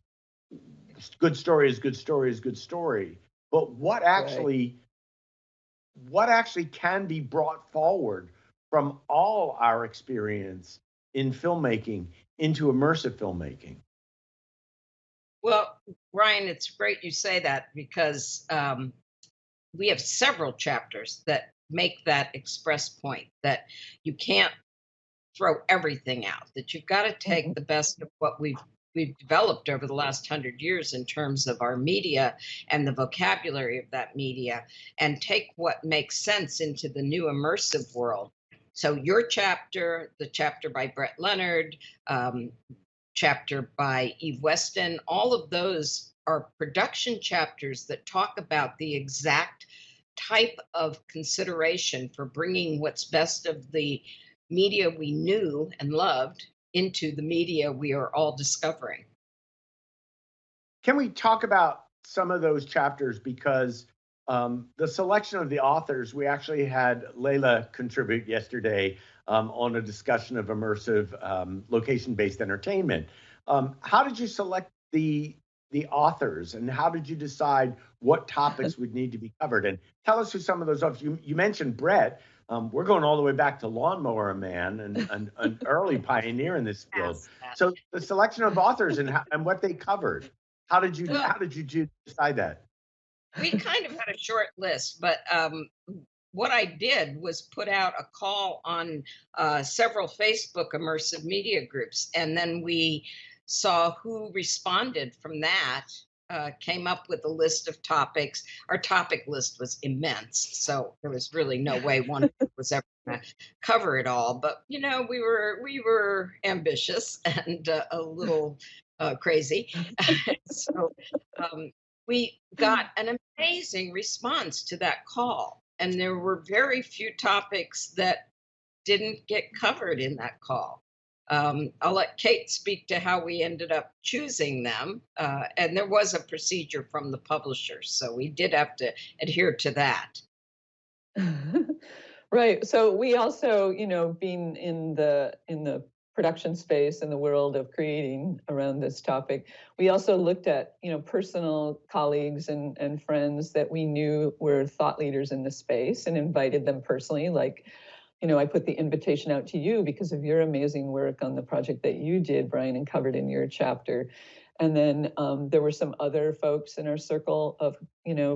Good story is good story is good story. But what actually can be brought forward from all our experience in filmmaking into immersive filmmaking? Well, Ryan, it's great you say that, because we have several chapters that make that express point that you can't throw everything out, that you've got to take the best of what we've developed over the last 100 years in terms of our media and the vocabulary of that media, and take what makes sense into the new immersive world. So your chapter, the chapter by Brett Leonard, chapter by Eve Weston, all of those are production chapters that talk about the exact type of consideration for bringing what's best of the media we knew and loved into the media we are all discovering. Can we talk about some of those chapters? Because The selection of the authors, we actually had Layla contribute yesterday on a discussion of immersive location-based entertainment. How did you select the authors, and how did you decide what topics would need to be covered? And tell us who some of those are. You mentioned Brett. We're going all the way back to Lawnmower Man and an early pioneer in this field. So the selection of authors and what they covered. How did you decide that? We kind of had a short list, but what I did was put out a call on several Facebook immersive media groups, and then we saw who responded from that, came up with a list of topics. Our topic list was immense, so there was really no way one was ever going to cover it all. But we were ambitious and a little crazy, so we got an amazing response to that call, and there were very few topics that didn't get covered in that call. I'll let Kate speak to how we ended up choosing them. And there was a procedure from the publishers, so we did have to adhere to that. Right. So we also, being in the production space in the world of creating around this topic, we also looked at, personal colleagues and friends that we knew were thought leaders in the space and invited them personally. Like, I put the invitation out to you because of your amazing work on the project that you did, Brian, and covered in your chapter. And then there were some other folks in our circle of,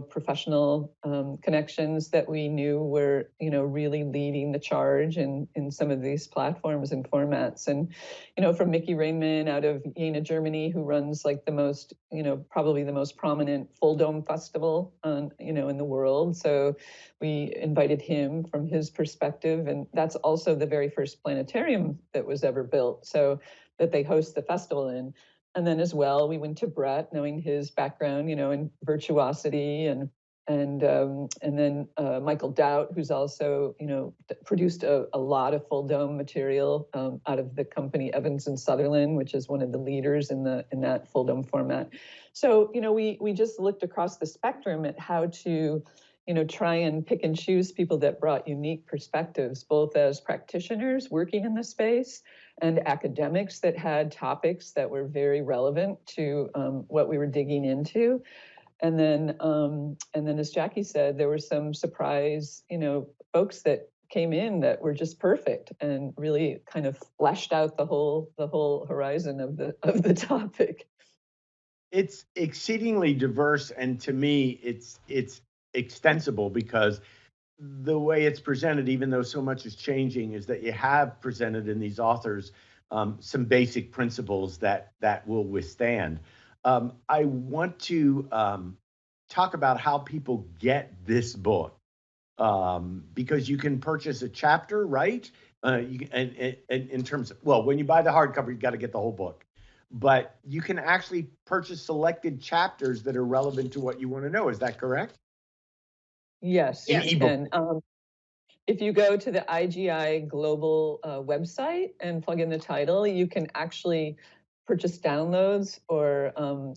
professional connections that we knew were, really leading the charge in some of these platforms and formats. And, from Mickey Rainman out of Jena, Germany, who runs like the most, probably the most prominent full dome festival, in the world. So we invited him from his perspective. And that's also the very first planetarium that was ever built, so that they host the festival in. And then as well, we went to Brett, knowing his background, in virtuosity, and then Michael Doubt, who's also, produced a lot of full dome material out of the company Evans and Sutherland, which is one of the leaders in that full dome format. So, we just looked across the spectrum at how to, try and pick and choose people that brought unique perspectives, both as practitioners working in the space and academics that had topics that were very relevant to what we were digging into. And then as Jackie said, there were some surprise, folks that came in that were just perfect and really kind of fleshed out the whole horizon of the topic. It's exceedingly diverse, and to me, it's extensible, because the way it's presented, even though so much is changing, is that you have presented in these authors some basic principles that will withstand. I want to talk about how people get this book, because you can purchase a chapter, right? In terms of, well, when you buy the hardcover, you got to get the whole book. But you can actually purchase selected chapters that are relevant to what you want to know. Is that correct? Yes, you can. If you go to the IGI Global website and plug in the title, you can actually purchase downloads, or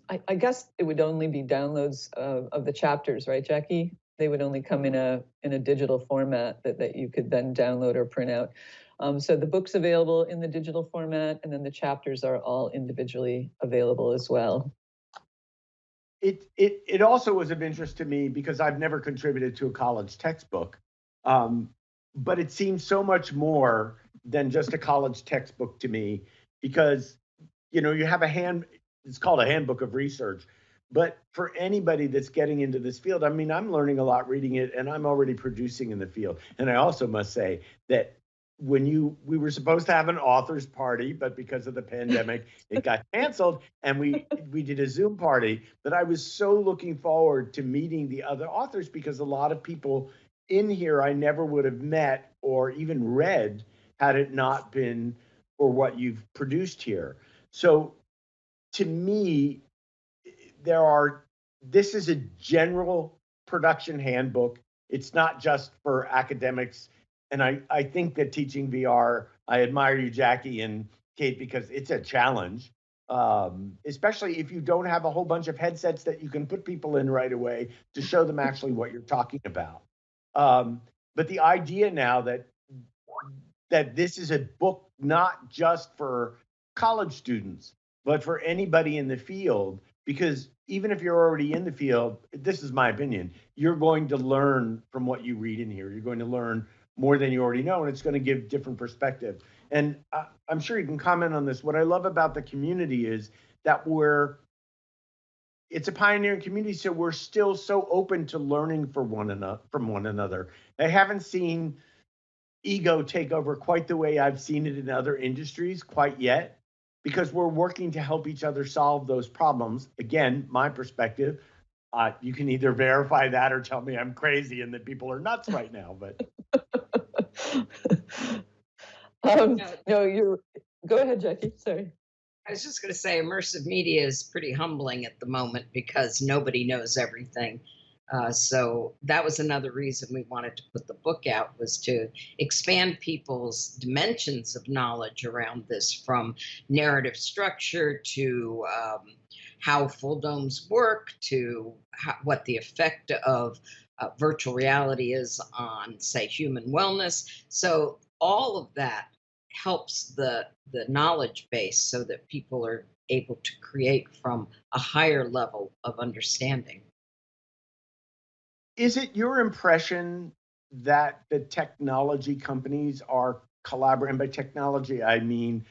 I guess it would only be downloads of the chapters, right, Jackie? They would only come in a digital format that you could then download or print out. So the book's available in the digital format, and then the chapters are all individually available as well. It also was of interest to me because I've never contributed to a college textbook, but it seems so much more than just a college textbook to me, because you have it's called a handbook of research, but for anybody that's getting into this field, I mean, I'm learning a lot reading it, and I'm already producing in the field. And I also must say that when we were supposed to have an author's party, but because of the pandemic, it got canceled, and we did a Zoom party. But I was so looking forward to meeting the other authors, because a lot of people in here I never would have met or even read had it not been for what you've produced here. So to me, this is a general production handbook. It's not just for academics. And I think that teaching VR, I admire you, Jackie and Kate, because it's a challenge. especially if you don't have a whole bunch of headsets that you can put people in right away to show them actually what you're talking about. But the idea now that this is a book not just for college students, but for anybody in the field, because even if you're already in the field, this is my opinion, you're going to learn from what you read in here. You're going to learn more than you already know, and it's going to give different perspective. And I'm sure you can comment on this. What I love about the community is that it's a pioneering community, so we're still so open to learning from one another. I haven't seen ego take over quite the way I've seen it in other industries quite yet, because we're working to help each other solve those problems. Again, my perspective, you can either verify that or tell me I'm crazy and that people are nuts right now, but. No, go ahead, Jackie, sorry. I was just going to say immersive media is pretty humbling at the moment because nobody knows everything. So that was another reason we wanted to put the book out, was to expand people's dimensions of knowledge around this, from narrative structure to how full domes work, to what the effect of virtual reality is on, say, human wellness. So all of that helps the knowledge base so that people are able to create from a higher level of understanding. Is it your impression that the technology companies are collaborating? By technology, I mean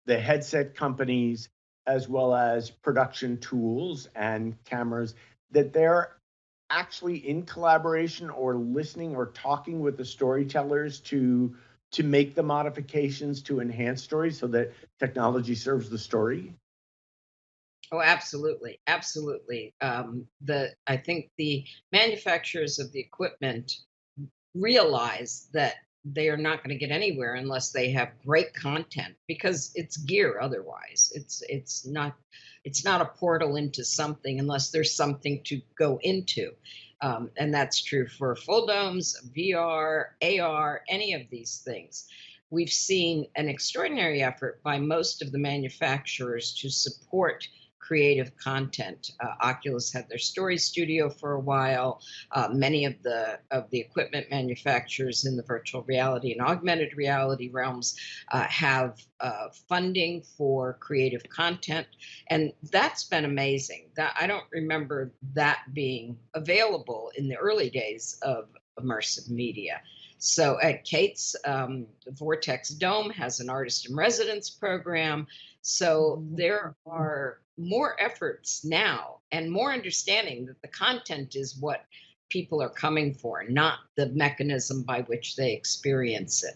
the headset companies as well as production tools and cameras, that they're actually in collaboration or listening or talking with the storytellers to make the modifications to enhance stories so that technology serves the story? Oh, absolutely. Absolutely. I think the manufacturers of the equipment realize that they are not going to get anywhere unless they have great content, because it's gear otherwise. It's not a portal into something unless there's something to go into. And that's true for full domes, VR, AR, any of these things. We've seen an extraordinary effort by most of the manufacturers to support creative content. Oculus had their story studio for a while. Many of the equipment manufacturers in the virtual reality and augmented reality realms have funding for creative content, and that's been amazing. That I don't remember that being available in the early days of immersive media. So at Kate's, Vortex Dome has an artist in residence program. So there are more efforts now and more understanding that the content is what people are coming for, not the mechanism by which they experience it.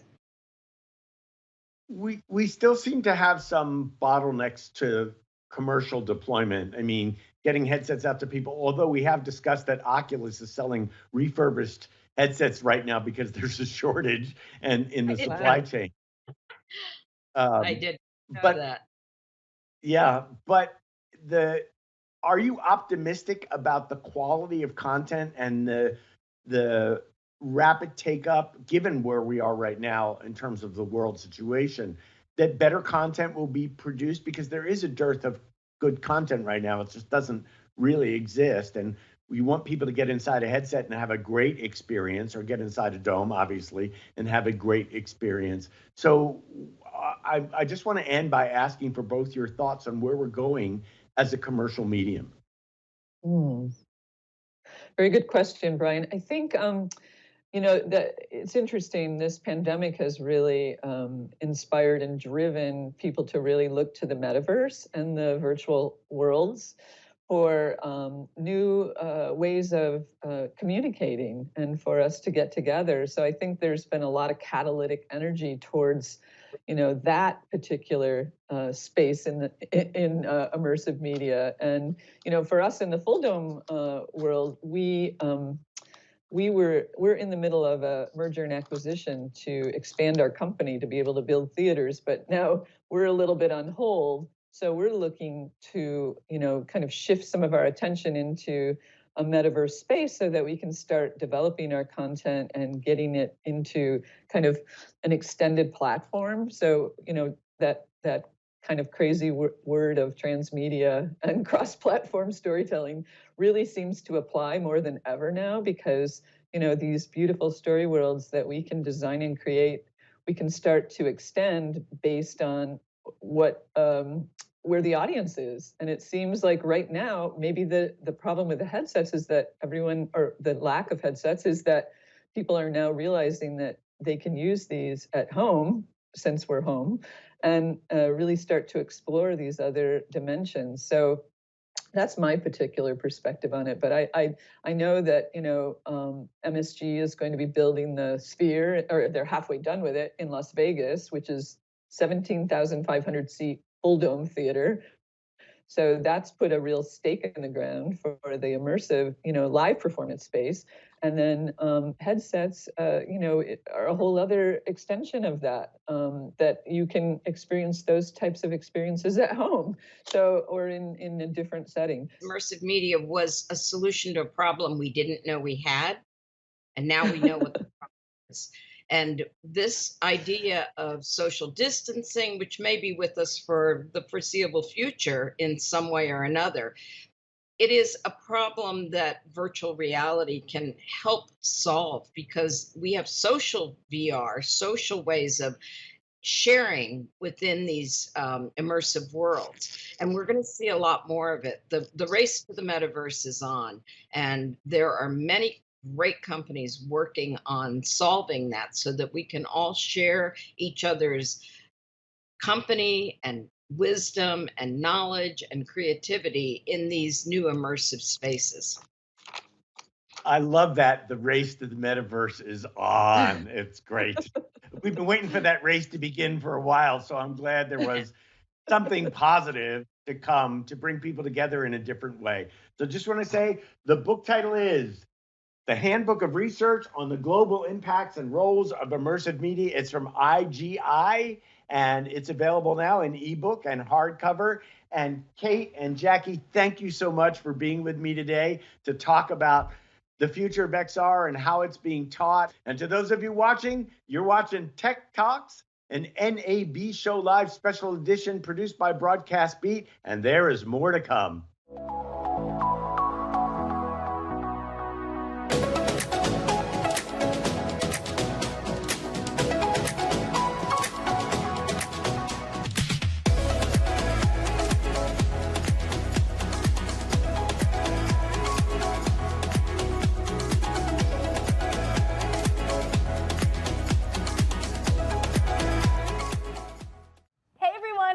We still seem to have some bottlenecks to commercial deployment. I mean, getting headsets out to people, although we have discussed that Oculus is selling refurbished headsets right now because there's a shortage and in the supply chain. I did know that. Yeah, but are you optimistic about the quality of content and the rapid take up, given where we are right now in terms of the world situation, that better content will be produced? Because there is a dearth of good content right now. It just doesn't really exist. And we want people to get inside a headset and have a great experience, or get inside a dome, obviously, and have a great experience. So I just want to end by asking for both your thoughts on where we're going as a commercial medium. Very good question, Brian. I think, that it's interesting. This pandemic has really inspired and driven people to really look to the metaverse and the virtual worlds for new ways of communicating and for us to get together. So I think there's been a lot of catalytic energy towards that particular space in immersive media. And for us in the full dome world, we're in the middle of a merger and acquisition to expand our company to be able to build theaters, but now we're a little bit on hold. So we're looking to kind of shift some of our attention into a metaverse space so that we can start developing our content and getting it into kind of an extended platform. So, that kind of crazy word of transmedia and cross-platform storytelling really seems to apply more than ever now, because these beautiful story worlds that we can design and create, we can start to extend based on what where the audience is. And it seems like right now, maybe the problem with the headsets is that everyone, or the lack of headsets, is that people are now realizing that they can use these at home, since we're home, and really start to explore these other dimensions. So that's my particular perspective on it. But I know that MSG is going to be building the Sphere, or they're halfway done with it, in Las Vegas, which is 17,500 seat full dome theater. So that's put a real stake in the ground for the immersive, live performance space. And then headsets, are a whole other extension of that, that you can experience those types of experiences at home, or in a different setting. Immersive media was a solution to a problem we didn't know we had, and now we know what the problem is. And this idea of social distancing, which may be with us for the foreseeable future in some way or another, it is a problem that virtual reality can help solve, because we have social VR, social ways of sharing within these immersive worlds. And we're going to see a lot more of it. The race to the metaverse is on, and there are many great companies working on solving that so that we can all share each other's company and wisdom and knowledge and creativity in these new immersive spaces. I love that the race to the metaverse is on. It's great. We've been waiting for that race to begin for a while, so I'm glad there was something positive to come to bring people together in a different way. So just want to say the book title is The Handbook of Research on the Global Impacts and Roles of Immersive Media. It's from IGI, and it's available now in ebook and hardcover. And Kate and Jackie, thank you so much for being with me today to talk about the future of XR and how it's being taught. And to those of you watching, you're watching Tech Talks, an NAB Show Live special edition produced by Broadcast Beat, and there is more to come.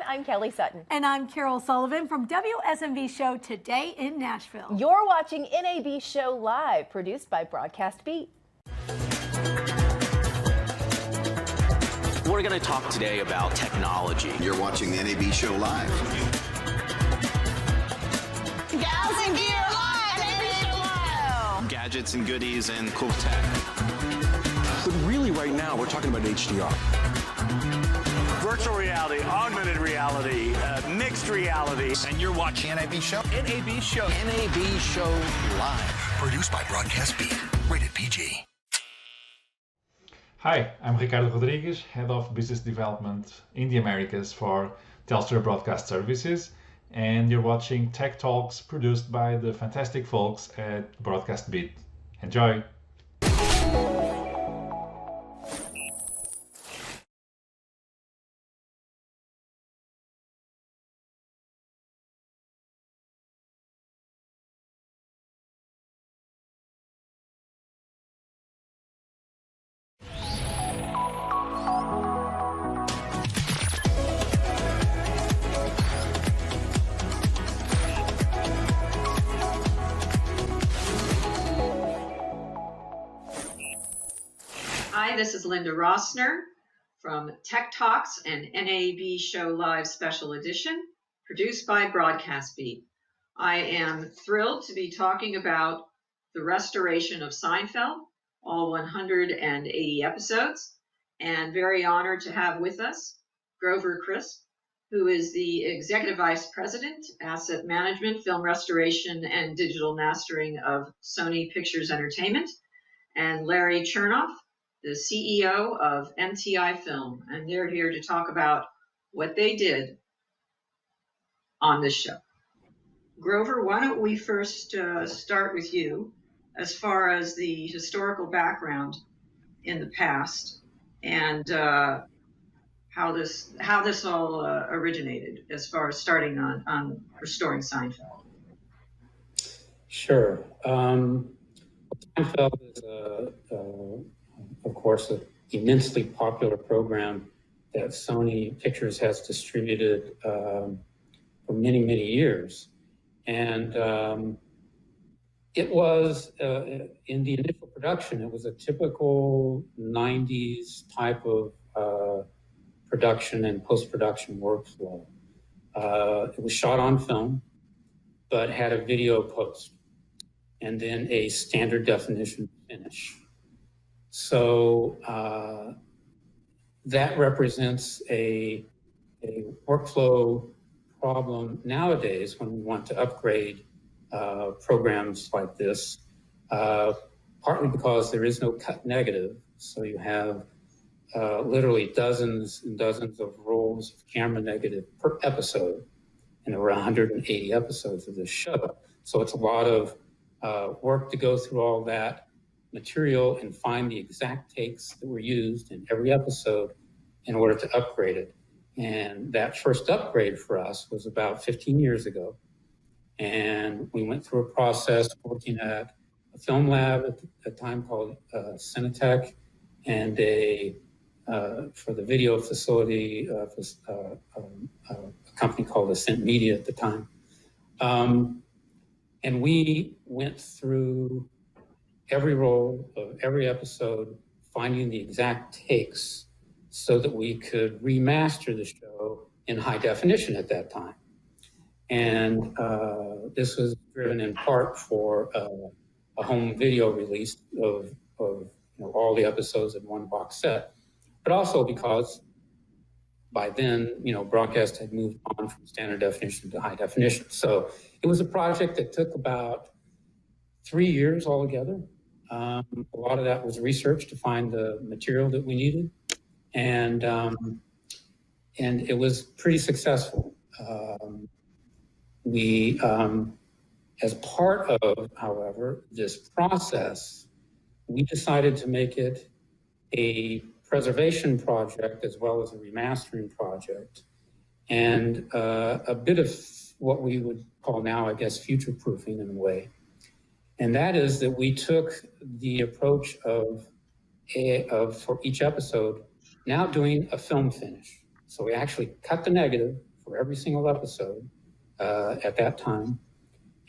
I'm Kelly Sutton. And I'm Carol Sullivan from WSMV Show Today in Nashville. You're watching NAB Show Live, produced by Broadcast Beat. We're going to talk today about technology. You're watching the NAB Show Live. Gals and Gear Live! NAB Show Live! Gadgets and goodies and cool tech. But really right now, we're talking about HDR. Virtual reality, augmented reality, mixed reality. And you're watching NAB Show. NAB Show. NAB Show Live. Produced by Broadcast Beat. Rated PG. Hi, I'm Ricardo Rodrigues, Head of Business Development in the Americas for Telstra Broadcast Services. And you're watching Tech Talks produced by the fantastic folks at Broadcast Beat. Enjoy! Hi, this is Linda Rossner from Tech Talks and NAB Show Live Special Edition, produced by Broadcast Beat. I am thrilled to be talking about the restoration of Seinfeld, all 180 episodes, and very honored to have with us Grover Crisp, who is the Executive Vice President, Asset Management, Film Restoration, and Digital Mastering of Sony Pictures Entertainment, and Larry Chernoff, the CEO of MTI Film, and they're here to talk about what they did on this show. Grover, why don't we first start with you as far as the historical background in the past and how this all originated as far as starting on restoring Seinfeld. Sure. Seinfeld is, of course, an immensely popular program that Sony Pictures has distributed for many, many years. And it was, in the initial production, it was a typical 90s type of production and post-production workflow. It was shot on film, but had a video post, and then a standard definition finish. So that represents a workflow problem nowadays when we want to upgrade programs like this, partly because there is no cut negative. So you have literally dozens and dozens of rolls of camera negative per episode, and there were 180 episodes of this show. So it's a lot of work to go through all that material and find the exact takes that were used in every episode in order to upgrade it. And that first upgrade for us was about 15 years ago. And we went through a process working at a film lab at the time called Cinetech, and for the video facility, a company called Ascent Media at the time. And we went through every roll of every episode, finding the exact takes so that we could remaster the show in high definition at that time. And this was driven in part for a home video release of all the episodes in one box set, but also because by then, broadcast had moved on from standard definition to high definition. So it was a project that took about 3 years altogether. A lot of that was research to find the material that we needed, and it was pretty successful. We, as part of, however, this process, we decided to make it a preservation project as well as a remastering project, and a bit of what we would call now, I guess, future-proofing in a way. And that is that we took the approach of for each episode, now doing a film finish. So we actually cut the negative for every single episode at that time.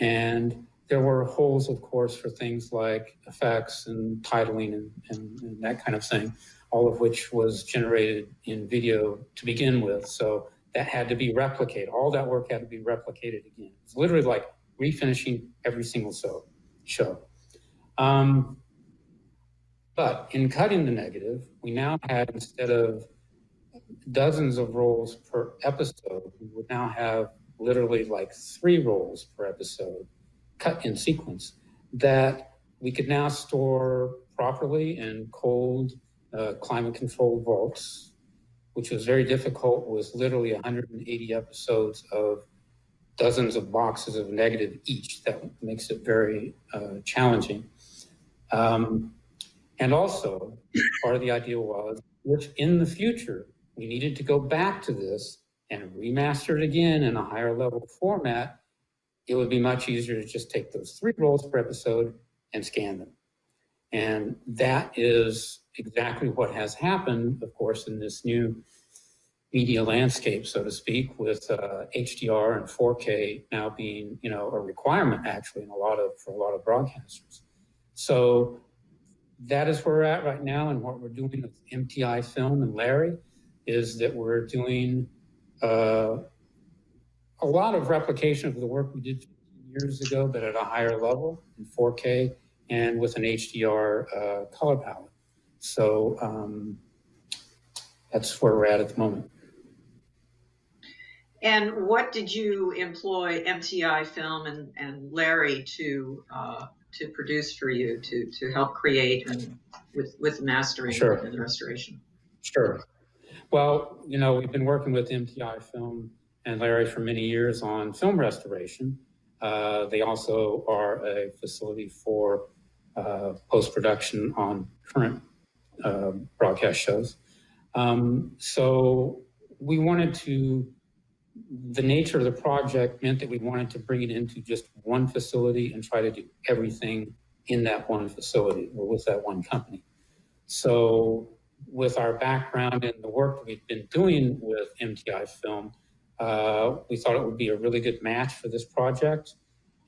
And there were holes, of course, for things like effects and titling and that kind of thing, all of which was generated in video to begin with. So that had to be replicated. All that work had to be replicated again. It's literally like refinishing every single show. But in cutting the negative, we now had, instead of dozens of rolls per episode, we would now have literally like 3 rolls per episode cut in sequence that we could now store properly in cold, climate-controlled vaults, which was very difficult, was literally 180 episodes of dozens of boxes of negative each. That makes it very challenging. And also, part of the idea was, if in the future we needed to go back to this and remaster it again in a higher level format, it would be much easier to just take those 3 rolls per episode and scan them. And that is exactly what has happened, of course, in this new media landscape, so to speak, with HDR and 4K now being, a requirement actually for a lot of broadcasters. So that is where we're at right now, and what we're doing with MTI Film and Larry is that we're doing a lot of replication of the work we did 15 years ago, but at a higher level in 4K and with an HDR color palette. So that's where we're at the moment. And what did you employ MTI Film and Larry to produce for you to help create and with mastering Sure. and restoration? Sure. Well, we've been working with MTI Film and Larry for many years on film restoration. They also are a facility for post-production on current broadcast shows. So we wanted to, the nature of the project meant that we wanted to bring it into just one facility and try to do everything in that one facility or with that one company. So with our background and the work that we've been doing with MTI Film, we thought it would be a really good match for this project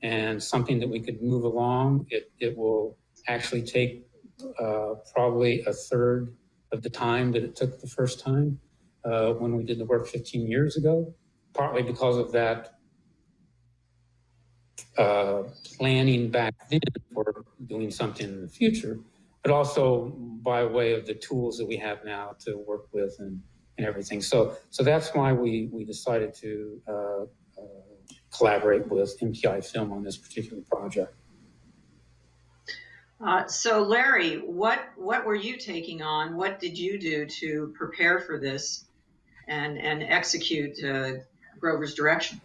and something that we could move along. It will actually take probably a third of the time that it took the first time when we did the work 15 years ago, partly because of that planning back then for doing something in the future, but also by way of the tools that we have now to work with and everything. So that's why we decided to collaborate with MTI Film on this particular project. So Larry, what were you taking on? What did you do to prepare for this and execute Grover's direction?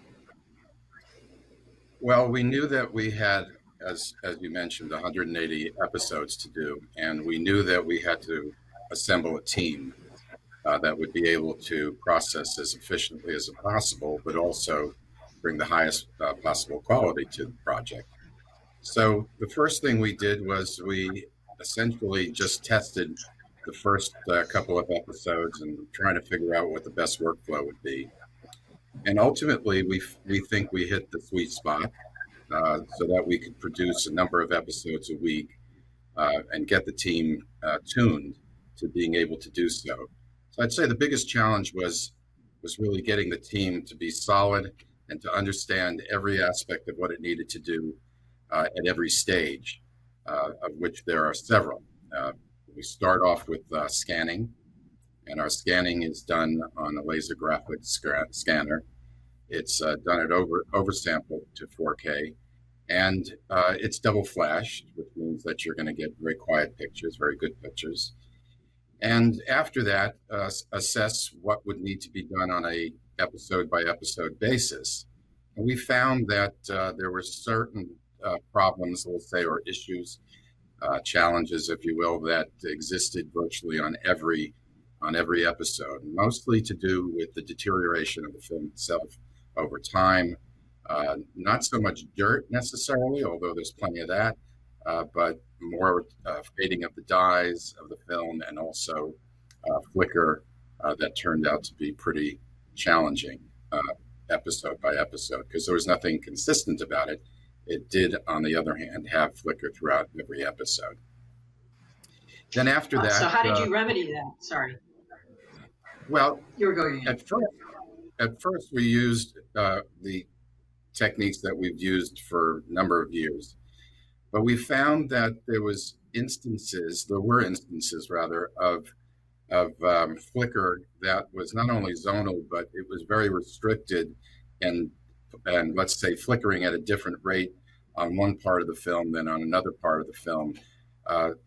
Well, we knew that we had, as you mentioned, 180 episodes to do, and we knew that we had to assemble a team that would be able to process as efficiently as possible, but also bring the highest possible quality to the project. So the first thing we did was we essentially just tested the first couple of episodes and trying to figure out what the best workflow would be. And ultimately, we think we hit the sweet spot so that we could produce a number of episodes a week and get the team tuned to being able to do so. So I'd say the biggest challenge was really getting the team to be solid and to understand every aspect of what it needed to do at every stage, of which there are several. We start off with scanning, and our scanning is done on a laser graphics scanner. It's done at oversample to 4K, and it's double flashed, which means that you're going to get very quiet pictures, very good pictures. And after that, assess what would need to be done on a episode by episode basis. And we found that there were certain problems, we'll say, or issues, challenges, if you will, that existed virtually on every episode, mostly to do with the deterioration of the film itself over time. Not so much dirt necessarily, although there's plenty of that, but more fading of the dyes of the film and also flicker that turned out to be pretty challenging episode by episode because there was nothing consistent about it. It did, on the other hand, have flicker throughout every episode. Then after that... So how did you remedy that? Sorry. Well, you were going at first we used the techniques that we've used for a number of years. But we found that there were instances of flicker that was not only zonal, but it was very restricted and let's say flickering at a different rate on one part of the film than on another part of the film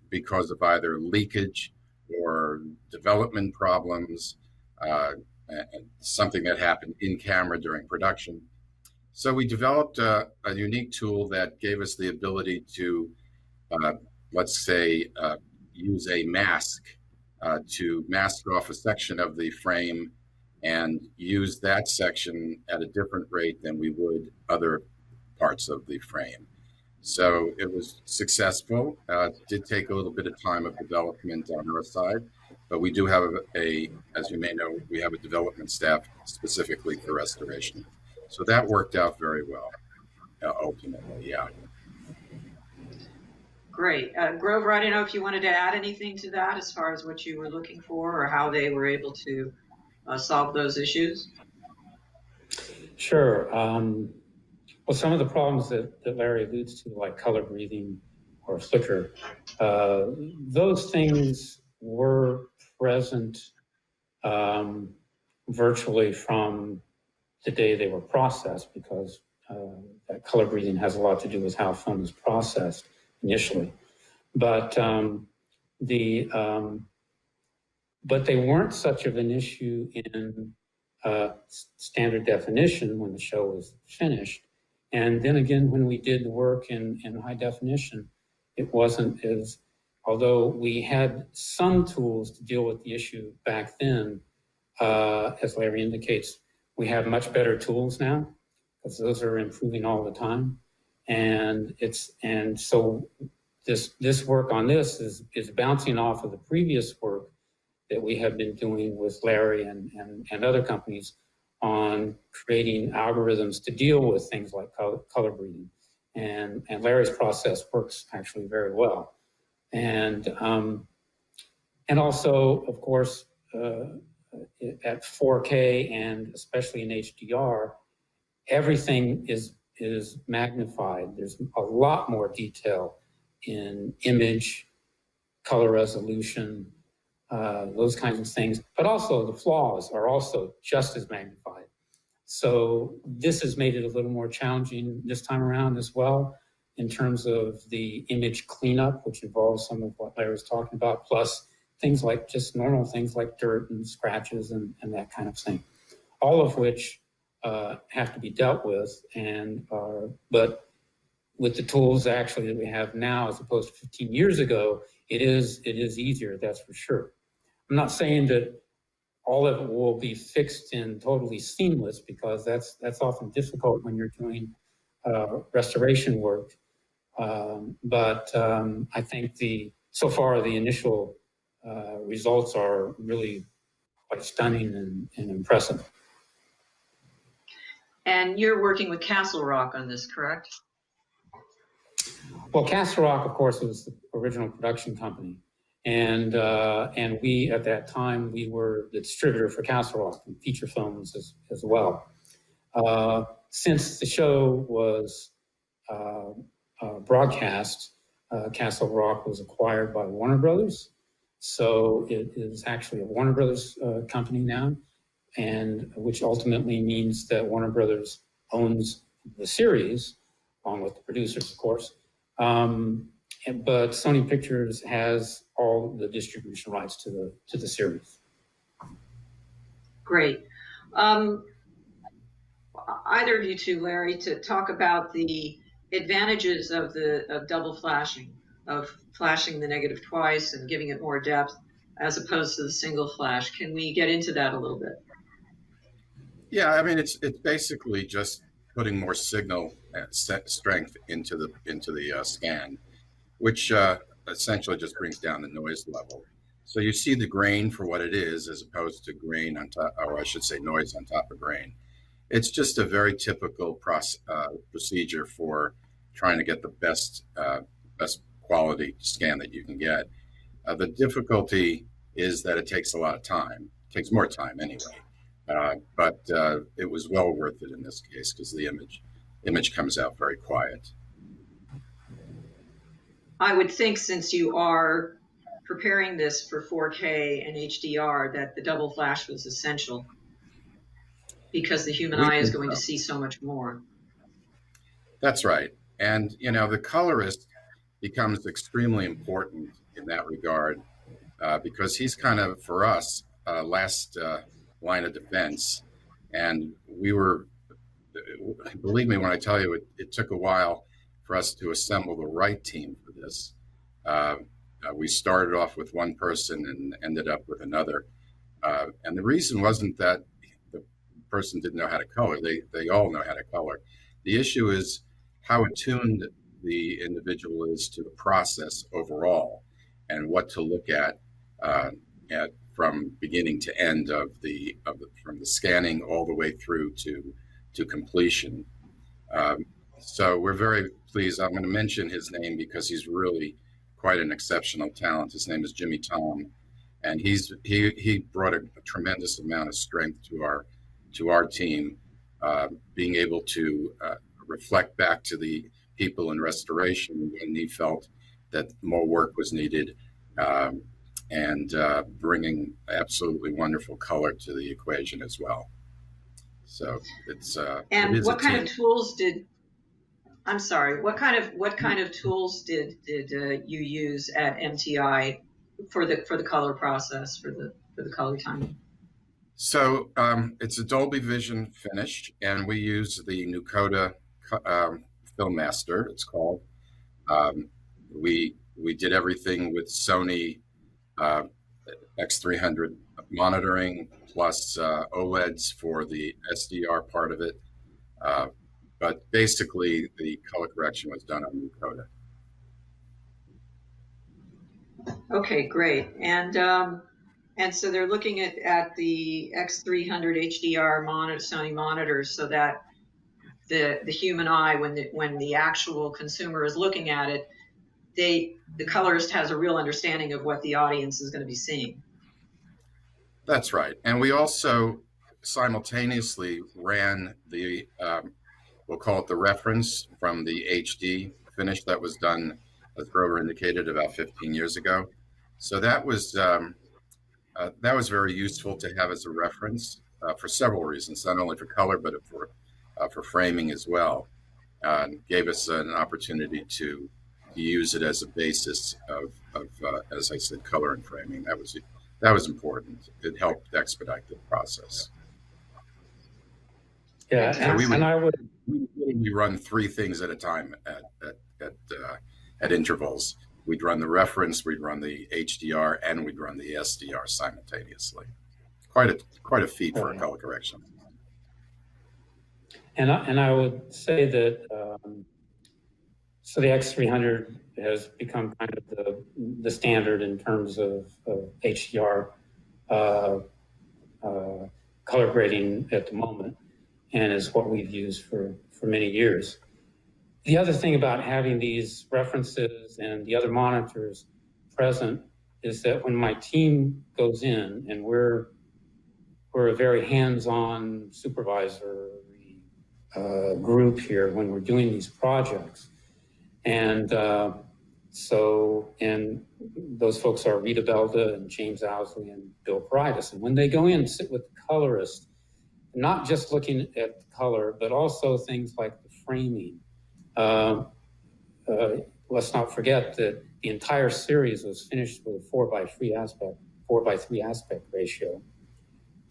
because of either leakage or development problems, something that happened in camera during production. So we developed a unique tool that gave us the ability to, let's say, use a mask to mask off a section of the frame and use that section at a different rate than we would other parts of the frame. So it was successful. It did take a little bit of time of development on our side, but we do have as you may know, we have a development staff specifically for restoration. So that worked out very well, ultimately, yeah. Great. Grover, I don't know if you wanted to add anything to that as far as what you were looking for or how they were able to solve those issues? Sure. Well, some of the problems that Larry alludes to, like color breathing or flicker, those things were present virtually from the day they were processed because that color breathing has a lot to do with how film is processed initially. But but they weren't such of an issue in standard definition when the show was finished. And then again, when we did the work in high definition, it wasn't as, although we had some tools to deal with the issue back then, as Larry indicates, we have much better tools now because those are improving all the time. And so this work on this is bouncing off of the previous work that we have been doing with Larry and other companies on creating algorithms to deal with things like color breeding. And Larry's process works actually very well. And also, of course, at 4K and especially in HDR, everything is magnified. There's a lot more detail in image, color resolution, those kinds of things. But also the flaws are also just as magnified. So this has made it a little more challenging this time around as well in terms of the image cleanup, which involves some of what Larry was talking about, plus things like just normal things like dirt and scratches and that kind of thing, all of which have to be dealt with. But with the tools actually that we have now, as opposed to 15 years ago, it is easier, that's for sure. I'm not saying that all of it will be fixed and totally seamless, because that's often difficult when you're doing restoration work. But I think so far the initial results are really quite stunning and impressive. And you're working with Castle Rock on this, correct? Well, Castle Rock, of course, was the original production company. And we, at that time, we were the distributor for Castle Rock and feature films as well. Since the show was broadcast, Castle Rock was acquired by Warner Brothers. So it is actually a Warner Brothers company now, and which ultimately means that Warner Brothers owns the series, along with the producers, of course. But Sony Pictures has all the distribution rights to the series. Great. Either of you two, Larry, to talk about the advantages of double flashing, of flashing the negative twice and giving it more depth, as opposed to the single flash. Can we get into that a little bit? Yeah, I mean, it's basically just putting more signal strength into the scan, which essentially just brings down the noise level. So you see the grain for what it is, as opposed to grain on top, or I should say noise on top of grain. It's just a very typical procedure for trying to get the best quality scan that you can get. The difficulty is that it takes a lot of time. It takes more time anyway. But it was well worth it in this case, because the image comes out very quiet. I would think, since you are preparing this for 4K and HDR, that the double flash was essential, because the human eye is going to see so much more. That's right. And, the colorist becomes extremely important in that regard, because he's kind of, for us, last line of defense. And we were, believe me when I tell you, it took a while for us to assemble the right team for this. We started off with one person and ended up with another. And the reason wasn't that the person didn't know how to color. They all know how to color. The issue is how attuned the individual is to the process overall, and what to look at from beginning to end from the scanning all the way through to completion. So we're very pleased. I'm going to mention his name because he's really quite an exceptional talent. His name is Jimmy Tom, and he brought a tremendous amount of strength to our team, being able to reflect back to the people in restoration when he felt that more work was needed, and bringing absolutely wonderful color to the equation as well. So it's and it is what kind team. of tools did? I'm sorry. What kind of tools did you use at MTI for the color process, for the color timing? So it's a Dolby Vision finish, and we use the Nucoda Film Master, it's called. We did everything with Sony X300 monitoring plus OLEDs for the SDR part of it. But basically, the color correction was done on Nucoda. Okay, great. And so they're looking at the X300 HDR Sony monitors, so that the human eye, when the actual consumer is looking at it, the colorist has a real understanding of what the audience is going to be seeing. That's right. And we also simultaneously ran the, we'll call it the reference from the HD finish that was done, as Grover indicated, about 15 years ago. So that was very useful to have as a reference for several reasons, not only for color, but for framing as well. Gave us an opportunity to use it as a basis of as I said, color and framing. That was important. It helped expedite the process. Yeah, so we run three things at a time at intervals. We'd run the reference, we'd run the HDR, and we'd run the SDR simultaneously. Quite a feat for a color correction. And I would say that so the X300 has become kind of the standard in terms of HDR color grading at the moment, and is what we've used for many years. The other thing about having these references and the other monitors present is that when my team goes in, and we're a very hands-on supervisory group here when we're doing these projects. And those folks are Rita Belda and James Owsley and Bill Paridis. And when they go in and sit with the colorist, not just looking at the color, but also things like the framing. Let's not forget that the entire series was finished with a 4:3 aspect ratio.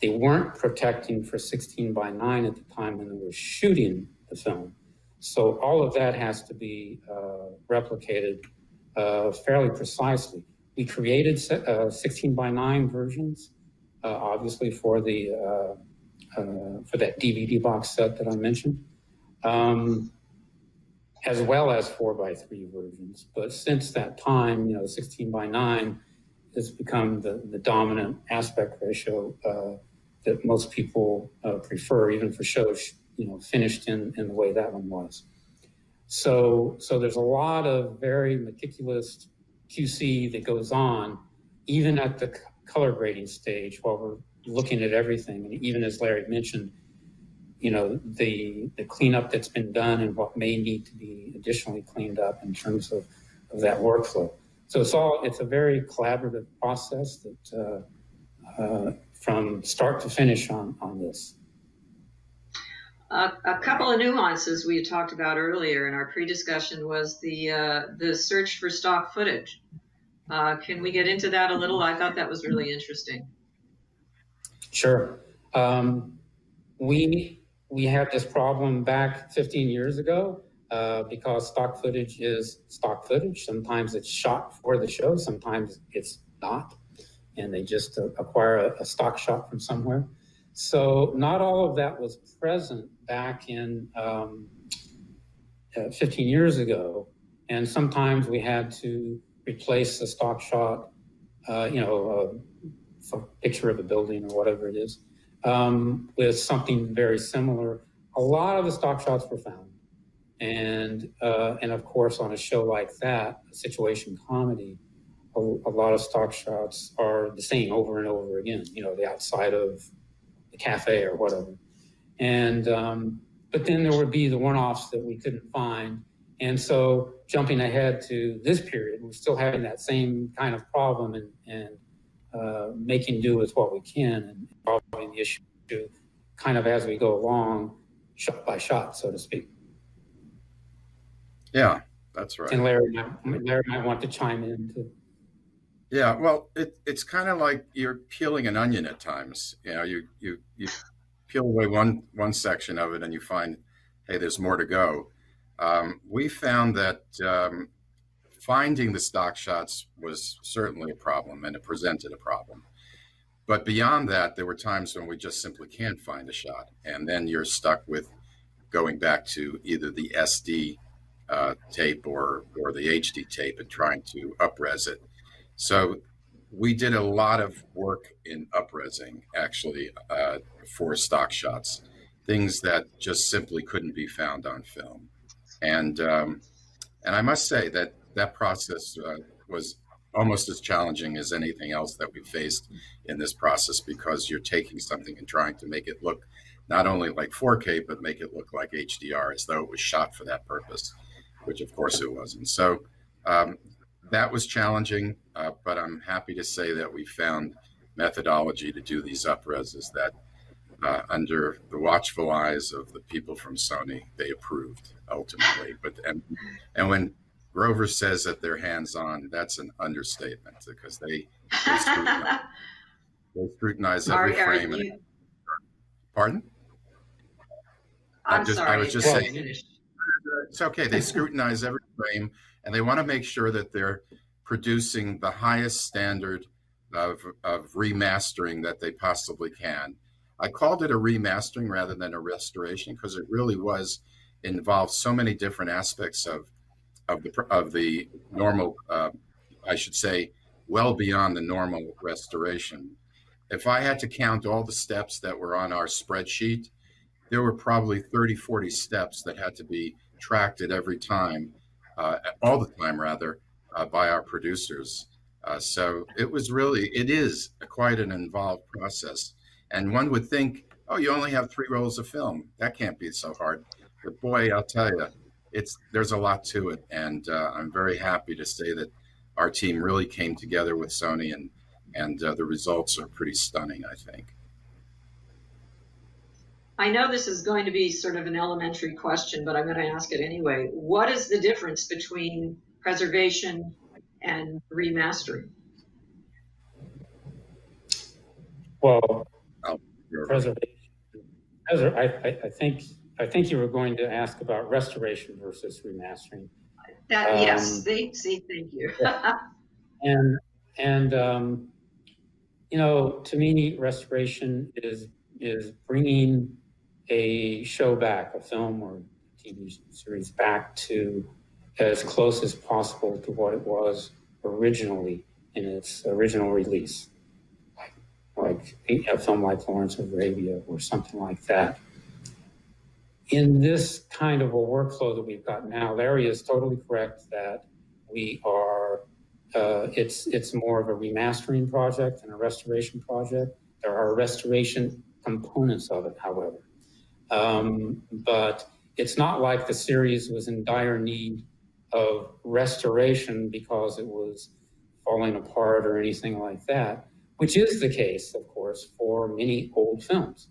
They weren't protecting for 16:9 at the time when they were shooting the film. So all of that has to be replicated fairly precisely. We created 16:9 versions, obviously for that DVD box set that I mentioned, as well as 4:3 versions. But since that time, 16:9 has become the dominant aspect ratio that most people prefer, even for shows, finished in the way that one was. So there's a lot of very meticulous QC that goes on, even at the color grading stage, while we're looking at everything. And even as Larry mentioned, the cleanup that's been done and what may need to be additionally cleaned up in terms of that workflow. So it's a very collaborative process that from start to finish on this. A couple of nuances we had talked about earlier in our pre-discussion was the search for stock footage. Can we get into that a little? I thought that was really interesting. Sure. We had this problem back 15 years ago because stock footage is stock footage. Sometimes it's shot for the show, sometimes it's not, and they just acquire a stock shot from somewhere. So not all of that was present back in 15 years ago, and sometimes we had to replace the stock shot, a picture of a building or whatever it is, with something very similar. A lot of the stock shots were found. And of course, on a show like that, a situation comedy, a lot of stock shots are the same over and over again, the outside of the cafe or whatever. And, but then there would be the one-offs that we couldn't find. And so jumping ahead to this period, we're still having that same kind of problem and making do with what we can and solving the issue kind of as we go along, shot by shot, so to speak. Yeah, that's right. And Larry might want to chime in too. Yeah, well, it's kind of like you're peeling an onion at times. You know, you peel away one section of it and you find, hey, there's more to go. We found that finding the stock shots was certainly a problem, and it presented a problem. But beyond that, there were times when we just simply can't find a shot, and then you're stuck with going back to either the SD tape or the HD tape and trying to up-res it. So we did a lot of work in up-resing, actually, for stock shots, things that just simply couldn't be found on film. And I must say that that process was almost as challenging as anything else that we faced in this process, because you're taking something and trying to make it look not only like 4K, but make it look like HDR, as though it was shot for that purpose, which of course it wasn't. So that was challenging, but I'm happy to say that we found methodology to do these up-reses that under the watchful eyes of the people from Sony, they approved ultimately. But and when Grover says that they're hands-on, that's an understatement, because they scrutinize every frame. Pardon? I was just saying. It's okay. They scrutinize every frame, and they want to make sure that they're producing the highest standard of remastering that they possibly can. I called it a remastering rather than a restoration, because it really involved so many different aspects of the normal, I should say, well beyond the normal restoration. If I had to count all the steps that were on our spreadsheet, there were probably 30, 40 steps that had to be tracked at every time, all the time rather, by our producers. So it is quite an involved process. And one would think, oh, you only have 3 rolls of film. That can't be so hard. But boy, I'll tell you, there's a lot to it. And I'm very happy to say that our team really came together with Sony, and the results are pretty stunning, I think. I know this is going to be sort of an elementary question, but I'm going to ask it anyway. What is the difference between preservation and remastering? Well, preservation. I think you were going to ask about restoration versus remastering. Yes. Thank you. And you know, to me, restoration is bringing a show back, a film or TV series back to as close as possible to what it was originally in its original release, like a film like Lawrence of Arabia or something like that. In this kind of a workflow that we've got now, Larry is totally correct that we are, it's more of a remastering project than a restoration project. There are restoration components of it, however. But it's not like the series was in dire need of restoration because it was falling apart or anything like that, which is the case, of course, for many old films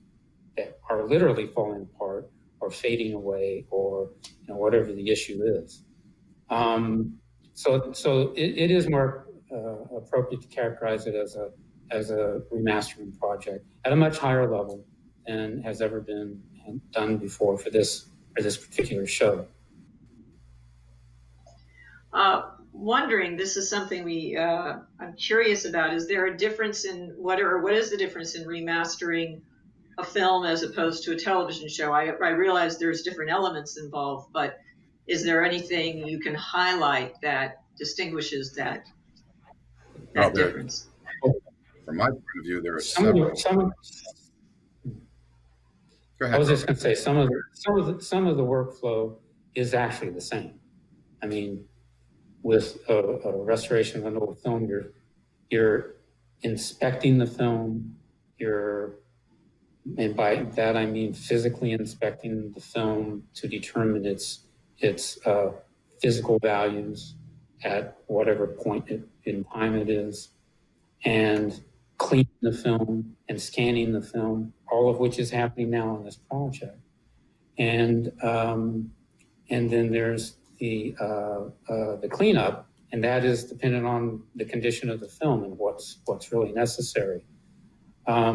that are literally falling apart or fading away, or whatever the issue is. So it is more appropriate to characterize it as a remastering project at a much higher level than has ever been done before for this particular show. Wondering, this is something I'm curious about. Is there a difference in what is the difference in remastering a film as opposed to a television show? I realize there's different elements involved, but is there anything you can highlight that distinguishes that difference? From my point of view, there are several. Go ahead. I was just going to say some of the workflow is actually the same. I mean, with a restoration of an old film, you're inspecting the film. And by that I mean physically inspecting the film to determine its physical values at whatever point in time it is, and cleaning the film and scanning the film, all of which is happening now in this project. And then there's the cleanup and that is dependent on the condition of the film and what's really necessary. I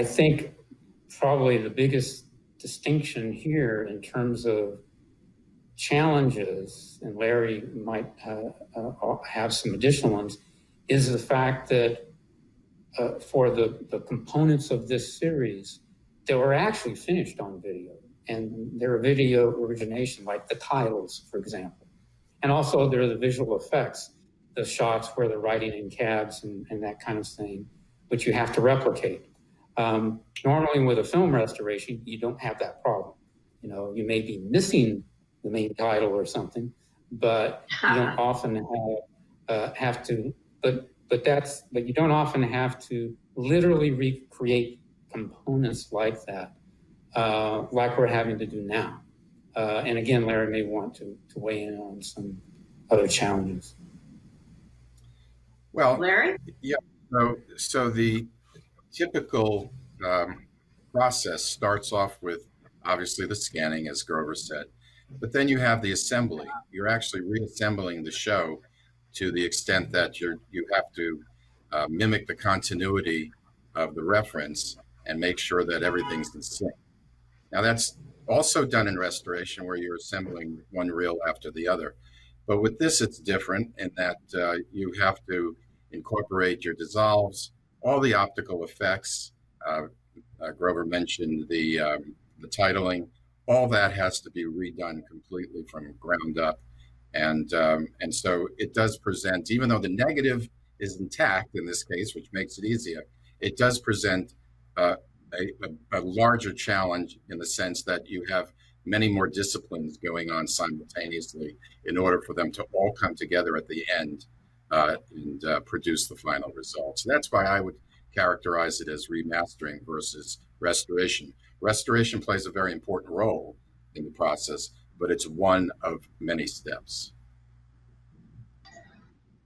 think probably the biggest distinction here in terms of challenges, and Larry might have some additional ones, is the fact that for the components of this series that were actually finished on video, and there are video origination, like the titles, for example. And also there are the visual effects, the shots where they're riding in cabs and that kind of thing, which you have to replicate. Normally with a film restoration, you don't have that problem. You know, you may be missing the main title or something, but you don't often have to, but you don't often have to literally recreate components like that, like we're having to do now. And again, Larry may want to weigh in on some other challenges. Well, Larry? Yeah. So the typical process starts off with obviously the scanning, as Grover said, but then you have the assembly. You're actually reassembling the show to the extent that you have to mimic the continuity of the reference and make sure that everything's in sync. Now that's also done in restoration where you're assembling one reel after the other. But with this, it's different in that you have to incorporate your dissolves, all the optical effects. Grover mentioned the titling. All that has to be redone completely from ground up. And so it does present, even though the negative is intact in this case, which makes it easier, it does present a larger challenge in the sense that you have many more disciplines going on simultaneously in order for them to all come together at the end and produce the final result. So that's why I would characterize it as remastering versus restoration. Restoration plays a very important role in the process, but it's one of many steps.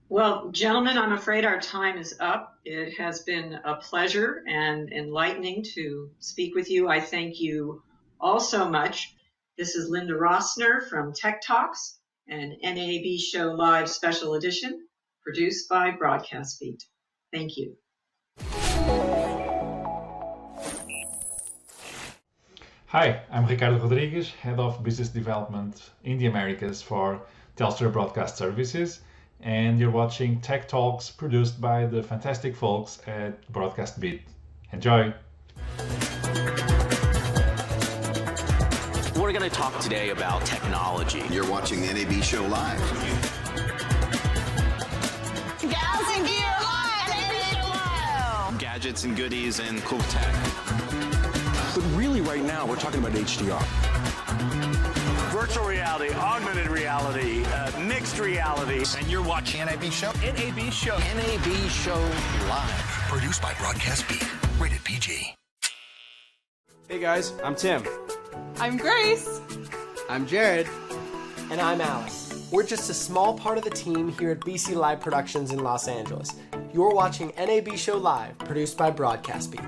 Well, gentlemen, I'm afraid our time is up. It has been a pleasure and enlightening to speak with you. I thank you all so much. This is Linda Rossner from Tech Talks, an NAB Show Live Special Edition, produced by Broadcast Beat. Thank you. Hi, I'm Ricardo Rodrigues, Head of Business Development in the Americas for Telstra Broadcast Services, and you're watching Tech Talks produced by the fantastic folks at Broadcast Beat. Enjoy! We're going to talk today about technology. You're watching the NAB Show Live. Gals and Gear Live! NAB Show Live! Gadgets and goodies and cool tech. But really right now, we're talking about HDR. Virtual reality, augmented reality, mixed reality. And you're watching NAB Show? NAB Show. NAB Show Live. Produced by Broadcast Beat. Rated PG. Hey guys, I'm Tim. I'm Grace. I'm Jared. And I'm Alex. We're just a small part of the team here at BC Live Productions in Los Angeles. You're watching NAB Show Live, produced by Broadcast Beat.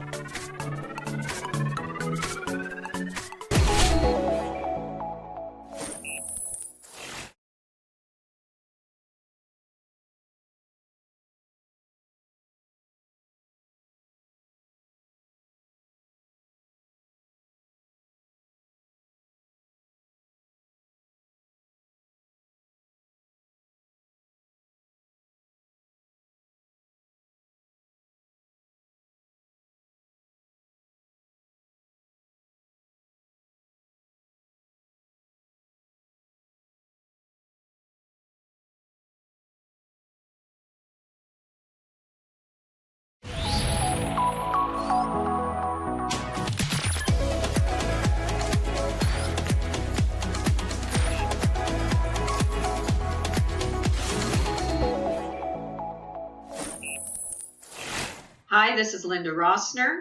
Hi, this is Linda Rossner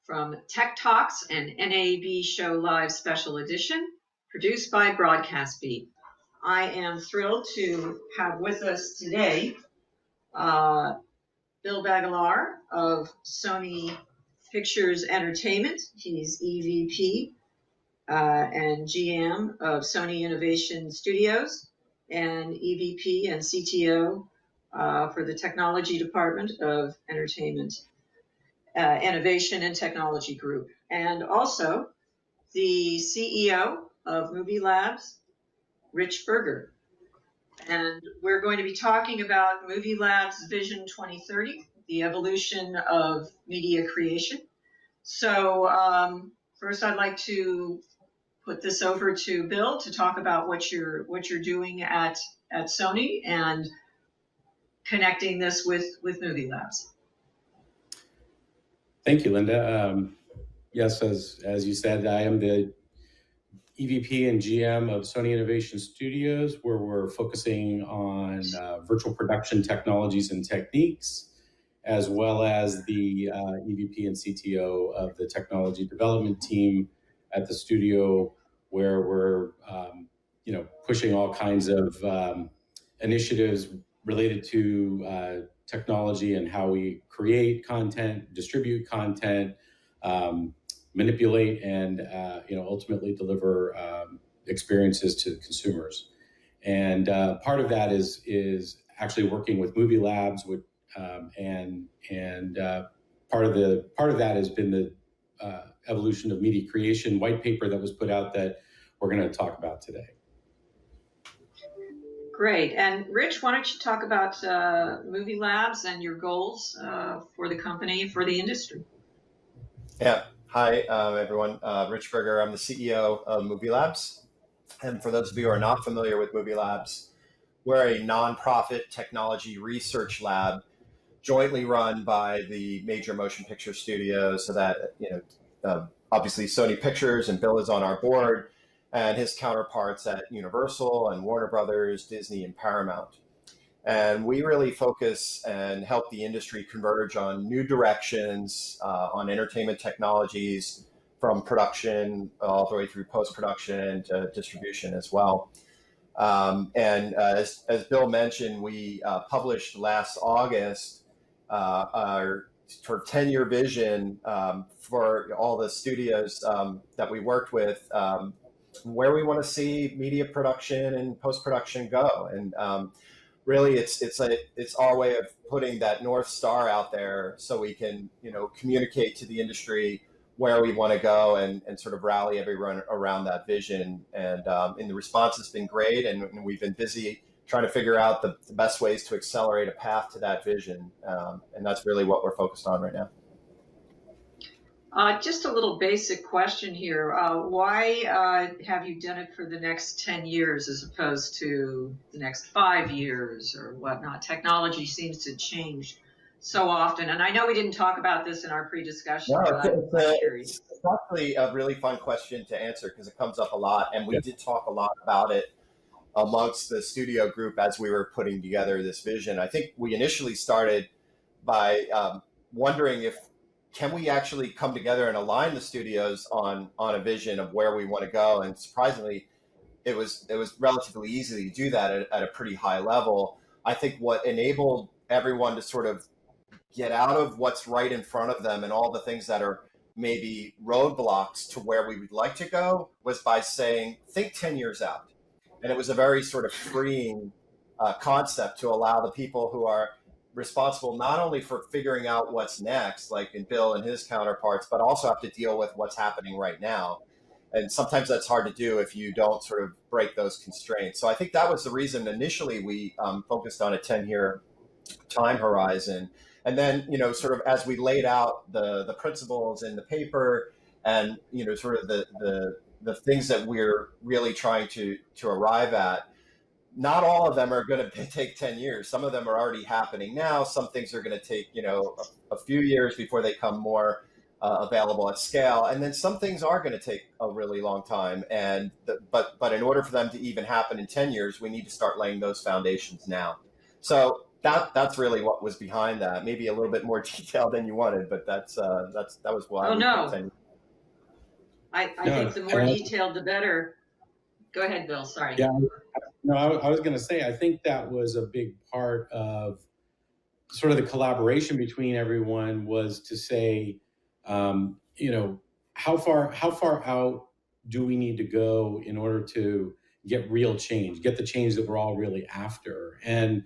from Tech Talks, an NAB Show Live Special Edition, produced by Broadcast Beat. I am thrilled to have with us today Bill Bagalar of Sony Pictures Entertainment. He's EVP and GM of Sony Innovation Studios. and EVP and CTO for the Technology Department of Entertainment Innovation and Technology Group, and also the CEO of Movie Labs, Rich Berger. And we're going to be talking about Movie Labs Vision 2030, the evolution of media creation. So first I'd like to put this over to Bill to talk about what you're doing at Sony and connecting this with Movie Labs. Thank you, Linda. Yes, as you said, I am the EVP and GM of Sony Innovation Studios, where we're focusing on virtual production technologies and techniques, as well as the EVP and CTO of the technology development team at the studio, where we're pushing all kinds of initiatives related to technology and how we create content, distribute content, manipulate, and ultimately deliver experiences to consumers. And part of that is actually working with Movie Labs, and part of that has been the evolution of media creation white paper that was put out that we're going to talk about today. Great. And Rich, why don't you talk about Movie Labs and your goals for the company, for the industry? Yeah. Hi, everyone. Rich Berger. I'm the CEO of Movie Labs. And for those of you who are not familiar with Movie Labs, we're a nonprofit technology research lab jointly run by the major motion picture studios, so that, obviously Sony Pictures, and Bill is on our board, and his counterparts at Universal and Warner Brothers, Disney, and Paramount. And we really focus and help the industry converge on new directions, on entertainment technologies, from production all the way through post-production to distribution as well. As Bill mentioned, we published last August our sort of 10-year vision for all the studios that we worked with, where we want to see media production and post-production go. And really, it's our way of putting that North Star out there so we can, communicate to the industry where we want to go and sort of rally everyone around that vision. And the response has been great, and we've been busy trying to figure out the best ways to accelerate a path to that vision. And that's really what we're focused on right now. Just a little basic question here. Why have you done it for the next 10 years as opposed to the next 5 years or whatnot? Technology seems to change so often. And I know we didn't talk about this in our pre-discussion. No, it's actually a really fun question to answer because it comes up a lot. And we did talk a lot about it amongst the studio group as we were putting together this vision. I think we initially started by wondering if can we actually come together and align the studios on a vision of where we want to go? And surprisingly, it was relatively easy to do that at a pretty high level. I think what enabled everyone to sort of get out of what's right in front of them and all the things that are maybe roadblocks to where we would like to go was by saying, think 10 years out. And it was a very sort of freeing concept to allow the people who are responsible not only for figuring out what's next, like in Bill and his counterparts, but also have to deal with what's happening right now. And sometimes that's hard to do if you don't sort of break those constraints. So I think that was the reason initially we focused on a 10-year time horizon. And then, sort of as we laid out the principles in the paper and, sort of the things that we're really trying to arrive at, not all of them are going to take 10 years. Some of them are already happening now. Some things are going to take, a few years before they come more available at scale. And then some things are going to take a really long time. And but in order for them to even happen in 10 years, we need to start laying those foundations now. So that's really what was behind that. Maybe a little bit more detailed than you wanted, but that was why. Oh, no. I think the more detailed, the better. Go ahead, Bill. Sorry. Yeah. No, I was going to say, I think that was a big part of sort of the collaboration between everyone was to say, how far out do we need to go in order to get real change, get the change that we're all really after. And,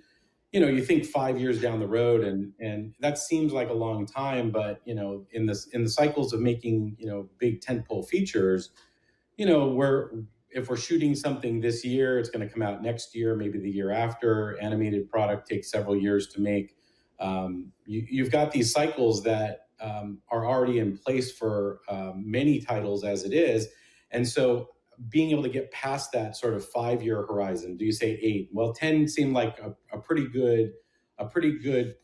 you know, you think 5 years down the road, and that seems like a long time, but, you know, in the cycles of making, you know, big tentpole features, you know, if we're shooting something this year, it's going to come out next year, maybe the year after. Animated product takes several years to make. You've got these cycles that are already in place for many titles as it is. And so being able to get past that sort of 5-year horizon, do you say 8? Well, 10 seemed like a pretty good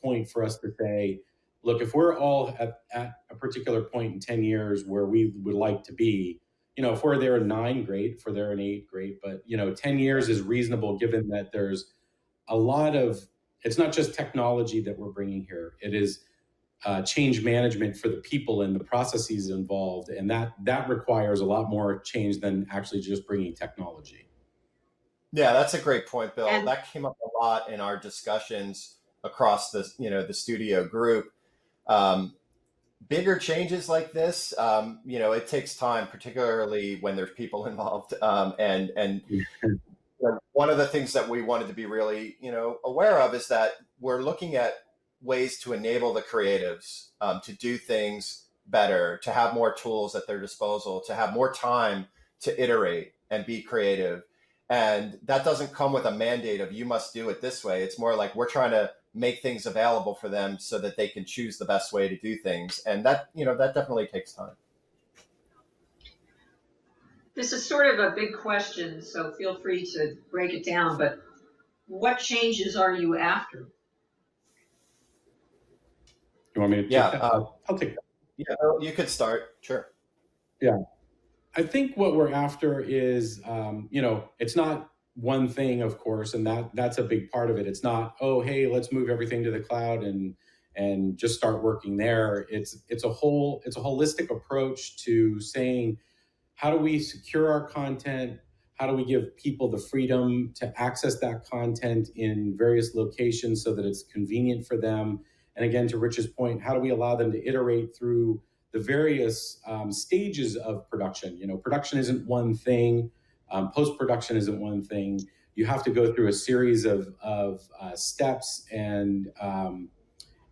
point for us to say, look, if we're all at a particular point in 10 years where we would like to be, you know, if we're there in 9, great. If we're there in 8, great. But, you know, 10 years is reasonable given that there's a lot of, it's not just technology that we're bringing here. It is change management for the people and the processes involved. And that requires a lot more change than actually just bringing technology. Yeah, that's a great point, Bill. That came up a lot in our discussions across the, you know, the studio group. Bigger changes like this, you know, it takes time, particularly when there's people involved. And you know, one of the things that we wanted to be really, you know, aware of is that we're looking at ways to enable the creatives to do things better, to have more tools at their disposal, to have more time to iterate and be creative. And that doesn't come with a mandate of you must do it this way. It's more like we're trying to make things available for them so that they can choose the best way to do things. And that, you know, that definitely takes time. This is sort of a big question, so feel free to break it down, but what changes are you after? You want me to take that? I'll take that. Yeah, you could start. Sure. Yeah. I think what we're after is, you know, it's not one thing, of course, and that's a big part of it. It's not, oh, hey, let's move everything to the cloud and just start working there. It's a holistic approach to saying, how do we secure our content? How do we give people the freedom to access that content in various locations so that it's convenient for them? And again, to Rich's point, how do we allow them to iterate through the various stages of production? You know, production isn't one thing. Post-production isn't one thing. You have to go through a series of steps and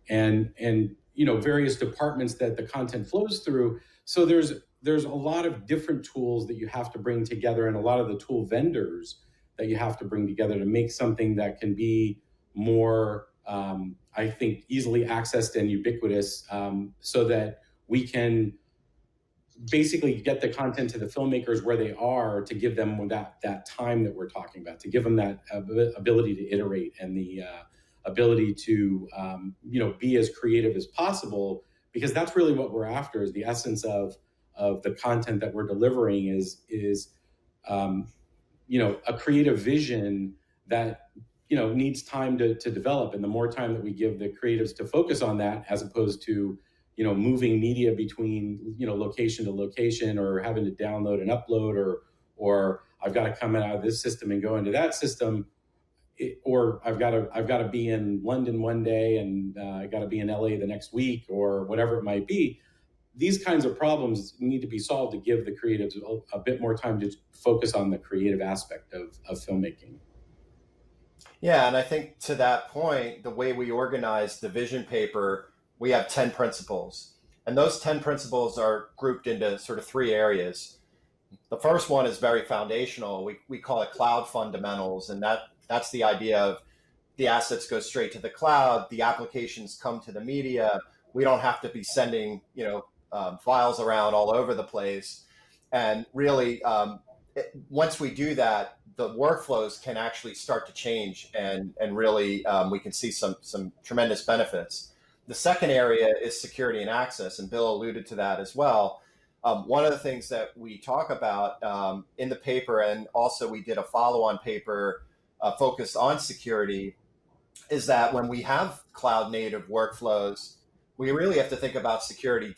you know, various departments that the content flows through. So there's a lot of different tools that you have to bring together, and a lot of the tool vendors that you have to bring together to make something that can be more, I think, easily accessed and ubiquitous, so that we can basically get the content to the filmmakers where they are, to give them that time that we're talking about, to give them that ability to iterate and the ability to you know, be as creative as possible, because that's really what we're after. Is the essence of the content that we're delivering is you know, a creative vision that, you know, needs time to develop, and the more time that we give the creatives to focus on that, as opposed to, you know, moving media between, you know, location to location, or having to download and upload, or I've got to come out of this system and go into that system, or I've got to be in London one day and I got to be in LA the next week, or whatever it might be. These kinds of problems need to be solved to give the creatives a bit more time to focus on the creative aspect of filmmaking. Yeah, and I think to that point, the way we organize the vision paper, we have 10 principles. And those 10 principles are grouped into sort of 3 areas. The first one is very foundational. We call it cloud fundamentals. And that's the idea of the assets go straight to the cloud, the applications come to the media. We don't have to be sending, you know, files around all over the place. And really, once we do that, the workflows can actually start to change, and really we can see some tremendous benefits. The second area is security and access, and Bill alluded to that as well. One of the things that we talk about in the paper, and also we did a follow-on paper focused on security, is that when we have cloud native workflows, we really have to think about security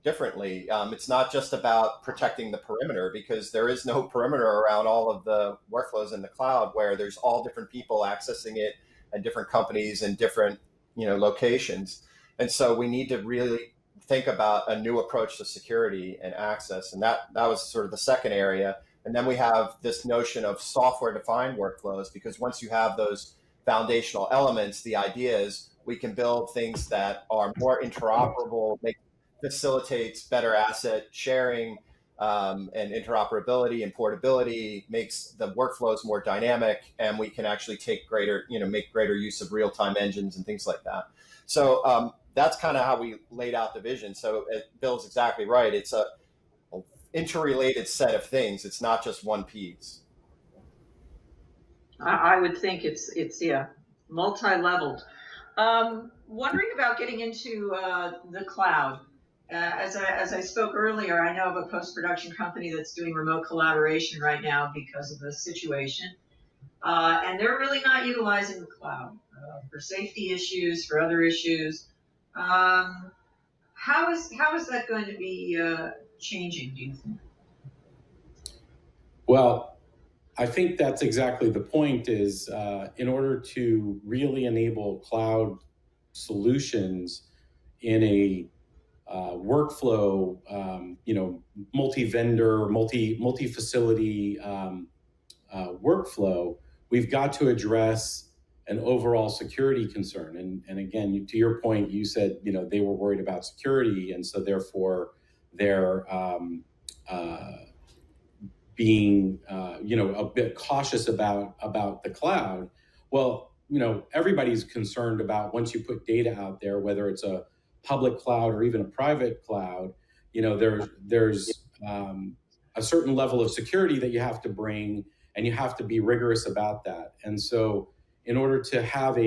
differently. It's not just about protecting the perimeter, because there is no perimeter around all of the workflows in the cloud, where there's all different people accessing it and different companies and different, you know, locations. And so we need to really think about a new approach to security and access. And that was sort of the second area. And then we have this notion of software-defined workflows, because once you have those foundational elements, the idea is we can build things that are more interoperable, facilitates better asset sharing, and interoperability and portability, makes the workflows more dynamic, and we can actually take make greater use of real-time engines and things like that. So that's kind of how we laid out the vision. So Bill's exactly right. It's a interrelated set of things. It's not just one piece. I would think it's multi-leveled. Wondering about getting into the cloud. As I spoke earlier, I know of a post-production company that's doing remote collaboration right now because of the situation, and they're really not utilizing the cloud for safety issues, for other issues. How is that going to be changing, do you think? Well, I think that's exactly the point is in order to really enable cloud solutions in a workflow, multi-vendor, multi-facility workflow, we've got to address an overall security concern. And again, to your point, you said, they were worried about security. And so therefore they're being, a bit cautious about the cloud. Well, everybody's concerned about once you put data out there, whether it's a public cloud or even a private cloud, there's a certain level of security that you have to bring, and you have to be rigorous about that. And so in order to have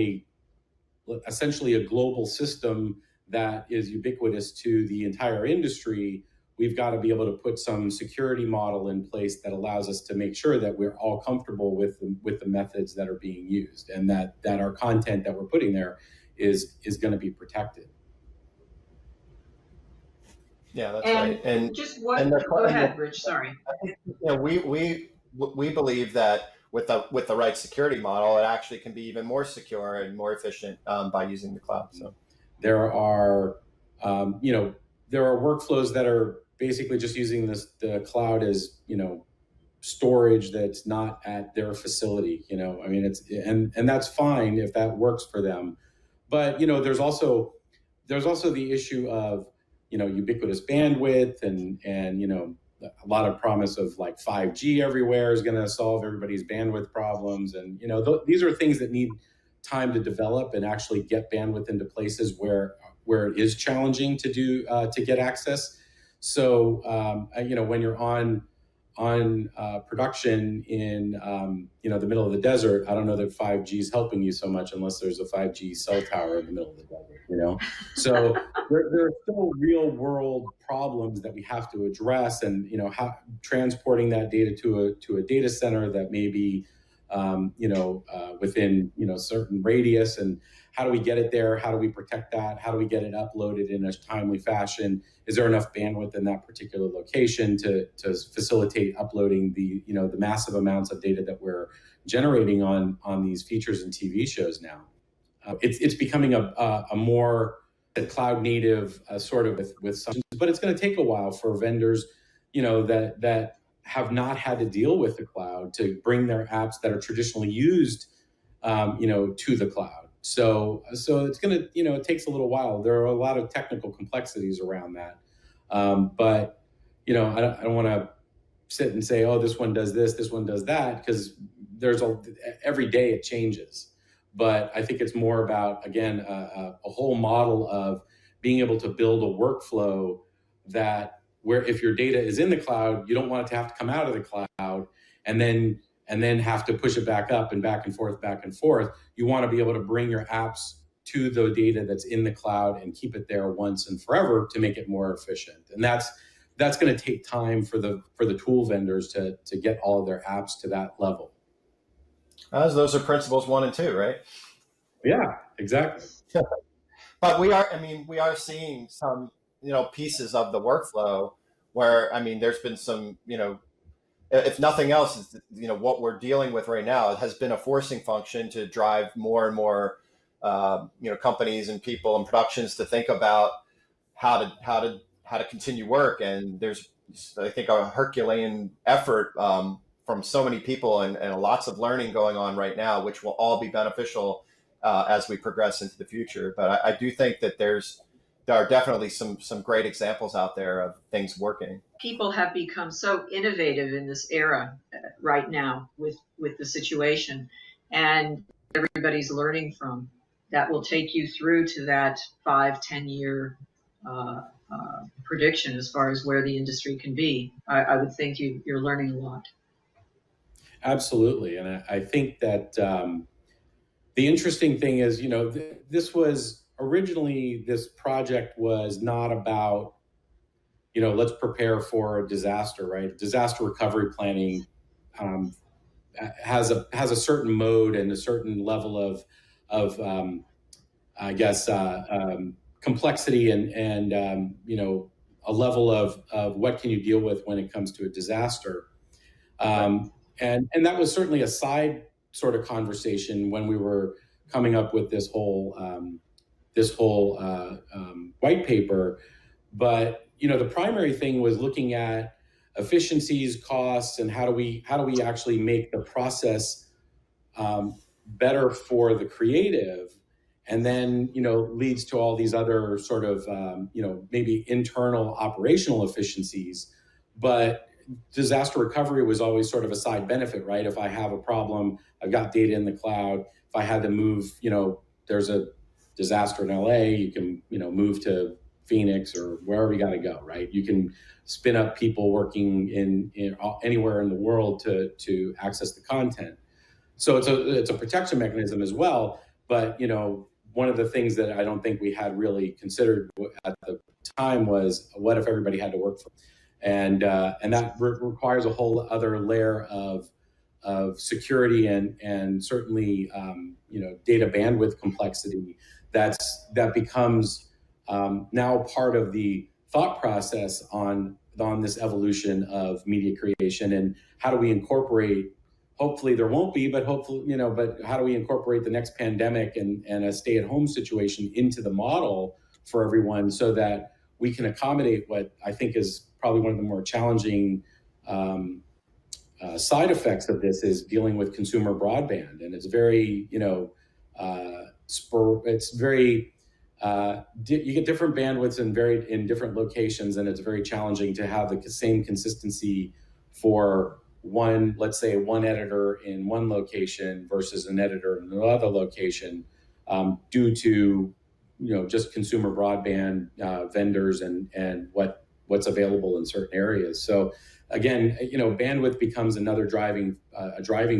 essentially a global system that is ubiquitous to the entire industry, we've got to be able to put some security model in place that allows us to make sure that we're all comfortable with the methods that are being used, and that our content that we're putting there is going to be protected. Yeah, that's right. And just what? Go ahead, Rich. Sorry. I think, we believe that with the right security model, it actually can be even more secure and more efficient by using the cloud. So there are workflows that are basically just using the cloud as storage that's not at their facility. And that's fine if that works for them. But there's also the issue of ubiquitous bandwidth and a lot of promise of like 5G everywhere is going to solve everybody's bandwidth problems. And, these are things that need time to develop and actually get bandwidth into places where it is challenging to get access. So, when you're on production in, the middle of the desert, I don't know that 5G is helping you so much unless there's a 5G cell tower in the middle of the desert, So there are still real world problems that we have to address, and, how transporting that data to a data center that may be, within, certain radius, and how do we get it there? How do we protect that? How do we get it uploaded in a timely fashion? Is there enough bandwidth in that particular location to facilitate uploading the massive amounts of data that we're generating on these features and TV shows now? It's becoming a more cloud native sort of with some, but it's going to take a while for vendors, that have not had to deal with the cloud to bring their apps that are traditionally used, to the cloud. So it's going to, it takes a little while. There are a lot of technical complexities around that. But, I don't want to sit and say, oh, this one does this, this one does that, because every day it changes. But I think it's more about, again, a whole model of being able to build a workflow that where if your data is in the cloud, you don't want it to have to come out of the cloud and then have to push it back up and back and forth, back and forth. You want to be able to bring your apps to the data that's in the cloud and keep it there once and forever to make it more efficient. And that's going to take time for the tool vendors to get all of their apps to that level. As those are principles 1 and 2, right? Yeah, exactly. But we are seeing some, pieces of the workflow where, there's been some, if nothing else, what we're dealing with right now has been a forcing function to drive more and more, companies and people and productions to think about how to continue work. And there's I think, a Herculean effort from so many people, and lots of learning going on right now, which will all be beneficial as we progress into the future. But I do think that there are definitely some great examples out there of things working. People have become so innovative in this era right now with the situation, and everybody's learning from. That will take you through to that 5-10 year prediction as far as where the industry can be. I would think you're learning a lot. Absolutely. And I think that the interesting thing is, this was originally, this project was not about, let's prepare for a disaster, right? Disaster recovery planning has a certain mode and a certain level of I guess, complexity and a level of what can you deal with when it comes to a disaster. And that was certainly a side sort of conversation when we were coming up with this whole white paper. But the primary thing was looking at efficiencies, costs, and how do we actually make the process better for the creative, and then leads to all these other sort of maybe internal operational efficiencies. But disaster recovery was always sort of a side benefit, right? If I have a problem, I've got data in the cloud. If I had to move, there's a disaster in LA, you can move to Phoenix or wherever you got to go, right? You can spin up people working in anywhere in the world to access the content. So it's a protection mechanism as well. But one of the things that I don't think we had really considered at the time was, what if everybody had to work from? And that requires a whole other layer of security and certainly data bandwidth complexity that becomes now part of the thought process on this evolution of media creation, and how do we incorporate. Hopefully there won't be, but hopefully, but how do we incorporate the next pandemic and a stay-at-home situation into the model for everyone so that we can accommodate what I think is probably one of the more challenging side effects of this is dealing with consumer broadband. And it's very, it's very, you get different bandwidths in different locations, and it's very challenging to have the same consistency for let's say one editor in one location versus an editor in another location, due to just consumer broadband vendors and what's available in certain areas. So again, bandwidth becomes another driving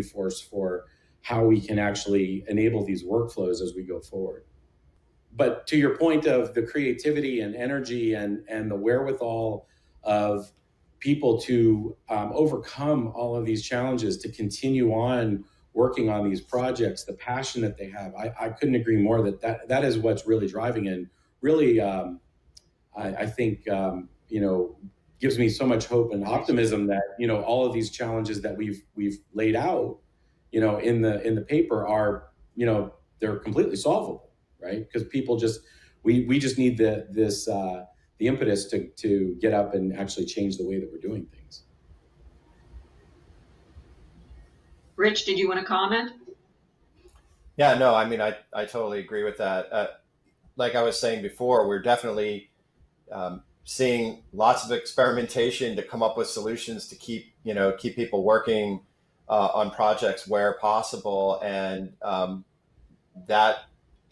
force for how we can actually enable these workflows as we go forward. But to your point of the creativity and energy and the wherewithal of people to overcome all of these challenges, to continue on working on these projects, the passion that they have, I couldn't agree more that is what's really driving and really, I think, gives me so much hope and optimism that, all of these challenges that we've laid out, in the paper are, they're completely solvable, right? Because people we just need the impetus to get up and actually change the way that we're doing things. Rich, did you want to comment? Yeah, no, I mean, I totally agree with that. Like I was saying before, we're definitely seeing lots of experimentation to come up with solutions to keep people working on projects where possible. And that,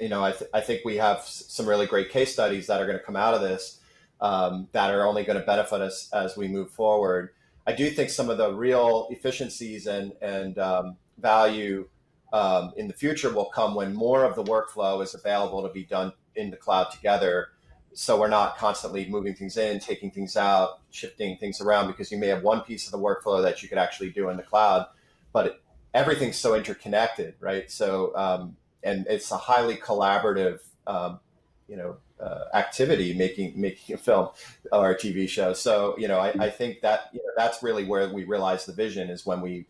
I think we have some really great case studies that are going to come out of this that are only going to benefit us as we move forward. I do think some of the real efficiencies and value in the future will come when more of the workflow is available to be done in the cloud together. So we're not constantly moving things in, taking things out, shifting things around, because you may have one piece of the workflow that you could actually do in the cloud, but everything's so interconnected, right? So, and it's a highly collaborative, activity making a film or a TV show. So, I think that that's really where we realize the vision is when we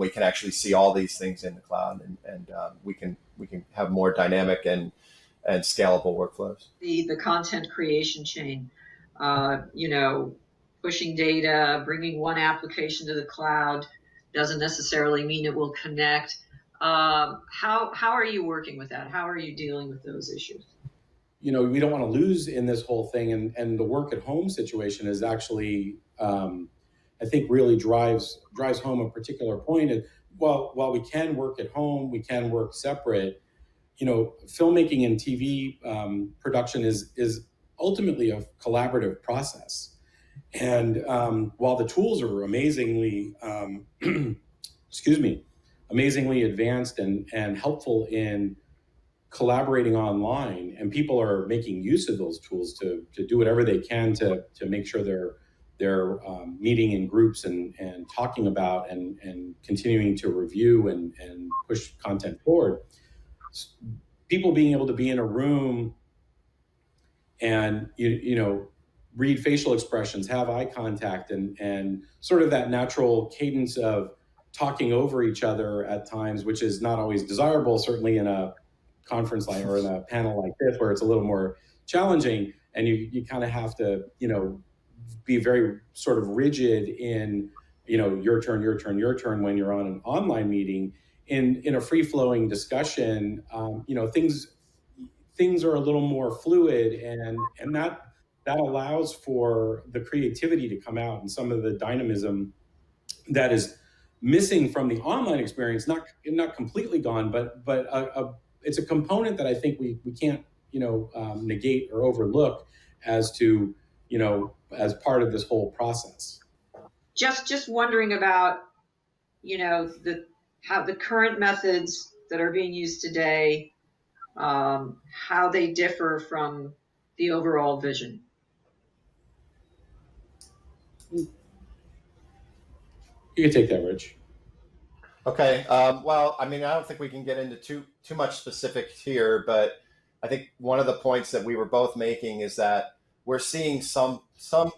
can actually see all these things in the cloud, and we can have more dynamic and scalable workflows. The content creation chain, pushing data, bringing one application to the cloud doesn't necessarily mean it will connect. How are you working with that? How are you dealing with those issues? You know, we don't want to lose in this whole thing, and the work at home situation is actually, I think, really drives home a particular point. And while we can work at home, we can work separate. You know, filmmaking and TV production is ultimately a collaborative process. And while the tools are amazingly, amazingly advanced and helpful in collaborating online, and people are making use of those tools to do whatever they can to make sure they're meeting in groups and talking about and continuing to review and push content forward. People being able to be in a room and you know, read facial expressions, have eye contact, and sort of that natural cadence of talking over each other at times, which is not always desirable, certainly in a conference like or in a panel like this where it's a little more challenging, and you kind of have to, you know, be very sort of rigid in, you know, your turn when you're on an online meeting. In a free-flowing discussion, you know, things are a little more fluid, and that allows for the creativity to come out and some of the dynamism that is missing from the online experience. Not completely gone, but it's a component that I think we can't, you know, negate or overlook as to, you know, as part of this whole process. Just wondering about, you know, how the current methods that are being used today, how they differ from the overall vision. You can take that, Rich. Okay. Well, I mean, I don't think we can get into too much specifics here, but I think one of the points that we were both making is that we're seeing some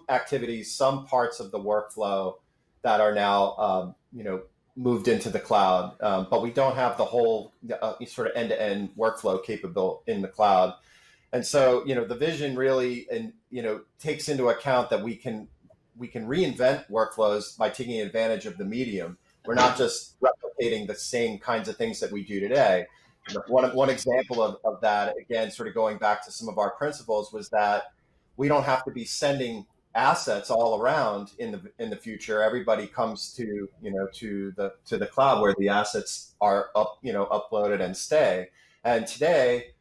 activities, some parts of the workflow that are now, you know, moved into the cloud, but we don't have the whole sort of end-to-end workflow capable in the cloud. And so, you know, the vision really, and you know, takes into account that we can reinvent workflows by taking advantage of the medium. We're not just replicating the same kinds of things that we do today. One example of that, again, sort of going back to some of our principles, was that we don't have to be sending assets all around in the future. Everybody comes to, you know, to the cloud where the assets are uploaded and stay. And today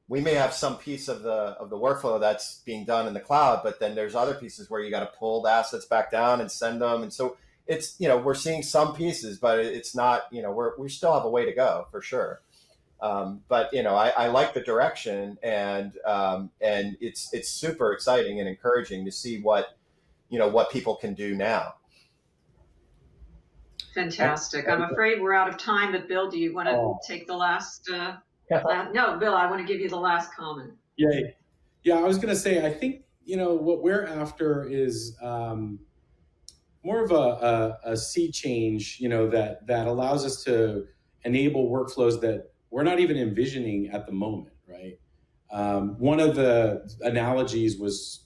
we may have some piece of the workflow that's being done in the cloud, but then there's other pieces where you got to pull the assets back down and send them. And so it's, you know, we're seeing some pieces, but it's not, you know, we still have a way to go for sure. But you know, I like the direction, and it's super exciting and encouraging to see what people can do now. Fantastic. I'm afraid we're out of time, but Bill, do you want to take the last? No, Bill, I want to give you the last comment. Yeah. I was going to say, I think, you know, what we're after is more of a sea change, you know, that allows us to enable workflows that we're not even envisioning at the moment, right? One of the analogies was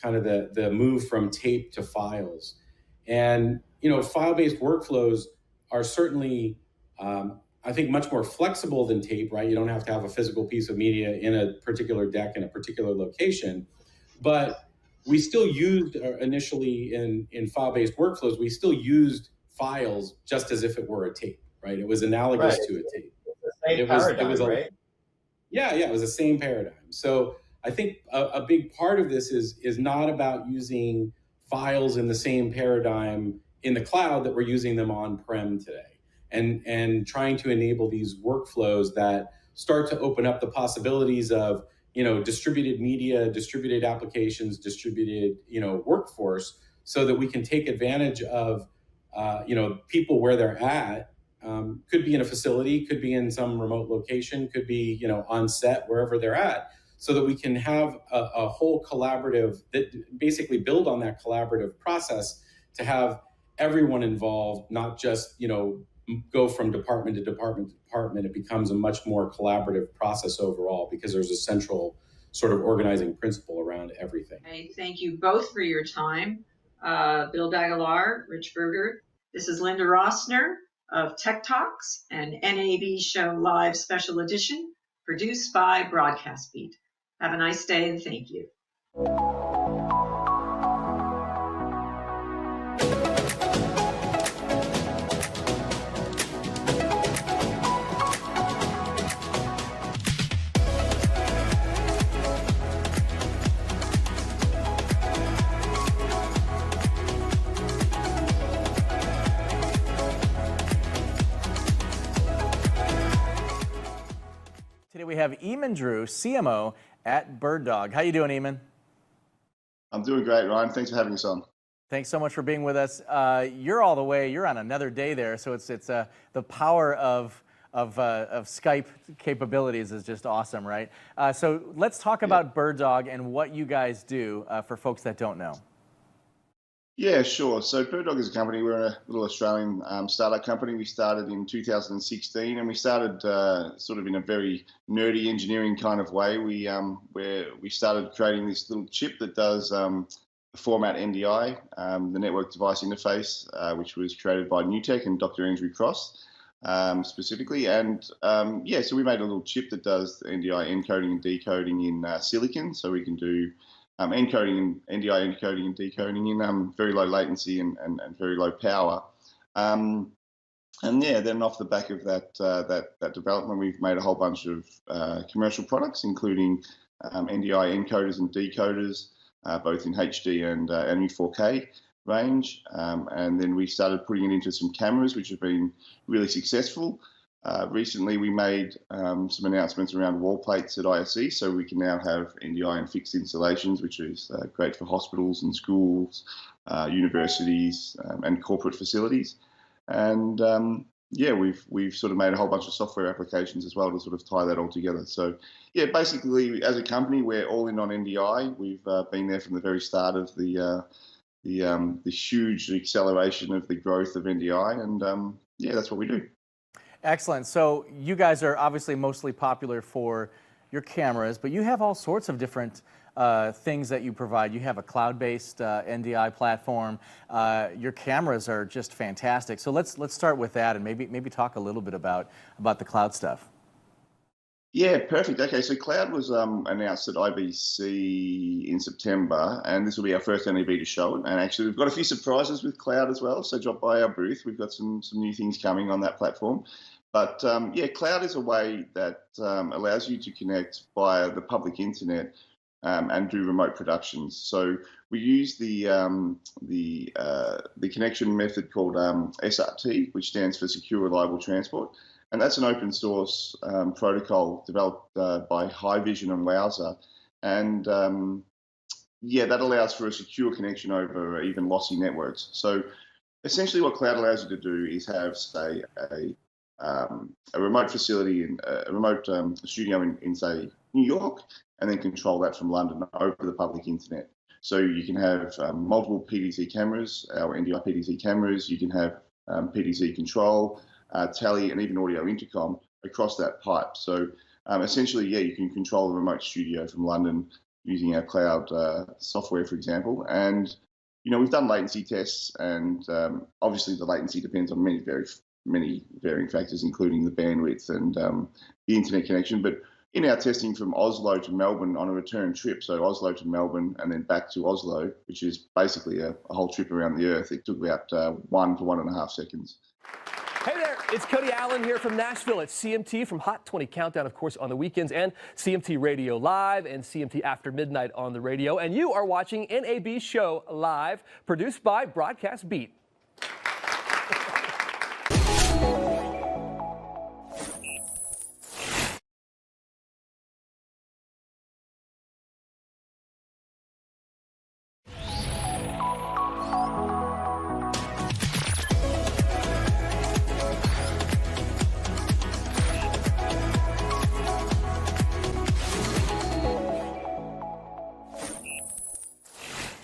kind of the move from tape to files. And, you know, file-based workflows are certainly, I think, much more flexible than tape, right? You don't have to have a physical piece of media in a particular deck in a particular location. But we still used initially in file-based workflows, we still used files just as if it were a tape, right? It was analogous to a tape. It was right? Yeah, it was the same paradigm. So I think a big part of this is not about using files in the same paradigm in the cloud that we're using them on-prem today, and trying to enable these workflows that start to open up the possibilities of, you know, distributed media, distributed applications, distributed, you know, workforce, so that we can take advantage of, you know, people where they're at. Could be in a facility, could be in some remote location, could be, you know, on set, wherever they're at, so that we can have a whole collaborative that basically build on that collaborative process to have everyone involved, not just, you know, go from department to department to department. It becomes a much more collaborative process overall because there's a central sort of organizing principle around everything. Thank you both for your time. Bill Dagalar, Rich Berger. This is Linda Rossner of Tech Talks and NAB Show Live Special Edition, produced by Broadcast Beat. Have a nice day and thank you. Today we have Eamon Drew, CMO at BirdDog. How you doing, Eamon? I'm doing great, Ryan. Thanks for having us on. Thanks so much for being with us. You're all the way. You're on another day there, so it's the power of Skype capabilities is just awesome, right? So let's talk about BirdDog and what you guys do for folks that don't know. Yeah, sure. So BirdDog is a company. We're a little Australian startup company. We started in 2016, and we started sort of in a very nerdy engineering kind of way. Where we started creating this little chip that does the format NDI, the network device interface, which was created by Newtek and Dr. Andrew Cross specifically. And yeah, so we made a little chip that does the NDI encoding and decoding in silicon, so we can do NDI encoding and decoding in very low latency and very low power. And yeah, then off the back of that development, we've made a whole bunch of commercial products, including NDI encoders and decoders, both in HD and 4K range. And then we started putting it into some cameras, which have been really successful. Recently, we made some announcements around wall plates at ISE, so we can now have NDI and fixed installations, which is great for hospitals and schools, universities, and corporate facilities. And yeah, we've sort of made a whole bunch of software applications as well to sort of tie that all together. So yeah, basically, as a company, we're all in on NDI. We've been there from the very start of the huge acceleration of the growth of NDI, and yeah, that's what we do. Excellent. So you guys are obviously mostly popular for your cameras, but you have all sorts of different things that you provide. You have a cloud-based NDI platform. Your cameras are just fantastic. So let's start with that and maybe talk a little bit about the cloud stuff. Yeah, perfect. Okay, so cloud was announced at IBC in September, and this will be our first NAB to show it. And actually, we've got a few surprises with cloud as well. So drop by our booth. We've got some new things coming on that platform. But yeah, cloud is a way that allows you to connect via the public internet and do remote productions. So we use the connection method called SRT, which stands for Secure Reliable Transport. And that's an open source protocol developed by Haivision and Wowser. And yeah, that allows for a secure connection over even lossy networks. So essentially what cloud allows you to do is have, say, a remote facility, a remote studio in, say, New York, and then control that from London over the public internet. So you can have multiple PDC cameras, our NDI PDC cameras. You can have PDC control, tally, and even audio intercom across that pipe. So essentially, yeah, you can control a remote studio from London using our cloud software, for example. And you know, we've done latency tests, and obviously the latency depends on many varying factors, including the bandwidth and the internet connection. But in our testing from Oslo to Melbourne on a return trip, so Oslo to Melbourne and then back to Oslo, which is basically a whole trip around the Earth, it took about 1 to 1.5 seconds. Hey there, it's Cody Allen here from Nashville at CMT from Hot 20 Countdown, of course, on the weekends, and CMT Radio Live and CMT After Midnight on the radio. And you are watching NAB Show Live, produced by Broadcast Beat.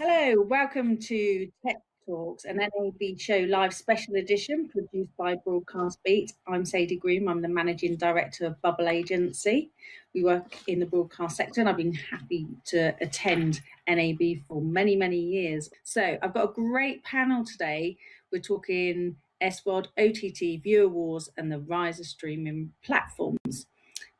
Hello, welcome to Tech Talks, an NAB Show Live special edition produced by Broadcast Beat. I'm Sadie Groom. I'm the Managing Director of Bubble Agency. We work in the broadcast sector, and I've been happy to attend NAB for many, many years. So I've got a great panel today. We're talking SVOD, OTT, viewer wars, and the rise of streaming platforms.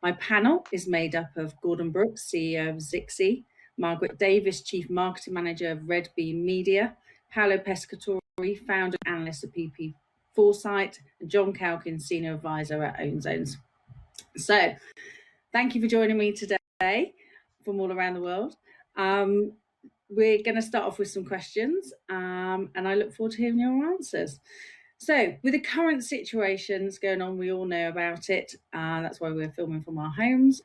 My panel is made up of Gordon Brooks, CEO of Zixi, Margaret Davis, Chief Marketing Manager of Red Beam Media, Paolo Pescatori, Founder and Analyst of PP Foresight, and John Calkin, Senior Advisor at Own Zones. So, thank you for joining me today from all around the world. We're going to start off with some questions, and I look forward to hearing your answers. So, with the current situations going on, we all know about it. That's why we're filming from our homes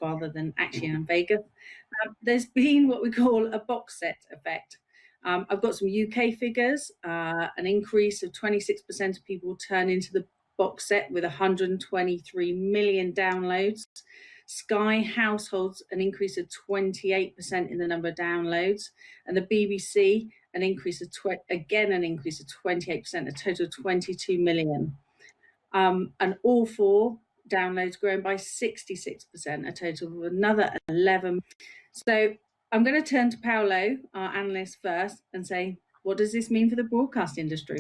rather than actually in Vegas. There's been what we call a box set effect. I've got some UK figures, an increase of 26% of people turn into the box set with 123 million downloads. Sky households, an increase of 28% in the number of downloads. And the BBC, an increase of 28%, a total of 22 million. And all four downloads growing by 66%, a total of another 11. So I'm going to turn to Paolo, our analyst, first and say, what does this mean for the broadcast industry?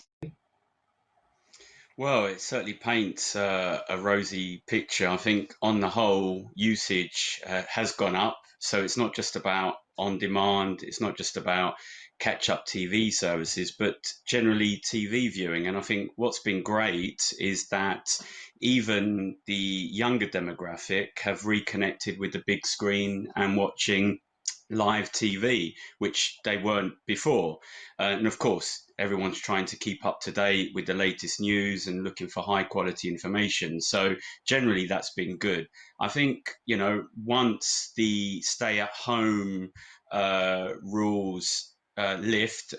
Well, it certainly paints a rosy picture. I think on the whole, usage has gone up. So it's not just about on demand, it's not just about catch up TV services, but generally TV viewing. And I think what's been great is that even the younger demographic have reconnected with the big screen and watching live TV, which they weren't before. And of course, everyone's trying to keep up to date with the latest news and looking for high quality information. So generally, that's been good. I think, once the stay at home rules lift,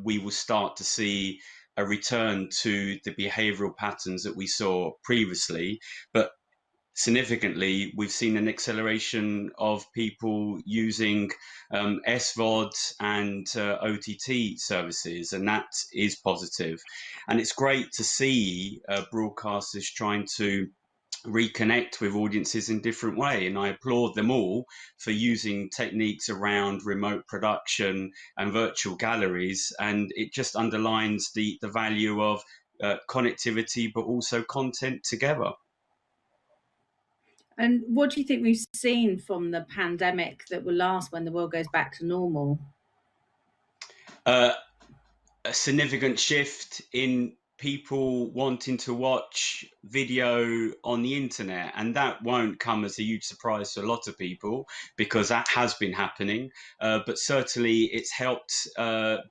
we will start to see a return to the behavioral patterns that we saw previously. But significantly, we've seen an acceleration of people using SVOD and OTT services, and that is positive. And it's great to see broadcasters trying to reconnect with audiences in different way, and I applaud them all for using techniques around remote production and virtual galleries, and it just underlines the value of connectivity but also content together. And what do you think we've seen from the pandemic that will last when the world goes back to normal? A significant shift in people wanting to watch video on the internet, and that won't come as a huge surprise to a lot of people because that has been happening, but certainly it's helped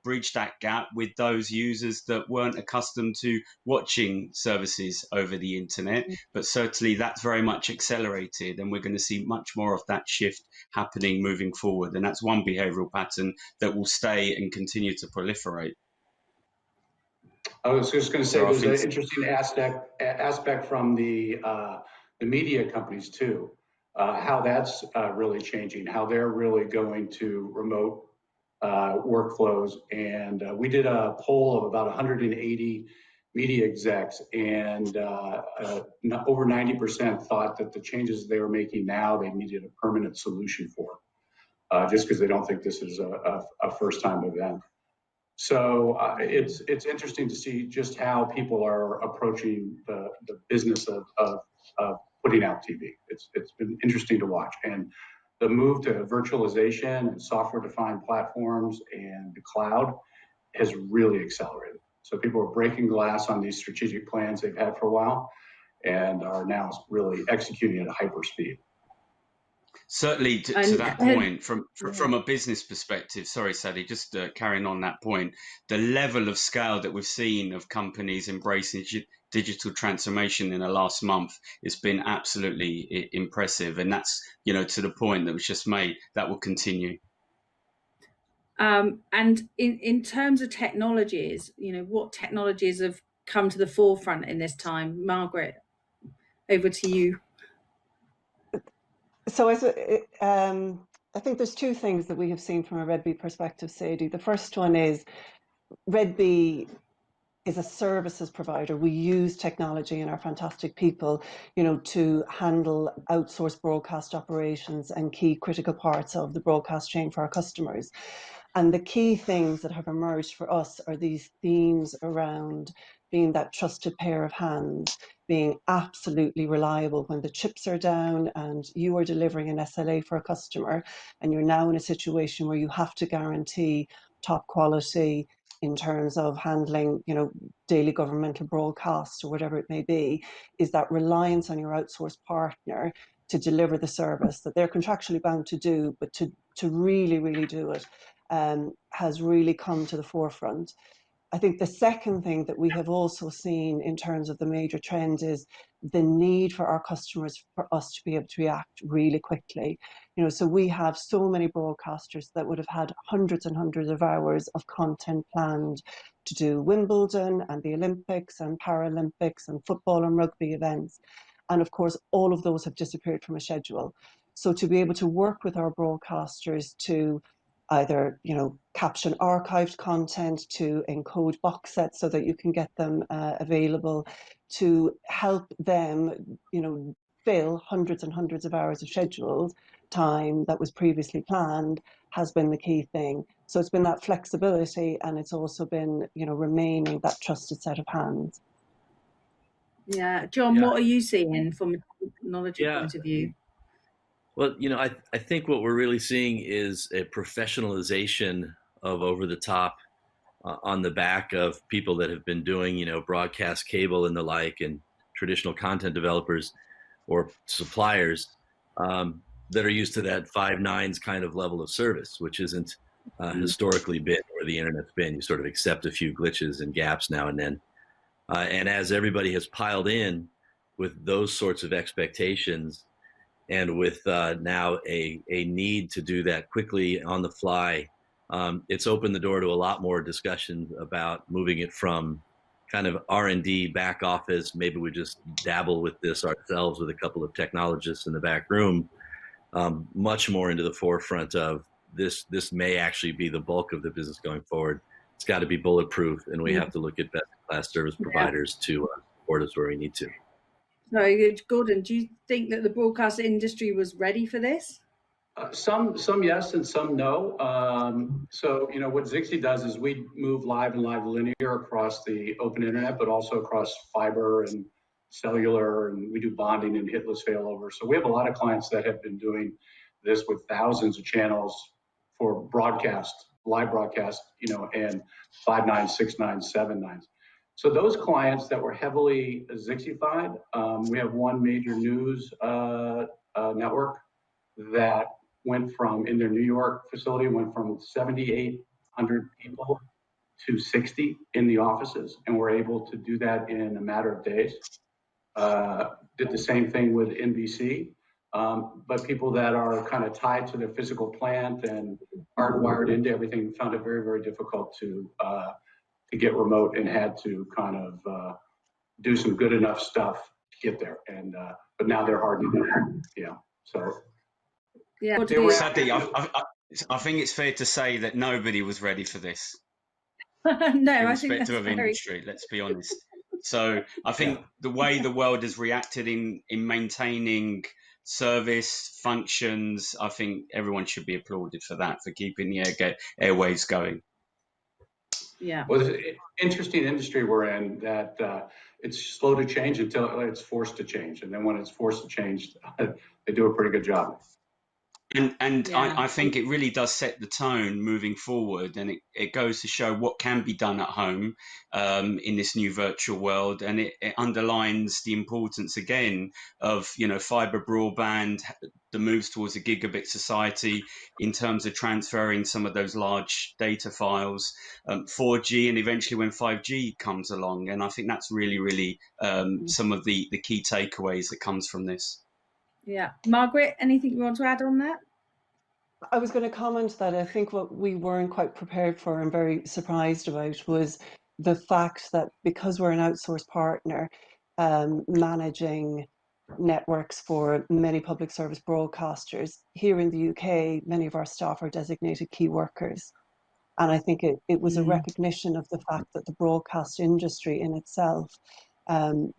bridge that gap with those users that weren't accustomed to watching services over the internet. But certainly that's very much accelerated, and we're going to see much more of that shift happening moving forward, and that's one behavioral pattern that will stay and continue to proliferate. I was just going to say there's an interesting aspect from the media companies too, how that's really changing, how they're really going to remote workflows. And we did a poll of about 180 media execs, and over 90% thought that the changes they were making now, they needed a permanent solution for, just because they don't think this is a first-time event. So it's interesting to see just how people are approaching the business of putting out TV. It's been interesting to watch, and the move to virtualization and software-defined platforms and the cloud has really accelerated. So people are breaking glass on these strategic plans they've had for a while, and are now really executing at hyper speed. Certainly to that point, from a business perspective, sorry, Sadie, just carrying on that point, the level of scale that we've seen of companies embracing digital transformation in the last month has been absolutely impressive. And that's, to the point that was just made, that will continue. And in terms of technologies, what technologies have come to the forefront in this time? Margaret, over to you. So I think there's two things that we have seen from a Red Bee perspective, Sadie. The first one is Red Bee is a services provider. We use technology and our fantastic people, to handle outsourced broadcast operations and key critical parts of the broadcast chain for our customers. And the key things that have emerged for us are these themes around being that trusted pair of hands, being absolutely reliable when the chips are down and you are delivering an SLA for a customer, and you're now in a situation where you have to guarantee top quality in terms of handling, daily governmental broadcasts or whatever it may be, is that reliance on your outsourced partner to deliver the service that they're contractually bound to do, but to really, really do it, has really come to the forefront. I think the second thing that we have also seen in terms of the major trends is the need for our customers, for us to be able to react really quickly. So we have so many broadcasters that would have had hundreds and hundreds of hours of content planned to do Wimbledon and the Olympics and Paralympics and football and rugby events. And of course, all of those have disappeared from a schedule. So to be able to work with our broadcasters to either, caption archived content, to encode box sets so that you can get them available, to help them, fill hundreds and hundreds of hours of scheduled time that was previously planned, has been the key thing. So it's been that flexibility, and it's also been, remaining that trusted set of hands. Yeah. John, what are you seeing from a technology point of view? Well, I think what we're really seeing is a professionalization of over the top on the back of people that have been doing, broadcast cable and the like, and traditional content developers or suppliers that are used to that 5 nines kind of level of service, which isn't historically been where the internet's been. You sort of accept a few glitches and gaps now and then. And as everybody has piled in with those sorts of expectations, and with now a need to do that quickly on the fly, it's opened the door to a lot more discussions about moving it from kind of R&D back office. Maybe we just dabble with this ourselves with a couple of technologists in the back room, much more into the forefront of this may actually be the bulk of the business going forward. It's got to be bulletproof, and we have to look at best-in-class service providers to support us where we need to. So, Gordon, do you think that the broadcast industry was ready for this? Some yes and some no. So, what Zixi does is we move live and live linear across the open internet, but also across fiber and cellular, and we do bonding and hitless failover. So we have a lot of clients that have been doing this with thousands of channels for broadcast, live broadcast, and 5 nines, 6 nines, 7 nines. So those clients that were heavily Zixified, we have one major news network that went from, in their New York facility, went from 7,800 people to 60 in the offices, and we're able to do that in a matter of days. Did the same thing with NBC, but people that are kind of tied to their physical plant and hardwired into everything found it very, very difficult to get remote, and had to kind of do some good enough stuff to get there. And but now they're hardened. Yeah. So yeah. Sadly, I think it's fair to say that nobody was ready for this. No, I think that's of industry. Let's be honest. So I think the way the world has reacted in maintaining service functions, I think everyone should be applauded for that, for keeping the airwaves going. Yeah. Well, it's an interesting industry we're in, that it's slow to change until it's forced to change. And then when it's forced to change, they do a pretty good job. And I think it really does set the tone moving forward, and it goes to show what can be done at home in this new virtual world, and it underlines the importance again of fiber broadband, the moves towards a gigabit society in terms of transferring some of those large data files, 4G, and eventually when 5G comes along. And I think that's really, really some of the key takeaways that comes from this. Yeah. Margaret, anything you want to add on that? I was going to comment that I think what we weren't quite prepared for and very surprised about was the fact that because we're an outsourced partner, managing networks for many public service broadcasters, here in the UK, many of our staff are designated key workers. And I think it was a recognition of the fact that the broadcast industry in itself,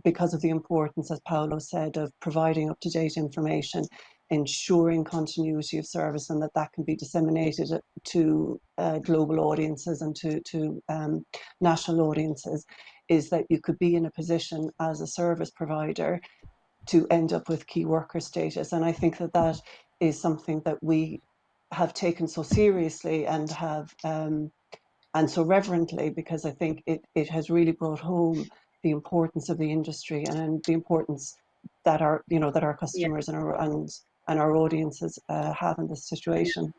because of the importance, as Paolo said, of providing up-to-date information, ensuring continuity of service, and that can be disseminated to global audiences and to national audiences, is that you could be in a position as a service provider to end up with key worker status. And I think that is something that we have taken so seriously and have and so reverently, because I think it has really brought home the importance of the industry and the importance that our customers and our audiences have in this situation.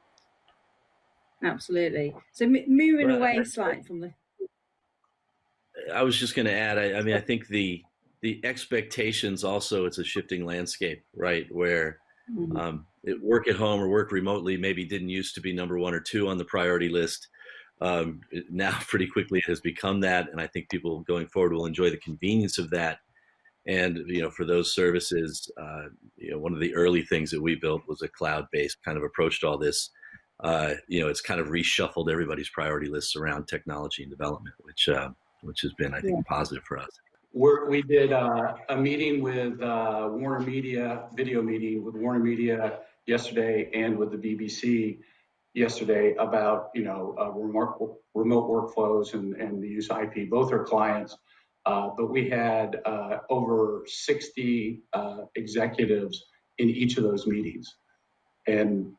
Absolutely. So moving away slightly from the. I was just going to add. I mean, I think the expectations also, it's a shifting landscape, right? Where work at home or work remotely maybe didn't used to be number 1 or 2 on the priority list. Now pretty quickly it has become that, and I think people going forward will enjoy the convenience of that. And for those services, one of the early things that we built was a cloud-based kind of approach to all this. It's kind of reshuffled everybody's priority lists around technology and development, which has been, I think, positive for us. We did a meeting with Warner Media, video meeting with Warner Media yesterday, and with the BBC yesterday about remote workflows and the use of IP. Both are clients, but we had over 60 executives in each of those meetings, and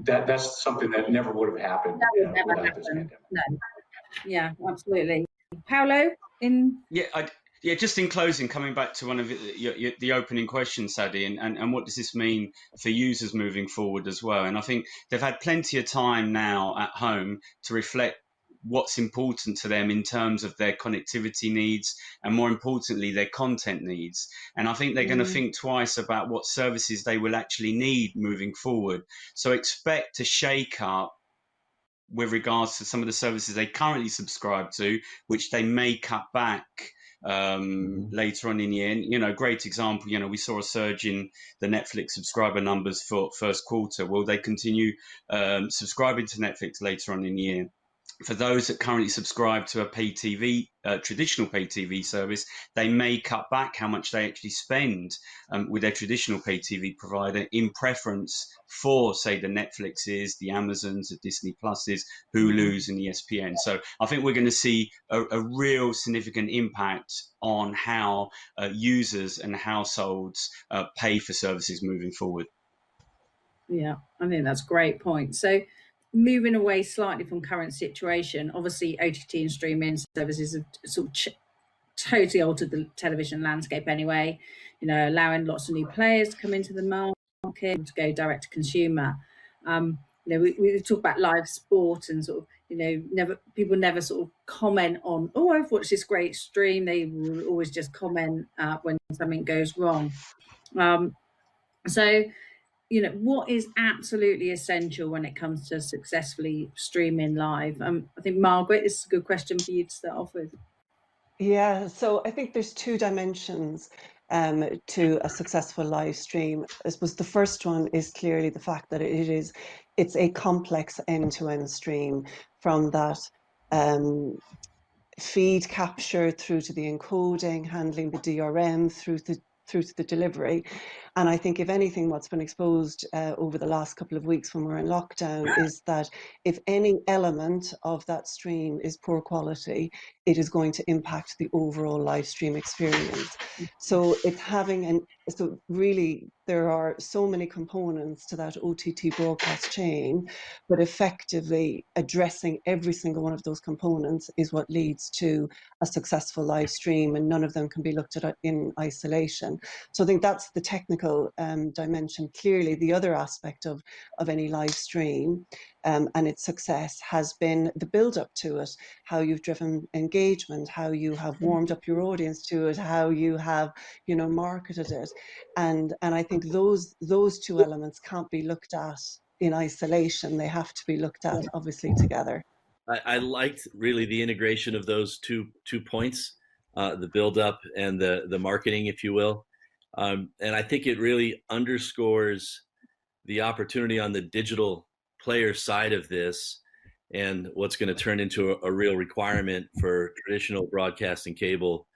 that's something that never would have happened without this pandemic. No. Yeah, absolutely. Paolo, just in closing, coming back to one of the opening questions, Sadie, and what does this mean for users moving forward as well? And I think they've had plenty of time now at home to reflect what's important to them in terms of their connectivity needs and, more importantly, their content needs. And I think they're going to think twice about what services they will actually need moving forward. So expect a shake-up with regards to some of the services they currently subscribe to, which they may cut back later on in the year. Great example, we saw a surge in the Netflix subscriber numbers for first quarter. Will they continue subscribing to Netflix later on in the year? For those that currently subscribe to a pay TV, traditional pay TV service, they may cut back how much they actually spend with their traditional pay TV provider in preference for, say, the Netflixes, the Amazons, the Disney Pluses, Hulus, and the ESPN. So I think we're going to see a real significant impact on how users and households pay for services moving forward. Yeah, I think that's a great point. So moving away slightly from current situation, obviously OTT and streaming services have sort of totally altered the television landscape anyway, allowing lots of new players to come into the market, to go direct to consumer. We talk about live sport and sort of, people never sort of comment on, oh, I've watched this great stream. They will always just comment when something goes wrong. What is absolutely essential when it comes to successfully streaming live? I think, Margaret, this is a good question for you to start off with. Yeah, so I think there's 2 dimensions to a successful live stream. I suppose the first one is clearly the fact that it's a complex end-to-end stream, from that feed capture through to the encoding, handling the DRM through to the delivery. And I think, if anything, what's been exposed over the last couple of weeks when we're in lockdown is that if any element of that stream is poor quality, it is going to impact the overall live stream experience. So so really there are so many components to that OTT broadcast chain, but effectively addressing every single one of those components is what leads to a successful live stream, and none of them can be looked at in isolation. So I think that's the technical dimension. Clearly, the other aspect of any live stream and its success has been the build up to it, how you've driven engagement, how you have warmed up your audience to it, how you have marketed it, and I think those 2 elements can't be looked at in isolation. They have to be looked at obviously together. I liked really the integration of those two points, the build up and the marketing, if you will. And I think it really underscores the opportunity on the digital player side of this and what's going to turn into a real requirement for traditional broadcasting cable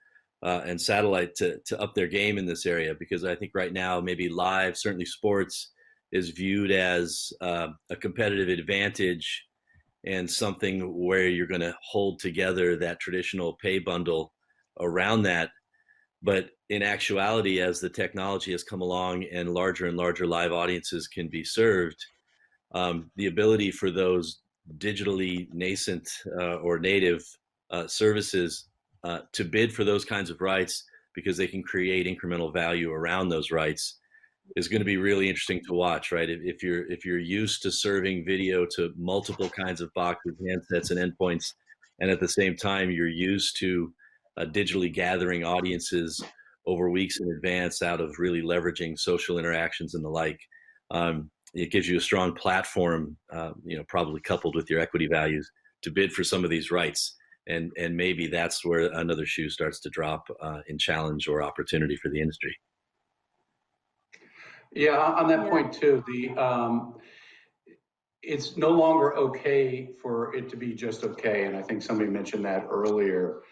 and satellite to up their game in this area. Because I think right now, maybe live, certainly sports, is viewed as a competitive advantage and something where you're going to hold together that traditional pay bundle around that. But in actuality, as the technology has come along and larger live audiences can be served, the ability for those digitally nascent or native services to bid for those kinds of rights, because they can create incremental value around those rights, is going to be really interesting to watch, right? If you're used to serving video to multiple kinds of boxes, handsets, and endpoints, and at the same time you're used to digitally gathering audiences over weeks in advance out of really leveraging social interactions and the like, it gives you a strong platform, probably coupled with your equity values, to bid for some of these rights. And maybe that's where another shoe starts to drop in challenge or opportunity for the industry. Yeah, on that point too, it's no longer okay for it to be just okay, and I think somebody mentioned that earlier.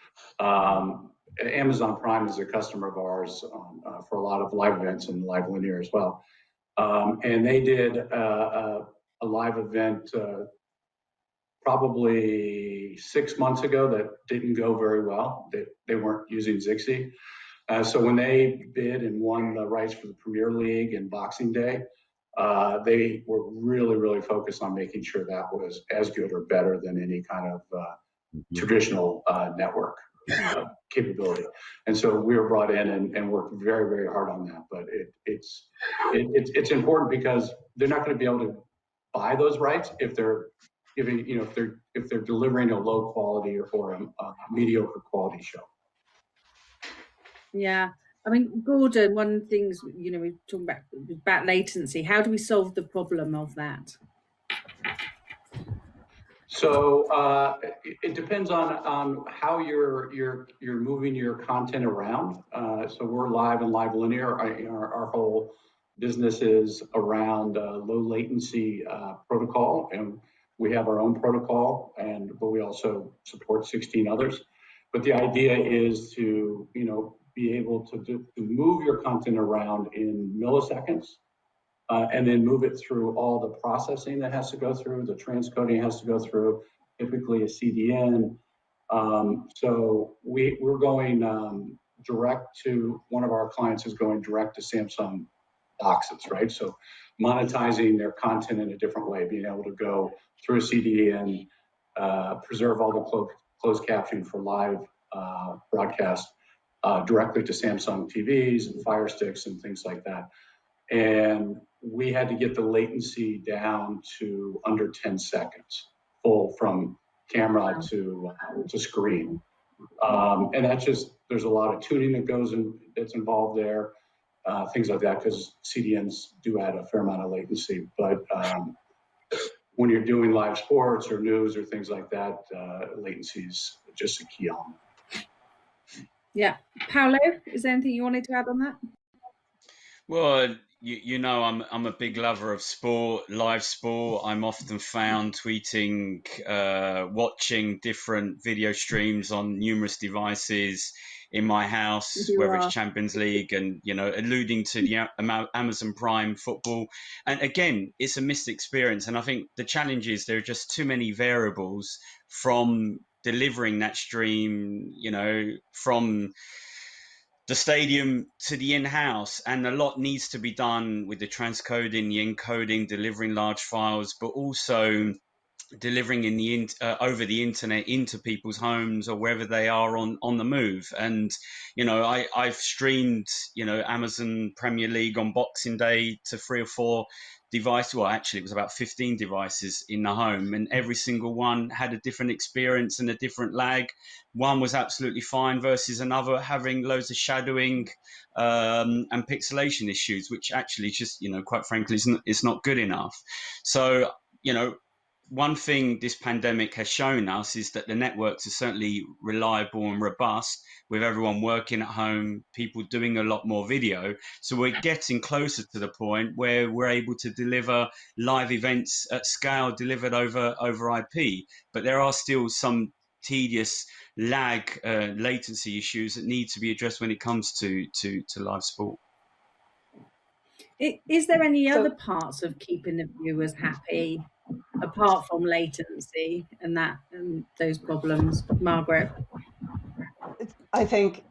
Amazon Prime is a customer of ours for a lot of live events and live linear as well, and they did a live event probably 6 months ago that didn't go very well. They weren't using Zixi. So when they bid and won the rights for the Premier League and Boxing Day, they were really focused on making sure that was as good or better than any kind of traditional network capability. And so we were brought in and worked very hard on that. But it's important because they're not going to be able to buy those rights if they're giving, if they're delivering a low quality or a mediocre quality show. Yeah. I mean, Gordon, one of the things, we're talking about latency. How do we solve the problem of that? So it depends on how you're moving your content around. So we're live and live linear. Our whole business is around low latency protocol, and we have our own protocol, but we also support 16 others. But the idea is to be able to move your content around in milliseconds, and then move it through all the processing that has to go through, the transcoding has to go through, typically a CDN. So we're going direct to, one of our clients is going direct to Samsung boxes, right? So monetizing their content in a different way, being able to go through a CDN, preserve all the closed captioning for live broadcast directly to Samsung TVs and Fire Sticks and things like that. And we had to get the latency down to under 10 seconds, full from camera to screen. And that's just, there's a lot of tuning that's involved there, things like that, because CDNs do add a fair amount of latency. But when you're doing live sports or news or things like that, latency is just a key element. Yeah. Paolo, is there anything you wanted to add on that? Well, I'm a big lover of sport, live sport. I'm often found tweeting, watching different video streams on numerous devices in my house, whether it's Champions League and, alluding to the Amazon Prime football. And again, it's a missed experience. And I think the challenge is there are just too many variables from delivering that stream, from the stadium to the in-house, and a lot needs to be done with the transcoding, the encoding, delivering large files, but also delivering over the internet into people's homes or wherever they are on the move. And I've streamed Amazon Premier League on Boxing Day to 3 or 4 devices. Well, actually it was about 15 devices in the home, and every single one had a different experience and a different lag. One was absolutely fine versus another having loads of shadowing and pixelation issues, which actually just quite frankly it's not good enough. So one thing this pandemic has shown us is that the networks are certainly reliable and robust, with everyone working at home, people doing a lot more video. So we're getting closer to the point where we're able to deliver live events at scale delivered over IP. But there are still some tedious lag latency issues that need to be addressed when it comes to live sport. Is there any other parts of keeping the viewers happy apart from latency and those problems, Margaret? I think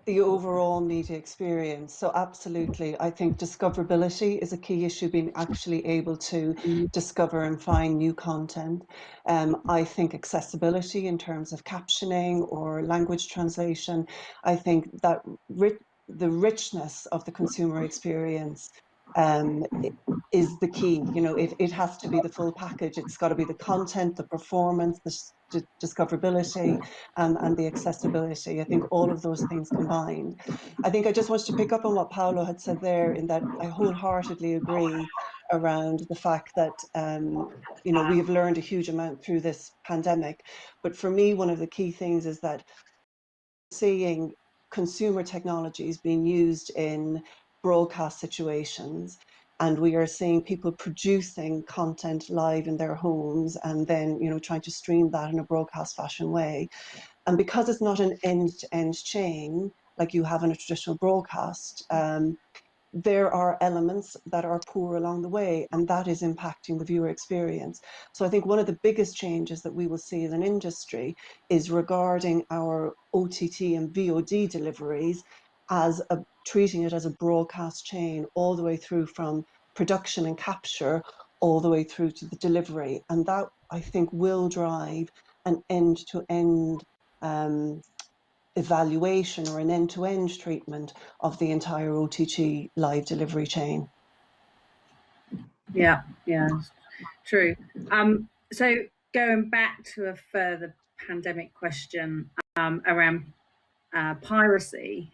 the overall media experience. So absolutely, I think discoverability is a key issue, being actually able to discover and find new content. I think accessibility in terms of captioning or language translation. I think that the richness of the consumer experience is the key. You know, it has to be the full package. It's got to be the content, the performance, the discoverability, and the accessibility. I think all of those things combined. I think I just wanted to pick up on what Paolo had said there, in that I wholeheartedly agree around the fact that you know, we have learned a huge amount through this pandemic. But for me, one of the key things is that seeing consumer technologies being used in broadcast situations, and we are seeing people producing content live in their homes and then, you know, trying to stream that in a broadcast fashion way. And because it's not an end-to-end chain like you have in a traditional broadcast, there are elements that are poor along the way, and that is impacting the viewer experience. So I think one of the biggest changes that we will see as an industry is regarding our OTT and VOD deliveries as treating it as a broadcast chain all the way through, from production and capture all the way through to the delivery. And that, I think, will drive an end-to-end evaluation or an end-to-end treatment of the entire OTT live delivery chain. Yeah, true. So going back to a further pandemic question around piracy,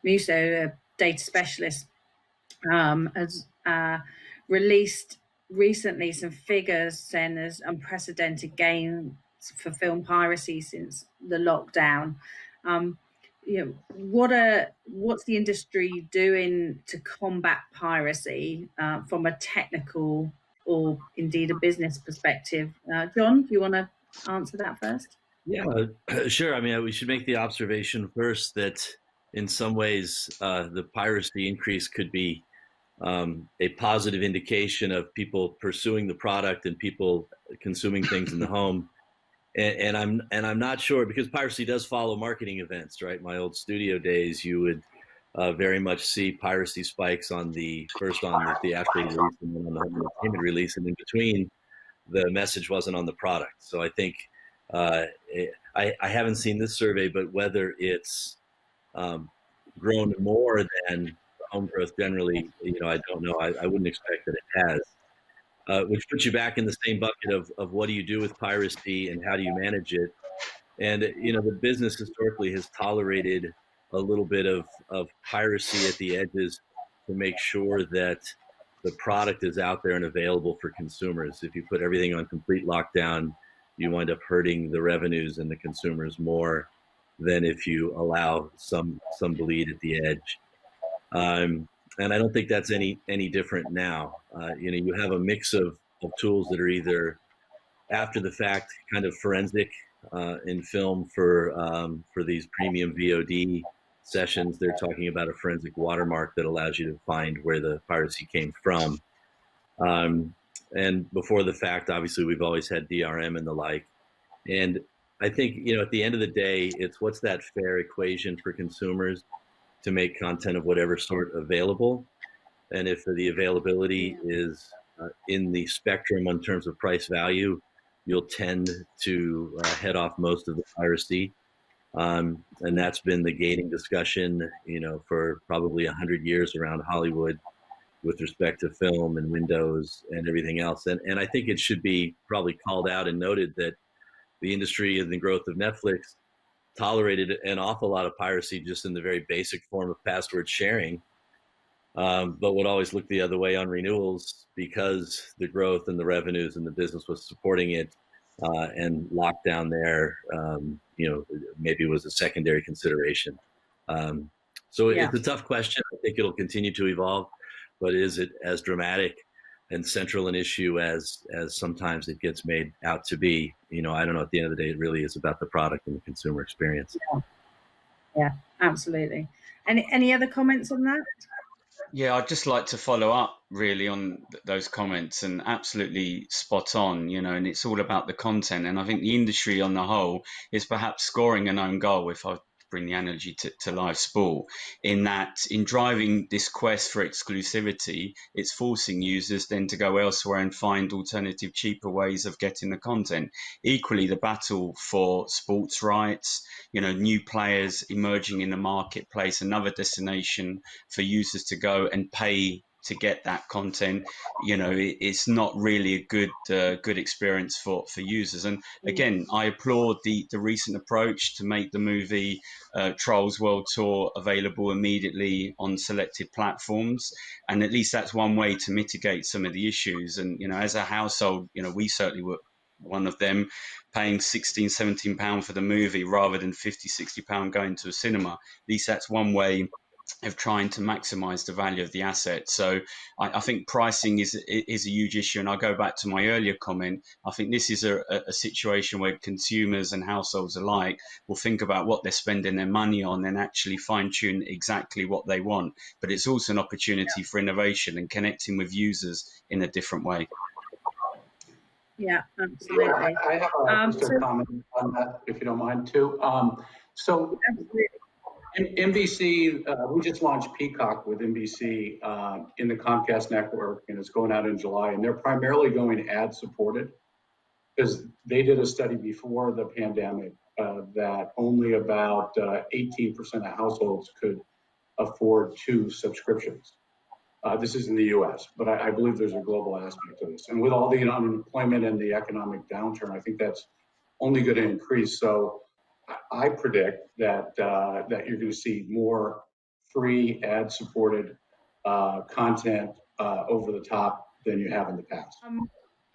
Muso, a data specialist, has released recently some figures saying there's unprecedented gains for film piracy since the lockdown. You know, what's the industry doing to combat piracy from a technical or indeed a business perspective? John, do you want to answer that first? Yeah, sure. I mean, we should make the observation first that in some ways the piracy increase could be a positive indication of people pursuing the product and people consuming things in the home. And I'm not sure, because piracy does follow marketing events, right? My old studio days, you would very much see piracy spikes on the theatrical release and then on the home entertainment release, and in between, the message wasn't on the product. So I think I haven't seen this survey, but whether it's grown more than home growth generally, you know, I don't know. I wouldn't expect that it has. Which puts you back in the same bucket of what do you do with piracy and how do you manage it? And, you know, the business historically has tolerated a little bit of piracy at the edges to make sure that the product is out there and available for consumers. If you put everything on complete lockdown, you wind up hurting the revenues and the consumers more than if you allow some bleed at the edge. And I don't think that's any different now. You know, you have a mix of tools that are either after the fact kind of forensic in film for these premium VOD sessions. They're talking about a forensic watermark that allows you to find where the piracy came from. And before the fact, obviously, we've always had DRM and the like. And I think, you know, at the end of the day, it's what's that fair equation for consumers to make content of whatever sort available. And if the availability is in the spectrum in terms of price value, you'll tend to head off most of the piracy. And that's been the gating discussion, you know, for probably 100 years around Hollywood with respect to film and windows and everything else. And I think it should be probably called out and noted that the industry and the growth of Netflix tolerated an awful lot of piracy just in the very basic form of password sharing. but would always look the other way on renewals because the growth and the revenues and the business was supporting it, and lockdown there, maybe was a secondary consideration. So it's a tough question. I think it'll continue to evolve, but is it as dramatic and central an issue as sometimes it gets made out to be? I don't know. At the end of the day, it really is about the product and the consumer experience. Yeah, absolutely. Any other comments on that? Yeah, I'd just like to follow up really on those comments, and absolutely spot on, and it's all about the content. And I think the industry on the whole is perhaps scoring an own goal, if I bring the analogy to live sport, in that in driving this quest for exclusivity, it's forcing users then to go elsewhere and find alternative, cheaper ways of getting the content. Equally, the battle for sports rights, new players emerging in the marketplace, another destination for users to go and pay to get that content, it's not really a good experience for users. And again, I applaud the recent approach to make the movie Trolls World Tour available immediately on selected platforms, and at least that's one way to mitigate some of the issues. And as a household, we certainly were one of them, paying £16-17 for the movie rather than £50-60 going to a cinema. At least that's one way of trying to maximize the value of the asset. So I think pricing is a huge issue. And I'll go back to my earlier comment. I think this is a situation where consumers and households alike will think about what they're spending their money on and actually fine tune exactly what they want. But it's also an opportunity for innovation and connecting with users in a different way. Yeah, absolutely. I have just a comment on that, if you don't mind, too. So NBC, we just launched Peacock with NBC in the Comcast network, and it's going out in July. And they're primarily going ad-supported because they did a study before the pandemic that only about 18% of households could afford 2 subscriptions. This is in the U.S., but I believe there's a global aspect to this. And with all the unemployment and the economic downturn, I think that's only going to increase. So I predict that you're going to see more free ad-supported content over the top than you have in the past.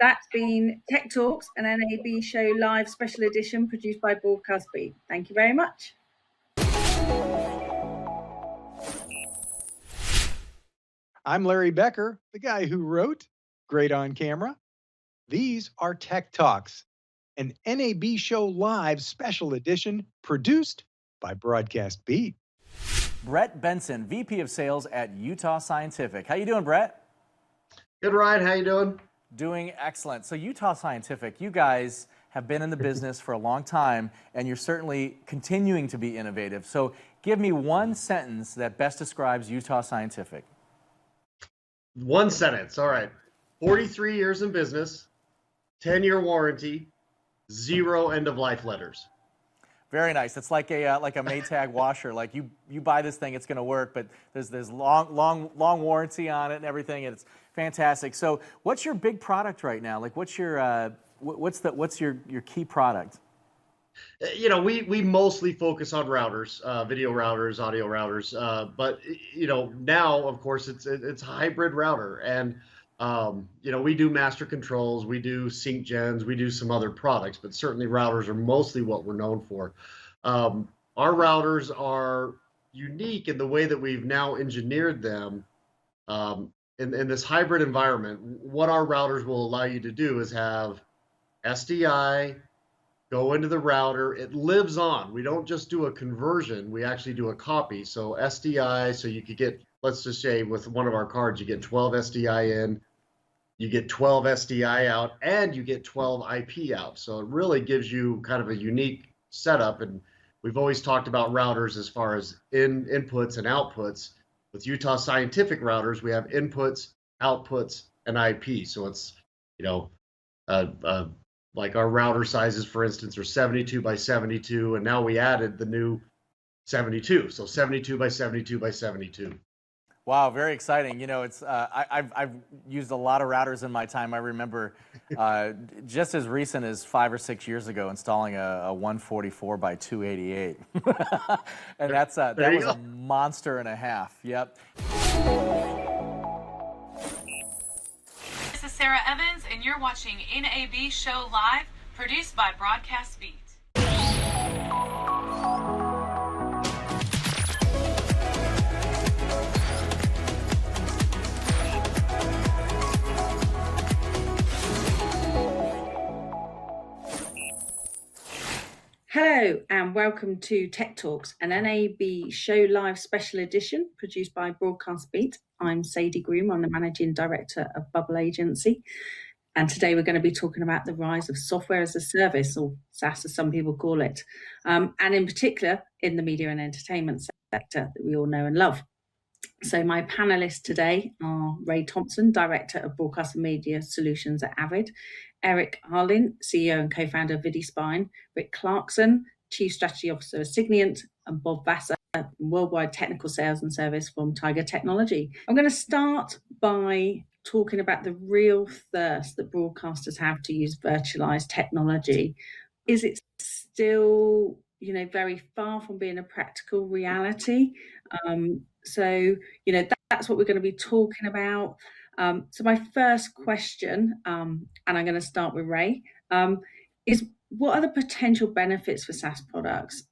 That's been Tech Talks, an NAB Show Live special edition produced by Broadcast Beat. Thank you very much. I'm Larry Becker, the guy who wrote Great on Camera. These are Tech Talks, an NAB Show Live special edition produced by Broadcast Beat. Brett Benson, VP of Sales at Utah Scientific. How you doing, Brett? Good, Ryan. How you doing? Doing excellent. So Utah Scientific, you guys have been in the business for a long time, and you're certainly continuing to be innovative. So give me one sentence that best describes Utah Scientific. One sentence. All right. 43 years in business, 10-year warranty, 0 end-of-life letters. Very nice. It's like a Maytag washer. Like you buy this thing, it's going to work, but there's long warranty on it and everything, and it's fantastic. So what's your big product right now? Like what's your key product? We mostly focus on routers, video routers, audio routers, but now of course it's a hybrid router, and we do master controls, we do sync gens, we do some other products, but certainly routers are mostly what we're known for. Our routers are unique in the way that we've now engineered them in this hybrid environment. What our routers will allow you to do is have SDI go into the router. It lives on. We don't just do a conversion, we actually do a copy. So SDI, so you could get, let's just say with one of our cards, you get 12 SDI in, you get 12 SDI out, and you get 12 IP out. So it really gives you kind of a unique setup. And we've always talked about routers as far as inputs and outputs. With Utah Scientific routers, we have inputs, outputs, and IP. So it's, like our router sizes, for instance, are 72 by 72, and now we added the new 72. So 72 by 72 by 72. Wow, very exciting. It's I've used a lot of routers in my time. I remember just as recent as 5 or 6 years ago installing a 144 by 288, and that was a monster and a half. Yep. Sarah Evans, and you're watching NAB Show Live, produced by Broadcast Beat. Hello and welcome to Tech Talks, an NAB Show Live special edition produced by Broadcast Beat. I'm Sadie Groom, I'm the Managing Director of Bubble Agency. And today we're going to be talking about the rise of software as a service, or SaaS as some people call it, and in particular in the media and entertainment sector that we all know and love. So my panelists today are Ray Thompson, Director of Broadcast and Media Solutions at Avid, Eric Harlin, CEO and co-founder of VidiSpine, Rick Clarkson, Chief Strategy Officer of Signient, and Bob Vassar, Worldwide Technical Sales and Service from Tiger Technology. I'm going to start by talking about the real thirst that broadcasters have to use virtualized technology. Is it still, very far from being a practical reality? That's what we're going to be talking about. So my first question, and I'm going to start with Ray, is what are the potential benefits for SaaS products?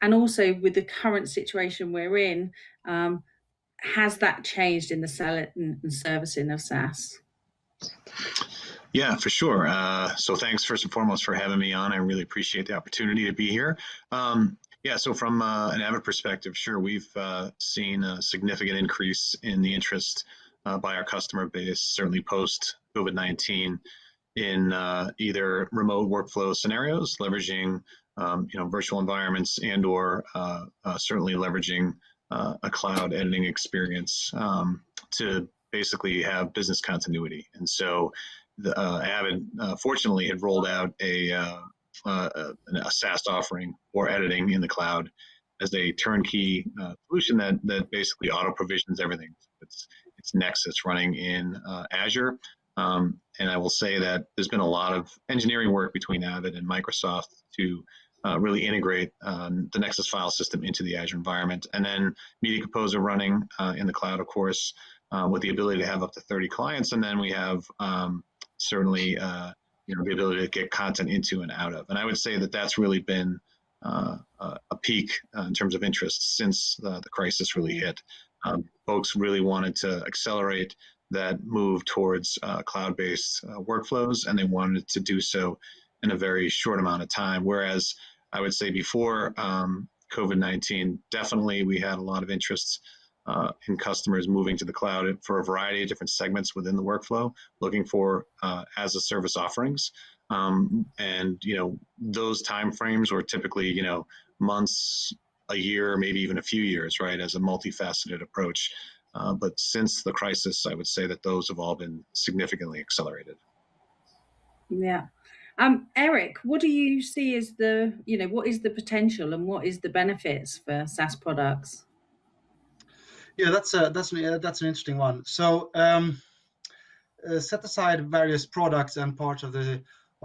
And also with the current situation we're in, has that changed in the selling and servicing of SaaS? Yeah, for sure. So thanks first and foremost for having me on. I really appreciate the opportunity to be here. So from an Avid perspective, sure, we've seen a significant increase in the interest by our customer base, certainly post COVID-19, in either remote workflow scenarios, leveraging virtual environments, and/or certainly leveraging a cloud editing experience to basically have business continuity. And so Avid fortunately had rolled out a SaaS offering for editing in the cloud as a turnkey solution that basically auto provisions everything. It's Nexus running in Azure. And I will say that there's been a lot of engineering work between Avid and Microsoft to really integrate the Nexus file system into the Azure environment. And then Media Composer running in the cloud, of course, with the ability to have up to 30 clients. And then we have certainly the ability to get content into and out of. And I would say that that's really been a peak in terms of interest since the crisis really hit. Folks really wanted to accelerate that move towards cloud-based workflows, and they wanted to do so in a very short amount of time. Whereas I would say before COVID-19, definitely we had a lot of interest in customers moving to the cloud for a variety of different segments within the workflow, looking for as-a-service offerings. And those timeframes were typically months, a year, maybe even a few years, right, as a multifaceted approach. But since the crisis, I would say that those have all been significantly accelerated. Yeah. Eric, what do you see as what is the potential and what is the benefits for SaaS products? Yeah, that's an interesting one. So set aside various products and parts of the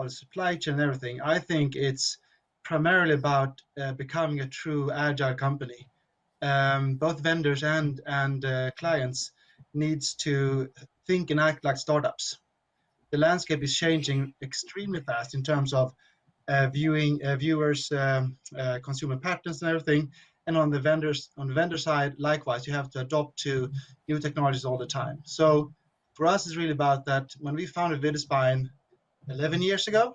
supply chain and everything. I think it's primarily about becoming a true agile company. Both vendors and clients needs to think and act like startups. The landscape is changing extremely fast in terms of viewers, consumer patterns and everything. And on the vendor side, likewise, you have to adopt to new technologies all the time. So for us, it's really about that. When we founded VidiSpine 11 years ago,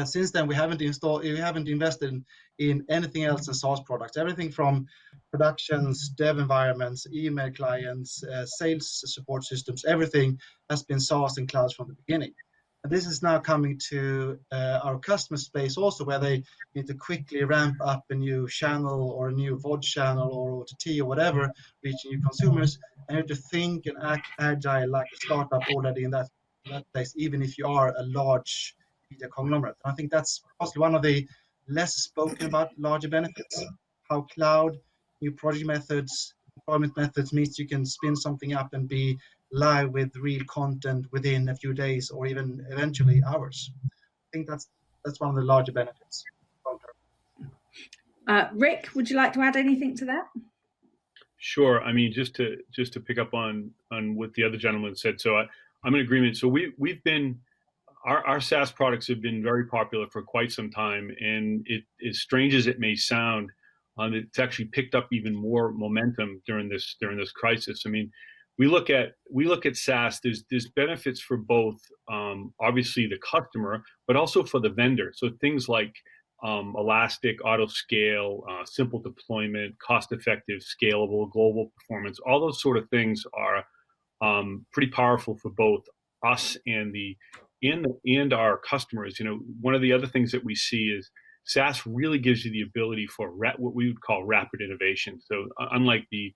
since then we haven't invested in anything else in SaaS products. Everything from productions, dev environments, email clients, sales support systems, everything has been SaaS and clouds from the beginning. And this is now coming to our customer space also, where they need to quickly ramp up a new channel or a new VOD channel or OTT or whatever, reaching new consumers, and you have to think and act agile like a startup already in that place, even if you are a large media conglomerate. And I think that's possibly one of the less spoken about larger benefits, how cloud, new project methods, deployment methods means you can spin something up and be live with real content within a few days or even eventually hours. I think that's one of the larger benefits. Rick, would you like to add anything to that? Sure. I mean, just to pick up on what the other gentleman said. So I'm in agreement. So we've been our SaaS products have been very popular for quite some time, and it, as strange as it may sound, it's actually picked up even more momentum during this crisis. I mean, we look at SaaS. There's benefits for both, obviously the customer, but also for the vendor. So things like elastic, auto scale, simple deployment, cost-effective, scalable, global performance. All those sort of things are pretty powerful for both us and our customers. You know, one of the other things that we see is SaaS really gives you the ability for what we would call rapid innovation. So unlike the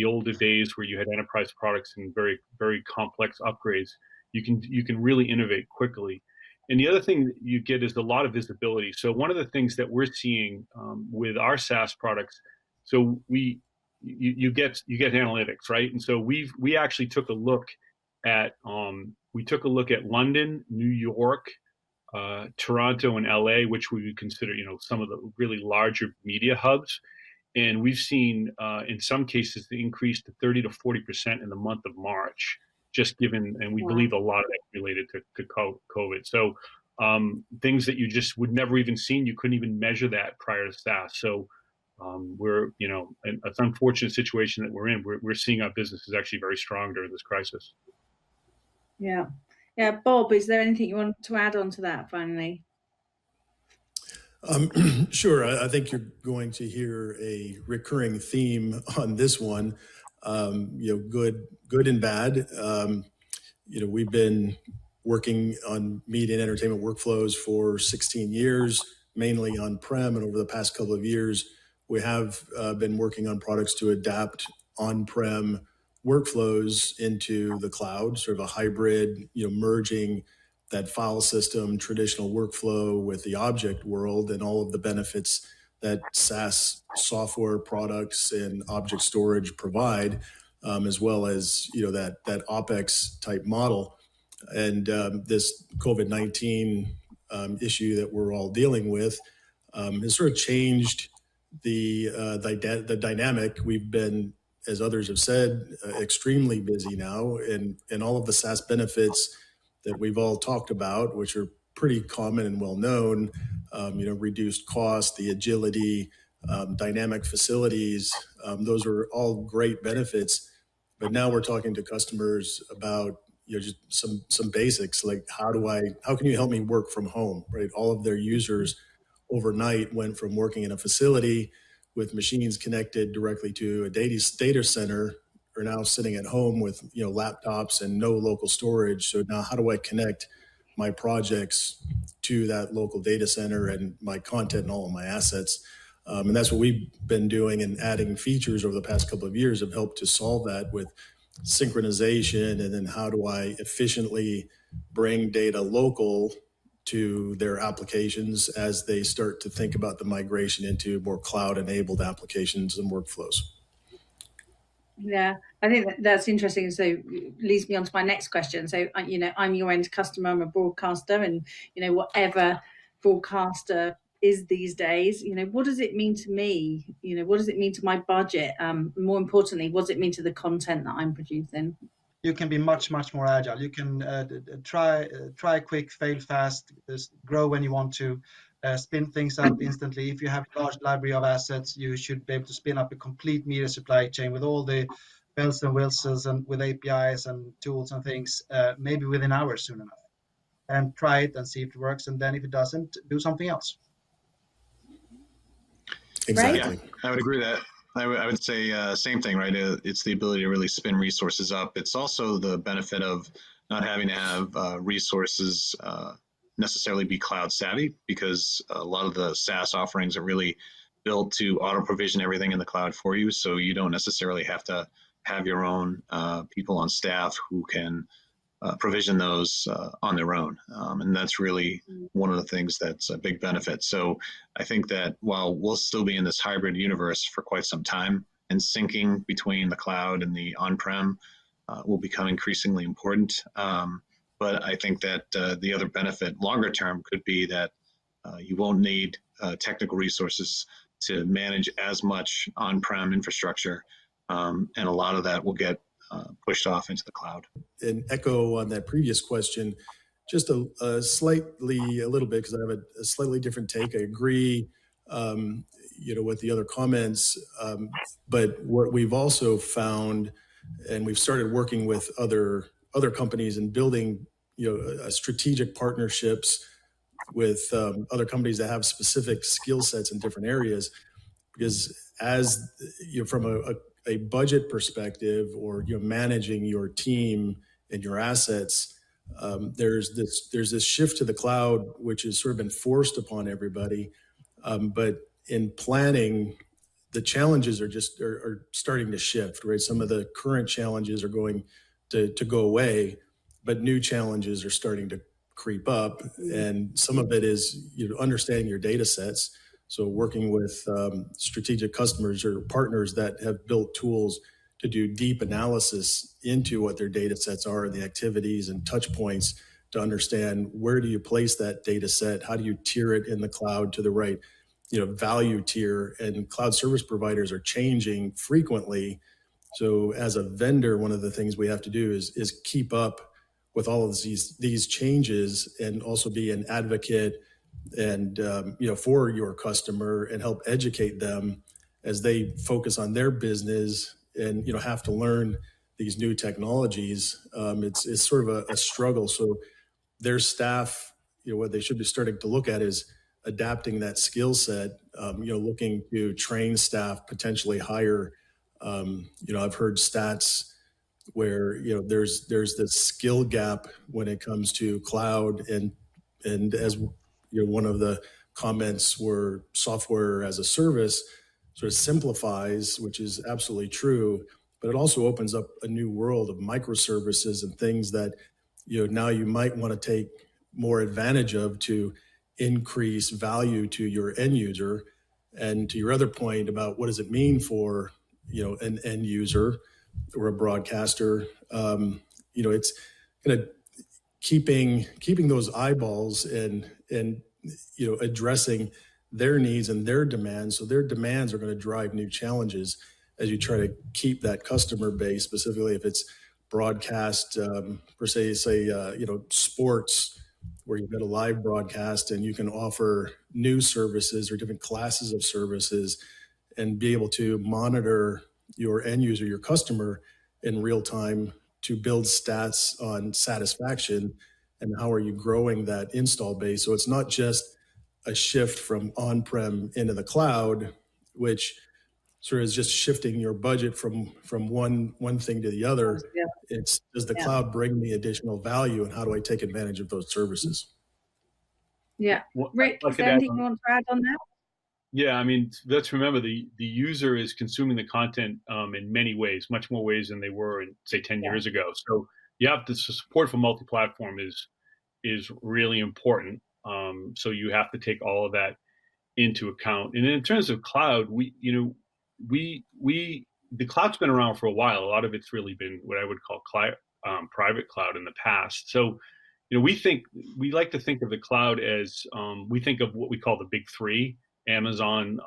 older days where you had enterprise products and very, very complex upgrades, you can really innovate quickly. And the other thing that you get is a lot of visibility. So one of the things that we're seeing with our SaaS products, so you get analytics, right? And so we actually took a look at London, New York, Toronto, and LA, which we would consider, you know, some of the really larger media hubs. And we've seen, in some cases, the increase to 30 to 40% in the month of March, just given, and we believe a lot of that related to COVID. So things that you just would never even seen, you couldn't even measure that prior to SaaS. So we're, you know, it's an unfortunate situation that we're in. We're seeing our business is actually very strong during this crisis. Yeah. Yeah. Bob, is there anything you want to add on to that finally? Sure. I think you're going to hear a recurring theme on this one. You know, good and bad. You know, we've been working on media and entertainment workflows for 16 years, mainly on-prem, and over the past couple of years, we have been working on products to adapt on-prem workflows into the cloud, sort of a hybrid, you know, merging that file system, traditional workflow with the object world and all of the benefits that SaaS software products and object storage provide, as well as, you know, that OpEx type model. And this COVID-19 issue that we're all dealing with has sort of changed the dynamic. We've been, as others have said, extremely busy now, and all of the SaaS benefits that we've all talked about, which are pretty common and well known, you know, reduced cost, the agility, dynamic facilities, those are all great benefits. But now we're talking to customers about, you know, just some basics like how can you help me work from home, right? All of their users overnight went from working in a facility with machines connected directly to a data center, are now sitting at home with, you know, laptops and no local storage. So now how do I connect my projects to that local data center and my content and all of my assets? And that's what we've been doing, and adding features over the past couple of years have helped to solve that with synchronization. And then how do I efficiently bring data local to their applications as they start to think about the migration into more cloud-enabled applications and workflows. Yeah, I think that's interesting. So it leads me on to my next question. So, you know, I'm your end customer, I'm a broadcaster, and, you know, whatever broadcaster is these days, you know, what does it mean to me? You know, what does it mean to my budget? More importantly, what does it mean to the content that I'm producing? You can be much more agile. You can try quick, fail fast, grow when you want to, spin things up instantly. If you have a large library of assets, you should be able to spin up a complete media supply chain with all the bells and whistles and with APIs and tools and things, maybe within hours soon enough. And try it and see if it works. And then if it doesn't, do something else. Exactly. Yeah, I would agree with that. I would say same thing, right? It's the ability to really spin resources up. It's also the benefit of not having to have resources necessarily be cloud savvy, because a lot of the SaaS offerings are really built to auto provision everything in the cloud for you. So you don't necessarily have to have your own people on staff who can provision those on their own. And that's really one of the things that's a big benefit. So I think that while we'll still be in this hybrid universe for quite some time, and syncing between the cloud and the on-prem will become increasingly important. But I think that the other benefit longer term could be that you won't need technical resources to manage as much on-prem infrastructure. And a lot of that will get pushed off into the cloud. An echo on that previous question, just a little bit, because I have a slightly different take. I agree, with the other comments, but what we've also found, and we've started working with other companies and building, strategic partnerships with other companies that have specific skill sets in different areas, because as from a budget perspective, or managing your team and your assets, there's this shift to the cloud, which has sort of been forced upon everybody. But in planning, the challenges are starting to shift, right? Some of the current challenges are going to go away, but new challenges are starting to creep up. And some of it is understanding your data sets. So working with strategic customers or partners that have built tools to do deep analysis into what their data sets are and the activities and touch points, to understand where do you place that data set, how do you tier it in the cloud to the right value tier. And cloud service providers are changing frequently. So as a vendor, one of the things we have to do is keep up with all of these changes, and also be an advocate and for your customer, and help educate them as they focus on their business and have to learn these new technologies. It's sort of a struggle. So their staff, what they should be starting to look at is adapting that skill set, looking to train staff, potentially hire. I've heard stats where there's this skill gap when it comes to cloud, and as one of the comments were, software as a service sort of simplifies, which is absolutely true, but it also opens up a new world of microservices and things that now you might want to take more advantage of to increase value to your end user. And to your other point about what does it mean for an end user or a broadcaster, it's kind of keeping those eyeballs and addressing their needs and their demands. So their demands are going to drive new challenges as you try to keep that customer base, specifically if it's broadcast, per se, sports, where you've got a live broadcast and you can offer new services or different classes of services, and be able to monitor your end user, your customer, in real time, to build stats on satisfaction and how are you growing that install base. So it's not just a shift from on-prem into the cloud, which sort of is just shifting your budget from one thing to the other. Yeah. It's, does the cloud bring me additional value, and how do I take advantage of those services? Yeah. Well, Rick, is there anything you want to add on that? Yeah, I mean, let's remember the user is consuming the content in many ways, much more ways than they were in, say, 10 years ago. So you have to support for multi-platform is really important. So you have to take all of that into account. And in terms of cloud, the cloud's been around for a while. A lot of it's really been what I would call private cloud in the past. So we like to think of the cloud as we think of what we call the big three: Amazon,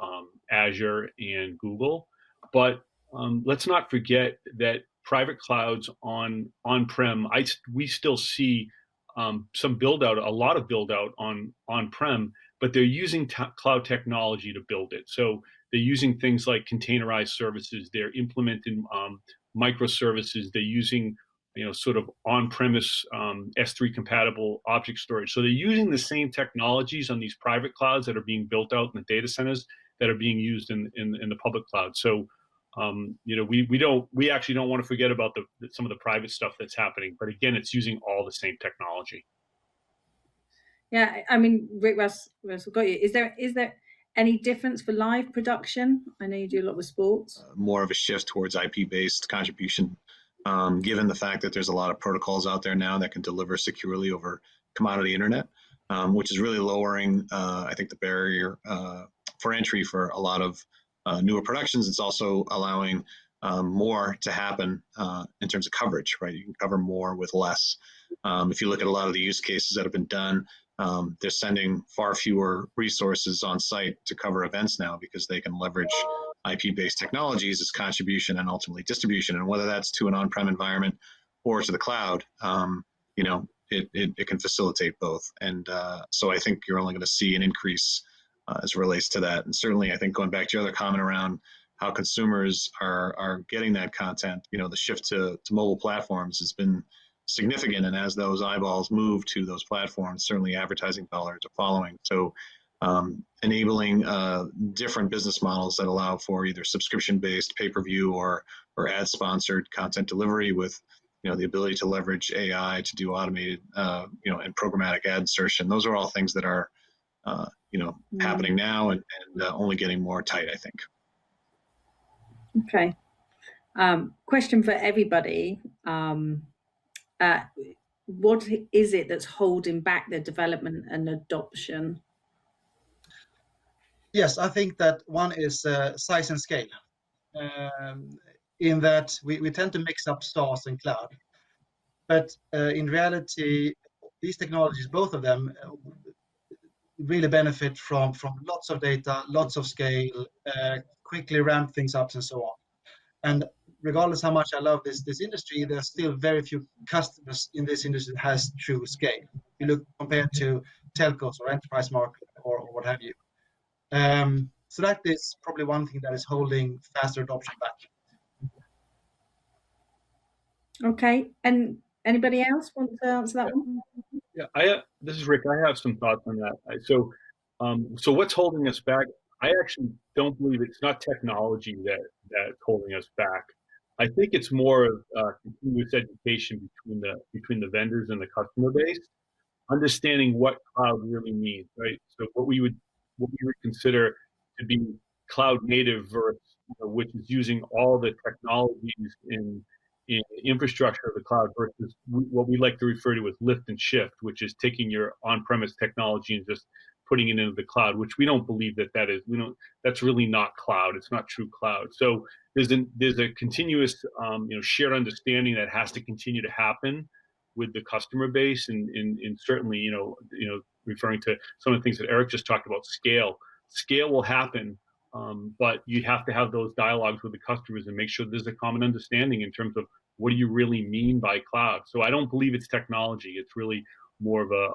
Azure, and Google. But let's not forget that private clouds on-prem, we still see some build out, a lot of build out on-prem, but they're using cloud technology to build it. So they're using things like containerized services. They're implementing microservices. They're using sort of on-premise S3 compatible object storage. So they're using the same technologies on these private clouds that are being built out in the data centers that are being used in the public cloud. So we actually don't want to forget about some of the private stuff that's happening. But again, it's using all the same technology. Yeah, I mean, Rick, Russell got you. Is there any difference for live production? I know you do a lot with sports. More of a shift towards IP-based contribution, given the fact that there's a lot of protocols out there now that can deliver securely over commodity internet, which is really lowering, I think, the barrier for entry for a lot of newer productions. It's also allowing more to happen in terms of coverage, right? You can cover more with less. If you look at a lot of the use cases that have been done, they're sending far fewer resources on site to cover events now, because they can leverage IP-based technologies is contribution and ultimately distribution. And whether that's to an on-prem environment or to the cloud, it can facilitate both. And so I think you're only going to see an increase as it relates to that. And certainly, I think going back to your other comment around how consumers are getting that content, the shift to mobile platforms has been significant. And as those eyeballs move to those platforms, certainly advertising dollars are following. So enabling different business models that allow for either subscription-based pay-per-view or ad-sponsored content delivery with the ability to leverage AI to do automated and programmatic ad insertion. Those are all things that are happening now and only getting more tight, I think. Okay. Question for everybody. What is it that's holding back the development and adoption? Yes, I think that one is size and scale. In that we tend to mix up SaaS and cloud. But in reality, these technologies, both of them, really benefit from lots of data, lots of scale, quickly ramp things up and so on. And regardless how much I love this industry, there's still very few customers in this industry that has true scale. You look compared to telcos or enterprise market or what have you. So that is probably one thing that is holding faster adoption back. Okay, and anybody else want to answer that one? Yeah, this is Rick. I have some thoughts on that. So what's holding us back? I actually don't believe it's not technology that's holding us back. I think it's more of continuous education between the vendors and the customer base, understanding what cloud really means, right? So what we would consider to be cloud native versus which is using all the technologies in infrastructure of the cloud versus what we like to refer to as lift and shift, which is taking your on-premise technology and just putting it into the cloud, which we don't believe that's really not cloud. It's not true cloud. So there's a continuous shared understanding that has to continue to happen with the customer base, and certainly referring to some of the things that Eric just talked about. Scale will happen, but you have to have those dialogues with the customers and make sure there's a common understanding in terms of what do you really mean by cloud. So I don't believe it's technology. It's really more of a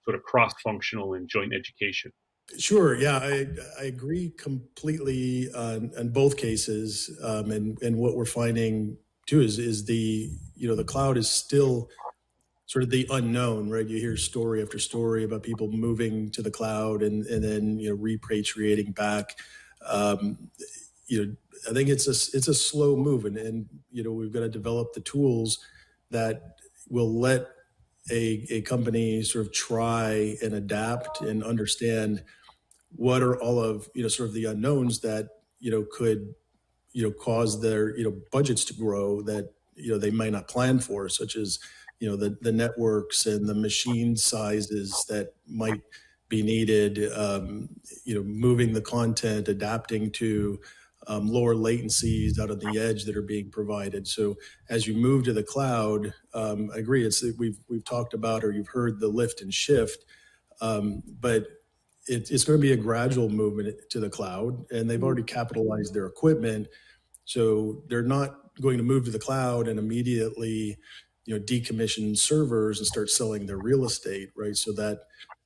sort of cross-functional and joint education. Sure. Yeah, I agree completely on both cases. And what we're finding too is the cloud is still sort of the unknown, right? You hear story after story about people moving to the cloud and then repatriating back. I think it's a slow move, and we've got to develop the tools that will let a company sort of try and adapt and understand what are all of sort of the unknowns that could cause their budgets to grow that they might not plan for, such as the networks and the machine sizes that might be needed, moving the content, adapting to lower latencies out of the edge that are being provided. So as you move to the cloud, I agree. We've talked about, or you've heard the lift and shift, but it's going to be a gradual movement to the cloud, and they've already capitalized their equipment. So they're not going to move to the cloud and immediately, decommission servers and start selling their real estate, right? So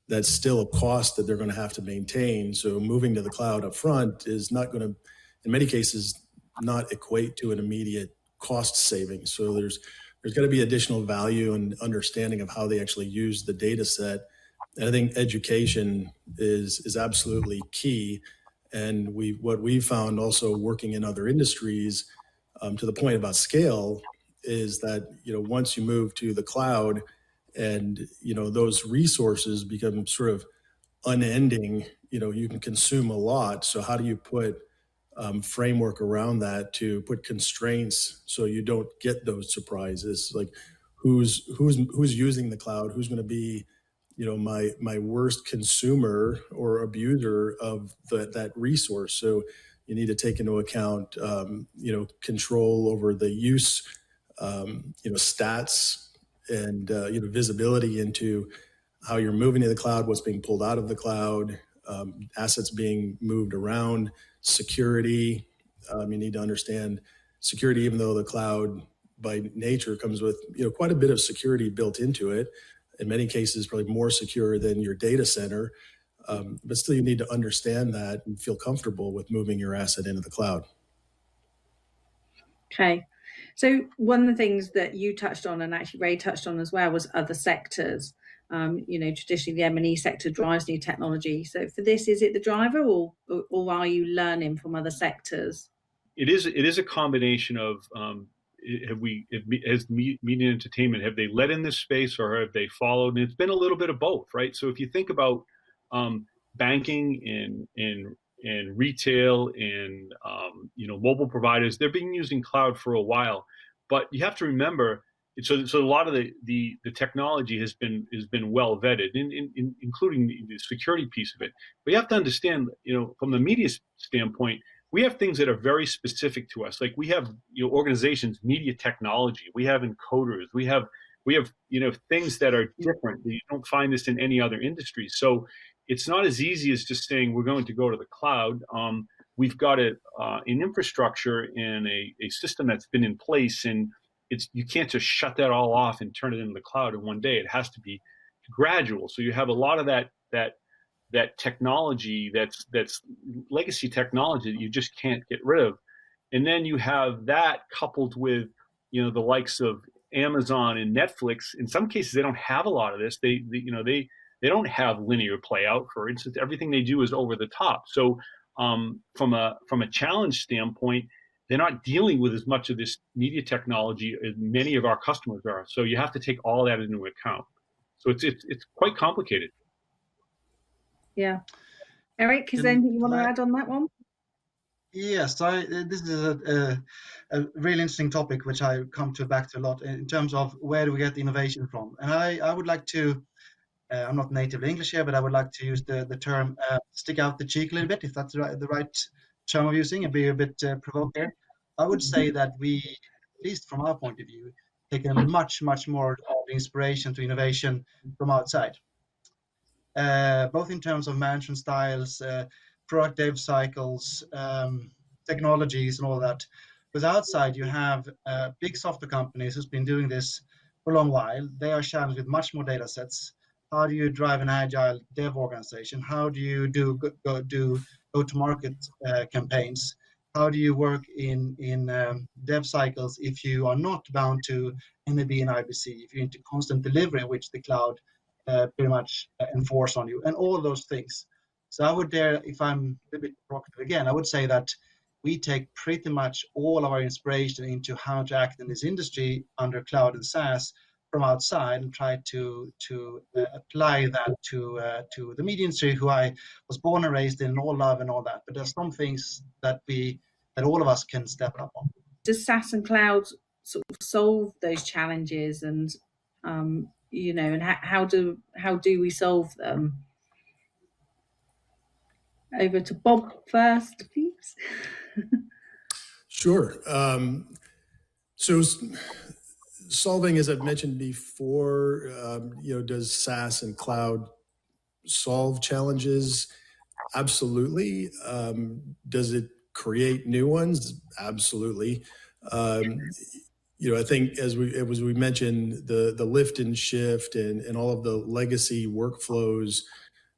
that's still a cost that they're going to have to maintain. So moving to the cloud up front is not going to, in many cases, not equate to an immediate cost saving. So there's got to be additional value and understanding of how they actually use the data set. And I think education is absolutely key. And what we found also working in other industries, to the point about scale, is that once you move to the cloud and those resources become sort of unending, you can consume a lot. So how do you put framework around that to put constraints so you don't get those surprises? Like who's using the cloud? Who's going to be my worst consumer or abuser of that resource? So you need to take into account control over the use, stats, and visibility into how you're moving to the cloud, what's being pulled out of the cloud, assets being moved around, security. You need to understand security, even though the cloud by nature comes with quite a bit of security built into it. In many cases, probably more secure than your data center. But still, you need to understand that and feel comfortable with moving your asset into the cloud. Okay. So one of the things that you touched on, and actually Ray touched on as well, was other sectors. Traditionally the M&E sector drives new technology. So for this, is it the driver, or are you learning from other sectors? It is a combination of as media and entertainment, have they led in this space or have they followed? And it's been a little bit of both, right? So if you think about banking and retail and mobile providers, they've been using cloud for a while, but you have to remember, so a lot of the technology has been well vetted, including the security piece of it. But you have to understand, from the media standpoint, we have things that are very specific to us. Like we have organizations, media technology, we have encoders, we have things that are different. You don't find this in any other industry. So it's not as easy as just saying we're going to go to the cloud. We've got an infrastructure and a system that's been in place, and you can't just shut that all off and turn it into the cloud in one day. It has to be gradual. So you have a lot of that technology that's legacy technology that you just can't get rid of. And then you have that coupled with the likes of Amazon and Netflix. In some cases, they don't have a lot of this. They don't have linear play out, for instance. Everything they do is over the top. So from a challenge standpoint, they're not dealing with as much of this media technology as many of our customers are. So you have to take all that into account. So it's quite complicated. Yeah. Eric, is there anything you want to add on that one? Yes, this is a really interesting topic, which I come back to a lot in terms of where do we get the innovation from. And I would like to, I'm not native English here, but I would like to use the term stick out the cheek a little bit, if that's the right term of using, and be a bit provocative. I would say that we, at least from our point of view, take a much more of inspiration to innovation from outside. Both in terms of management styles, product dev cycles, technologies, and all that. Because outside you have big software companies who's been doing this for a long while. They are challenged with much more data sets. How do you drive an agile dev organization? How do you do go-to-market campaigns? How do you work in dev cycles if you are not bound to NAB and IBC, if you're into constant delivery, which the cloud pretty much enforce on you, and all those things. So I would dare, if I'm a bit provocative again, I would say that we take pretty much all of our inspiration into how to act in this industry under cloud and SaaS from outside, and try to apply that to the media industry, who I was born and raised in, all love and all that. But there's some things that all of us can step up on. Does SaaS and cloud sort of solve those challenges, and and how do we solve them? Over to Bob first, please. Sure. So solving, as I've mentioned before, does SaaS and cloud solve challenges? Absolutely. Does it create new ones? Absolutely. I think as we mentioned, the lift and shift and all of the legacy workflows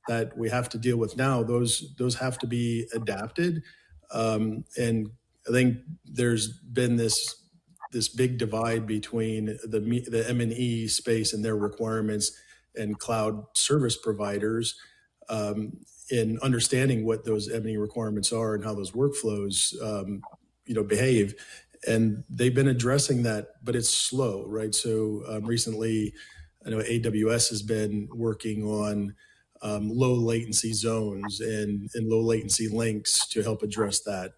that we have to deal with now, those have to be adapted. And I think there's been this big divide between the M&E space and their requirements and cloud service providers in understanding what those M&E requirements are and how those workflows behave. And they've been addressing that, but it's slow, right? So recently, I know AWS has been working on low latency zones and low latency links to help address that.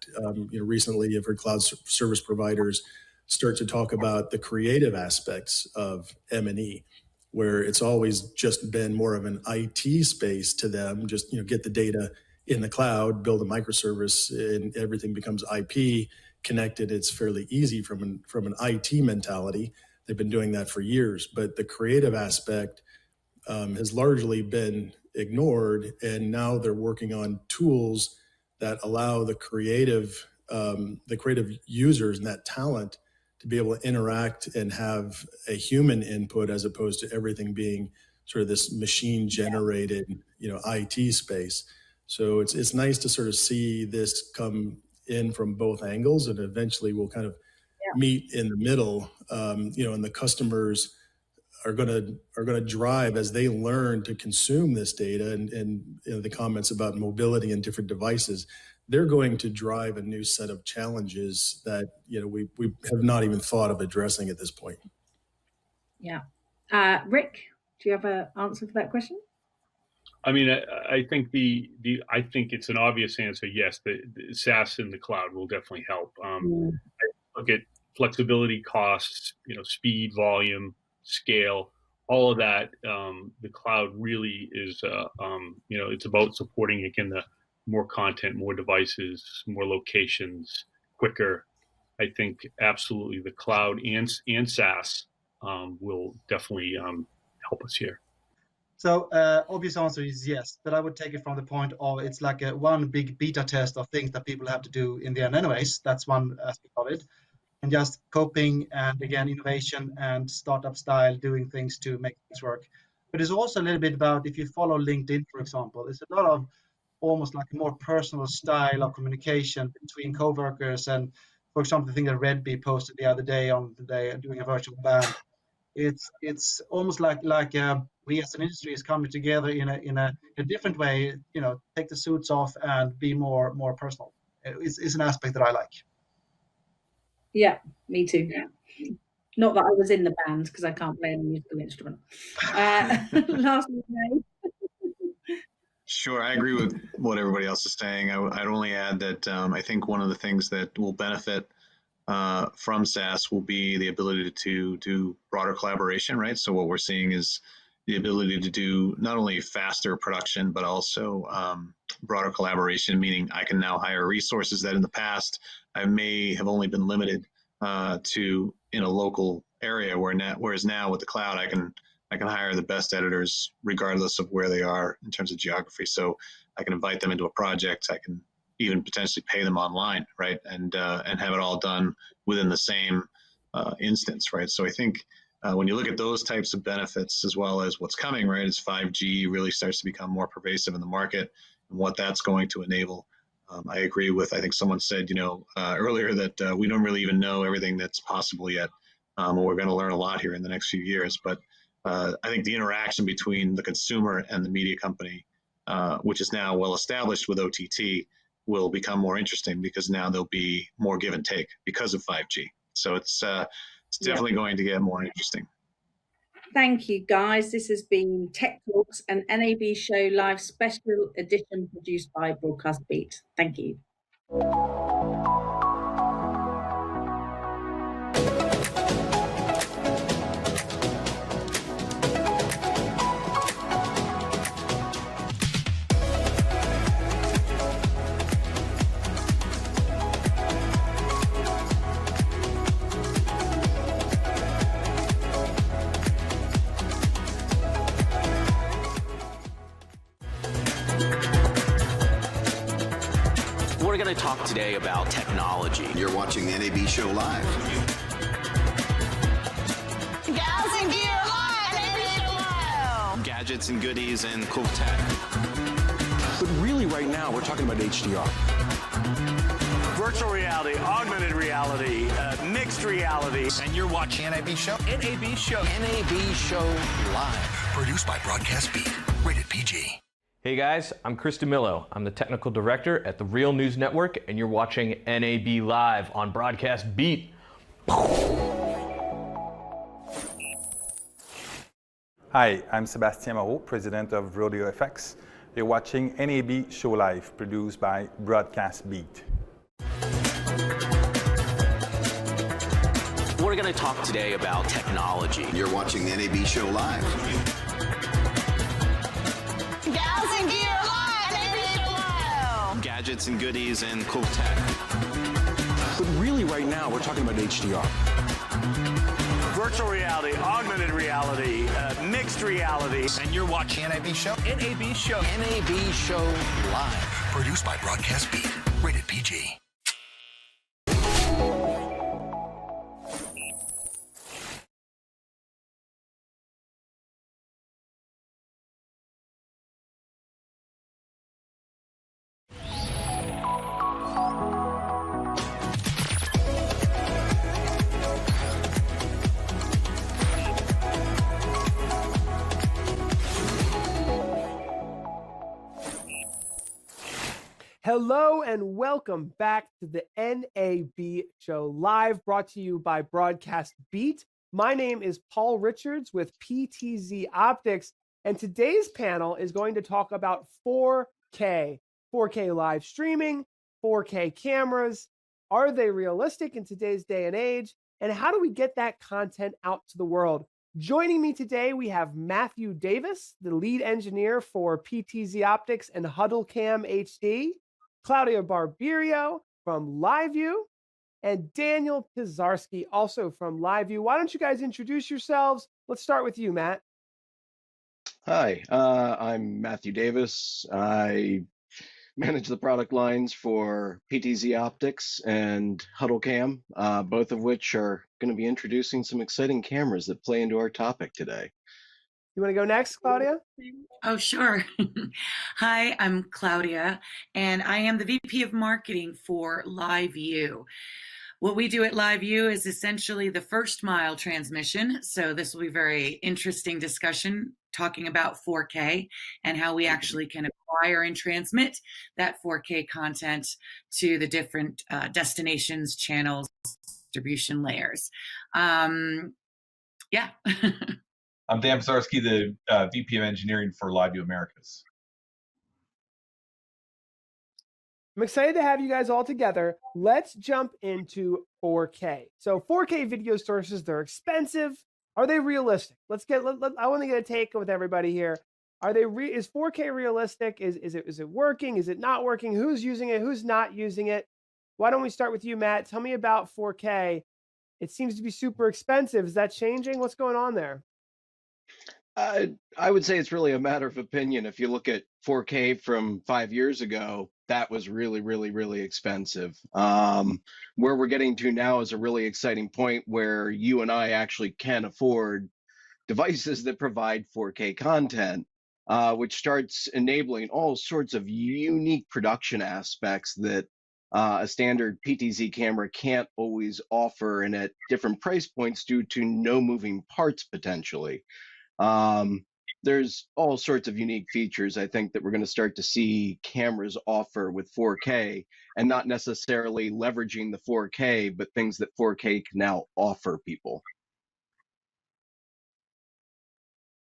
Recently, I've heard cloud service providers start to talk about the creative aspects of M&E, where it's always just been more of an IT space to them. Just get the data in the cloud, build a microservice, and everything becomes IP connected. It's fairly easy from an IT mentality. They've been doing that for years, but the creative aspect has largely been ignored, and now they're working on tools that allow the creative users and that talent to be able to interact and have a human input as opposed to everything being sort of this machine generated, IT space. So it's nice to sort of see this come in from both angles, and eventually we'll kind of meet in the middle, and the customers are going to drive as they learn to consume this data, and the comments about mobility and different devices, they're going to drive a new set of challenges that we have not even thought of addressing at this point. Yeah. Rick, do you have an answer for that question? I mean, I think I think it's an obvious answer. Yes, the SaaS in the cloud will definitely help. I look at flexibility, costs, speed, volume, scale, all of that. The cloud really is, it's about supporting again the more content, more devices, more locations, quicker. I think absolutely the cloud and SaaS will definitely help us here. So obvious answer is yes, but I would take it from the point of it's like one big beta test of things that people have to do in the end anyways. That's one aspect of it. And just coping and again, innovation and startup style, doing things to make things work. But it's also a little bit about, if you follow LinkedIn, for example, it's a lot of almost like a more personal style of communication between coworkers. And for example, the thing that Red Bee posted the other day on today doing a virtual band. It's almost like we as an industry is coming together in a different way. Take the suits off and be more personal. It's an aspect that I like. Yeah, me too. Yeah. Not that I was in the band because I can't play any musical instrument. Lastly, Sure, I agree with what everybody else is saying. I'd only add that I think one of the things that will benefit from SaaS will be the ability to do broader collaboration, right? So what we're seeing is the ability to do not only faster production, but also broader collaboration, meaning I can now hire resources that in the past I may have only been limited to in a local area, whereas now with the cloud, I can hire the best editors regardless of where they are in terms of geography. So I can invite them into a project. I can even potentially pay them online, right? And have it all done within the same instance, right? So I think when you look at those types of benefits, as well as what's coming, right, as 5G really starts to become more pervasive in the market and what that's going to enable, I agree with, I think someone said, earlier that we don't really even know everything that's possible yet. And we're going to learn a lot here in the next few years. But I think the interaction between the consumer and the media company, which is now well established with OTT, will become more interesting because now there'll be more give and take because of 5G. So it's definitely going to get more interesting. thank you, guys. This has been Tech Talks, an NAB Show Live special edition produced by Broadcast Beat. Thank you. We're going to talk today about technology. You're watching the NAB Show Live. Gals and gear live! NAB Show Live! Gadgets and goodies and cool tech. But really right now, we're talking about HDR. Virtual reality, augmented reality, mixed reality. And you're watching NAB Show? NAB Show. NAB Show Live. Produced by Broadcast Beat. Rated PG. Hey guys, I'm Chris DeMillo. I'm the technical director at the Real News Network, and you're watching NAB Live on Broadcast Beat. Hi, I'm Sébastien Moreau, president of Rodeo FX. You're watching NAB Show Live, produced by Broadcast Beat. We're going to talk today about technology. You're watching the NAB Show Live. Gals and gear live! NAB Show Live! Gadgets and goodies and cool tech. But really right now, we're talking about HDR. virtual reality, augmented reality, mixed reality. And you're watching NAB Show? NAB Show. NAB Show Live. Produced by Broadcast Beat. Rated PG. Hello and welcome back to the NAB Show Live, brought to you by Broadcast Beat. My name is Paul Richards with PTZ Optics, and today's panel is going to talk about 4K live streaming, 4K cameras. Are they realistic in today's day and age? And how do we get that content out to the world? Joining me today, we have Matthew Davis, the lead engineer for PTZ Optics and HuddleCam HD, Claudia Barberio from LiveView, and Daniel Pizarski, also from LiveView. Why don't you guys introduce yourselves? Let's start with you, Matt. Hi, I'm Matthew Davis. I manage the product lines for PTZ Optics and HuddleCam, both of which are going to be introducing some exciting cameras that play into our topic today. You want to go next, Claudia? Oh, sure. Hi, I'm Claudia, and I am the VP of Marketing for LiveView. What we do at LiveView is essentially the first mile transmission. So this will be a very interesting discussion talking about 4K and how we actually can acquire and transmit that 4K content to the different destinations, channels, distribution layers. Yeah. I'm Dan Pizarski, the VP of Engineering for LiveView Americas. I'm excited to have you guys all together. Let's jump into 4K. So 4K video sources, they're expensive. Are they realistic? I want to get a take with everybody here. Is 4K realistic? Is it working? Is it not working? Who's using it? Who's not using it? Why don't we start with you, Matt? Tell me about 4K. It seems to be super expensive. Is that changing? What's going on there? I would say it's really a matter of opinion. If you look at 4K from 5 years ago, that was really, really, really expensive. Where we're getting to now is a really exciting point where you and I actually can afford devices that provide 4K content, which starts enabling all sorts of unique production aspects that a standard PTZ camera can't always offer, and at different price points due to no moving parts potentially. There's all sorts of unique features I think that we're going to start to see cameras offer with 4K, and not necessarily leveraging the 4K, but things that 4K can now offer people.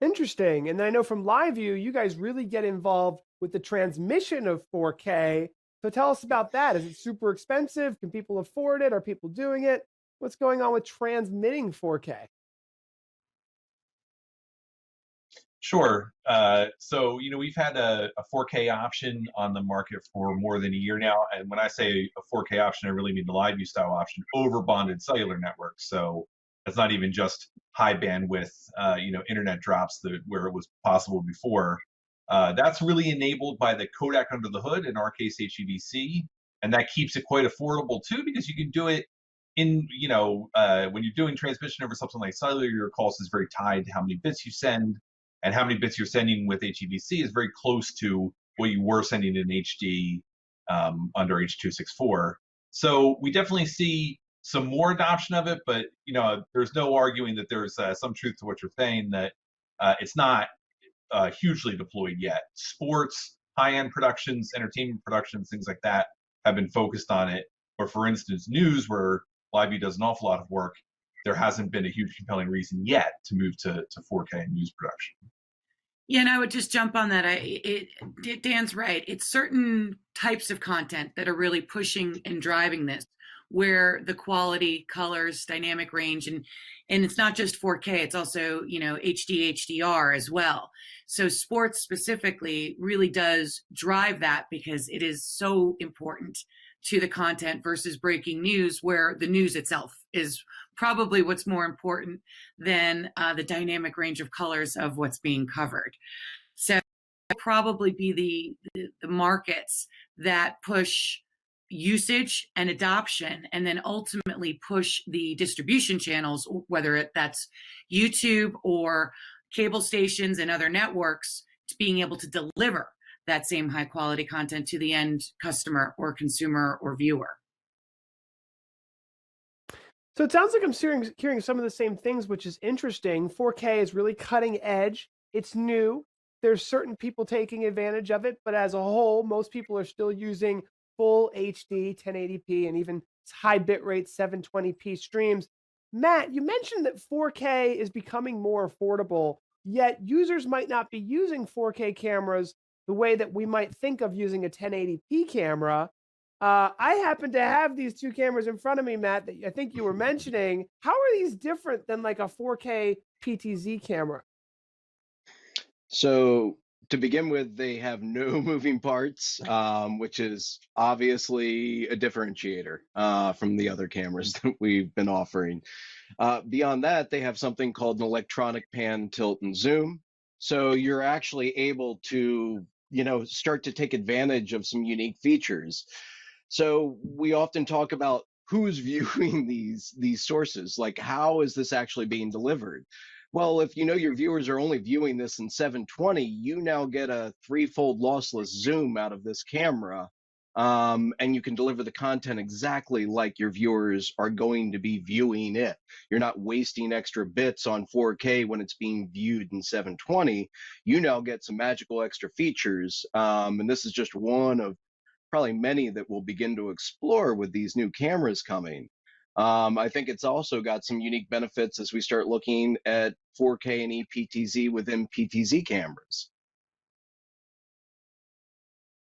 Interesting. And I know from LiveView, you guys really get involved with the transmission of 4K. So tell us about that. Is it super expensive? Can people afford it? Are people doing it? What's going on with transmitting 4K? Sure. So, we've had a 4K option on the market for more than a year now. And when I say a 4K option, I really mean the LiveView style option over bonded cellular networks. So it's not even just high bandwidth, internet drops where it was possible before. That's really enabled by the codec under the hood, in our case, HEVC. And that keeps it quite affordable too, because you can do it in, when you're doing transmission over something like cellular, your cost is very tied to how many bits you send. And how many bits you're sending with HEVC is very close to what you were sending in HD under H.264. So we definitely see some more adoption of it, but there's no arguing that there's some truth to what you're saying, that it's not hugely deployed yet. Sports, high-end productions, entertainment productions, things like that have been focused on it. Or for instance, news, where LiveView does an awful lot of work, there hasn't been a huge compelling reason yet to move to 4K news production. Yeah, and I would just jump on that. Dan's right. It's certain types of content that are really pushing and driving this, where the quality, colors, dynamic range, and it's not just 4K, it's also, HD, HDR as well. So sports specifically really does drive that, because it is so important to the content versus breaking news, where the news itself is probably what's more important than the dynamic range of colors of what's being covered. So probably be the markets that push usage and adoption, and then ultimately push the distribution channels, whether that's YouTube or cable stations and other networks, to being able to deliver that same high quality content to the end customer or consumer or viewer. So it sounds like I'm hearing some of the same things, which is interesting. 4K is really cutting edge. It's new. There's certain people taking advantage of it, but as a whole, most people are still using full HD, 1080p, and even high bitrate 720p streams. Matt, you mentioned that 4K is becoming more affordable, yet users might not be using 4K cameras the way that we might think of using a 1080p camera. I happen to have these two cameras in front of me, Matt, that I think you were mentioning. How are these different than like a 4K PTZ camera? So to begin with, they have no moving parts, which is obviously a differentiator from the other cameras that we've been offering. Beyond that, they have something called an electronic pan, tilt, and zoom. So you're actually able to, start to take advantage of some unique features. So we often talk about who's viewing these sources, like how is this actually being delivered? Well, if your viewers are only viewing this in 720, you now get a threefold lossless zoom out of this camera, and you can deliver the content exactly like your viewers are going to be viewing it. You're not wasting extra bits on 4K when it's being viewed in 720. You now get some magical extra features, and this is just one of probably many that we'll begin to explore with these new cameras coming. I think it's also got some unique benefits as we start looking at 4K and ePTZ within PTZ cameras.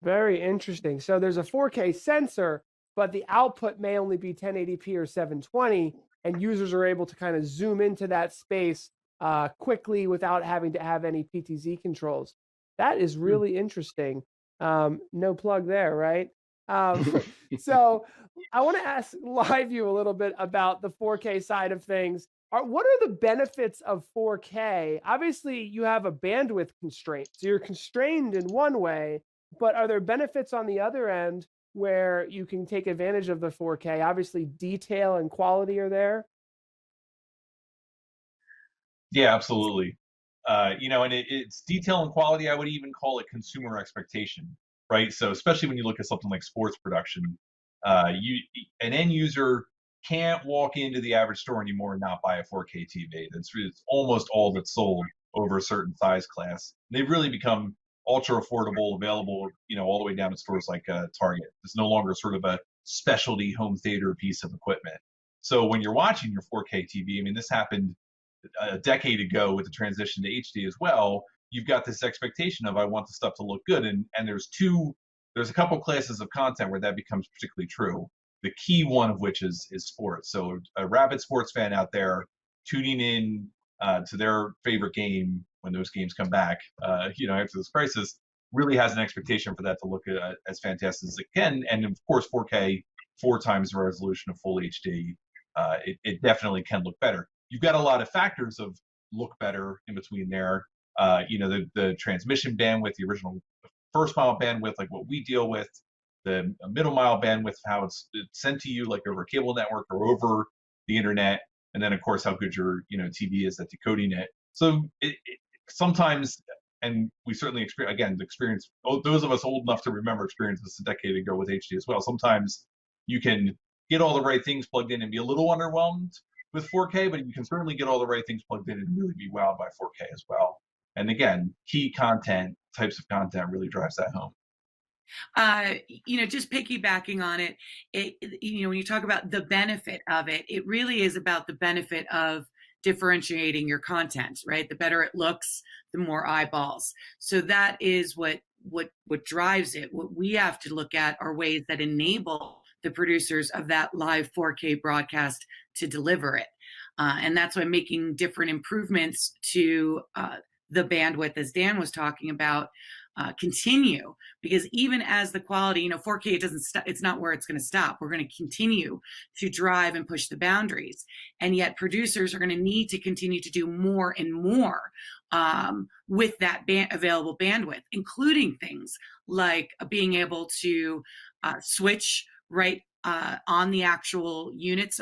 Very interesting. So there's a 4K sensor, but the output may only be 1080p or 720, and users are able to kind of zoom into that space quickly without having to have any PTZ controls. That is really interesting. No plug there, right? So I want to ask LiveView a little bit about the 4K side of things. What are the benefits of 4K? Obviously, you have a bandwidth constraint, so you're constrained in one way, but are there benefits on the other end where you can take advantage of the 4K? Obviously, detail and quality are there. Yeah, absolutely. And it's detail and quality. I would even call it consumer expectation, right? So especially when you look at something like sports production, an end user can't walk into the average store anymore and not buy a 4K TV. It's almost all that's sold over a certain size class. They've really become ultra affordable, available, all the way down to stores like Target. It's no longer sort of a specialty home theater piece of equipment. So when you're watching your 4K TV, I mean, this happened a decade ago with the transition to HD as well. You've got this expectation of I want the stuff to look good, and there's a couple classes of content where that becomes particularly true. The key one of which is sports. So a rabid sports fan out there tuning in to their favorite game when those games come back, after this crisis, really has an expectation for that to look as fantastic as it can. And of course, 4K, 4 times the resolution of full HD, it definitely can look better. You've got a lot of factors of look better in between there. The transmission bandwidth, the original first mile bandwidth, like what we deal with, the middle mile bandwidth, how it's sent to you, like over a cable network or over the internet, and then of course how good your TV is at decoding it. So it sometimes, and we certainly experience those of us old enough to remember experience this a decade ago with HD as well. Sometimes you can get all the right things plugged in and be a little underwhelmed with 4K, but you can certainly get all the right things plugged in and really be wowed by 4K as well. And again, key content, types of content really drives that home. Just piggybacking on it, when you talk about the benefit of it, it really is about the benefit of differentiating your content, right? The better it looks, the more eyeballs. So that is what drives it. What we have to look at are ways that enable the producers of that live 4K broadcast to deliver it. And that's why making different improvements to the bandwidth, as Dan was talking about, continue, because even as the quality, 4K, it doesn't stop. It's not where it's going to stop. We're going to continue to drive and push the boundaries, and yet producers are going to need to continue to do more and more with that available bandwidth, including things like being able to switch right on the actual units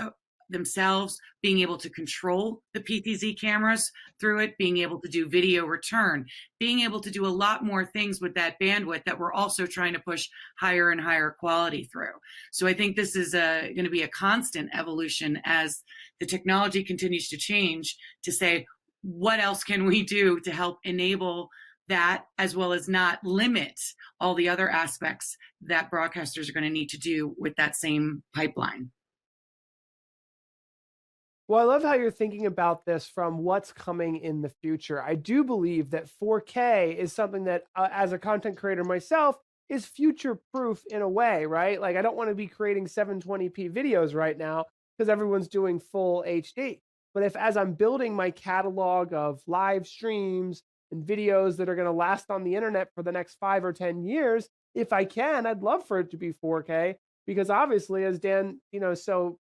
themselves, being able to control the PTZ cameras through it, being able to do video return, being able to do a lot more things with that bandwidth that we're also trying to push higher and higher quality through. So I think this is going to be a constant evolution as the technology continues to change, to say, what else can we do to help enable that, as well as not limit all the other aspects that broadcasters are going to need to do with that same pipeline. Well, I love how you're thinking about this from what's coming in the future. I do believe that 4K is something that, as a content creator myself, is future-proof in a way, right? Like, I don't want to be creating 720p videos right now because everyone's doing full HD. But if, as I'm building my catalog of live streams and videos that are going to last on the internet for the next 5 or 10 years, if I can, I'd love for it to be 4K, because obviously, as Dan, so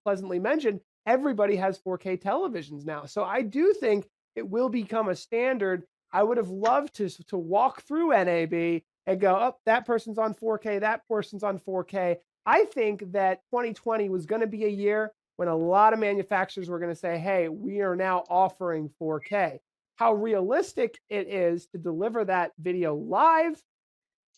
pleasantly mentioned, everybody has 4K televisions now. So I do think it will become a standard. I would have loved to walk through NAB and go, oh, that person's on 4K, that person's on 4K. I think that 2020 was going to be a year when a lot of manufacturers were going to say, hey, we are now offering 4K. How realistic it is to deliver that video live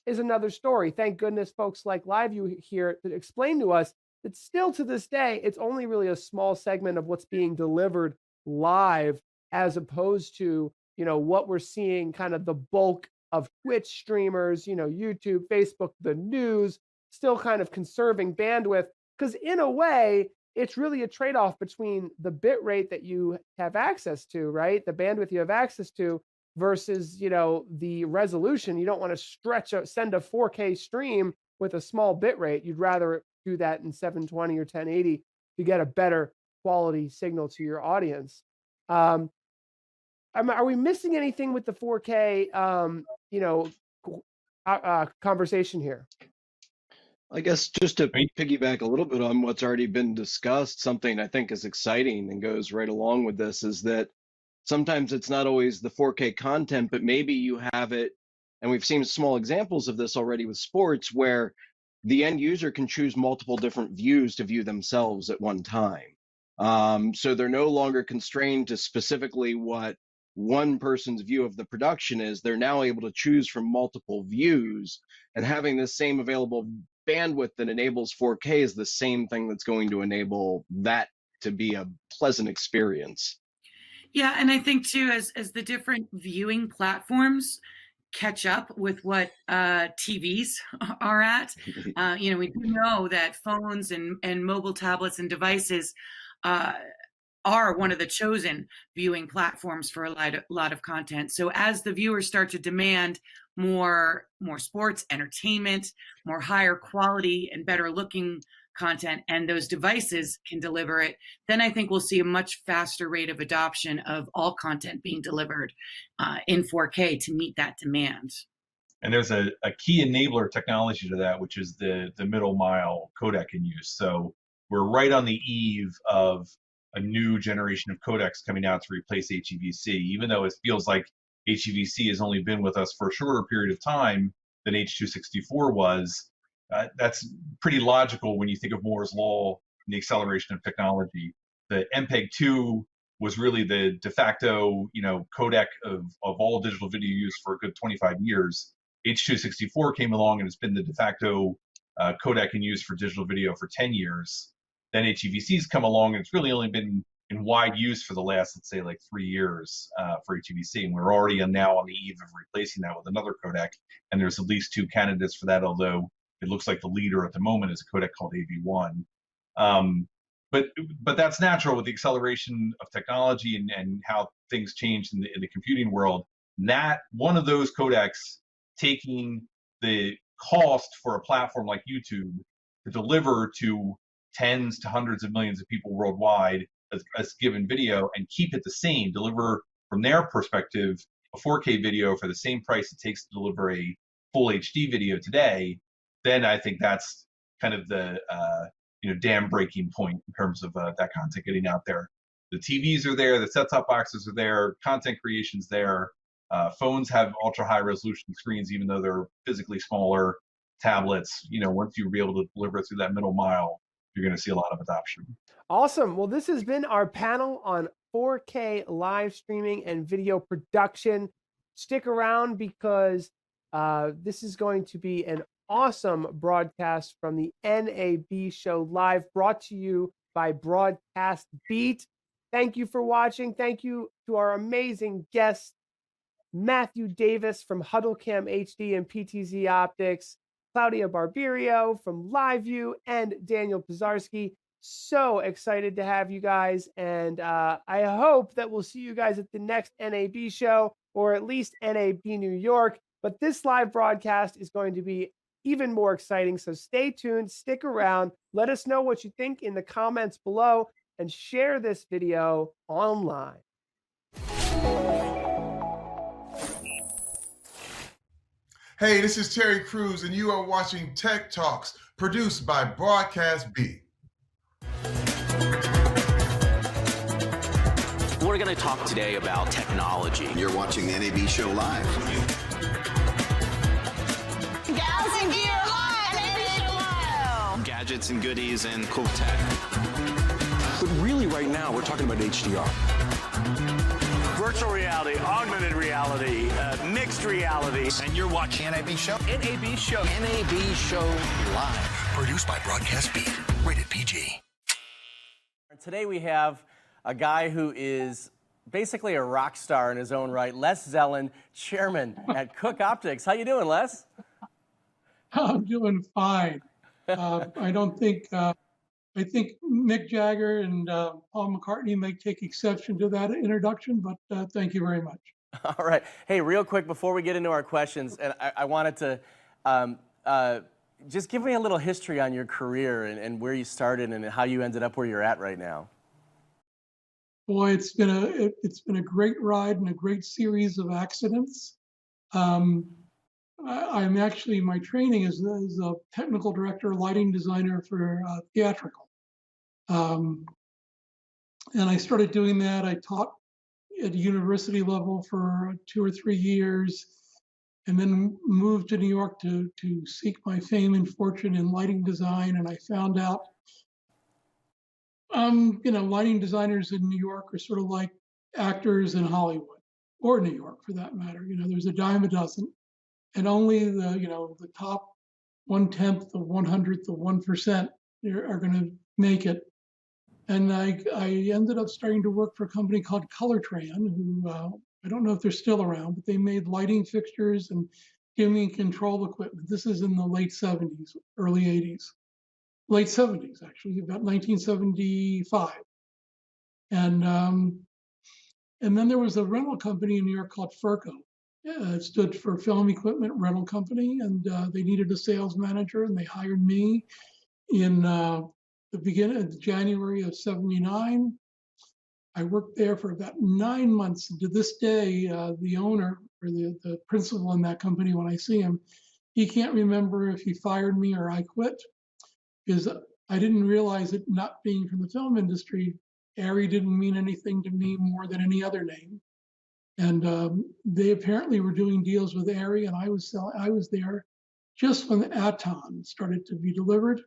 is another story. Thank goodness folks like LiveView here that explain to us that still to this day, it's only really a small segment of what's being delivered live, as opposed to, what we're seeing kind of the bulk of Twitch streamers, YouTube, Facebook, the news, still kind of conserving bandwidth. Because in a way, it's really a trade-off between the bit rate that you have access to, right? The bandwidth you have access to versus, the resolution. You don't want to send a 4K stream with a small bit rate. You'd rather do that in 720 or 1080 to get a better quality signal to your audience. Are we missing anything with the 4K, conversation here? I guess just to piggyback a little bit on what's already been discussed, something I think is exciting and goes right along with this is that sometimes it's not always the 4K content, but maybe you have it, and we've seen small examples of this already with sports, where the end user can choose multiple different views to view themselves at one time. So they're no longer constrained to specifically what one person's view of the production is. They're now able to choose from multiple views, and having the same available bandwidth that enables 4K is the same thing that's going to enable that to be a pleasant experience. Yeah, and I think too, as the different viewing platforms catch up with what TVs are at, we do know that phones and mobile tablets and devices are one of the chosen viewing platforms for a lot of content. So as the viewers start to demand more sports, entertainment, more higher quality and better looking content, and those devices can deliver it, then I think we'll see a much faster rate of adoption of all content being delivered in 4K to meet that demand. And there's a key enabler technology to that, which is the middle mile codec in use. So we're right on the eve of a new generation of codecs coming out to replace HEVC, even though it feels like HEVC has only been with us for a shorter period of time than H.264 was. That's pretty logical when you think of Moore's Law and the acceleration of technology. The MPEG-2 was really the de facto, codec of all digital video use for a good 25 years. H.264 came along and it's been the de facto codec in use for digital video for 10 years. Then HEVC's come along and it's really only been in wide use for the last, let's say, like 3 years for HEVC. And we're already now on the eve of replacing that with another codec. And there's at least 2 candidates for that, although it looks like the leader at the moment is a codec called AV1. But that's natural with the acceleration of technology and how things changed in the computing world. That one of those codecs taking the cost for a platform like YouTube to deliver to tens to hundreds of millions of people worldwide as given video and keep it the same, deliver from their perspective a 4K video for the same price it takes to deliver a full HD video today, then I think that's kind of the dam breaking point in terms of that content getting out there. The TVs are there, the set-top boxes are there, content creation's there. Phones have ultra high resolution screens, even though they're physically smaller. Tablets, once you're able to deliver through that middle mile, you're going to see a lot of adoption. Awesome. Well, this has been our panel on 4K live streaming and video production. Stick around because this is going to be an awesome broadcast from the NAB Show Live, brought to you by Broadcast Beat. Thank you for watching. Thank you to our amazing guests, Matthew Davis from HuddleCam HD and PTZ Optics, Claudia Barberio from LiveView, and Daniel Pizarski. So excited to have you guys, and I hope that we'll see you guys at the next NAB show, or at least NAB New York. But this live broadcast is going to be even more exciting, so stay tuned, stick around, let us know what you think in the comments below, and share this video online. Hey, this is Terry Crews, and you are watching Tech Talks, produced by Broadcast Beat. We're going to talk today about technology. You're watching the NAB Show Live. Gals and gear live, NAB Show Live. Gadgets and goodies and cool tech. But really right now, we're talking about HDR. Virtual reality, augmented reality, mixed reality. And you're watching NAB Show? NAB Show. NAB Show Live. Produced by Broadcast Beat. Rated PG. Today we have a guy who is basically a rock star in his own right, Les Zellin, chairman at Cook Optics. How you doing, Les? I'm doing fine. I don't think, I think Mick Jagger and Paul McCartney may take exception to that introduction, but thank you very much. All right. Hey, real quick before we get into our questions, and I wanted to just give me a little history on your career and where you started and how you ended up where you're at right now. Boy, it's been a great ride and a great series of accidents. I'm actually, my training is a technical director, lighting designer for theatrical. And I started doing that. I taught at university level for 2 or 3 years, and then moved to New York to seek my fame and fortune in lighting design. And I found out, lighting designers in New York are sort of like actors in Hollywood, or New York for that matter. There's a dime a dozen, and only the top 1/10 of 100th of 1% are going to make it. And I ended up starting to work for a company called Colortran, who I don't know if they're still around, but they made lighting fixtures and dimming control equipment. This is in the late 70s, early 80s. Late 70s, actually, about 1975. And then there was a rental company in New York called Furco. It stood for Film Equipment Rental Company, and they needed a sales manager, and they hired me in the beginning of January of '79. I worked there for about 9 months. And to this day, the owner, or the principal in that company, when I see him, he can't remember if he fired me or I quit, because I didn't realize it, not being from the film industry, ARRI didn't mean anything to me more than any other name. And they apparently were doing deals with ARRI, and I was there just when the Aton started to be delivered.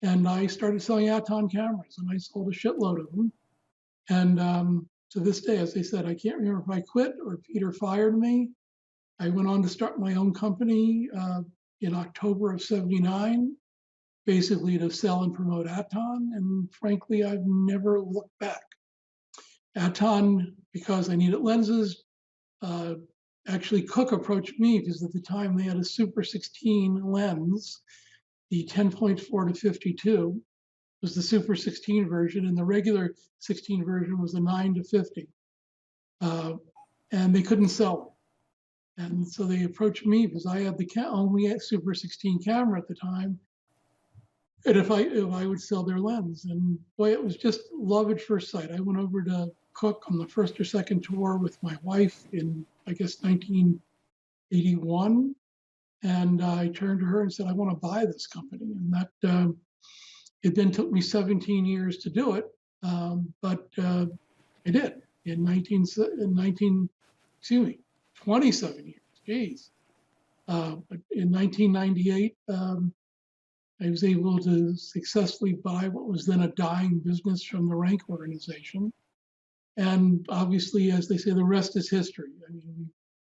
And I started selling Aton cameras, and I sold a shitload of them. And to this day, as I said, I can't remember if I quit or Peter fired me. I went on to start my own company in October of '79, basically to sell and promote Aton. And frankly, I've never looked back. Aton, because I needed lenses, actually Cook approached me because at the time they had a Super 16 lens, the 10.4 to 52 was the Super 16 version, and the regular 16 version was the 9 to 50. And they couldn't sell it. And so they approached me because I had the only Super 16 camera at the time, and if I would sell their lens. And boy, it was just love at first sight. I went over to cook on the first or second tour with my wife in, I guess, 1981. And I turned to her and said, I want to buy this company. And that it then took me 17 years to do it, but I did in 27 years. Geez. But in 1998, I was able to successfully buy what was then a dying business from the Rank organization. And obviously, as they say, the rest is history. I mean, we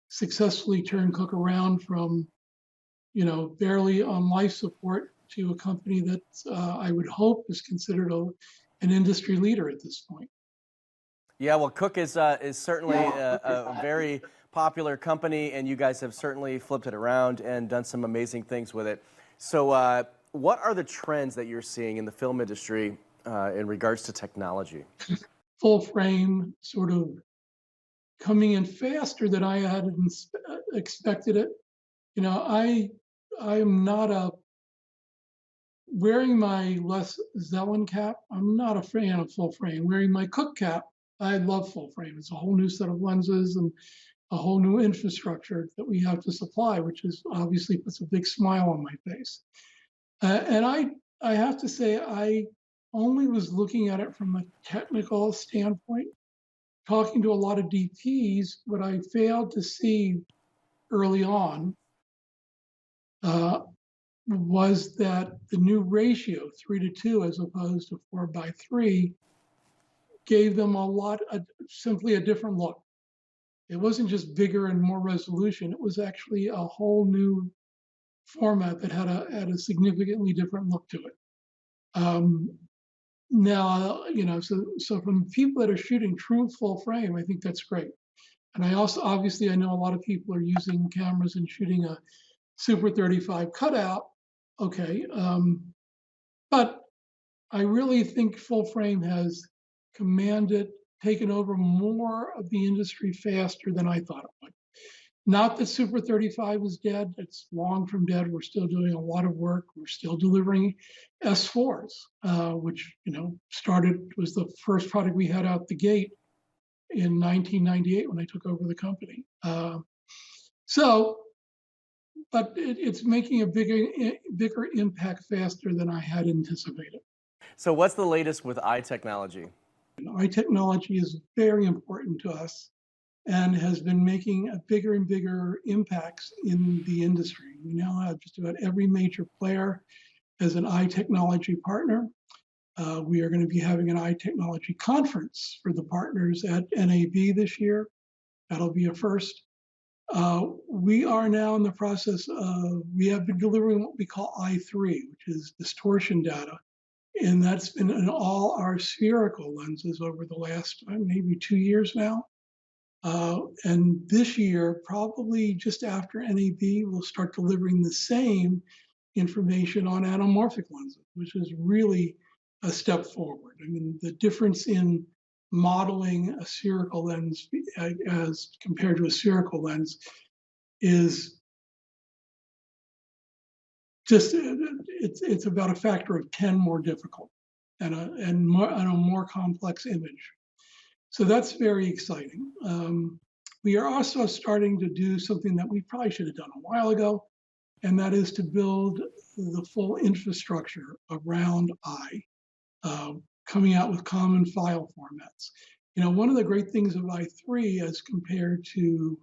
successfully turned Cook around from, barely on life support to a company that I would hope is considered an industry leader at this point. Yeah, well, Cook is certainly a very popular company, and you guys have certainly flipped it around and done some amazing things with it. So what are the trends that you're seeing in the film industry in regards to technology? Full frame sort of coming in faster than I had expected it. I am not wearing my Les Zellin cap. I'm not a fan of full frame. Wearing my Cook cap, I love full frame. It's a whole new set of lenses and a whole new infrastructure that we have to supply, which is obviously puts a big smile on my face. And I have to say, I only was looking at it from a technical standpoint, talking to a lot of DPs. What I failed to see early on was that the new ratio, 3:2 as opposed to 4:3, gave them simply a different look. It wasn't just bigger and more resolution. It was actually a whole new format that had a significantly different look to it. Now, so from people that are shooting true full frame, I think that's great. And I also, obviously, I know a lot of people are using cameras and shooting a Super 35 cutout. Okay. But I really think full frame has taken over more of the industry faster than I thought it would. Not that Super 35 is dead. It's long from dead. We're still doing a lot of work. We're still delivering S4s, which, was the first product we had out the gate in 1998 when I took over the company. But it's making a bigger impact faster than I had anticipated. So what's the latest with eye technology? Eye technology is very important to us and has been making a bigger and bigger impacts in the industry. We now have just about every major player as an eye technology partner. We are going to be having an eye technology conference for the partners at NAB this year. That'll be a first. We are now in the process of, we have been delivering what we call I3, which is distortion data. And that's been in all our spherical lenses over the last maybe 2 years now. And this year, probably just after NAB, we'll start delivering the same information on anamorphic lenses, which is really a step forward. I mean, the difference in modeling a spherical lens as compared to a spherical lens is just, it's about a factor of 10 more difficult and a more complex image. So that's very exciting. We are also starting to do something that we probably should have done a while ago, and that is to build the full infrastructure around eye, coming out with common file formats. One of the great things of I3 as compared to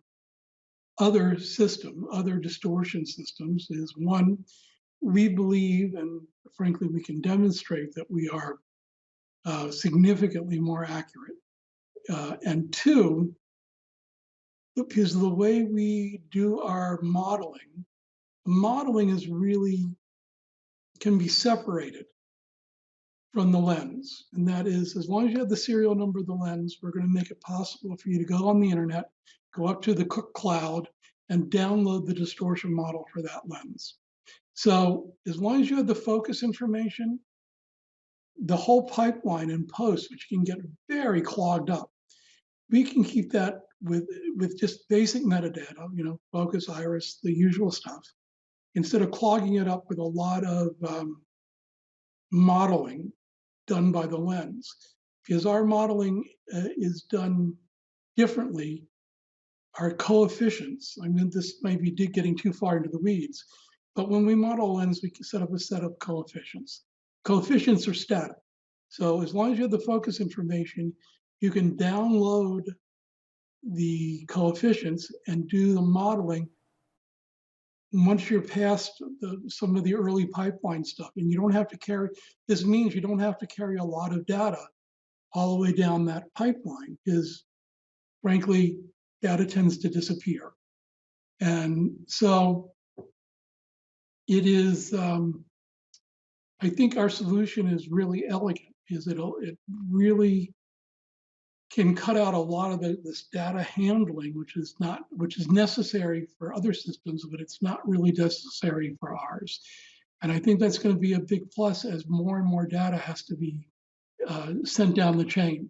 other distortion systems is, one, we believe, and frankly, we can demonstrate that we are significantly more accurate. And two, because the way we do our modeling is really, can be separated from the lens. And that is, as long as you have the serial number of the lens, we're going to make it possible for you to go on the internet, go up to the Cook cloud, and download the distortion model for that lens. So as long as you have the focus information, the whole pipeline in post, which can get very clogged up, we can keep that with just basic metadata, focus, iris, the usual stuff, instead of clogging it up with a lot of modeling done by the lens. because our modeling is done differently. Our coefficients, I mean, this may be getting too far into the weeds, but when we model a lens, we can set up a set of coefficients. Coefficients are static. So as long as you have the focus information, you can download the coefficients and do the modeling once you're past some of the early pipeline stuff. And you don't have to carry, this means you don't have to carry a lot of data all the way down that pipeline, because frankly, data tends to disappear. And so it is, I think our solution is really elegant, because it really can cut out a lot of this data handling, which is necessary for other systems, but it's not really necessary for ours. And I think that's going to be a big plus as more and more data has to be sent down the chain.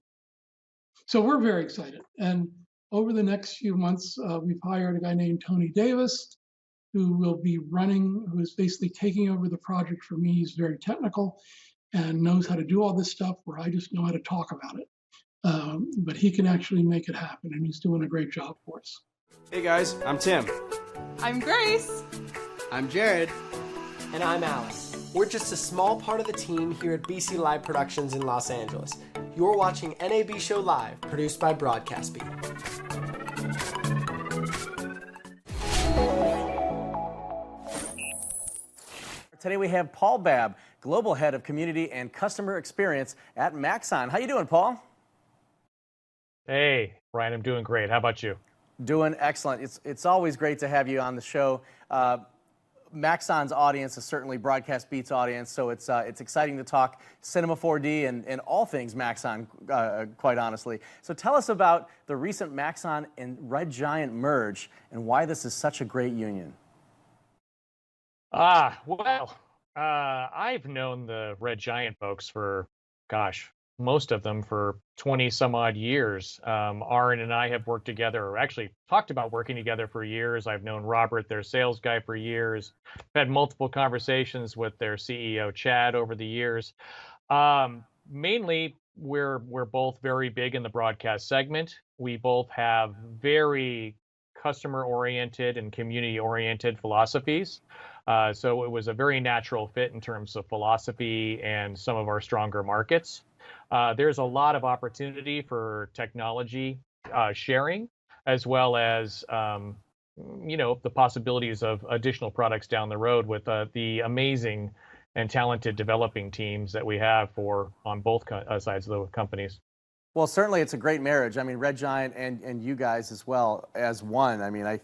So we're very excited. And over the next few months, we've hired a guy named Tony Davis, who will be who is basically taking over the project for me. He's very technical and knows how to do all this stuff, where I just know how to talk about it. But he can actually make it happen, and he's doing a great job for us. Hey guys, I'm Tim. I'm Grace. I'm Jared. And I'm Alice. We're just a small part of the team here at BC Live Productions in Los Angeles. You're watching NAB Show Live, produced by Broadcast Beat. Today we have Paul Babb, Global Head of Community and Customer Experience at Maxon. How you doing, Paul? Hey, Brian, I'm doing great. How about you? Doing excellent. It's always great to have you on the show. Maxon's audience is certainly Broadcast Beat's audience, so it's exciting to talk Cinema 4D and all things Maxon, quite honestly. So tell us about the recent Maxon and Red Giant merge and why this is such a great union. Well, I've known the Red Giant folks for, gosh, most of them for 20 some odd years. Aaron and I have worked together, or actually talked about working together for years. I've known Robert, their sales guy, for years. I've had multiple conversations with their CEO, Chad, over the years. Mainly, we're both very big in the broadcast segment. We both have very customer-oriented and community-oriented philosophies. So it was a very natural fit in terms of philosophy and some of our stronger markets. There's a lot of opportunity for technology sharing, as well as the possibilities of additional products down the road with the amazing and talented developing teams that we have on both sides of the companies. Well, certainly it's a great marriage. I mean, Red Giant and you guys as well as one. I mean,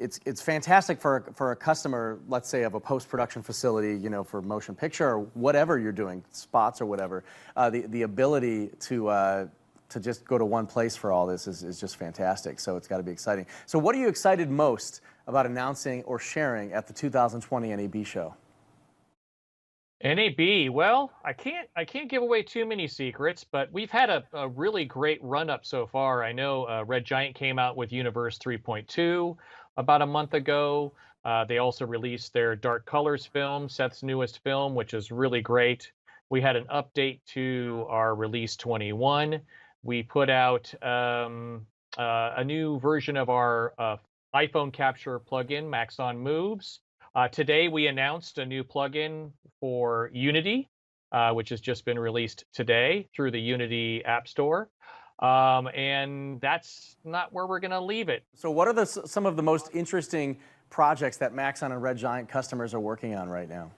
it's fantastic for a customer, let's say, of a post-production facility, for motion picture or whatever you're doing, spots or whatever. The ability to just go to one place for all this is just fantastic. So it's got to be exciting. So what are you excited most about announcing or sharing at the 2020 NAB show? NAB, well, I can't give away too many secrets, but we've had a really great run-up so far. I know Red Giant came out with Universe 3.2 about a month ago. They also released their Dark Colors film, Seth's newest film, which is really great. We had an update to our Release 21. We put out a new version of our iPhone capture plugin, Maxon Moves. Today, we announced a new plugin for Unity, which has just been released today through the Unity App Store. And that's not where we're going to leave it. So what are some of the most interesting projects that Maxon and Red Giant customers are working on right now?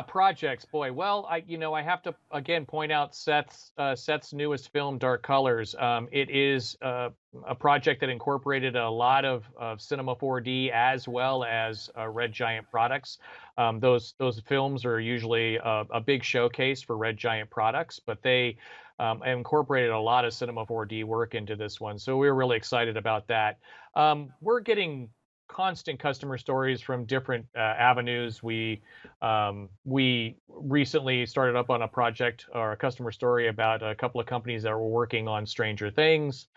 Projects, boy. Well, I have to again point out Seth's newest film, Dark Colors. It is a project that incorporated a lot of Cinema 4D as well as Red Giant products. Those films are usually a big showcase for Red Giant products, but they incorporated a lot of Cinema 4D work into this one. So we're really excited about that. We're getting constant customer stories from different avenues. We recently started up on a project or a customer story about a couple of companies that were working on Stranger Things.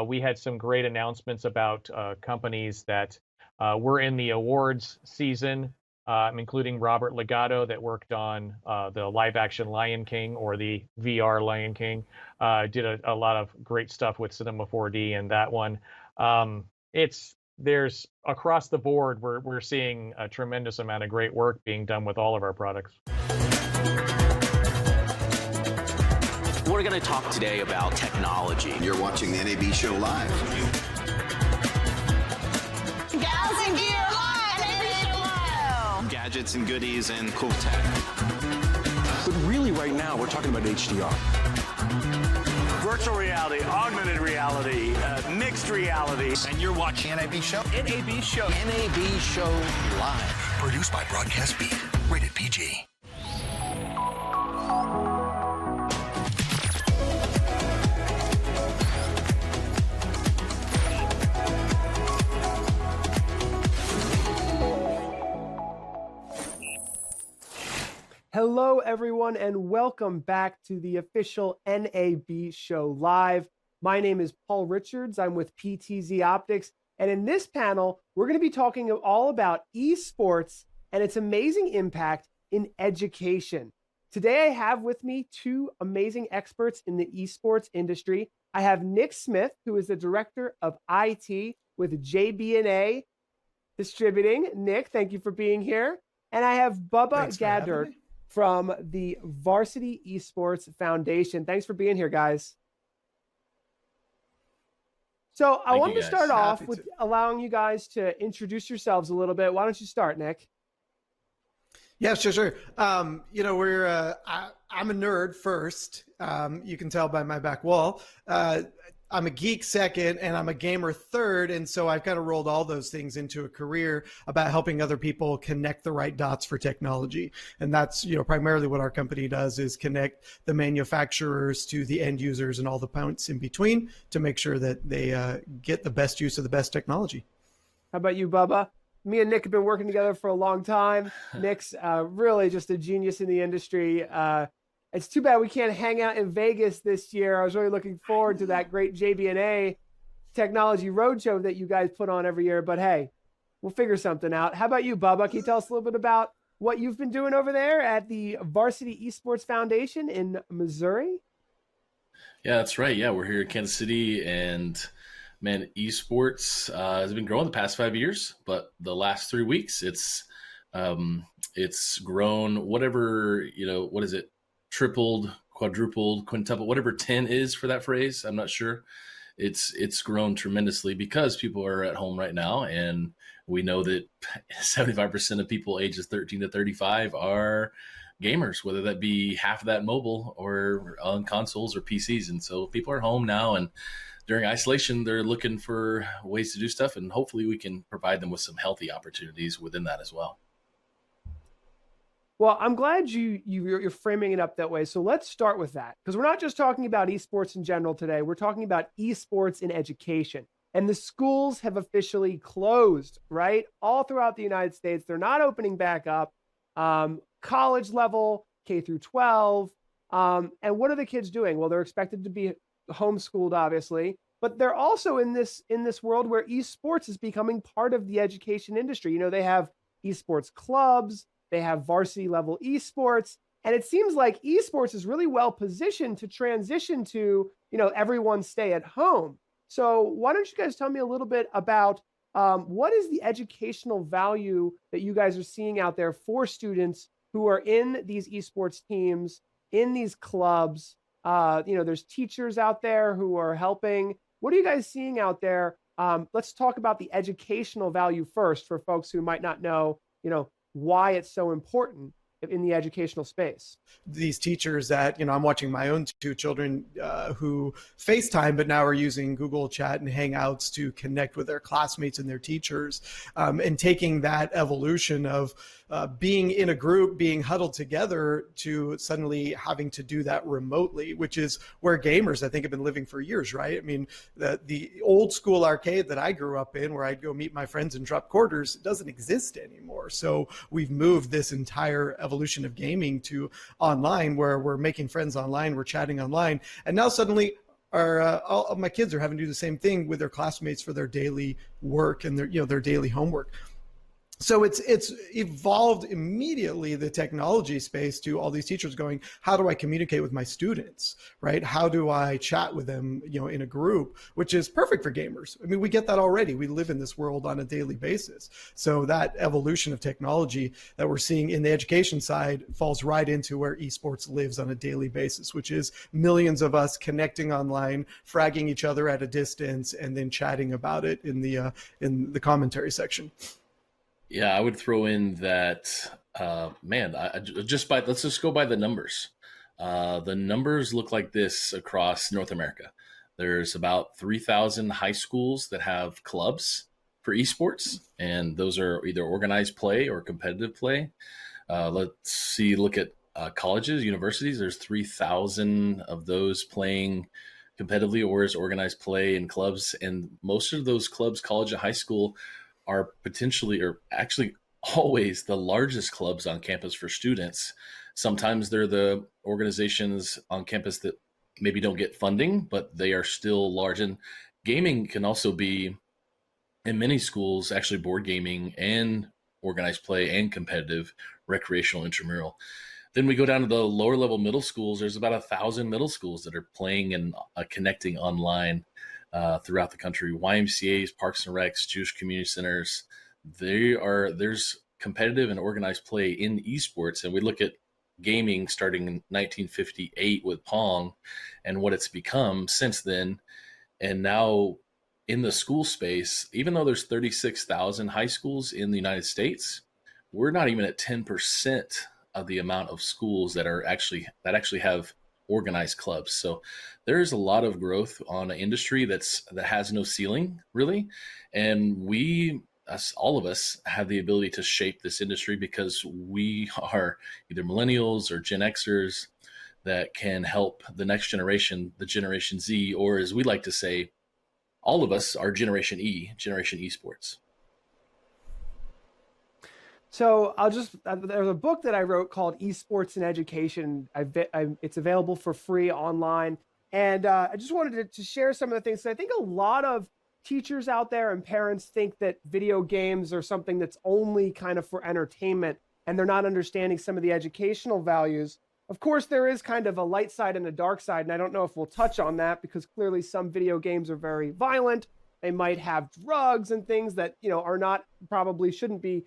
We had some great announcements about companies that were in the awards season including Robert Legato that worked on the live-action Lion King or the VR Lion King. Did a lot of great stuff with Cinema 4D and that one. There's across the board, we're seeing a tremendous amount of great work being done with all of our products. We're going to talk today about technology. You're watching the NAB Show Live. Gals and gear live, NAB Show Live. Gadgets and goodies and cool tech. But really right now, we're talking about HDR. Virtual reality, augmented reality, mixed reality. And you're watching NAB Show? NAB Show. NAB Show Live. Produced by Broadcast Beat. Rated PG. Hello, everyone, and welcome back to the official NAB Show Live. My name is Paul Richards. I'm with PTZ Optics. And in this panel, we're going to be talking all about esports and its amazing impact in education. Today, I have with me two amazing experts in the esports industry. I have Nick Smith, who is the Director of IT with JB&A Distributing. Nick, thank you for being here. And I have Bubba Gaddard from the Varsity Esports Foundation. Thanks for being here, guys. So I wanted to start off with allowing you guys to introduce yourselves a little bit. Why don't you start, Nick? Yeah, sure. I'm a nerd first. You can tell by my back wall. I'm a geek second, and I'm a gamer third. And so I've kind of rolled all those things into a career about helping other people connect the right dots for technology. And that's, primarily what our company does, is connect the manufacturers to the end users and all the points in between to make sure that they get the best use of the best technology. How about you, Bubba? Me and Nick have been working together for a long time. Nick's really just a genius in the industry. It's too bad we can't hang out in Vegas this year. I was really looking forward to that great JB&A Technology Roadshow that you guys put on every year. But hey, we'll figure something out. How about you, Bubba? Can you tell us a little bit about what you've been doing over there at the Varsity Esports Foundation in Missouri? Yeah, that's right. Yeah, we're here in Kansas City, and man, esports has been growing the past 5 years, but the last 3 weeks, it's grown whatever, what is it? Tripled, quadrupled, quintupled, whatever 10 is for that phrase. I'm not sure. It's grown tremendously because people are at home right now, and we know that 75% of people ages 13 to 35 are gamers, whether that be half of that mobile or on consoles or PCs. And so people are home now, and during isolation, they're looking for ways to do stuff, and hopefully we can provide them with some healthy opportunities within that as well. Well, I'm glad you're framing it up that way. So let's start with that, because we're not just talking about esports in general today. We're talking about esports in education. And the schools have officially closed, right? All throughout the United States. They're not opening back up. College level, K through 12. And what are the kids doing? Well, they're expected to be homeschooled, obviously. But they're also in this world where esports is becoming part of the education industry. They have esports clubs. They have varsity level esports, and it seems like esports is really well positioned to transition to, everyone stay at home. So why don't you guys tell me a little bit about what is the educational value that you guys are seeing out there for students who are in these esports teams, in these clubs? There's teachers out there who are helping. What are you guys seeing out there? Let's talk about the educational value first for folks who might not know, why it's so important in the educational space. These teachers that, I'm watching my own two children who FaceTime, but now are using Google Chat and Hangouts to connect with their classmates and their teachers, and taking that evolution of being in a group, being huddled together, to suddenly having to do that remotely, which is where gamers, I think, have been living for years, right? I mean, the old school arcade that I grew up in, where I'd go meet my friends and drop quarters, doesn't exist anymore. So we've moved this entire evolution of gaming to online, where we're making friends online, we're chatting online, and now suddenly all of my kids are having to do the same thing with their classmates for their daily work and their daily homework. So it's evolved immediately, the technology space, to all these teachers going, how do I communicate with my students, right? How do I chat with them, in a group, which is perfect for gamers. I mean, we get that already. We live in this world on a daily basis. So that evolution of technology that we're seeing in the education side falls right into where esports lives on a daily basis, which is millions of us connecting online, fragging each other at a distance, and then chatting about it in the commentary section. Yeah, I would throw in that, let's just go by the numbers. The numbers look like this across North America. There's about 3,000 high schools that have clubs for esports, and those are either organized play or competitive play. Look at colleges, universities. There's 3,000 of those playing competitively or as organized play in clubs, and most of those clubs, college and high school, are potentially, or actually always, the largest clubs on campus for students. Sometimes they're the organizations on campus that maybe don't get funding, but they are still large. And gaming can also be, in many schools, actually board gaming and organized play and competitive, recreational, intramural. Then we go down to the lower level middle schools. There's about 1,000 middle schools that are playing and connecting online throughout the country. YMCAs, Parks and Recs, Jewish community centers, there's competitive and organized play in esports. And we look at gaming starting in 1958 with Pong and what it's become since then. And now in the school space, even though there's 36,000 high schools in the United States, we're not even at 10% of the amount of schools that actually have organized clubs. So there's a lot of growth on an industry that has no ceiling, really. And all of us have the ability to shape this industry because we are either millennials or Gen Xers that can help the next generation, the Generation Z, or as we like to say, all of us are Generation E, Generation Esports. So there's a book that I wrote called Esports in Education. It's available for free online. And I just wanted to share some of the things. I think a lot of teachers out there and parents think that video games are something that's only kind of for entertainment, and they're not understanding some of the educational values. Of course, there is kind of a light side and a dark side, and I don't know if we'll touch on that because clearly some video games are very violent. They might have drugs and things that, probably shouldn't be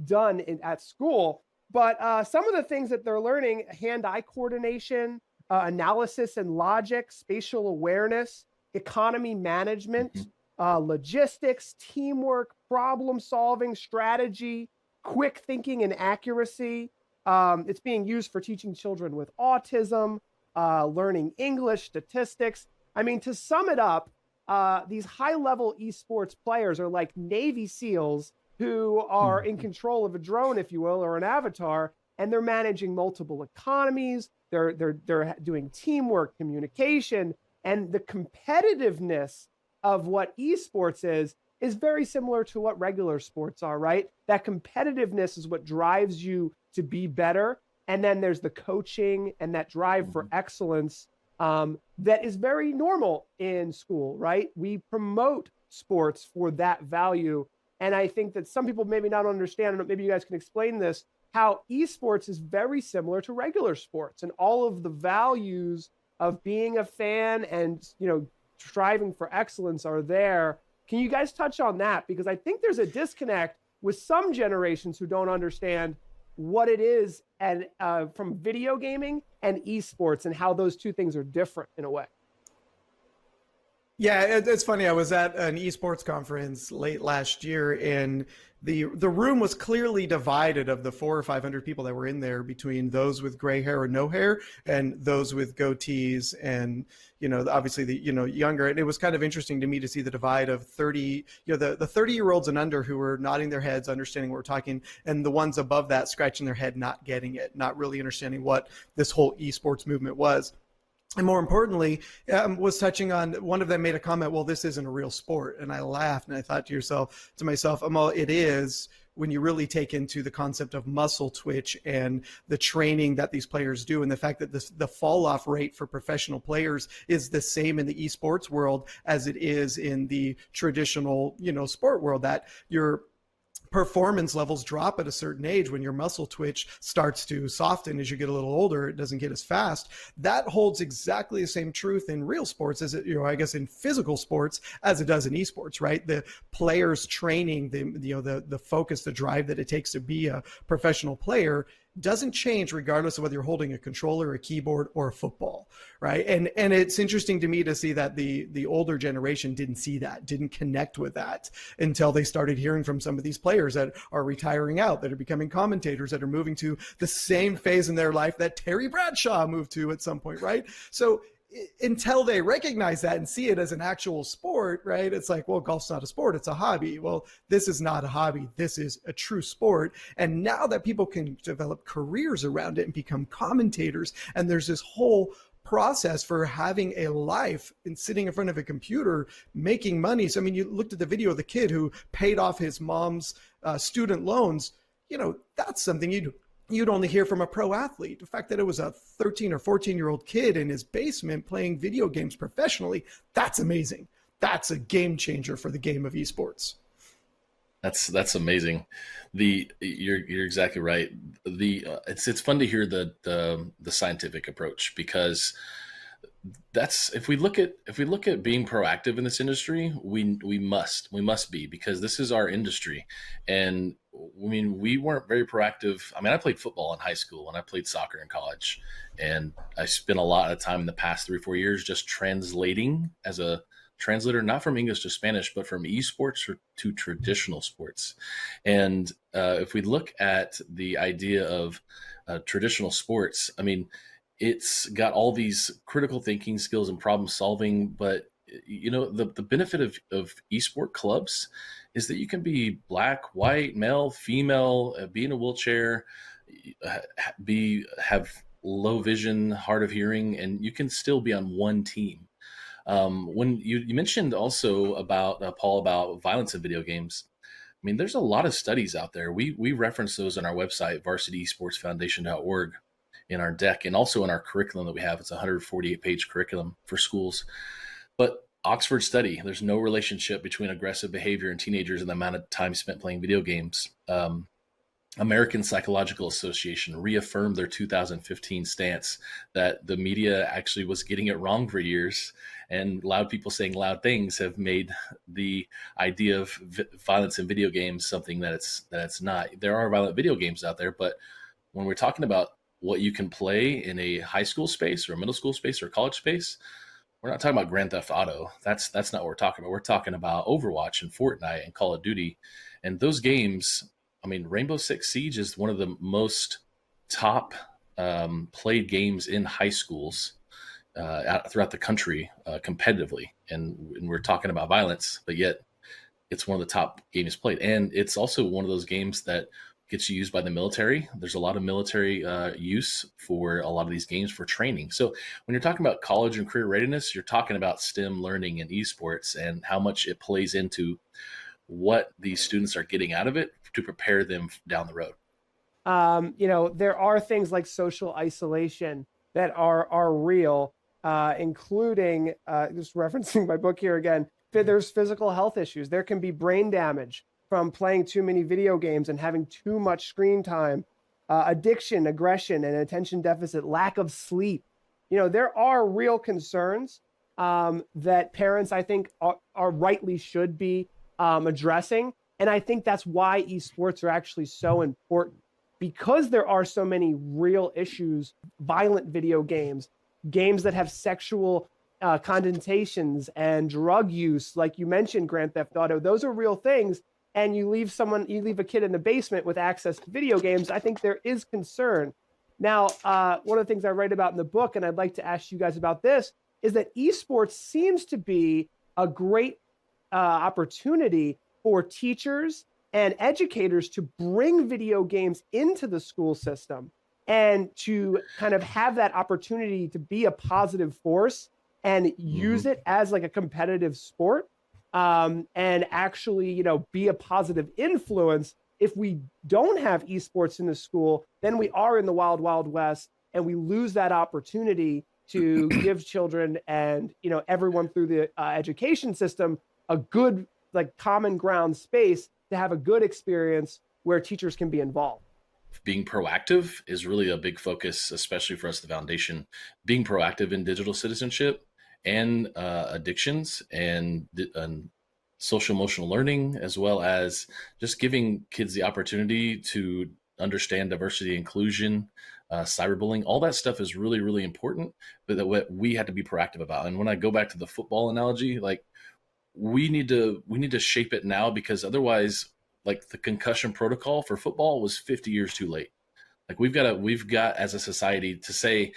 done at school. But some of the things that they're learning, hand-eye coordination, analysis and logic, spatial awareness, economy management, logistics, teamwork, problem solving, strategy, quick thinking and accuracy. It's being used for teaching children with autism, learning English, statistics. I mean, to sum it up, these high-level esports players are like Navy SEALs who are in control of a drone, if you will, or an avatar, and they're managing multiple economies. They're doing teamwork, communication, and the competitiveness of what esports is very similar to what regular sports are, right? That competitiveness is what drives you to be better. And then there's the coaching and that drive for excellence that is very normal in school, right? We promote sports for that value. And I think that some people maybe not understand, and maybe you guys can explain this, how esports is very similar to regular sports and all of the values of being a fan and, striving for excellence are there. Can you guys touch on that? Because I think there's a disconnect with some generations who don't understand what it is and from video gaming and esports and how those two things are different in a way. Yeah, it's funny. I was at an esports conference late last year, and the room was clearly divided of the 400 or 500 people that were in there between those with gray hair or no hair and those with goatees and, obviously the, younger. And it was kind of interesting to me to see the divide of 30, the 30-year-olds and under who were nodding their heads, understanding what we're talking, and the ones above that scratching their head, not getting it, not really understanding what this whole esports movement was. And more importantly, was touching on, one of them made a comment, well, this isn't a real sport. And I laughed and I thought to myself, well, it is when you really take into the concept of muscle twitch and the training that these players do, and the fact that the fall off rate for professional players is the same in the esports world as it is in the traditional, sport world, that you're performance levels drop at a certain age when your muscle twitch starts to soften as you get a little older. It doesn't get as fast. That holds exactly the same truth in real sports as it, I guess in physical sports as it does in esports, right? The players training, the focus, the drive that it takes to be a professional player doesn't change regardless of whether you're holding a controller, a keyboard, or a football, right? And it's interesting to me to see that the older generation didn't see that, didn't connect with that until they started hearing from some of these players that are retiring out, that are becoming commentators, that are moving to the same phase in their life that Terry Bradshaw moved to at some point, right? So until they recognize that and see it as an actual sport, right? It's like, well, golf's not a sport, it's a hobby. Well, this is not a hobby. This is a true sport. And now that people can develop careers around it and become commentators, and there's this whole process for having a life and sitting in front of a computer making money. So, I mean, you looked at the video of the kid who paid off his mom's student loans. That's something you'd only hear from a pro athlete. The fact that it was a 13 or 14-year-old kid in his basement playing video games professionally, that's amazing. That's a game changer for the game of esports. That's amazing. You're exactly right. It's fun to hear the scientific approach, because that's if we look at being proactive in this industry, we must be, because this is our industry. And I mean, we weren't very proactive. I mean, I played football in high school and I played soccer in college, and I spent a lot of time in the past 3 or 4 years just translating as a translator, not from English to Spanish, but from esports to traditional sports. And if we look at the idea of traditional sports, I mean, it's got all these critical thinking skills and problem solving, but the benefit of esport clubs is that you can be black, white, male, female, be in a wheelchair, have low vision, hard of hearing, and you can still be on one team. When you mentioned also about Paul, about violence in video games, I mean, there's a lot of studies out there. We reference those on our website, varsitysportsfoundation.org, in our deck, and also in our curriculum that we have. It's a 148-page curriculum for schools. But Oxford study, there's no relationship between aggressive behavior in teenagers and the amount of time spent playing video games. American Psychological Association reaffirmed their 2015 stance that the media actually was getting it wrong for years, and loud people saying loud things have made the idea of violence in video games something that it's not. There are violent video games out there, but when we're talking about what you can play in a high school space or a middle school space or college space, we're not talking about Grand Theft Auto. That's not what we're talking about. We're talking about Overwatch and Fortnite and Call of Duty. And those games, I mean, Rainbow Six Siege is one of the most top played games in high schools throughout the country competitively. And we're talking about violence, but yet it's one of the top games played. And it's also one of those games that gets used by the military. There's a lot of military use for a lot of these games for training. So when you're talking about college and career readiness, you're talking about STEM learning and esports and how much it plays into what these students are getting out of it to prepare them down the road. There are things like social isolation that are real, including, just referencing my book here again, there's physical health issues. There can be brain damage from playing too many video games and having too much screen time, addiction, aggression, and attention deficit, lack of sleep. There are real concerns that parents, I think, are rightly should be addressing. And I think that's why esports are actually so important, because there are so many real issues, violent video games, games that have sexual connotations and drug use, like you mentioned, Grand Theft Auto. Those are real things. And you leave a kid in the basement with access to video games, I think there is concern. Now, one of the things I write about in the book, and I'd like to ask you guys about this, is that esports seems to be a great opportunity for teachers and educators to bring video games into the school system and to kind of have that opportunity to be a positive force and use it as like a competitive sport. And actually, be a positive influence. If we don't have esports in the school, then we are in the wild, wild west, and we lose that opportunity to give children and, everyone through the education system a good, like, common ground space to have a good experience where teachers can be involved? Being proactive is really a big focus, especially for us, the foundation. Being proactive in digital citizenship and addictions and social emotional learning, as well as just giving kids the opportunity to understand diversity, inclusion, cyberbullying. All that stuff is really, really important, but that what we had to be proactive about. And when I go back to the football analogy, like we need to shape it now, because otherwise, like the concussion protocol for football was 50 years too late. Like we've got as a society to say,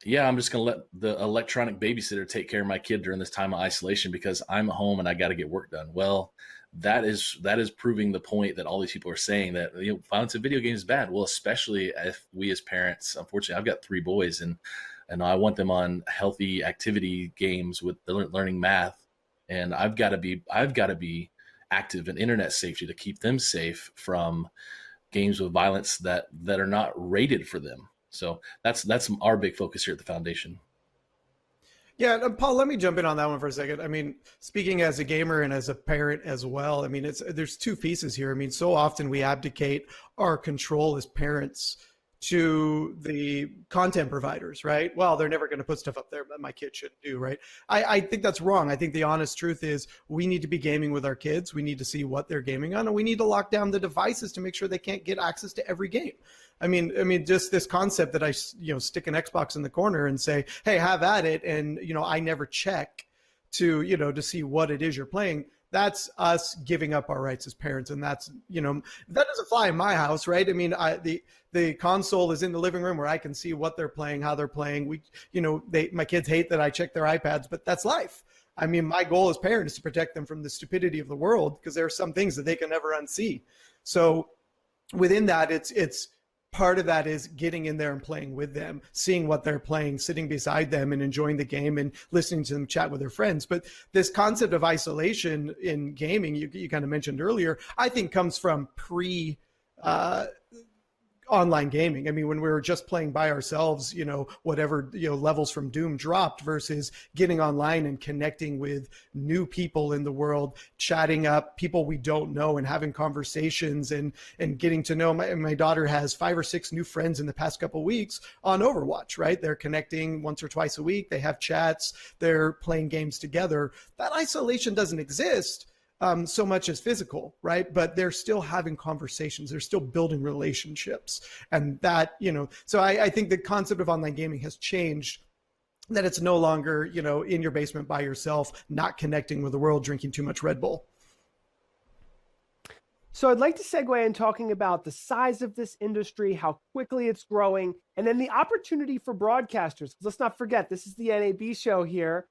yeah, I'm just going to let the electronic babysitter take care of my kid during this time of isolation because I'm at home and I got to get work done. Well, that is proving the point that all these people are saying, that violence in video games is bad. Well, especially if we as parents, unfortunately, I've got 3 boys and I want them on healthy activity games with learning math, and I've got to be active in internet safety to keep them safe from games with violence that are not rated for them. So that's our big focus here at the foundation. Yeah, Paul, let me jump in on that one for a second. I mean, speaking as a gamer and as a parent as well, I mean, there's 2 pieces here. I mean, so often we abdicate our control as parents to the content providers, right? Well, they're never going to put stuff up there that my kid shouldn't do, right? I think that's wrong. I think the honest truth is we need to be gaming with our kids. We need to see what they're gaming on, and we need to lock down the devices to make sure they can't get access to every game. I mean, just this concept that I, stick an Xbox in the corner and say, hey, have at it. And, I never check to see what it is you're playing. That's us giving up our rights as parents. And that's, that doesn't fly in my house, right? I mean, the console is in the living room where I can see what they're playing, how they're playing. My kids hate that I check their iPads, but that's life. I mean, my goal as parents is to protect them from the stupidity of the world, because there are some things that they can never unsee. So within that, it's part of that is getting in there and playing with them, seeing what they're playing, sitting beside them and enjoying the game and listening to them chat with their friends. But this concept of isolation in gaming, you kind of mentioned earlier, I think comes from online gaming. I mean, when we were just playing by ourselves, whatever, levels from Doom dropped, versus getting online and connecting with new people in the world, chatting up people we don't know and having conversations and getting to know. My daughter has 5 or 6 new friends in the past couple of weeks on Overwatch, right? They're connecting once or twice a week. They have chats. They're playing games together. That isolation doesn't exist so much as physical, right? But they're still having conversations. They're still building relationships. And that, so I think the concept of online gaming has changed, that it's no longer, in your basement by yourself, not connecting with the world, drinking too much Red Bull. So I'd like to segue in talking about the size of this industry, how quickly it's growing, and then the opportunity for broadcasters. Let's not forget, this is the NAB show here.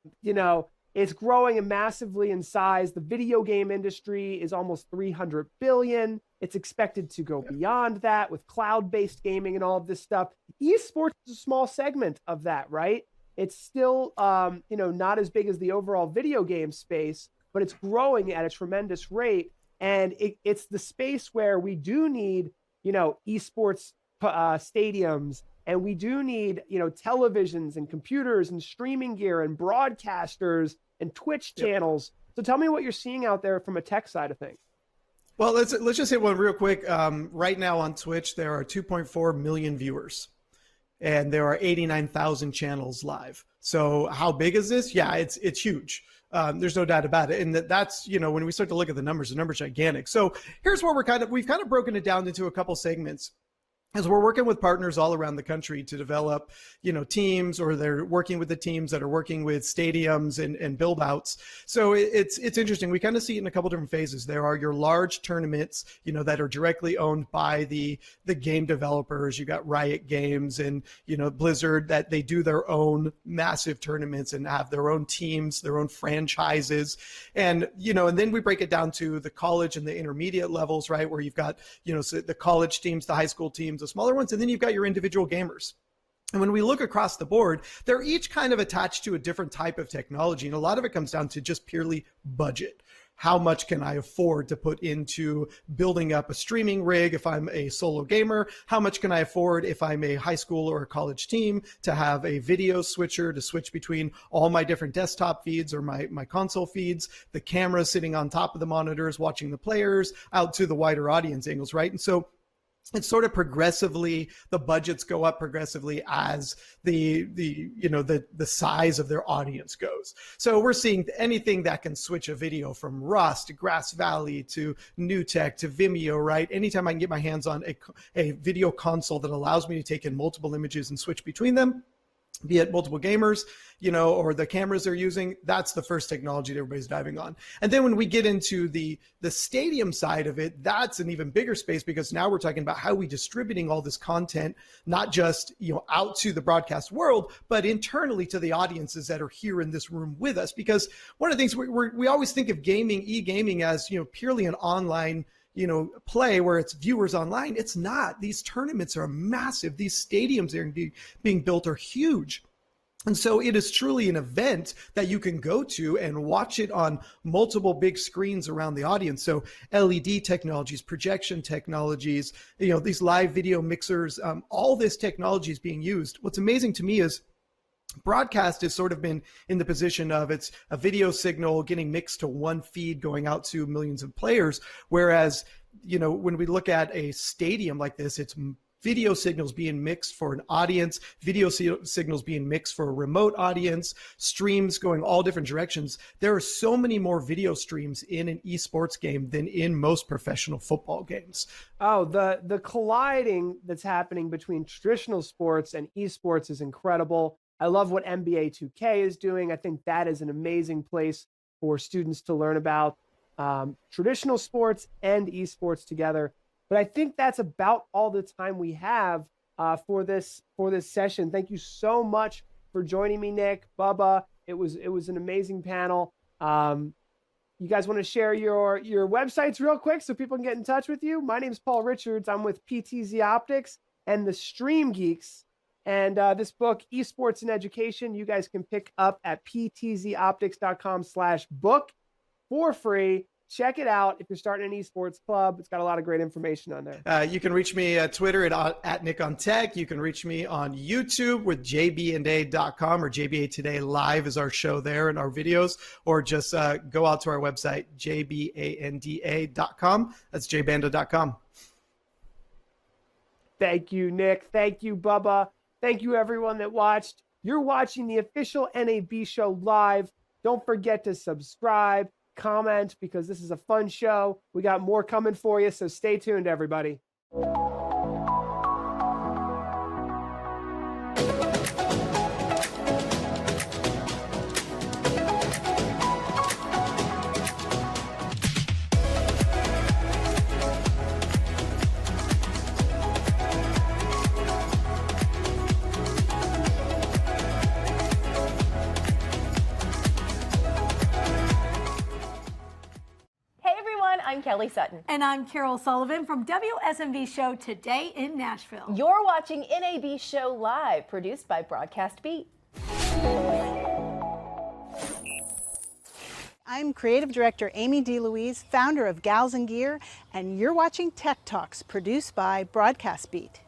It's growing massively in size. The video game industry is almost 300 billion. It's expected to go beyond that with cloud-based gaming and all of this stuff. Esports is a small segment of that, right? It's still, not as big as the overall video game space, but it's growing at a tremendous rate. And it's the space where we do need, esports stadiums, and we do need, televisions and computers and streaming gear and broadcasters and Twitch channels. So tell me what you're seeing out there from a tech side of things. Well, let's just hit one real quick. Right now on Twitch, there are 2.4 million viewers, and there are 89,000 channels live. So how big is this? Yeah, it's huge. There's no doubt about it. And that's, when we start to look at the numbers are gigantic. So here's where we've kind of broken it down into a couple segments. As we're working with partners all around the country to develop, teams, or they're working with the teams that are working with stadiums and build outs. So it's interesting. We kind of see it in a couple different phases. There are your large tournaments, that are directly owned by the game developers. You got Riot Games and, Blizzard, that they do their own massive tournaments and have their own teams, their own franchises. And, and then we break it down to the college and the intermediate levels, right? Where you've got, so the college teams, the high school teams, the smaller ones, and then you've got your individual gamers. And when we look across the board, they're each kind of attached to a different type of technology. And a lot of it comes down to just purely budget. how much can I afford to put into building up a streaming rig if I'm a solo gamer? How much can I afford if I'm a high school or a college team to have a video switcher to switch between all my different desktop feeds or my console feeds, the camera sitting on top of the monitors, watching the players out to the wider audience angles, right? And so it's sort of progressively, the budgets go up progressively as the size of their audience goes. So we're seeing anything that can switch a video from Rust to Grass Valley to NewTek to Vimeo, right? Anytime I can get my hands on a video console that allows me to take in multiple images and switch between them, be it multiple gamers, or the cameras they're using, that's the first technology that everybody's diving on. And then when we get into the stadium side of it, that's an even bigger space, because now we're talking about how we distributing all this content, not just, out to the broadcast world, but internally to the audiences that are here in this room with us. Because one of the things we always think of e-gaming as, purely an online play where it's viewers online. It's not. These tournaments are massive. These stadiums that are being built are huge. And so it is truly an event that you can go to and watch it on multiple big screens around the audience. So LED technologies, projection technologies, these live video mixers, all this technology is being used. What's amazing to me is broadcast has sort of been in the position of it's a video signal getting mixed to one feed going out to millions of players. Whereas, when we look at a stadium like this, it's video signals being mixed for an audience, video signals being mixed for a remote audience, streams going all different directions. There are so many more video streams in an esports game than in most professional football games. Oh, the colliding that's happening between traditional sports and esports is incredible. I love what NBA 2K is doing. I think that is an amazing place for students to learn about traditional sports and esports together. But I think that's about all the time we have for this session. Thank you so much for joining me, Nick, Bubba. It was an amazing panel. You guys want to share your websites real quick so people can get in touch with you? My name's Paul Richards. I'm with PTZ Optics and the Stream Geeks. And this book, Esports and Education, you guys can pick up at ptzoptics.com/book for free. Check it out if you're starting an esports club. It's got a lot of great information on there. You can reach me at Twitter at Nick on Tech. You can reach me on YouTube with jbanda.com, or JBA Today Live is our show there and our videos, or just go out to our website, jbanda.com. That's jbanda.com. Thank you, Nick. Thank you, Bubba. Thank you, everyone that watched. You're watching the official NAB Show live. Don't forget to subscribe, comment, because this is a fun show. We got more coming for you, so stay tuned, everybody. I'm Kelly Sutton. And I'm Carol Sullivan from WSMV Show Today in Nashville. You're watching NAB Show Live, produced by Broadcast Beat. I'm Creative Director Amy DeLuise, founder of Gals and Gear, and you're watching Tech Talks, produced by Broadcast Beat.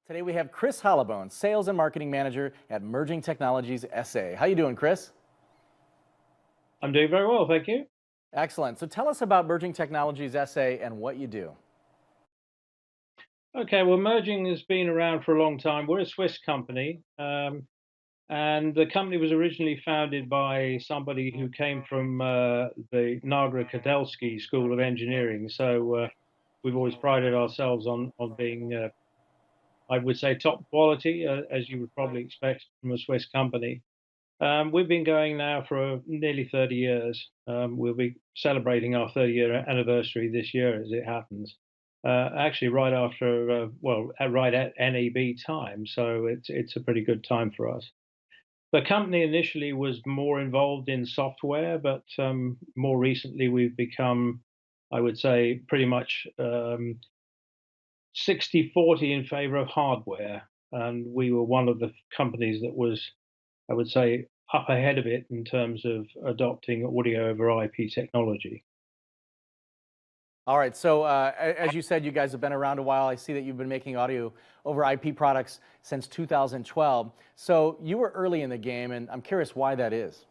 Today we have Chris Hollabone, Sales and Marketing Manager at Merging Technologies SA. How you doing, Chris? I'm doing very well, thank you. Excellent. So tell us about Merging Technologies SA and what you do. Okay, well, Merging has been around for a long time. We're a Swiss company, and the company was originally founded by somebody who came from the Nagra Kadelsky School of Engineering. So we've always prided ourselves on being, I would say, top quality, as you would probably expect from a Swiss company. We've been going now for nearly 30 years. We'll be celebrating our 30-year anniversary this year, as it happens. Actually, right after, right at NAB time, so it's a pretty good time for us. The company initially was more involved in software, but more recently we've become, I would say, pretty much 60-40 in favor of hardware. And we were one of the companies that was, I would say, up ahead of it in terms of adopting audio over IP technology. All right, so as you said, you guys have been around a while. I see that you've been making audio over IP products since 2012. So you were early in the game, and I'm curious why that is.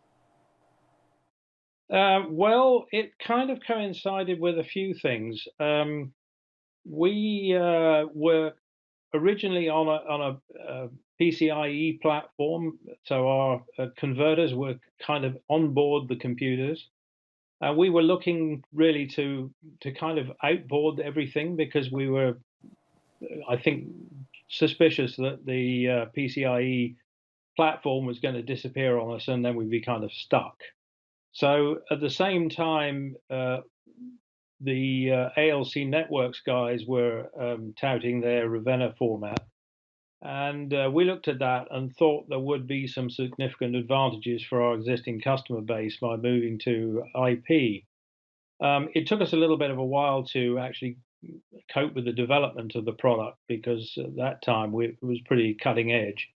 Well, it kind of coincided with a few things. We were originally on a PCIe platform, so our converters were kind of on board the computers. We were looking really to kind of outboard everything because we were, I think, suspicious that the PCIe platform was going to disappear on us, and then we'd be kind of stuck. So at the same time, the ALC Networks guys were touting their Ravenna format. And we looked at that and thought there would be some significant advantages for our existing customer base by moving to IP. It took us a little bit of a while to actually cope with the development of the product because at that time it was pretty cutting edge.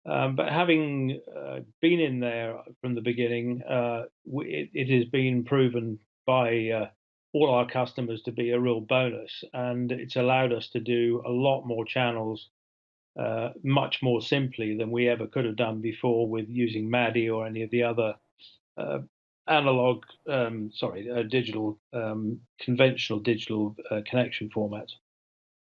But having been in there from the beginning, it has been proven by all our customers to be a real bonus, and it's allowed us to do a lot more channels much more simply than we ever could have done before with using MADI or any of the other digital, conventional digital connection formats.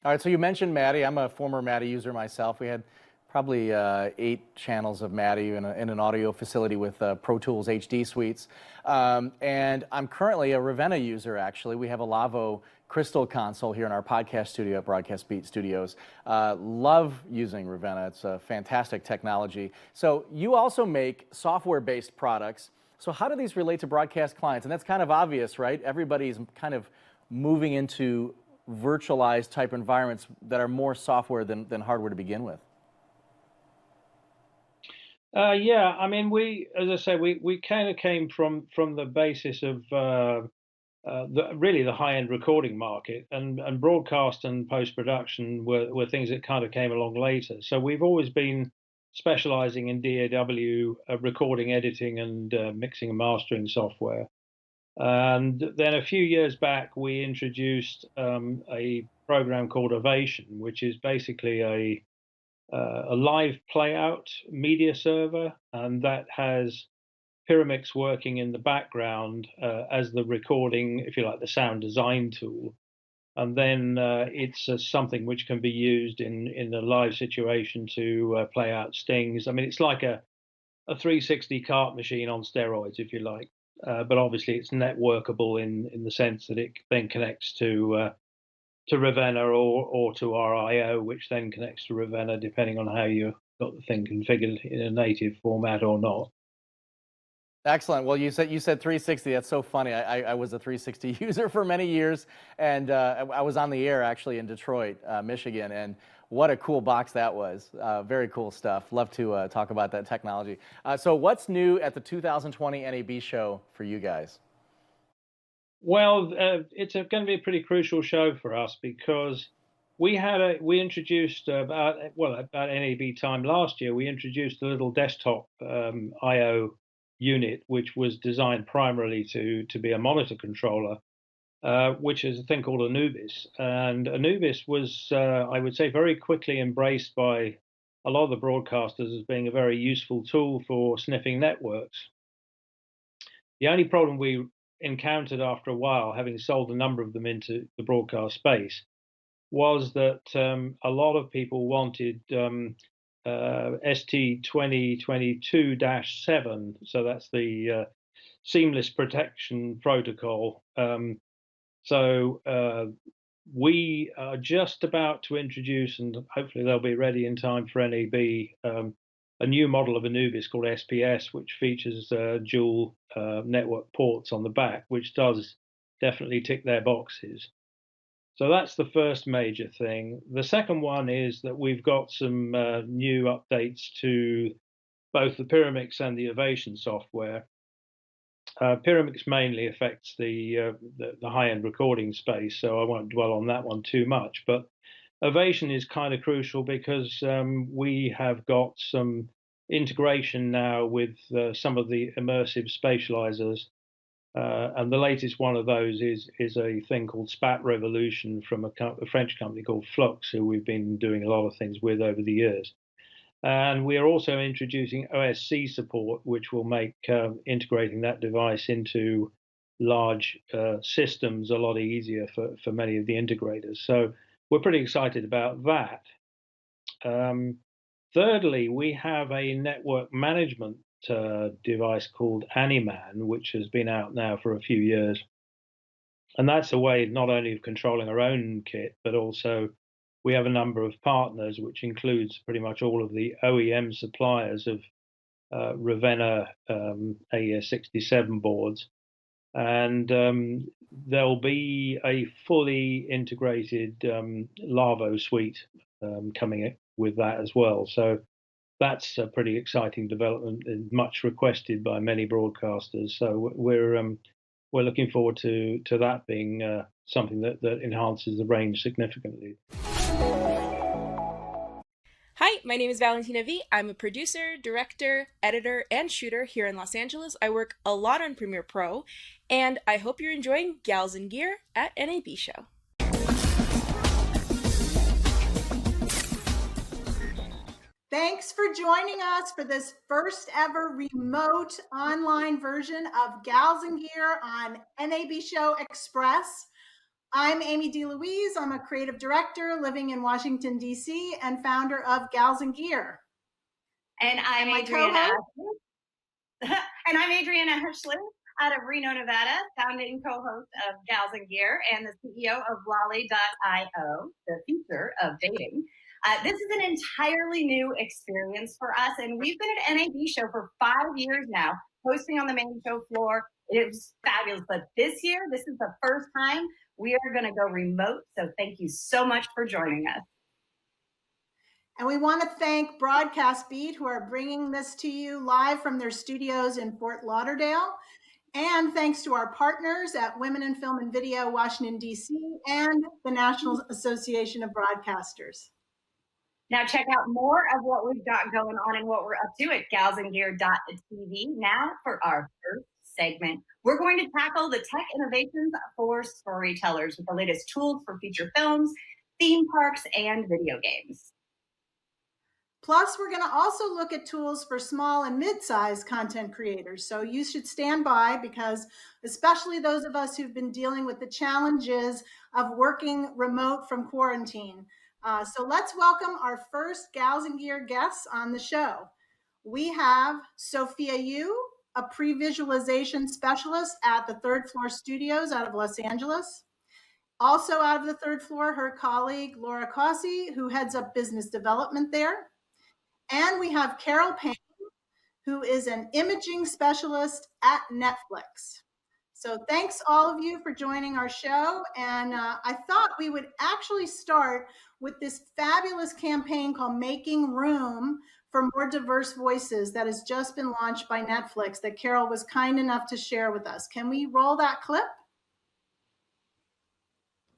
All right, so you mentioned MADI. I'm a former MADI user myself. We had probably 8 channels of MADI in an audio facility with Pro Tools HD suites. And I'm currently a Ravenna user, actually. We have a Lavo Crystal console here in our podcast studio at Broadcast Beat Studios. Love using Ravenna. It's a fantastic technology. So you also make software-based products. So how do these relate to broadcast clients? And that's kind of obvious, right? Everybody's kind of moving into virtualized type environments that are more software than hardware to begin with. Yeah, I mean, as I say, we kind of came from the basis of really the high-end recording market, and broadcast and post-production were things that kind of came along later. So we've always been specializing in DAW, recording, editing, and mixing and mastering software. And then a few years back, we introduced a program called Ovation, which is basically a live playout media server, and that has Pyramix working in the background as the recording, if you like, the sound design tool. And then it's something which can be used in a live situation to play out stings. I mean, it's like a 360 cart machine on steroids, if you like. But obviously, it's networkable in the sense that it then connects to Ravenna or to our I/O, which then connects to Ravenna, depending on how you got the thing configured in a native format or not. Excellent. Well, you said 360. That's so funny. I was a 360 user for many years, and I was on the air actually in Detroit, Michigan, and what a cool box that was. Very cool stuff. Love to talk about that technology. So what's new at the 2020 NAB show for you guys? Well, it's going to be a pretty crucial show for us because we introduced about NAB time last year. We introduced a little desktop I/O unit, which was designed primarily to be a monitor controller, which is a thing called Anubis. And Anubis was, I would say, very quickly embraced by a lot of the broadcasters as being a very useful tool for sniffing networks. The only problem we encountered after a while, having sold a number of them into the broadcast space, was that a lot of people wanted ST2022-7, so that's the seamless protection protocol. So we are just about to introduce, and hopefully they'll be ready in time for NAB, a new model of Anubis called SPS, which features dual network ports on the back, which does definitely tick their boxes. So that's the first major thing. The second one is that we've got some new updates to both the Pyramix and the Ovation software. Pyramix mainly affects the high-end recording space, so I won't dwell on that one too much. But Ovation is kind of crucial because we have got some integration now with some of the immersive spatializers And the latest one of those is a thing called Spat Revolution from a French company called Flux, who we've been doing a lot of things with over the years. And we are also introducing OSC support, which will make integrating that device into large systems a lot easier for many of the integrators. So we're pretty excited about that. Thirdly, we have a network management device called Animan, which has been out now for a few years. And that's a way not only of controlling our own kit, but also we have a number of partners, which includes pretty much all of the OEM suppliers of Ravenna AES67 boards. And there'll be a fully integrated Lavo suite coming with that as well. So that's a pretty exciting development and much requested by many broadcasters. So we're looking forward to that being something that enhances the range significantly. Hi, my name is Valentina V. I'm a producer, director, editor, and shooter here in Los Angeles. I work a lot on Premiere Pro, and I hope you're enjoying Gals in Gear at NAB Show. Thanks for joining us for this first ever remote online version of Gals in Gear on NAB Show Express. I'm Amy DeLuise. I'm a creative director living in Washington, D.C. and founder of Gals in Gear. And I'm Adriana. And I'm Adriana Ashley out of Reno, Nevada, founding co-host of Gals in Gear and the CEO of Lolly.io, the future of dating. This is an entirely new experience for us, and we've been at NAB Show for 5 years now, hosting on the main show floor. It was fabulous, but this year, this is the first time we are going to go remote, so thank you so much for joining us. And we want to thank Broadcast Beat, who are bringing this to you live from their studios in Fort Lauderdale. And thanks to our partners at Women in Film and Video, Washington, D.C., and the National Association of Broadcasters. Now check out more of what we've got going on and what we're up to at galsandgear.tv. Now for our first segment, we're going to tackle the tech innovations for storytellers with the latest tools for feature films, theme parks, and video games. Plus, we're going to also look at tools for small and mid-sized content creators. So you should stand by because especially those of us who've been dealing with the challenges of working remote from quarantine. So let's welcome our first Gals in Gear guests on the show. We have Sophia Yu, a pre-visualization specialist at the Third Floor Studios out of Los Angeles. Also out of the third floor, her colleague, Laura Cossey, who heads up business development there. And we have Carol Payne, who is an imaging specialist at Netflix. So thanks all of you for joining our show. And I thought we would actually start with this fabulous campaign called Making Room for More Diverse Voices that has just been launched by Netflix that Carol was kind enough to share with us. Can we roll that clip?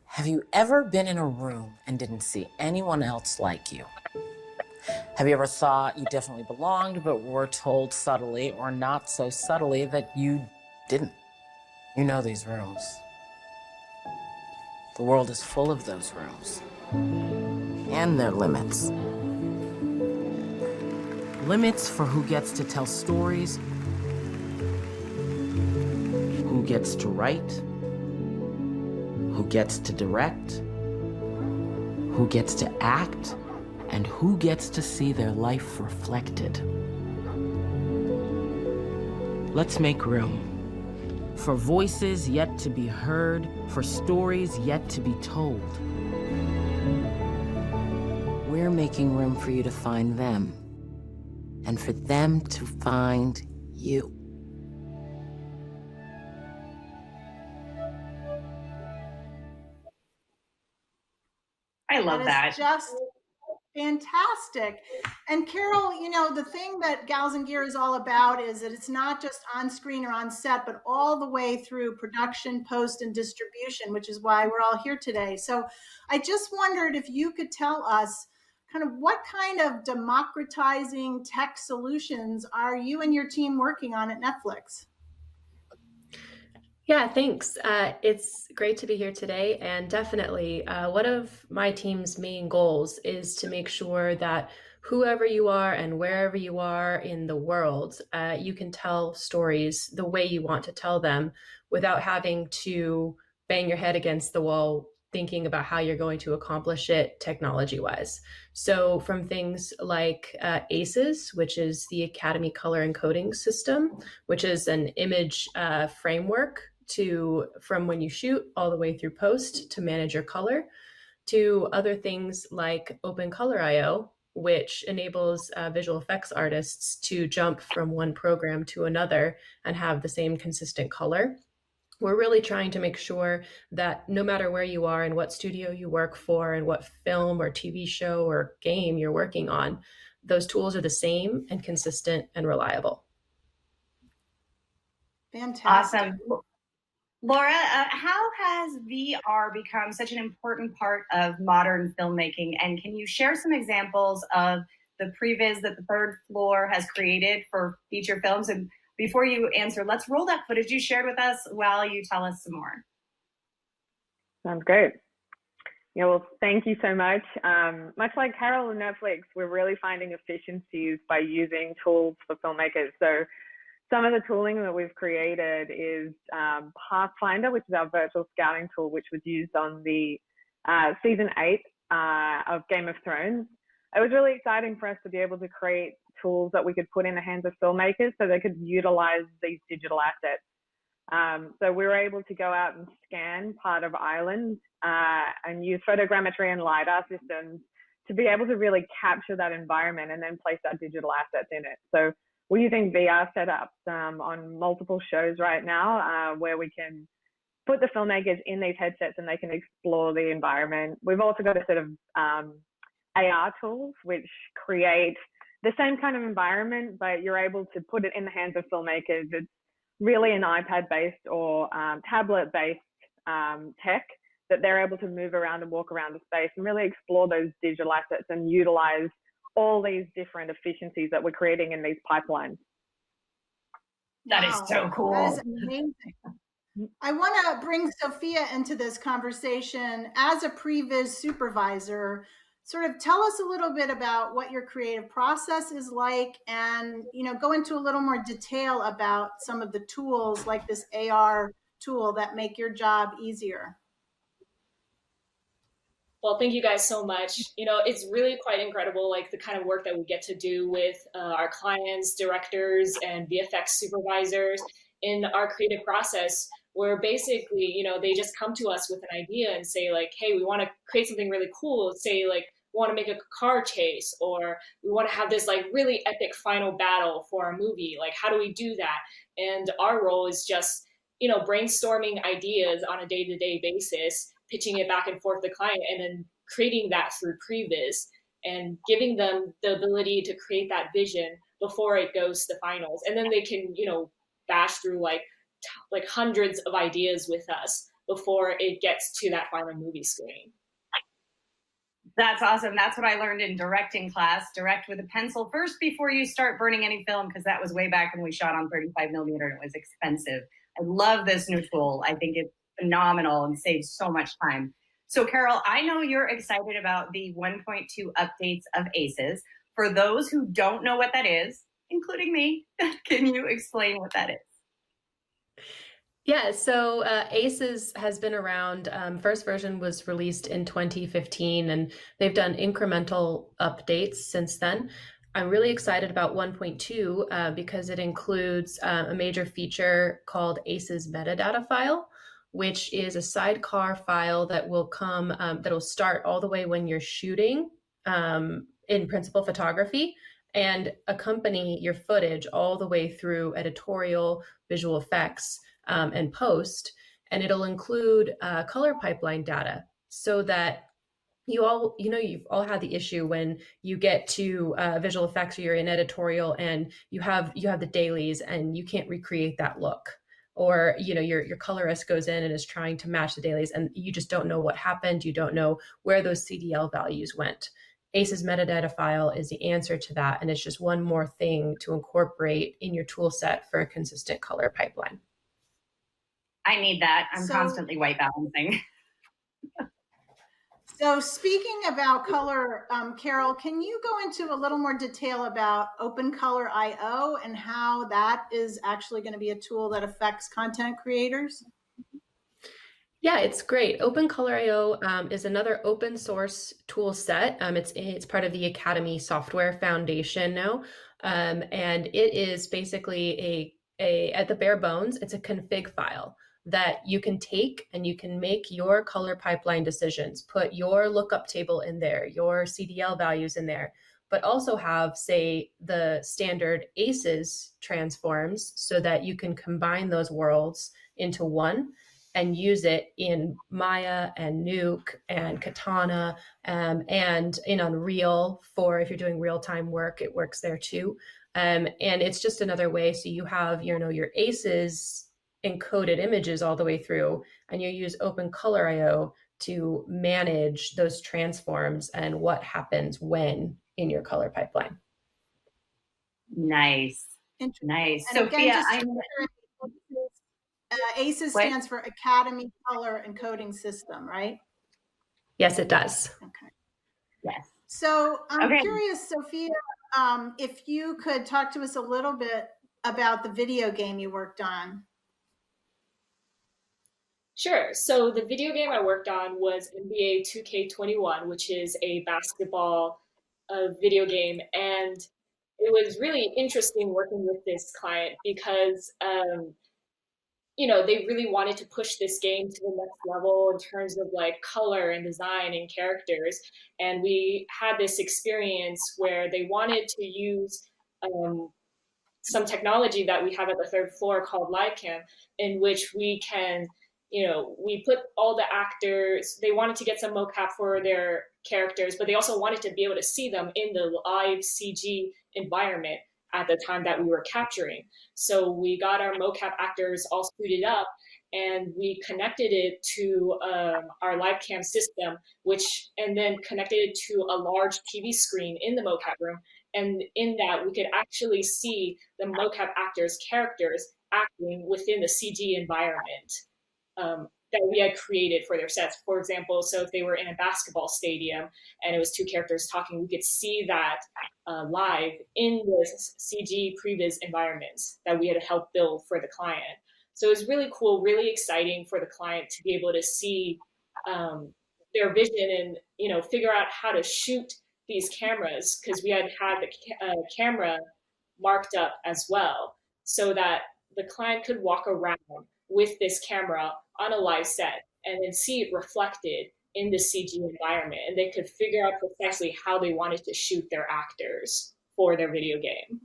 Have you ever been in a room and didn't see anyone else like you? Have you ever thought you definitely belonged, but were told subtly or not so subtly that you didn't? You know these rooms. The world is full of those rooms. And their limits. Limits for who gets to tell stories, who gets to write, who gets to direct, who gets to act, and who gets to see their life reflected. Let's make room for voices yet to be heard, for stories yet to be told. We're making room for you to find them, and for them to find you. I love that. Is just fantastic. And Carol, you know, the thing that Gals in Gear is all about is that it's not just on screen or on set, but all the way through production, post, and distribution, which is why we're all here today. So I just wondered if you could tell us kind of what kind of democratizing tech solutions are you and your team working on at Netflix? Yeah, thanks. It's great to be here today. And definitely, one of my team's main goals is to make sure that whoever you are and wherever you are in the world, you can tell stories the way you want to tell them without having to bang your head against the wall thinking about how you're going to accomplish it technology wise. So, from things like ACES, which is the Academy Color Encoding System, which is an image framework to from when you shoot all the way through post to manage your color, to other things like Open Color IO, which enables visual effects artists to jump from one program to another and have the same consistent color. We're really trying to make sure that no matter where you are and what studio you work for and what film or TV show or game you're working on, those tools are the same and consistent and reliable. Fantastic. Awesome. Laura, how has VR become such an important part of modern filmmaking? And can you share some examples of the previs that the third floor has created for feature films? And before you answer, let's roll that footage you shared with us while you tell us some more. Sounds great. Yeah, well, thank you so much. Much like Carol and Netflix, we're really finding efficiencies by using tools for filmmakers. So some of the tooling that we've created is Pathfinder, which is our virtual scouting tool, which was used on the season 8 of Game of Thrones. It was really exciting for us to be able to create tools that we could put in the hands of filmmakers so they could utilize these digital assets. So we were able to go out and scan part of Ireland and use photogrammetry and LiDAR systems to be able to really capture that environment and then place our digital assets in it. So we're using VR setups on multiple shows right now where we can put the filmmakers in these headsets and they can explore the environment. We've also got a set of AR tools which create the same kind of environment, but you're able to put it in the hands of filmmakers. It's really an iPad-based or tablet-based tech that they're able to move around and walk around the space and really explore those digital assets and utilize all these different efficiencies that we're creating in these pipelines. That is so cool. That is amazing. I want to bring Sophia into this conversation as a previs supervisor. Sort of tell us a little bit about what your creative process is like, and go into a little more detail about some of the tools like this AR tool that make your job easier. Well, thank you guys so much. It's really quite incredible, like the kind of work that we get to do with our clients, directors, and VFX supervisors in our creative process, where basically, they just come to us with an idea and say like, hey, we want to create something really cool. Say like, we want to make a car chase, or we want to have this like really epic final battle for a movie. Like, how do we do that? And our role is just, brainstorming ideas on a day-to-day basis, pitching it back and forth to the client, and then creating that through previs and giving them the ability to create that vision before it goes to the finals. And then they can, bash through like hundreds of ideas with us before it gets to that final movie screen. That's awesome. That's what I learned in directing class. Direct with a pencil first before you start burning any film, because that was way back when we shot on 35 millimeter and it was expensive. I love this new tool. I think it's phenomenal and saves so much time. So Carol, I know you're excited about the 1.2 updates of ACES. For those who don't know what that is, including me, can you explain what that is? Yeah, so ACES has been around. First version was released in 2015, and they've done incremental updates since then. I'm really excited about 1.2 because it includes a major feature called ACES metadata file, which is a sidecar file that will come, that'll start all the way when you're shooting in principal photography and accompany your footage all the way through editorial, visual effects, and post. And it'll include color pipeline data so that you've all had the issue when you get to visual effects or you're in editorial and you have the dailies and you can't recreate that look, or your colorist goes in and is trying to match the dailies and you just don't know what happened. You don't know where those CDL values went. ACES metadata file is the answer to that, and it's just one more thing to incorporate in your tool set for a consistent color pipeline. I need that. I'm So- constantly white balancing. So speaking about color, Carol, can you go into a little more detail about OpenColor.io and how that is actually going to be a tool that affects content creators? Yeah, it's great. OpenColor.io is another open source tool set. It's part of the Academy Software Foundation now, and it is basically a at the bare bones, it's a config file that you can take and you can make your color pipeline decisions, put your lookup table in there, your CDL values in there, but also have, say, the standard ACES transforms so that you can combine those worlds into one and use it in Maya and Nuke and Katana and in Unreal for if you're doing real-time work, it works there too. And it's just another way. So you have, your ACES encoded images all the way through, and you use OpenColor.io to manage those transforms and what happens when in your color pipeline. Nice. Nice. And Sophia, again, ACES stands for Academy Color Encoding System, right? Yes, it does. Okay. Yes. So I'm Okay. curious, Sophia, if you could talk to us a little bit about the video game you worked on. Sure. So the video game I worked on was NBA 2K21, which is a basketball video game. And it was really interesting working with this client because, they really wanted to push this game to the next level in terms of like color and design and characters. And we had this experience where they wanted to use some technology that we have at the third floor called LiveCam, in which we can, we put all the actors, they wanted to get some mocap for their characters, but they also wanted to be able to see them in the live CG environment at the time that we were capturing. So we got our mocap actors all suited up and we connected it to our LiveCam system, and then connected it to a large TV screen in the mocap room. And in that, we could actually see the mocap actors' characters acting within the CG environment that we had created for their sets. For example, so if they were in a basketball stadium and it was two characters talking, we could see that live in the CG previs environments that we had helped build for the client. So it was really cool, really exciting for the client to be able to see their vision and figure out how to shoot these cameras, because we had the camera marked up as well so that the client could walk around with this camera on a live set and then see it reflected in the CG environment, and they could figure out precisely how they wanted to shoot their actors for their video game.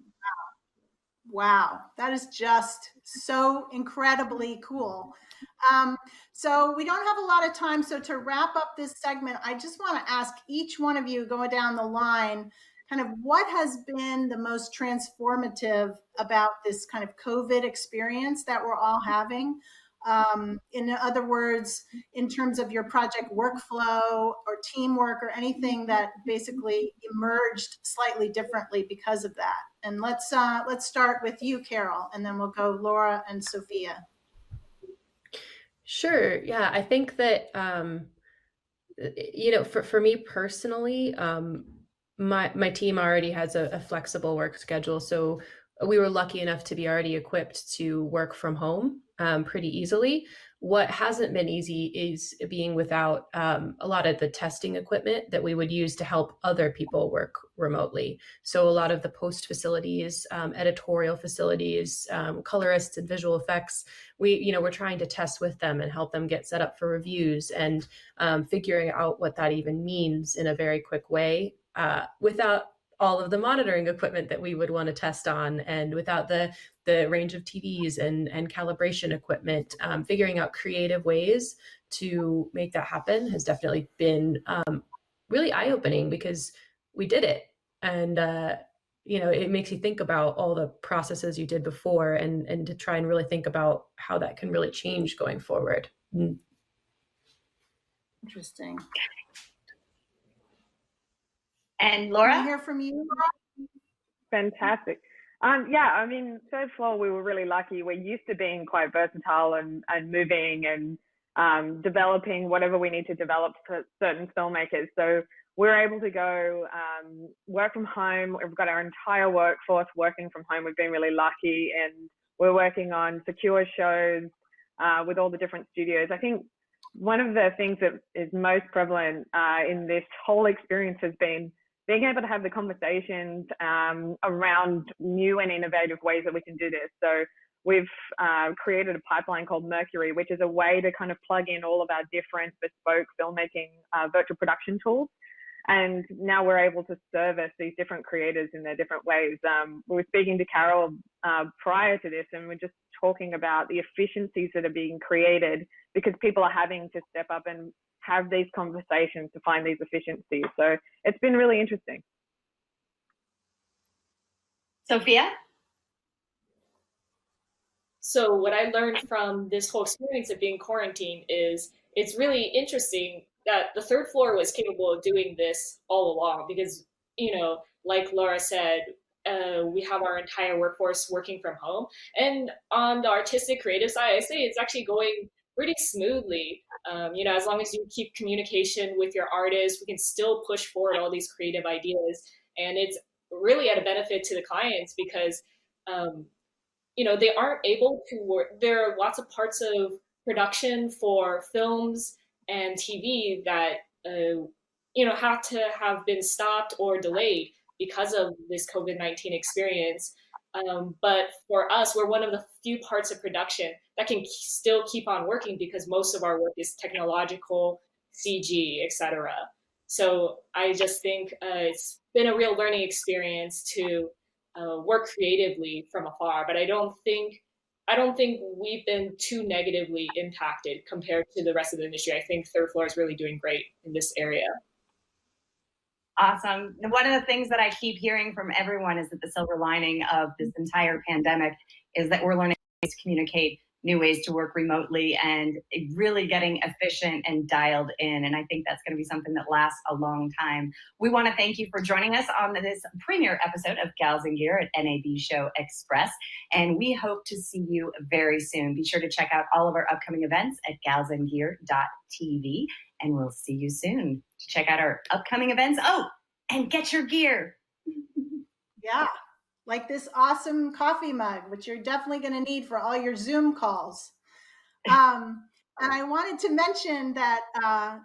Wow, that is just so incredibly cool. So we don't have a lot of time. So to wrap up this segment, I just want to ask each one of you going down the line, kind of what has been the most transformative about this kind of COVID experience that we're all having? In other words, in terms of your project workflow or teamwork or anything that basically emerged slightly differently because of that. And let's start with you, Carol, and then we'll go Laura and Sophia. Sure. Yeah, I think that for me personally, my team already has a flexible work schedule, so we were lucky enough to be already equipped to work from home pretty easily. What hasn't been easy is being without a lot of the testing equipment that we would use to help other people work remotely. So a lot of the post facilities, editorial facilities, colorists and visual effects, we're trying to test with them and help them get set up for reviews and figuring out what that even means in a very quick way without all of the monitoring equipment that we would want to test on, and without the range of TVs and calibration equipment. Figuring out creative ways to make that happen has definitely been really eye-opening, because we did it. And it makes you think about all the processes you did before and to try and really think about how that can really change going forward. Interesting. And Laura? Can I hear from you, Laura? Fantastic. Yeah, I mean, third floor, we were really lucky. We're used to being quite versatile and moving and developing whatever we need to develop for certain filmmakers. So we're able to go work from home. We've got our entire workforce working from home. We've been really lucky, and we're working on secure shows with all the different studios. I think one of the things that is most prevalent in this whole experience has been being able to have the conversations around new and innovative ways that we can do this. So we've created a pipeline called Mercury, which is a way to kind of plug in all of our different bespoke filmmaking virtual production tools. And now we're able to service these different creators in their different ways. We were speaking to Carol prior to this, and we're just talking about the efficiencies that are being created because people are having to step up and have these conversations to find these efficiencies. So it's been really interesting. Sophia? So what I learned from this whole experience of being quarantined is it's really interesting that the third floor was capable of doing this all along because, you know, like Laura said, we have our entire workforce working from home. And on the artistic creative side, I say it's actually going pretty smoothly. You know, as long as you keep communication with your artists, we can still push forward all these creative ideas. And it's really at a benefit to the clients because, you know, they aren't able to work. There are lots of parts of production for films and TV that, you know, have to have been stopped or delayed because of this COVID-19 experience. But for us, we're one of the few parts of production that can still keep on working because most of our work is technological, CG, etc. So I just think it's been a real learning experience to work creatively from afar. But I don't think we've been too negatively impacted compared to the rest of the industry. I think third floor is really doing great in this area. Awesome. One of the things that I keep hearing from everyone is that the silver lining of this entire pandemic is that we're learning ways to communicate, new ways to work remotely, and really getting efficient and dialed in. And I think that's going to be something that lasts a long time. We want to thank you for joining us on this premiere episode of Gals and Gear at NAB Show Express. And we hope to see you very soon. Be sure to check out all of our upcoming events at galsandgear.tv. And we'll see you soon to check out our upcoming events. Oh, and get your gear. Yeah, like this awesome coffee mug, which you're definitely going to need for all your Zoom calls. And I wanted to mention that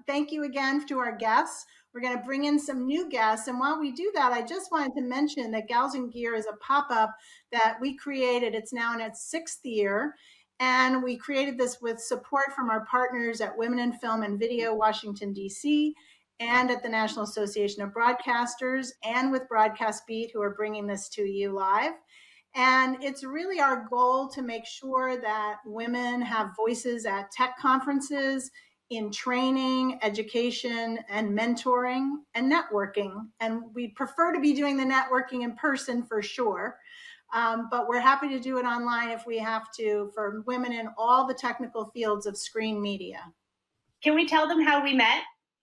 thank you again to our guests. We're going to bring in some new guests. And while we do that, I just wanted to mention that Gals and Gear is a pop-up that we created. It's now in its 6th year. And we created this with support from our partners at Women in Film and Video, Washington, D.C., and at the National Association of Broadcasters, and with Broadcast Beat, who are bringing this to you live. And it's really our goal to make sure that women have voices at tech conferences, in training, education, and mentoring, and networking. And we'd prefer to be doing the networking in person for sure. But we're happy to do it online if we have to for women in all the technical fields of screen media. Can we tell them how we met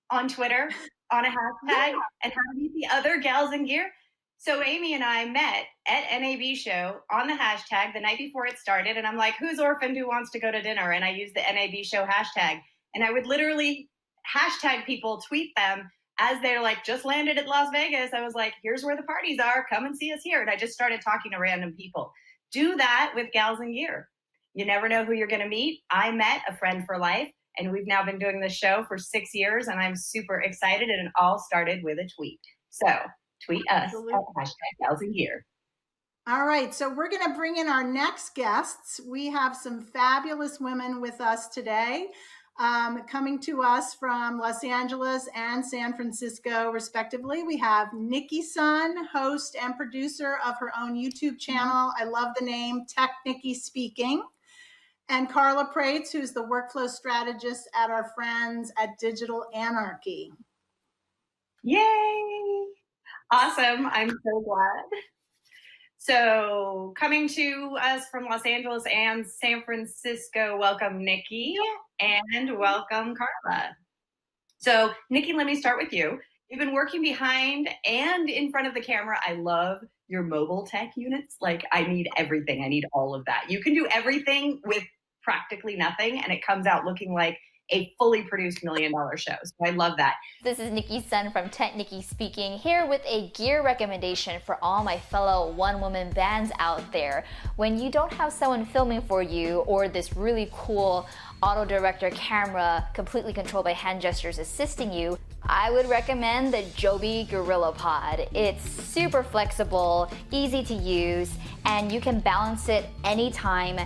on Twitter on a hashtag and how to meet the other Gals and Gear? So Amy and I met at NAB Show on the hashtag the night before it started. And I'm like, who's orphaned who wants to go to dinner? And I used the NAB Show hashtag. And I would literally hashtag people, tweet them as they're like, just landed at Las Vegas. I was like, here's where the parties are. Come and see us here. And I just started talking to random people. Do that with Gals and Gear. You never know who you're going to meet. I met a friend for life, and we've now been doing this show for 6 years, and I'm super excited. And it all started with a tweet. So tweet us at hashtag Gals and Gear. All right, so we're going to bring in our next guests. We have some fabulous women with us today. Coming to us from Los Angeles and San Francisco, respectively. We have Nikki Sun, host and producer of her own YouTube channel. I love the name, Tech Nikki Speaking. And Carla Prates, who's the workflow strategist at our friends at Digital Anarchy. Yay! Awesome. I'm so glad. So coming to us from Los Angeles and San Francisco, welcome Nikki and welcome Carla. So Nikki, let me start with you. We've been working behind and in front of the camera. I love your mobile tech units. Like, I need everything. I need all of that. You can do everything with practically nothing, and it comes out looking like a fully produced $1 million show. So I love that. This is Nikki Sun from Tech Nikki speaking, here with a gear recommendation for all my fellow one-woman bands out there. When you don't have someone filming for you or this really cool auto director camera completely controlled by hand gestures assisting you, I would recommend the Joby Gorilla Pod. It's super flexible, easy to use, and you can balance it anytime,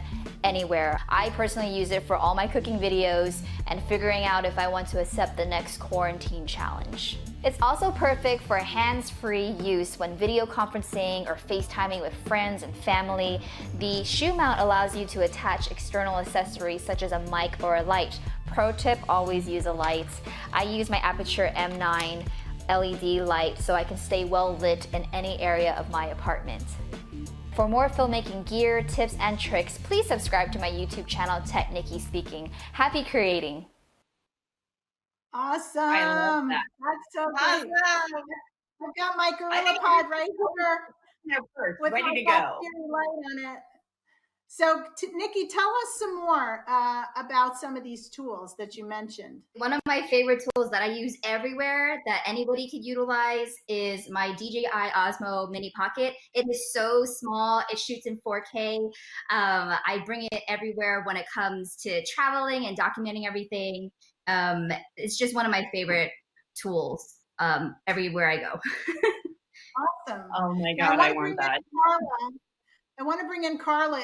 anywhere. I personally use it for all my cooking videos and figuring out if I want to accept the next quarantine challenge. It's also perfect for hands-free use when video conferencing or FaceTiming with friends and family. The shoe mount allows you to attach external accessories such as a mic or a light. Pro tip, always use a light. I use my Aperture M9 LED light so I can stay well lit in any area of my apartment. For more filmmaking gear, tips, and tricks, please subscribe to my YouTube channel, Tech Nikki Speaking. Happy creating. Awesome. I love that. That's so Awesome. great. I've got my Gorilla Pod right here with ready my to Black go. Fury light on it. So, Nikki, tell us some more about some of these tools that you mentioned. One of my favorite tools that I use everywhere that anybody could utilize is my DJI Osmo Mini Pocket. It is so small. It shoots in 4K. I bring it everywhere when it comes to traveling and documenting everything. It's just one of my favorite tools everywhere I go. Awesome. Oh my God, I want that. I want to bring in Carla. And